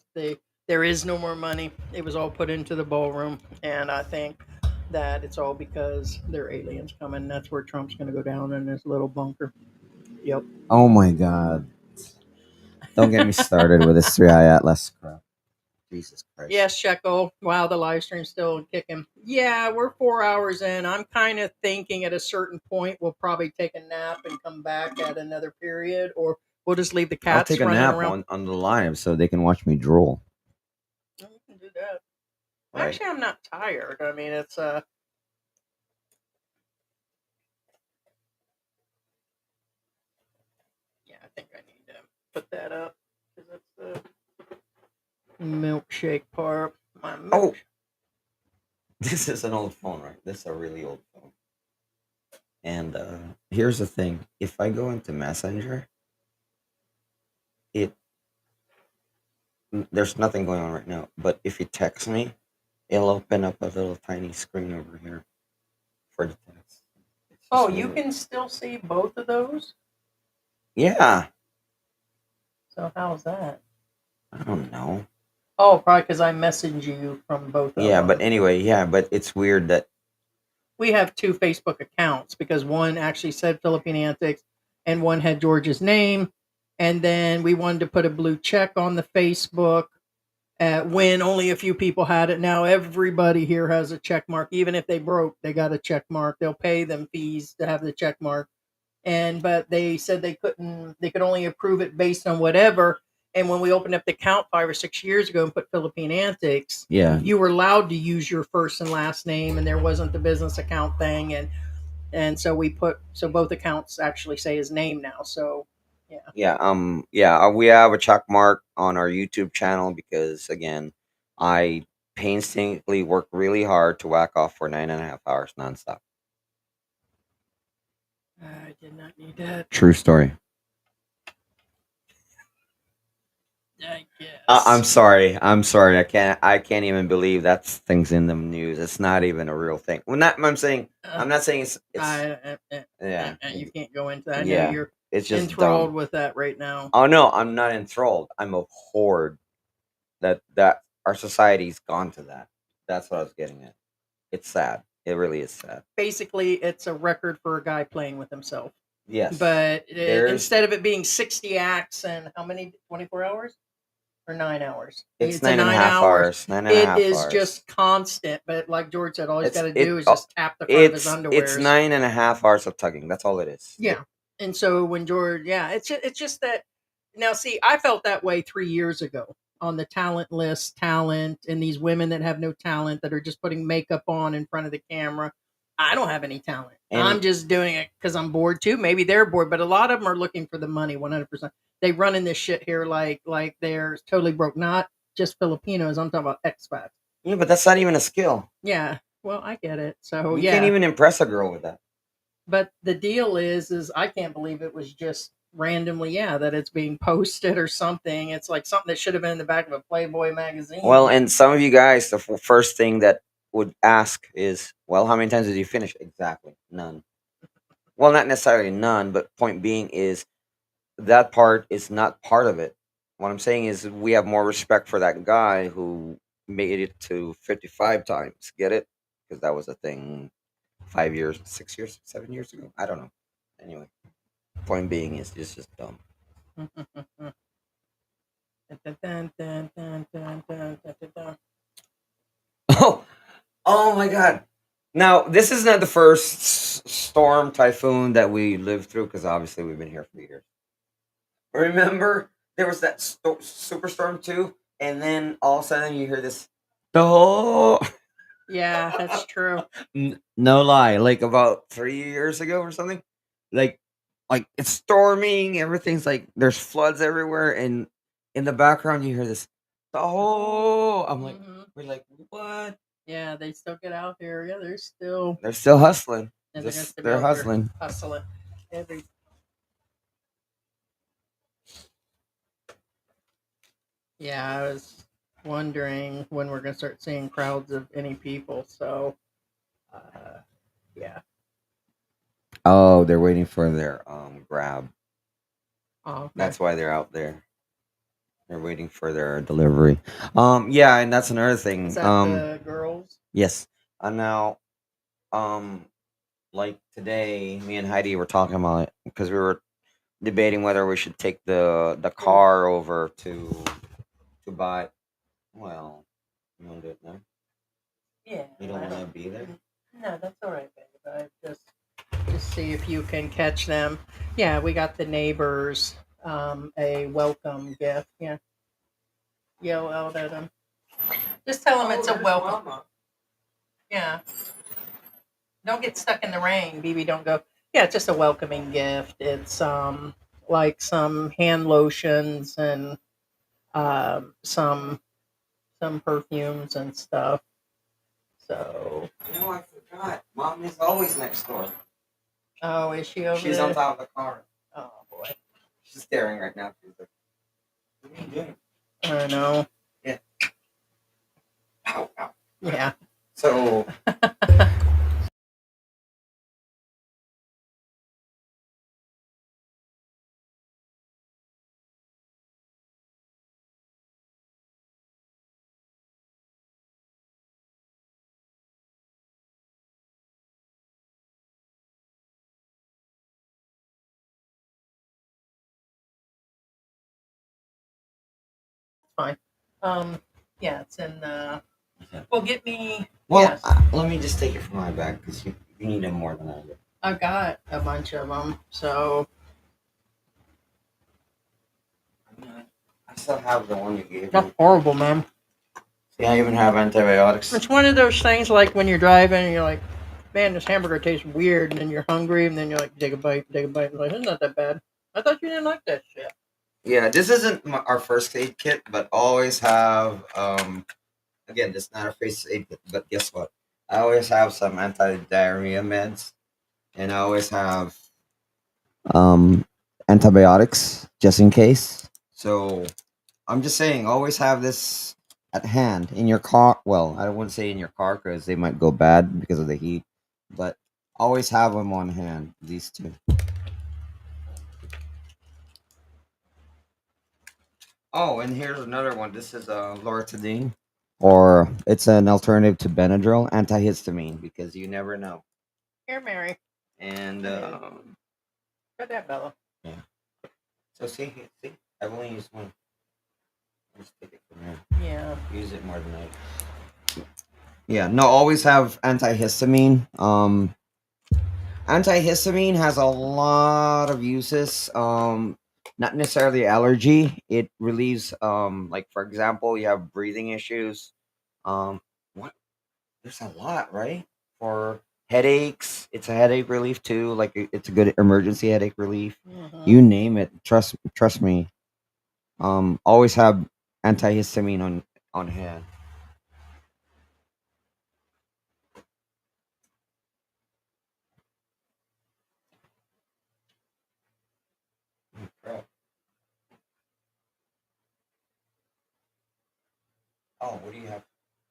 there is no more money. It was all put into the ballroom, and I think that it's all because there are aliens coming. That's where Trump's going to go down in his little bunker. Yep. Oh my God! Don't get me started with this 3-eye atlas crap. Jesus Christ. Yes, Shekel. Wow, the live stream's still kicking. Yeah, we're 4 hours in. I'm kind of thinking at a certain point we'll probably take a nap and come back at another period, or we'll just leave the I'll cats take a running nap around. on the live so they can watch me drool. You can do that. Right. Actually, I'm not tired. I mean, it's yeah, I think I need to put that up because it's the milkshake part. My Oh, this is an old phone, right? This is a really old phone. And here's the thing: if I go into Messenger, it there's nothing going on right now. But if you text me, it'll open up a little tiny screen over here for the text. It's Oh, just you weird. can still see both of those. Yeah, So how's that? I don't know. Oh, probably because I messaged you from both of Yeah, them. but anyway, yeah, but it's weird that We have two Facebook accounts because one actually said Philippine Antics and one had George's name. And then we wanted to put a blue check on the Facebook when only a few people had it. Now everybody here has a check mark. Even if they broke, they got a check mark. They'll pay them fees to have the check mark. But they said they could only approve it based on whatever. And when we opened up the account 5 or 6 years ago and put Philippine Antics, yeah, you were allowed to use your first and last name, and there wasn't the business account thing. And so both accounts actually say his name now. So yeah. we have a check mark on our YouTube channel because again, I painstakingly work really hard to whack off for 9.5 hours nonstop. I did not need that. True story. I guess. I'm sorry. I'm sorry. I can't even believe that's things in the news. It's not even a real thing. Well, not. I'm saying. I'm not saying it's. Yeah. You can't go into that. I know Yeah. you're It's just enthralled dumb. with that right now. Oh no, I'm not enthralled. I'm abhorred that our society's gone to that. That's what I was getting at. It's sad. It really is sad. Basically, it's a record for a guy playing with himself. Yes. But There's instead of it being 60 acts and how many, 24 hours or 9 hours? it's It's a 9.5 hours. 9.5 It is hours. just constant. But like George said, all he's got to It do is just tap the front of his underwear. it's 9.5 hours of tugging. That's all it is. Yeah. And so when George, yeah, it's just that now. See, I felt that way 3 years ago on the talent list, talent, and these women that have no talent that are just putting makeup on in front of the camera. I don't have any talent. And I'm just doing it because I'm bored too. Maybe they're bored, but a lot of them are looking for the money. 100%. They run in this shit here like they're totally broke. Not just Filipinos. I'm talking about expats. yeah, but that's not even a skill. Yeah. Well, I get it. So You yeah. can't even impress a girl with that. But the deal is I can't believe it was just randomly, yeah, that it's being posted or something. It's like something that should have been in the back of a Playboy magazine. Well, and some of you guys, the first thing that would ask is, well, how many times did you finish? Exactly, none. Well, not necessarily none, but point being is that part is not part of it. What I'm saying is we have more respect for that guy who made it to 55 times. Get it? Because that was a thing 5 years, 6 years, 7 years ago. I don't know. Anyway, point being is it's just dumb. Oh, oh my God! Now this is not the first storm typhoon that we lived through because obviously we've been here for years. Remember, there was that superstorm too, and then all of a sudden you hear this. Oh, Yeah, that's true. no lie, like about 3 years ago or something, like it's storming. Everything's like there's floods everywhere, and in the background you hear this. Oh, I'm like, we're like, what? Yeah, they still get out here. Yeah, They're still hustling. and they're gonna still be They're out there hustling. hustling. Every Yeah, I was wondering when we're gonna start seeing crowds of any people. So, yeah. Oh, they're waiting for their grab. Oh, okay. That's why they're out there. They're waiting for their delivery. Yeah, and that's another thing. Is that the girls? Yes. And now, um, like today, me and Heidi were talking about it because we were debating whether we should take the car over to buy. Well, you want to do it now? Yeah. You don't want to be there. No, that's all right, babe. I just see if you can catch them. Yeah, we got the neighbors a welcome gift. Yeah, yell out at them. Just tell them it's a welcome. Mama. Yeah. Don't get stuck in the rain, BB. Don't go. Yeah, it's just a welcoming gift. It's like some hand lotions and some perfumes and stuff. So. No, I forgot. Mom is always next door. Oh, is she over She's there? on top of the car. Oh boy. She's staring right now. She's like, what are you doing? I know. Yeah. Ow, ow. Yeah. So. Fine. Yeah, it's in. Well, get me. Well, Yes, let me just take it from my bag because you need them more than I do. I got a bunch of them. So I still have the one you gave me. that's horrible, man. See, I even have antibiotics. It's one of those things like when you're driving and you're like, man, this hamburger tastes weird, and then you're hungry, and then you're like, take a bite, take a bite. Like, it's not that bad. I thought you didn't like that shit. Yeah, this isn't our first aid kit, but always have. Again, this is not a first aid kit, but guess what? I always have some anti-diarrhea meds, and I always have antibiotics just in case. So I'm just saying, always have this at hand in your car. Well, I wouldn't say in your car because they might go bad because of the heat, but always have them on hand. These two. Oh, and here's another one. This is loratadine, or it's an alternative to Benadryl, antihistamine, because you never know. Here, Mary. And Got that, Bella. yeah. So see, I've only used one. Let's take it from here. Yeah. Use it more than I. Yeah, no, always have antihistamine. Antihistamine has a lot of uses. Not necessarily allergy. It relieves, like for example, you have breathing issues. What? There's a lot, right? For headaches, it's a headache relief too. Like it's a good emergency headache relief. You name it. Trust me. Always have antihistamine on hand. Oh, crap. Oh, what do you have?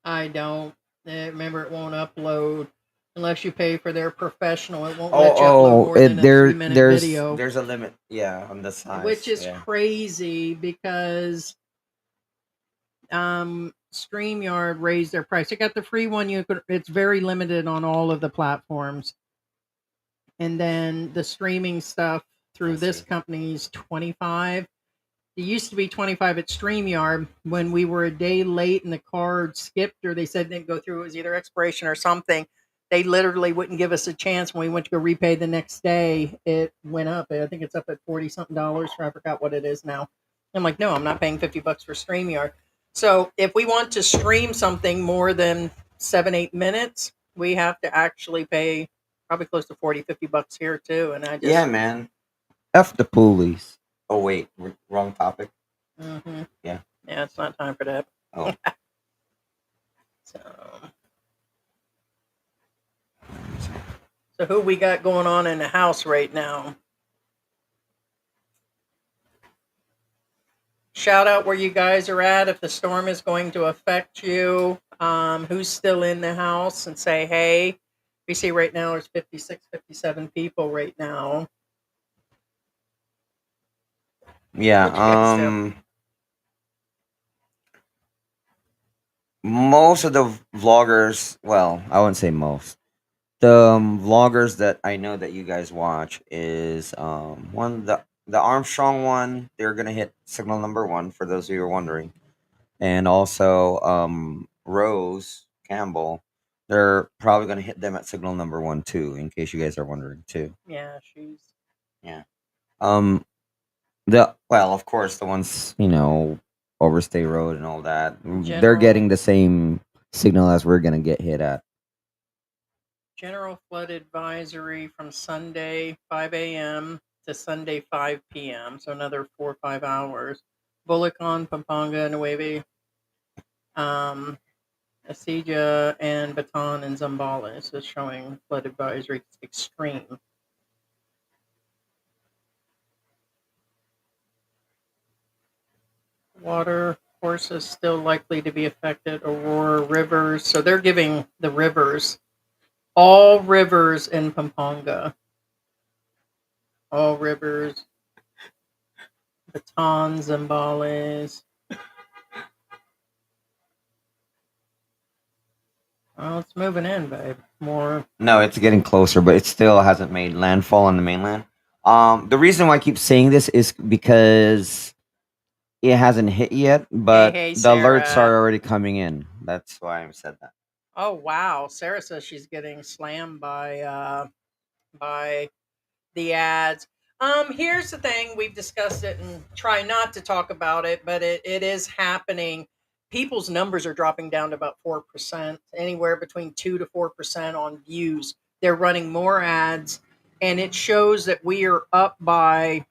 I don't. Remember, it won't upload. Unless you pay for their professional, it won't let you upload more than a 3-minute video. There's a limit, yeah, on the size, which is yeah. crazy because StreamYard raised their price. You got the free one. It's very limited on all of the platforms, and then the streaming stuff through this company's 25. It used to be 25 at StreamYard. When we were a day late and the card skipped or they said it didn't go through, it was either expiration or something. They literally wouldn't give us a chance. When we went to go repay the next day, it went up. I think it's up at $40-something. I forgot what it is now. I'm like, no, I'm not paying $50 for StreamYard. So if we want to stream something more than 7-8 minutes, we have to actually pay probably close to $40-50 here too. And I just Yeah, man. F the poolies. Oh wait, wrong topic. Mm-hmm. Yeah, it's not time for that. Oh. So who we got going on in the house right now? Shout out where you guys are at if the storm is going to affect you. Who's still in the house, and say hey. We see right now there's 56, 57 people right now. Yeah. Most of the vloggers, well, I wouldn't say most. The vloggers that I know that you guys watch is the Armstrong one. They're gonna hit signal number 1 for those of you who are wondering, and also Rose Campbell. They're probably gonna hit them at signal number 1 too, in case you guys are wondering too. Yeah, she's. Yeah. Of course, the ones Overstay Road and all that. They're getting the same signal as we're gonna get hit at. General flood advisory from Sunday 5 a.m. to Sunday 5 p.m. So another 4 or 5 hours. Bulacan, Pampanga, Nueve, Asija, and Bataan and Zambales is showing flood advisory extreme. Water courses still likely to be affected. Aurora rivers. So they're giving the rivers, all rivers in Pampanga. All rivers. Bataan, Zambales. Well, it's moving in, babe. More. No, it's getting closer, but it still hasn't made landfall on the mainland. The reason why I keep saying this is because it hasn't hit yet, but Hey, the alerts Sarah. are already coming in. That's why I said that. Oh wow, Sarah says she's getting slammed by the ads. Here's the thing, we've discussed it and try not to talk about it, but it is happening. People's numbers are dropping down to about 4%, anywhere between 2 to 4% on views. They're running more ads, and it shows that we are up by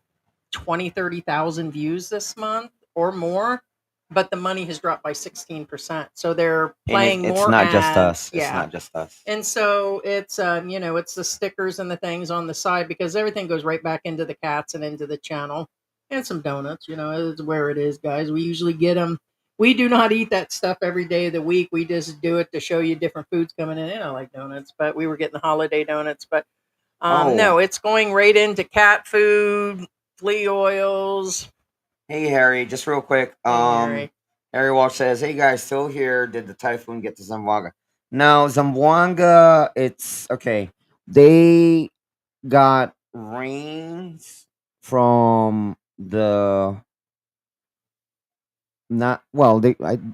20, 30,000 views this month or more, but the money has dropped by 16%. So they're playing it's more not ads. just us. Yeah. It's not just us. And so it's it's the stickers and the things on the side, because everything goes right back into the cats and into the channel. And some donuts, is where it is, guys. We usually get them. We do not eat that stuff every day of the week. We just do it to show you different foods coming in. And I like donuts, but we were getting holiday donuts. But no, it's going right into cat food, flea oils. Hey Harry, just real quick. Harry Walsh says, "Hey guys, still here? Did the typhoon get to Zamboanga?" No, Zamboanga. It's okay. They got rains from the not well.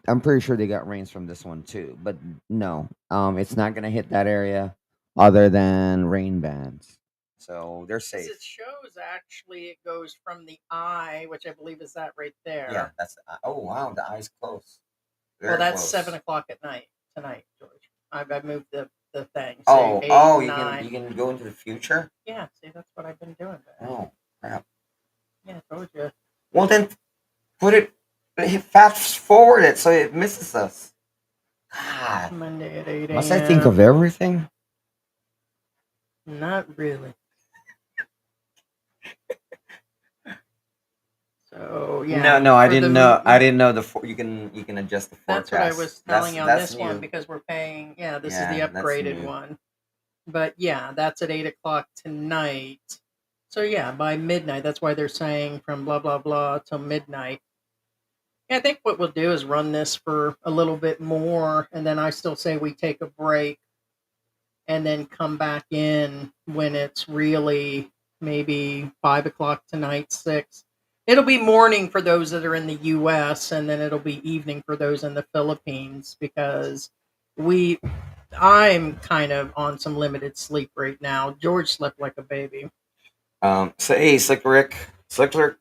I'm pretty sure they got rains from this one too, but no. It's not gonna hit that area, other than rain bands. So they're safe. It shows actually it goes from the eye, which I believe is that right there. Yeah, that's. Oh wow, the eye's close. Well, that's close. 7 o'clock at night tonight, George. I've moved the thing. So you 9. you can go into the future. Yeah, see, that's what I've been doing. Oh crap! Yeah, I told you. Well then, put it fast forward it so it misses us. God, Monday at 8 a.m. Must I think of everything? Not really. So yeah. No, I didn't know. I didn't know you can adjust the forecast. That's what I was telling you on this one, because we're paying. Yeah, this is the upgraded one. But yeah, that's at 8 o'clock tonight. So yeah, by midnight. That's why they're saying from blah blah blah till midnight. Yeah, I think what we'll do is run this for a little bit more, and then I still say we take a break and then come back in when it's really maybe 5 o'clock tonight, 6. It'll be morning for those that are in the US, and then it'll be evening for those in the Philippines because we I'm kind of on some limited sleep right now. George slept like a baby. So hey, Slick Rick,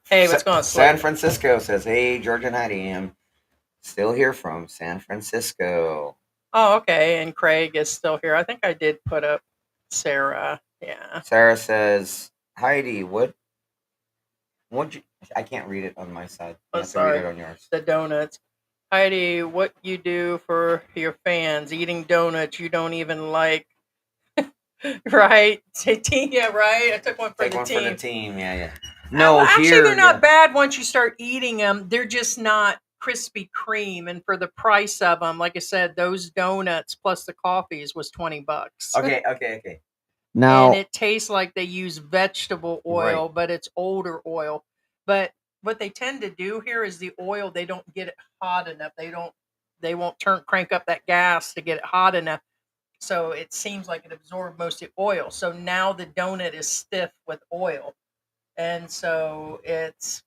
Hey, what's going on, San Slick? Francisco says, "Hey, George and Heidi, I'm still here from San Francisco." Oh, okay. And Craig is still here. I think I did put up Sarah. Yeah. Sarah says, "Heidi, what you?" I can't read it on my side. You Oh, have to read it sorry. on yours. The donuts. Heidi, what you do for your fans? Eating donuts you don't even like. Right? Team, yeah, right. I took one for Take the one for the team. team. Yeah, yeah. Well, No, actually, here, they're not yeah. bad once you start eating them. They're just not Krispy Kreme, and for the price of them, like I said, those donuts plus the coffees was $20. Okay. And Now, it tastes like they use vegetable Right. oil, but it's older oil. But what they tend to do here is the oil, they don't get it hot enough. They won't crank up that gas to get it hot enough. So it seems like it absorbed most of the oil. So now the donut is stiff with oil. And so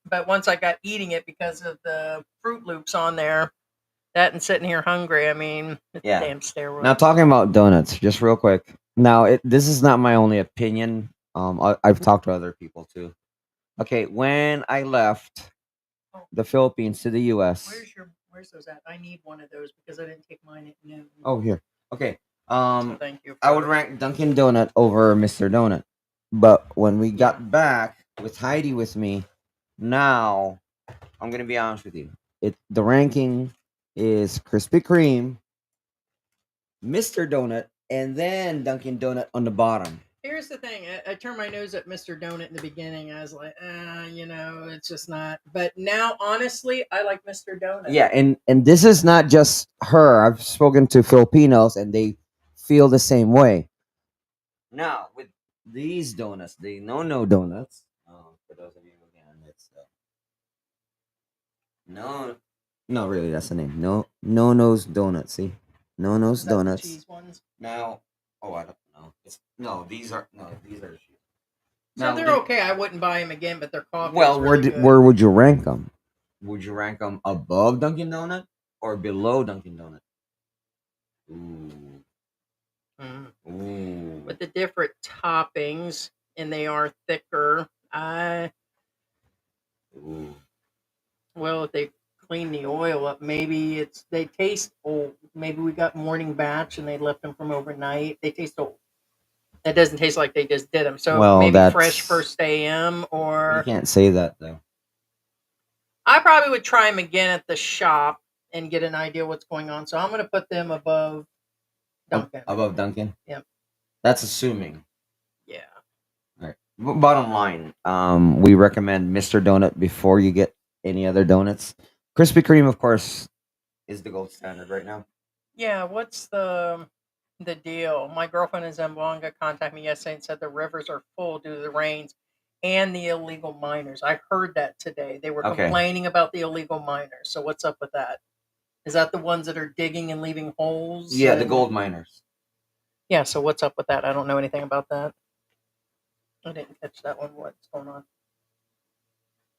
but once I got eating it because of the Fruit Loops on there, that and sitting here hungry, I mean, it's Yeah. damn steroid. now talking about donuts, just real quick. Now, this is not my only opinion. I've talked to other people too. Okay, when I left the Philippines to the U.S. Where's those at? I need one of those because I didn't take mine at noon. Oh, here. Okay. So thank you. I would rank Dunkin' Donut over Mr. Donut. But when we got back with Heidi with me, now I'm gonna be honest with you. The ranking is Krispy Kreme, Mr. Donut, and then Dunkin' Donut on the bottom. Here's the thing. I turned my nose at Mr. Donut in the beginning. I was like, it's just not. But now, honestly, I like Mr. Donut. Yeah, and this is not just her. I've spoken to Filipinos and they feel the same way. Now with these donuts, the no donuts. For those of you again, it's no, really, that's the name. No donuts. See, no Is that the donuts. cheese ones? Now, I don't know. These are the cheese. So they're okay. I wouldn't buy them again, but their coffee. Well, is really good. where would you rank them? Would you rank them above Dunkin' Donut or below Dunkin' Donut? Ooh. Ooh. With the different toppings, and they are thicker. Well, if they clean the oil up, maybe they taste old. Maybe we got morning batch and they left them from overnight. They taste old. That doesn't taste like they just did them. So Well, maybe fresh first AM, you or can't say that though. I probably would try them again at the shop and get an idea what's going on. So I'm going to put them above Dunkin'. Above Dunkin'? Yep. That's assuming. Yeah. All right. Bottom line, we recommend Mr. Donut before you get any other donuts. Krispy Kreme, of course, is the gold standard right now. Yeah, what's the deal? My girlfriend in Zamboanga contacted me yesterday and said the rivers are full due to the rains and the illegal miners. I heard that today. They were complaining about the illegal miners. So what's up with that? Is that the ones that are digging and leaving holes? Yeah, the gold miners. Yeah, so what's up with that? I don't know anything about that. I didn't catch that one. What's going on?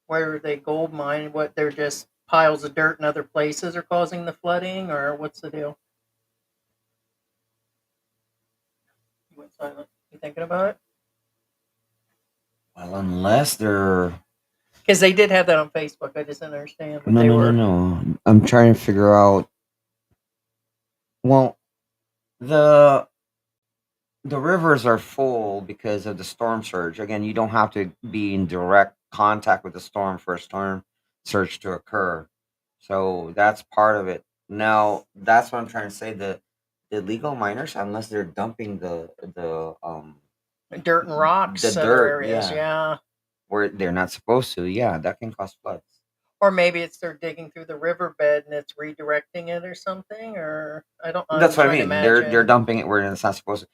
Where are they gold mine? What, they're just piles of dirt in other places are causing the flooding, or what's the deal? You went silent. You thinking about it? Well, unless they're... Because they did have that on Facebook. I just didn't understand. No. I'm trying to figure out... Well, the rivers are full because of the storm surge. Again, you don't have to be in direct contact with the storm for a storm surge to occur. So that's part of it. Now, that's what I'm trying to say. The illegal miners, unless they're dumping the dirt and rocks, the other dirt, areas, yeah. where they're not supposed to, that can cause floods. Or maybe it's they're digging through the riverbed and it's redirecting it or something. Or I don't. That's what I mean. They're dumping it where it's not supposed to.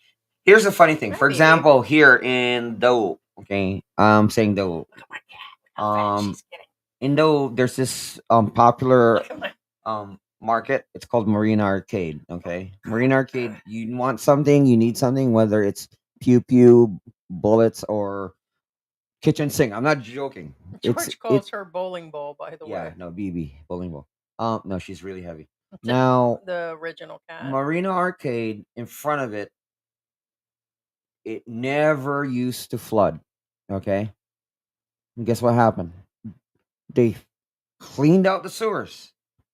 Here's a funny thing. For Maybe. example, here in Dole, okay, I'm saying Dole. Look at my cat. Look how fat she's getting. In Dole, there's this popular Look at my. market. It's called Marina Arcade. Okay, Marina Arcade. You want something, you need something, whether it's pew pew, bullets, or kitchen sink. I'm not joking. George calls her bowling ball, by the Yeah, way. no, BB bowling ball. No, she's really heavy. It's Now, the original cat. Marina Arcade, in front of it, it never used to flood. Okay, and guess what happened? They cleaned out the sewers.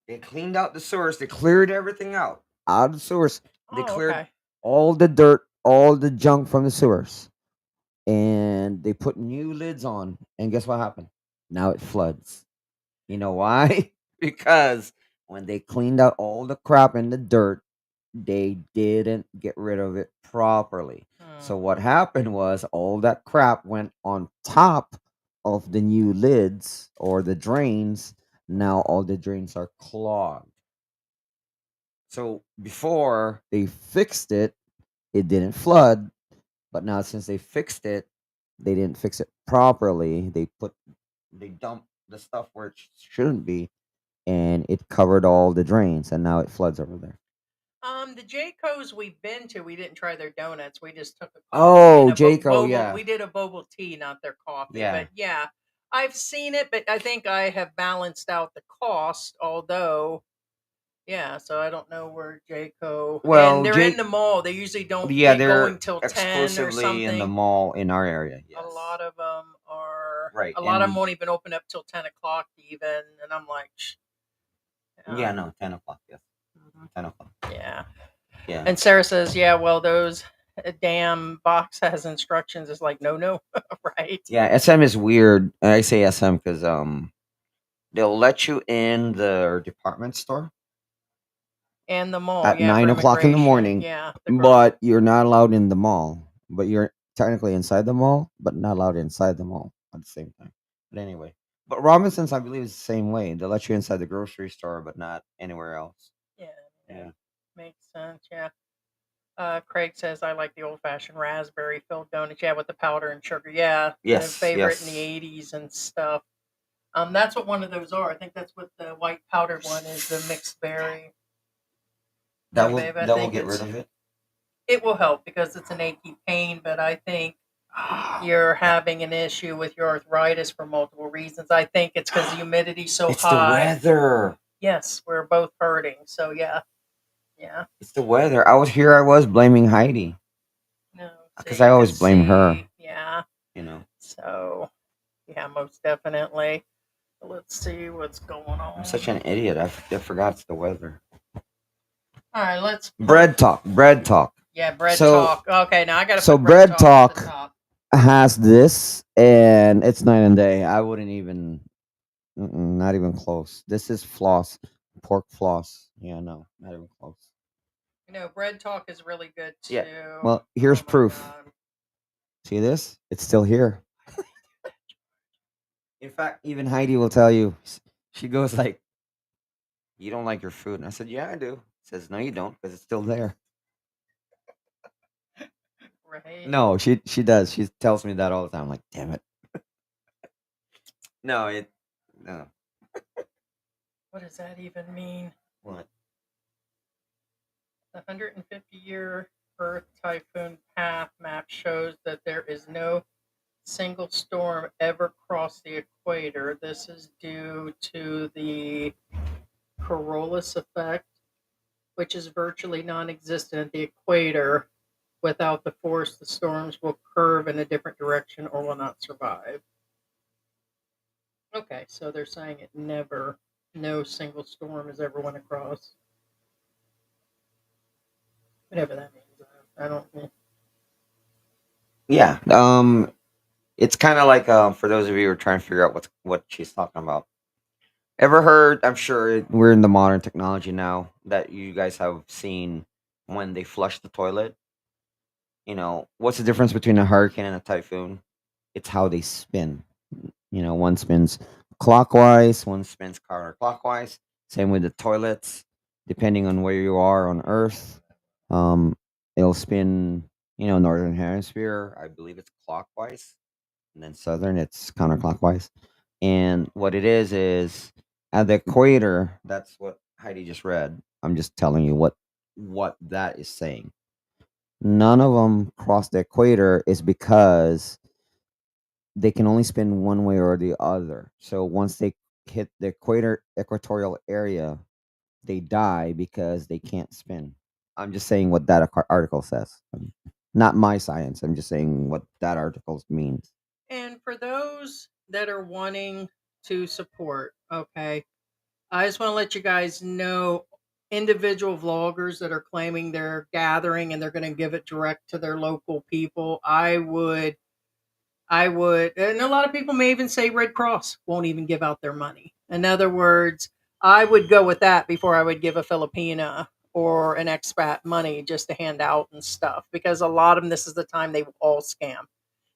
They cleaned out the sewers. They cleared everything out of the sewers. They Oh, cleared okay. all the dirt, all the junk from the sewers, and they put new lids on. And guess what happened? Now it floods. You know why? Because when they cleaned out all the crap and the dirt, they didn't get rid of it properly. So what happened was all that crap went on top of the new lids or the drains. Now all the drains are clogged. So before they fixed it, it didn't flood. But now since they fixed it, they didn't fix it properly. They dumped the stuff where it shouldn't be, and it covered all the drains, and now it floods over there. The Jayco's we've been to, we didn't try their donuts. We just took a coffee. Oh, and a Jayco, yeah. We did a boba tea, not their coffee. Yeah. But yeah, I've seen it, but I think I have balanced out the cost. Although, yeah, so I don't know where Jayco. Well, and they're in the mall. They usually don't. Yeah, get they're going till 10 or exclusively something. in the mall in our area. Yes. A lot of them are. Right, A lot of and- them won't even open up till 10 o'clock even, and I'm like, Yeah, no, 10 o'clock. Yes, mhm. 10 o'clock. Yeah. Yeah. And Sarah says, yeah, well, those damn box has instructions. It's like, no, right? Yeah, SM is weird. I say SM because they'll let you in the department store And the mall, at yeah, 9 o'clock in the morning. yeah. But you're not allowed in the mall. But you're technically inside the mall, but not allowed inside the mall at the same time. But anyway, but Robinsons, I believe, is the same way. They let you inside the grocery store, but not anywhere else. Yeah, makes sense. Yeah. Craig says I like the old-fashioned raspberry filled donuts. Yeah, with the powder and sugar. Yeah, Yes, the favorite in yes. the '80s and stuff. That's what one of those are. I think that's what the white powdered one is. The mixed berry. That Yeah, will babe, I that will think get rid it's- of it. It will help because it's an achy pain, but I think you're having an issue with your arthritis for multiple reasons. I think it's because the humidity's so It's the high. weather. Yes, we're both hurting. So yeah. It's the weather. I was blaming Heidi. No, Because see, I you always can blame her. see. Yeah. You know, So yeah, most definitely. Let's see what's going on. I'm such an idiot. I forgot it's the weather. All right, let's Bread talk. Bread talk. Yeah, bread So- talk. Okay, now I gotta. so put bread at the talk- top. Has this, and it's night and day. I wouldn't even, not even close. This is floss, pork floss. Yeah, no, not even close. You know, bread talk is really good too. Yeah. Well, here's Oh my proof. God. See this? It's still here. In fact, even Heidi will tell you. She goes like, "You don't like your food," and I said, "Yeah, I do." Says, "No, you don't, because it's still there." Right. No, she does. She tells me that all the time. I'm like, damn it. No. What does that even mean? What? The 150-year Earth typhoon path map shows that there is no single storm ever crossed the equator. This is due to the Coriolis effect, which is virtually non-existent at the equator. Without the force, the storms will curve in a different direction or will not survive. Okay, so they're saying no single storm has ever went across. Whatever that means. I don't know. Yeah. It's kind of like for those of you who are trying to figure out what she's talking about. Ever heard? I'm sure we're in the modern technology now that you guys have seen when they flush the toilet. You know, what's the difference between a hurricane and a typhoon? It's how they spin. You know, one spins clockwise, one spins counterclockwise. Same with the toilets. Depending on where you are on Earth, it'll spin, northern hemisphere, I believe it's clockwise, and then southern, it's counterclockwise. And what it is at the equator, that's what Heidi just read. I'm just telling you what that is saying. None of them cross the equator is because they can only spin one way or the other. So once they hit the equatorial area, they die because they can't spin. I'm just saying what that article says. Not my science. I'm just saying what that article means. And for those that are wanting to support, okay, I just want to let you guys know individual vloggers that are claiming they're gathering and they're going to give it direct to their local people. I would, and a lot of people may even say Red Cross won't even give out their money. In other words, I would go with that before I would give a Filipina or an expat money just to hand out and stuff, because a lot of them, this is the time they all scam.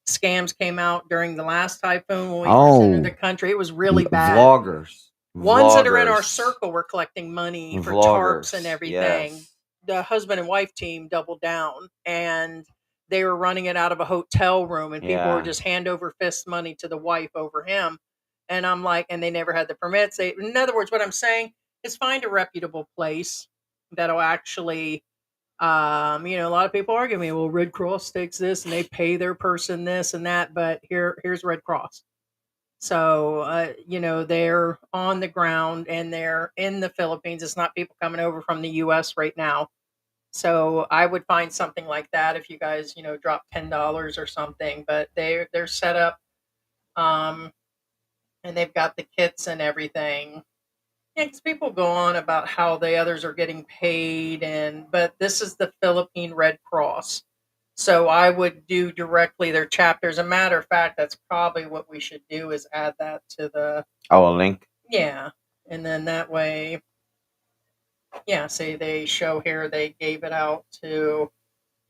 Scams came out during the last typhoon when we first entered the country. It was really bad. Vloggers. Ones that are in our circle were collecting money for tarps and Vloggers, everything. yes. The husband and wife team doubled down, and they were running it out of a hotel room, and people were Yeah. just hand over fist money to the wife over him. And I'm like, and they never had the permits. In other words, what I'm saying is find a reputable place that'll actually, a lot of people argue me, well, Red Cross takes this and they pay their person this and that, but here's Red Cross. So, they're on the ground and they're in the Philippines. It's not people coming over from the US right now. So I would find something like that if you guys, drop $10 or something. But they're set up, um, and they've got the kits and everything. Yeah, 'cause people go on about how the others are getting paid, but this is the Philippine Red Cross. So I would do directly their chapter. As a matter of fact, that's probably what we should do is add that to the A link. yeah. And then that way, yeah, see they show here they gave it out to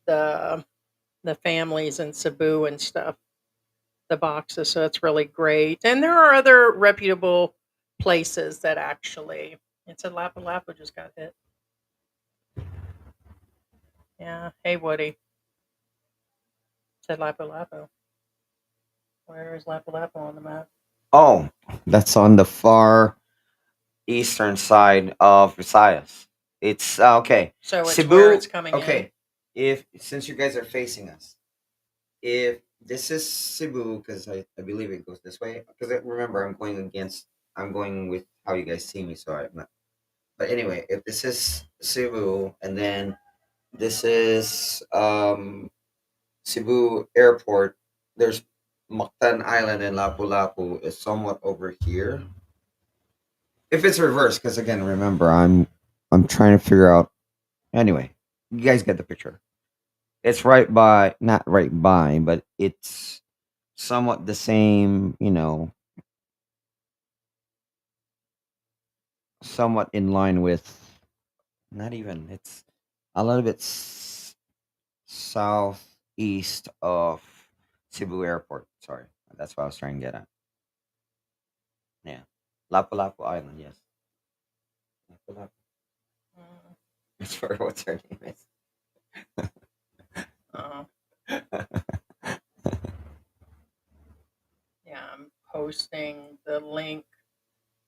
the the families in Cebu and stuff, the boxes. So it's really great. And there are other reputable places that actually it said Lapu-Lapu just got hit. Yeah. Hey Woody. It said Lapu-Lapu. Where is Lapu-Lapu on the map? Oh, that's on the far eastern side of Visayas. It's okay. So it's Cebu. where it's coming in. Okay, if since you guys are facing us, if this is Cebu, because I believe it goes this way. Because remember, I'm going with how you guys see me, so I'm not. But anyway, if this is Cebu, and then this is Cebu Airport, there's Mactan Island and Lapu-Lapu is somewhat over here. If it's reversed, because again, remember, I'm trying to figure out. Anyway, you guys get the picture. It's right by, not right by, but it's somewhat the same, somewhat in line with, not even, it's a little bit southeast of Cebu Airport. Sorry, that's what I was trying to get at. Yeah, Lapu-Lapu Island. Yes, Lapu-Lapu. Mm, That's for what's her name is. uh, yeah, I'm posting the link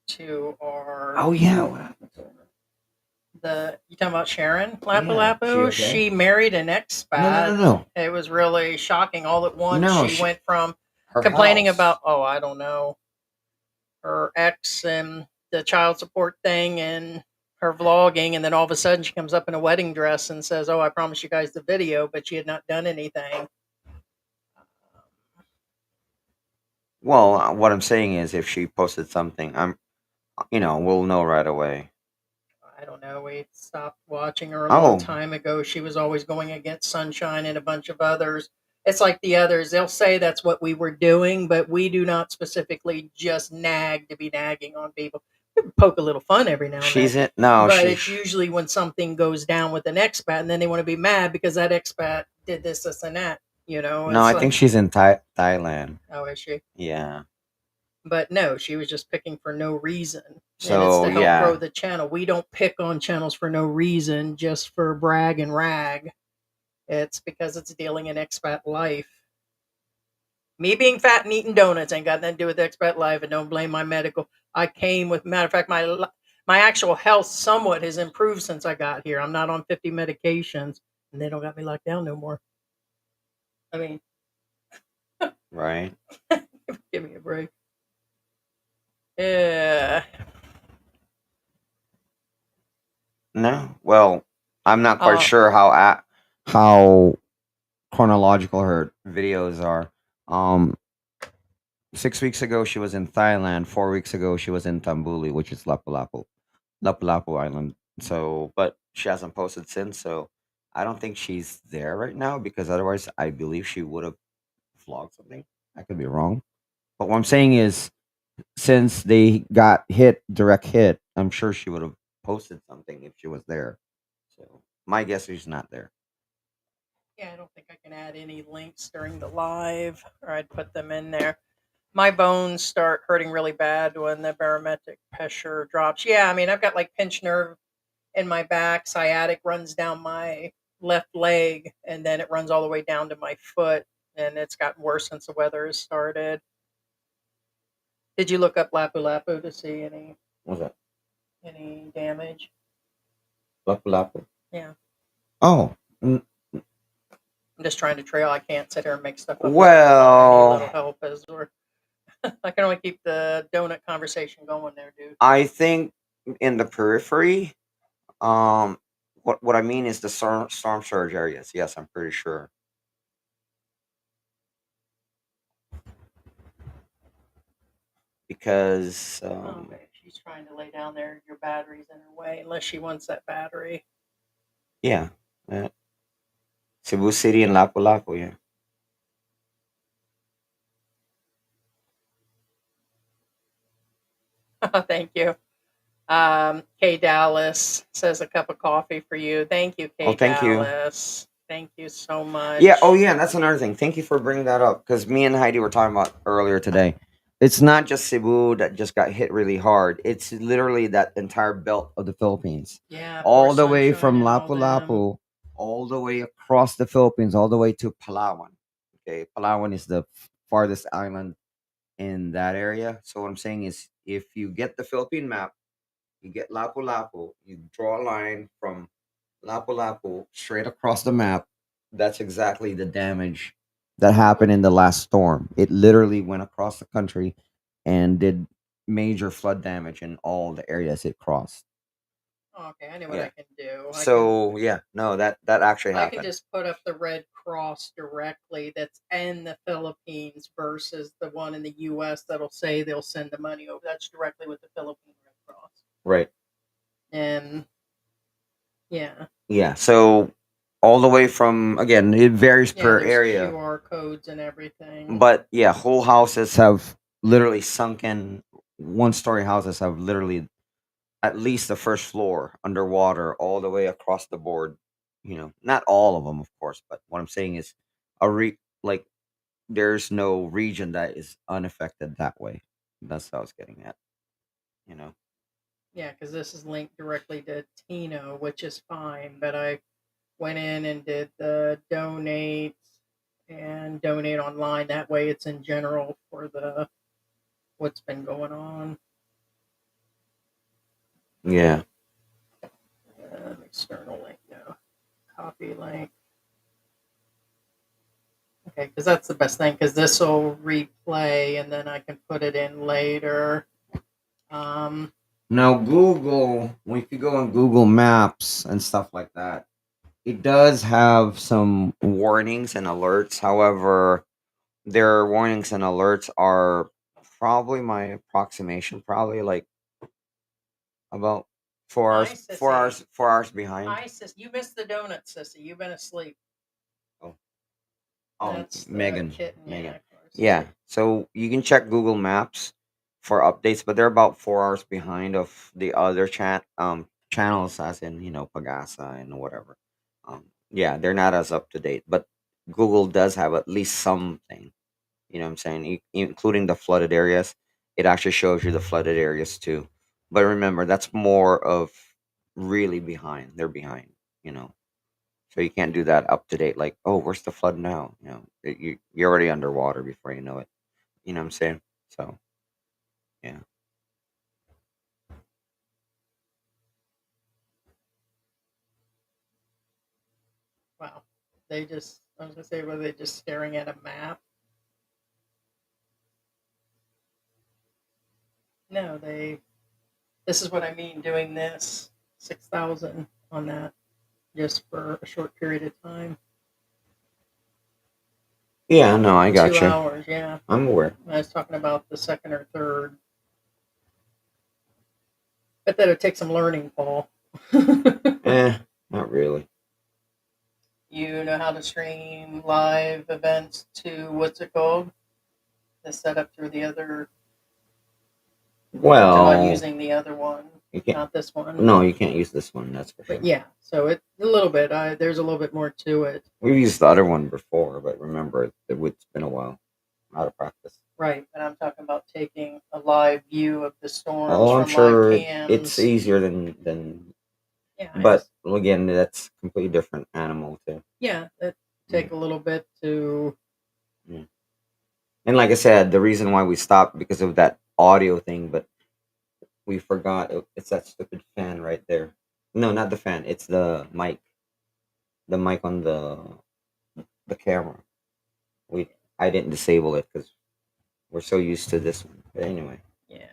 to our Oh yeah, what happened to her? you talking about Sharon Yeah, Lapu-Lapu? she okay? She married an expat. No. It was really shocking. All at once, No, she went from her complaining house. about, oh, I don't know, her ex and the child support thing and her vlogging, and then all of a sudden she comes up in a wedding dress and says, "Oh, I promised you guys the video," but she had not done anything. Well, what I'm saying is, if she posted something, we'll know right away. I don't know. We stopped watching her a Oh. long time ago. She was always going against Sunshine and a bunch of others. It's like the others. They'll say that's what we were doing, but we do not specifically just nag to be nagging on people. We poke a little fun every now and She's then. in no, But she. it's usually when something goes down with an expat, and then they want to be mad because that expat did this, this, and that. No, It's I like, think she's in Thailand. oh, is she? Yeah. But no, she was just picking for no reason. And it's So to help yeah, grow the channel. We don't pick on channels for no reason, just for brag and rag. It's because it's dealing in expat life. Me being fat and eating donuts ain't got nothing to do with expat life, and don't blame my medical. I came with, matter of fact, my actual health somewhat has improved since I got here. I'm not on 50 medications, and they don't got me locked down no more. I mean, Right. give me a break. Yeah. No. Well, I'm not quite Uh, sure how chronological her videos are. 6 weeks ago she was in Thailand. 4 weeks ago she was in Tambuli, which is Lapu-Lapu Island. So, but she hasn't posted since. So, I don't think she's there right now because otherwise, I believe she would have vlogged something. I could be wrong, but what I'm saying is, since they got direct hit, I'm sure she would have posted something if she was there. So, my guess is she's not there. yeah, I don't think I can add any links during the live, or I'd put them in there. My bones start hurting really bad when the barometric pressure drops. Yeah, I mean, I've got like pinched nerve in my back. Sciatic runs down my left leg, and then it runs all the way down to my foot. And it's gotten worse since the weather has started. Did you look up Lapu Lapu to see What's that? any damage? Lapu-Lapu. Yeah, Oh, I'm just trying to trail. I can't sit here and make stuff up. well, Any little help is, or I can only keep the donut conversation going there, dude. I think in the periphery, what I mean is the storm surge areas. Yes, I'm pretty sure. Because Okay, she's trying to lay down there. Your battery's in her way, unless she wants that battery. yeah, Cebu City and Lapu-Lapu, yeah. Thank you. Kay Dallas says a cup of coffee for you. Thank you, Oh, Kay thank you. Dallas. Thank you so Yeah. Oh, much. yeah. That's another thing. Thank you for bringing that up because me and Heidi were talking about earlier today. It's not just Cebu that just got hit really hard. It's literally that entire belt of the Philippines, Yeah, all poor the way Sunshine from and all them. Lapu-Lapu, all the way across the Philippines, all the way to Palawan. Okay, Palawan is the farthest island in that area. So what I'm saying is, if you get the Philippine map, you get Lapu-Lapu, you draw a line from Lapu-Lapu straight across the map. That's exactly the damage that happened in the last storm. It literally went across the country and did major flood damage in all the areas it crossed. Okay, I know what Yeah. I can do. So yeah, no, that actually I can happened. just put up the Red Cross directly that's in the Philippines versus the one in the U.S. that'll say they'll send the money over. That's directly with the Philippine Red Cross. Right. And yeah, Yeah. So all the way from, again, it varies yeah, per there's area, QR codes and everything. but yeah, whole houses have literally sunken. One-story houses have literally at least the first floor underwater all the way across the board. Not all of them, of course, but what I'm saying is like there's no region that is unaffected that way. That's what I was getting at. You know. Yeah, because this is linked directly to Tino, which is fine. But I went in and did the donate and donate online. That way, it's in general for the what's been going on. Yeah. External link, no. Copy link. Okay, because that's the best thing. Because this will replay, and then I can put it in later. Um, Now Google, when you go on Google Maps and stuff like that, it does have some warnings and alerts. However, their warnings and alerts are probably my approximation, probably like about four Hi, hours, four sissy. hours, 4 hours behind. Hi, sis. You missed the donut, sissy. You've been asleep. Oh, oh, That's the Megan, kitten. Megan. Yeah, of course. Yeah, so you can check Google Maps for updates, but they're about 4 hours behind of the other channels, as in Pagasa and whatever. Yeah, they're not as up to date, but Google does have at least something. You know what I'm saying? Including the flooded areas. It actually shows you the flooded areas too. But remember, that's more of really behind. They're behind, you know. So you can't do that up to date. Like, oh, where's the flood now? You're already underwater before you know it. You know what I'm saying? So yeah. Wow. I was gonna say, were they just staring at a map? No, this is what I mean doing this. 6,000 on that just for a short period of time. Yeah, no, I 2 gotcha. hours, yeah. I'm aware. I was talking about the second or third. But that would take some learning, Paul. Not really. You know how to stream live events to what's it called? The setup through the other, to not Well, using the other one, you can't. not this one. No, you can't use this one. That's for sure. But yeah, so it's a little bit. There's a little bit more to it. We've used the other one before, but remember, it's been a while. Out of practice. Right, but I'm talking about taking a live view of the storms Oh, I'm from sure live cams. it's easier than. Yeah, But again, that's a completely different animal too. Yeah, it take a little bit to. Yeah. And like I said, the reason why we stopped because of that audio thing, but we forgot it's that stupid fan right there. No, not the fan. It's the mic. The mic on the camera. I didn't disable it because we're so used to this one. But anyway. Yeah.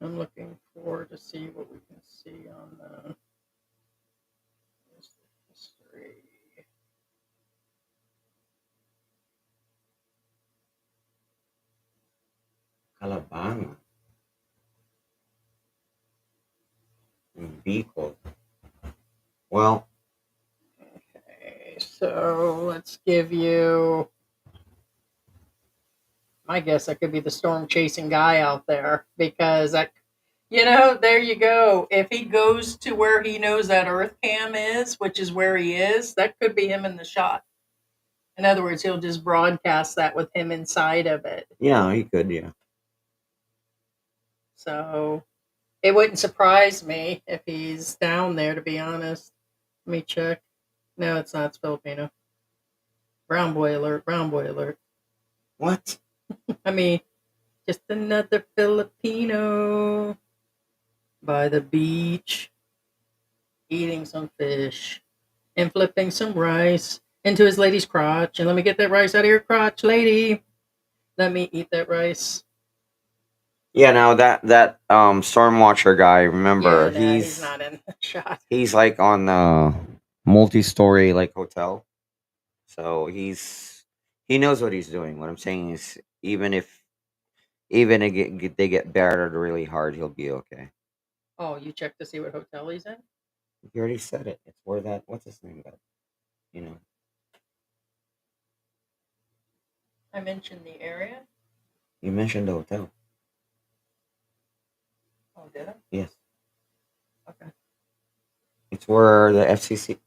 I'm looking forward to see what we can see on the history. Alabama. Bicol. Well. Okay, so let's give you. My guess that could be the storm chasing guy out there because there you go. If he goes to where he knows that Earth cam is, which is where he is, that could be him in the shot. In other words, he'll just broadcast that with him inside of it. Yeah, he could. Yeah. So it wouldn't surprise me if he's down there. To be honest, let me check. No, it's not. It's Filipino. Brown boy alert. Brown boy alert. What? I mean, just another Filipino by the beach, eating some fish and flipping some rice into his lady's crotch. And let me get that rice out of your crotch, lady. Let me eat that rice. Yeah, now that storm watcher guy, remember he's not in the shot. He's like on the multi-story like hotel. So he knows what he's doing. What I'm saying is even if they get battered really hard, he'll be okay. Oh, you checked to see what hotel he's in? You already said it. It's where that what's his name got. You know. I mentioned the area. You mentioned the hotel. Oh, did I? Yes. Okay. It's where the FCC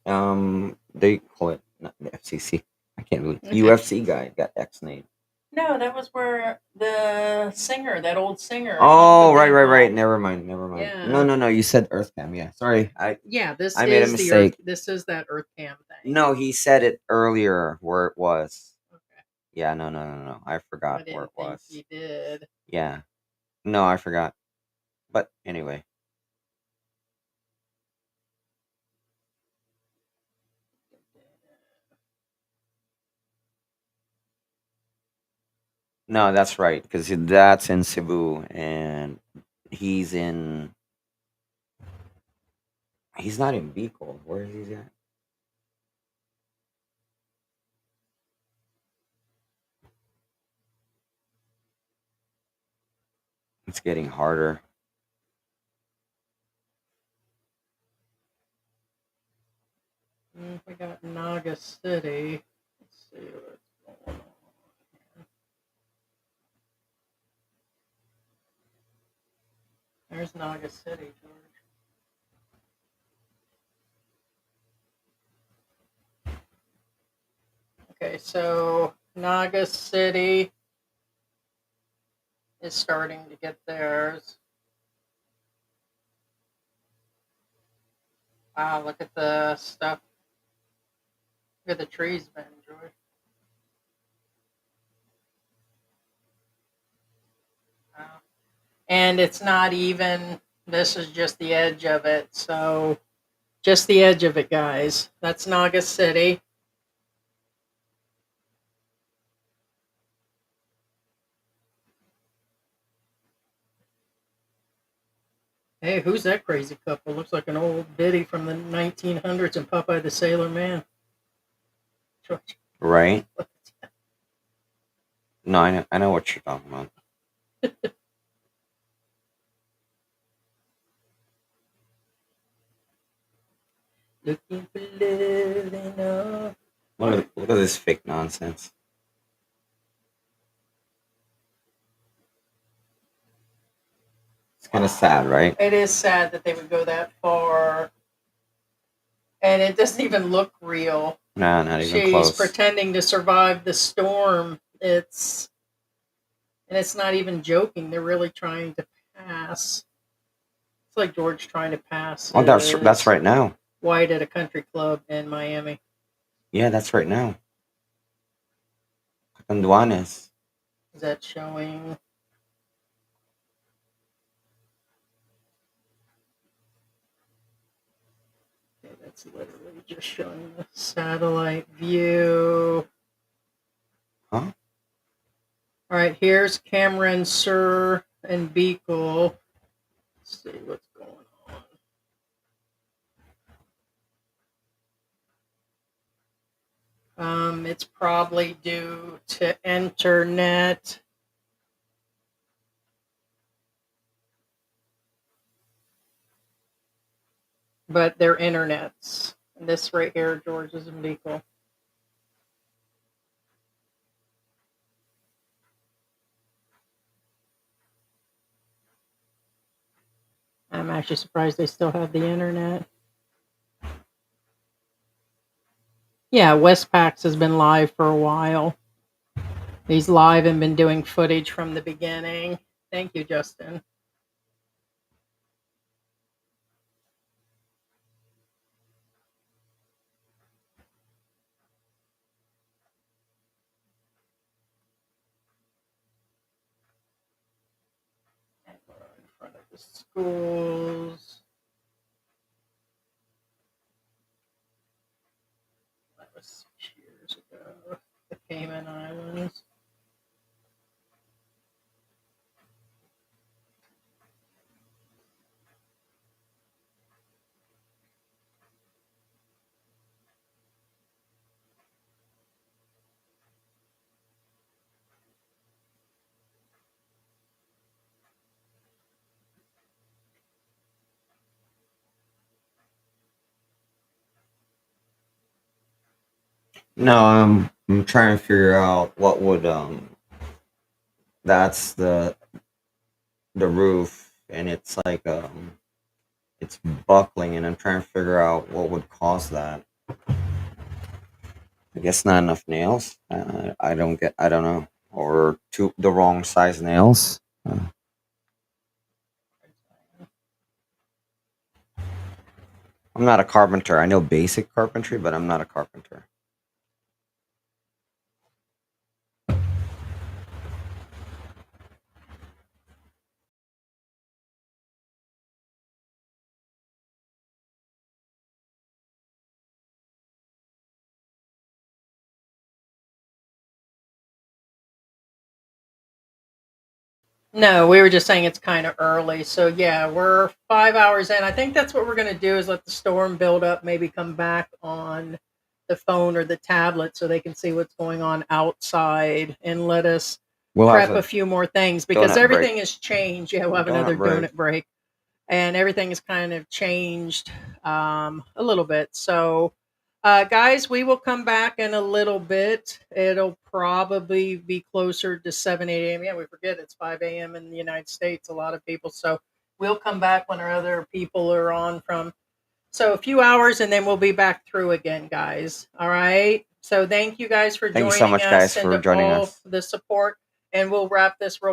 they call it not the FCC. I can't believe UFC guy got X name. No, that was where the singer, that old singer. Oh, right. Never mind. Yeah. No. You said Earthcam. Yeah, sorry. I made a mistake. This is that Earthcam thing. No, he said it earlier where it was. Okay. Yeah, no. I forgot where it was. He did. Yeah. No, I forgot. But anyway. No, that's right because that's in Cebu and he's in. He's not in Bicol. Where is he at? It's getting harder. We got Naga City. Let's see what's going on here. There's Naga City, George. Okay, so Naga City is starting to get theirs. Wow, look at the stuff. Look at the trees, Ben, George. Wow. And it's not even, this is just the edge of it. So, just the edge of it, guys. That's Naga City. Hey, who's that crazy couple? Looks like an old biddy from the 1900s and Popeye the Sailor Man. George. Right? No, I know what you're talking about. Looking for living up. Look at this fake nonsense. It's kind of sad, right? It is sad that they would go that far. And it doesn't even look real. Nah, not even She's close. pretending to survive the storm. It's not even joking. They're really trying to pass. It's like George trying to pass. Oh, that's right now. White at a country club in Miami. Yeah, that's right now. Catanduanes. Is that showing? Okay, that's literally just showing the satellite view. Huh? All right, here's Cameron, Sur, and Beagle. Let's see what's going on. It's probably due to internet. But they're internets. And this right here, George, is in Beagle. I'm actually surprised they still have the internet. Yeah, Westpax has been live for a while. He's live and been doing footage from the beginning. Thank you, Justin. And we're in front of the schools. That was 6 years ago. The Cayman Islands. No, I'm trying to figure out what would that's the roof, and it's like it's buckling, and I'm trying to figure out what would cause that. I guess not enough nails. I don't know, or the wrong size nails. I'm not a carpenter. I know basic carpentry, but I'm not a carpenter. No, we were just saying it's kind of early. So yeah, we're 5 hours in. I think that's what we're going to do is let the storm build up, maybe come back on the phone or the tablet so they can see what's going on outside and let us We'll prep have a few more things because donut break. everything has changed. Yeah, we'll have another Donut donut break. And everything has kind of changed a little bit. So, guys, we will come back in a little bit. It'll probably be closer to 7, 8 a.m. Yeah, we forget it's 5 a.m. in the United States, a lot of people. So, we'll come back when our other people are on from. So, a few hours and then we'll be back through again, guys. All right. So, thank you guys for Thank you joining so much, us guys, and for joining all us. the support. And we'll wrap this real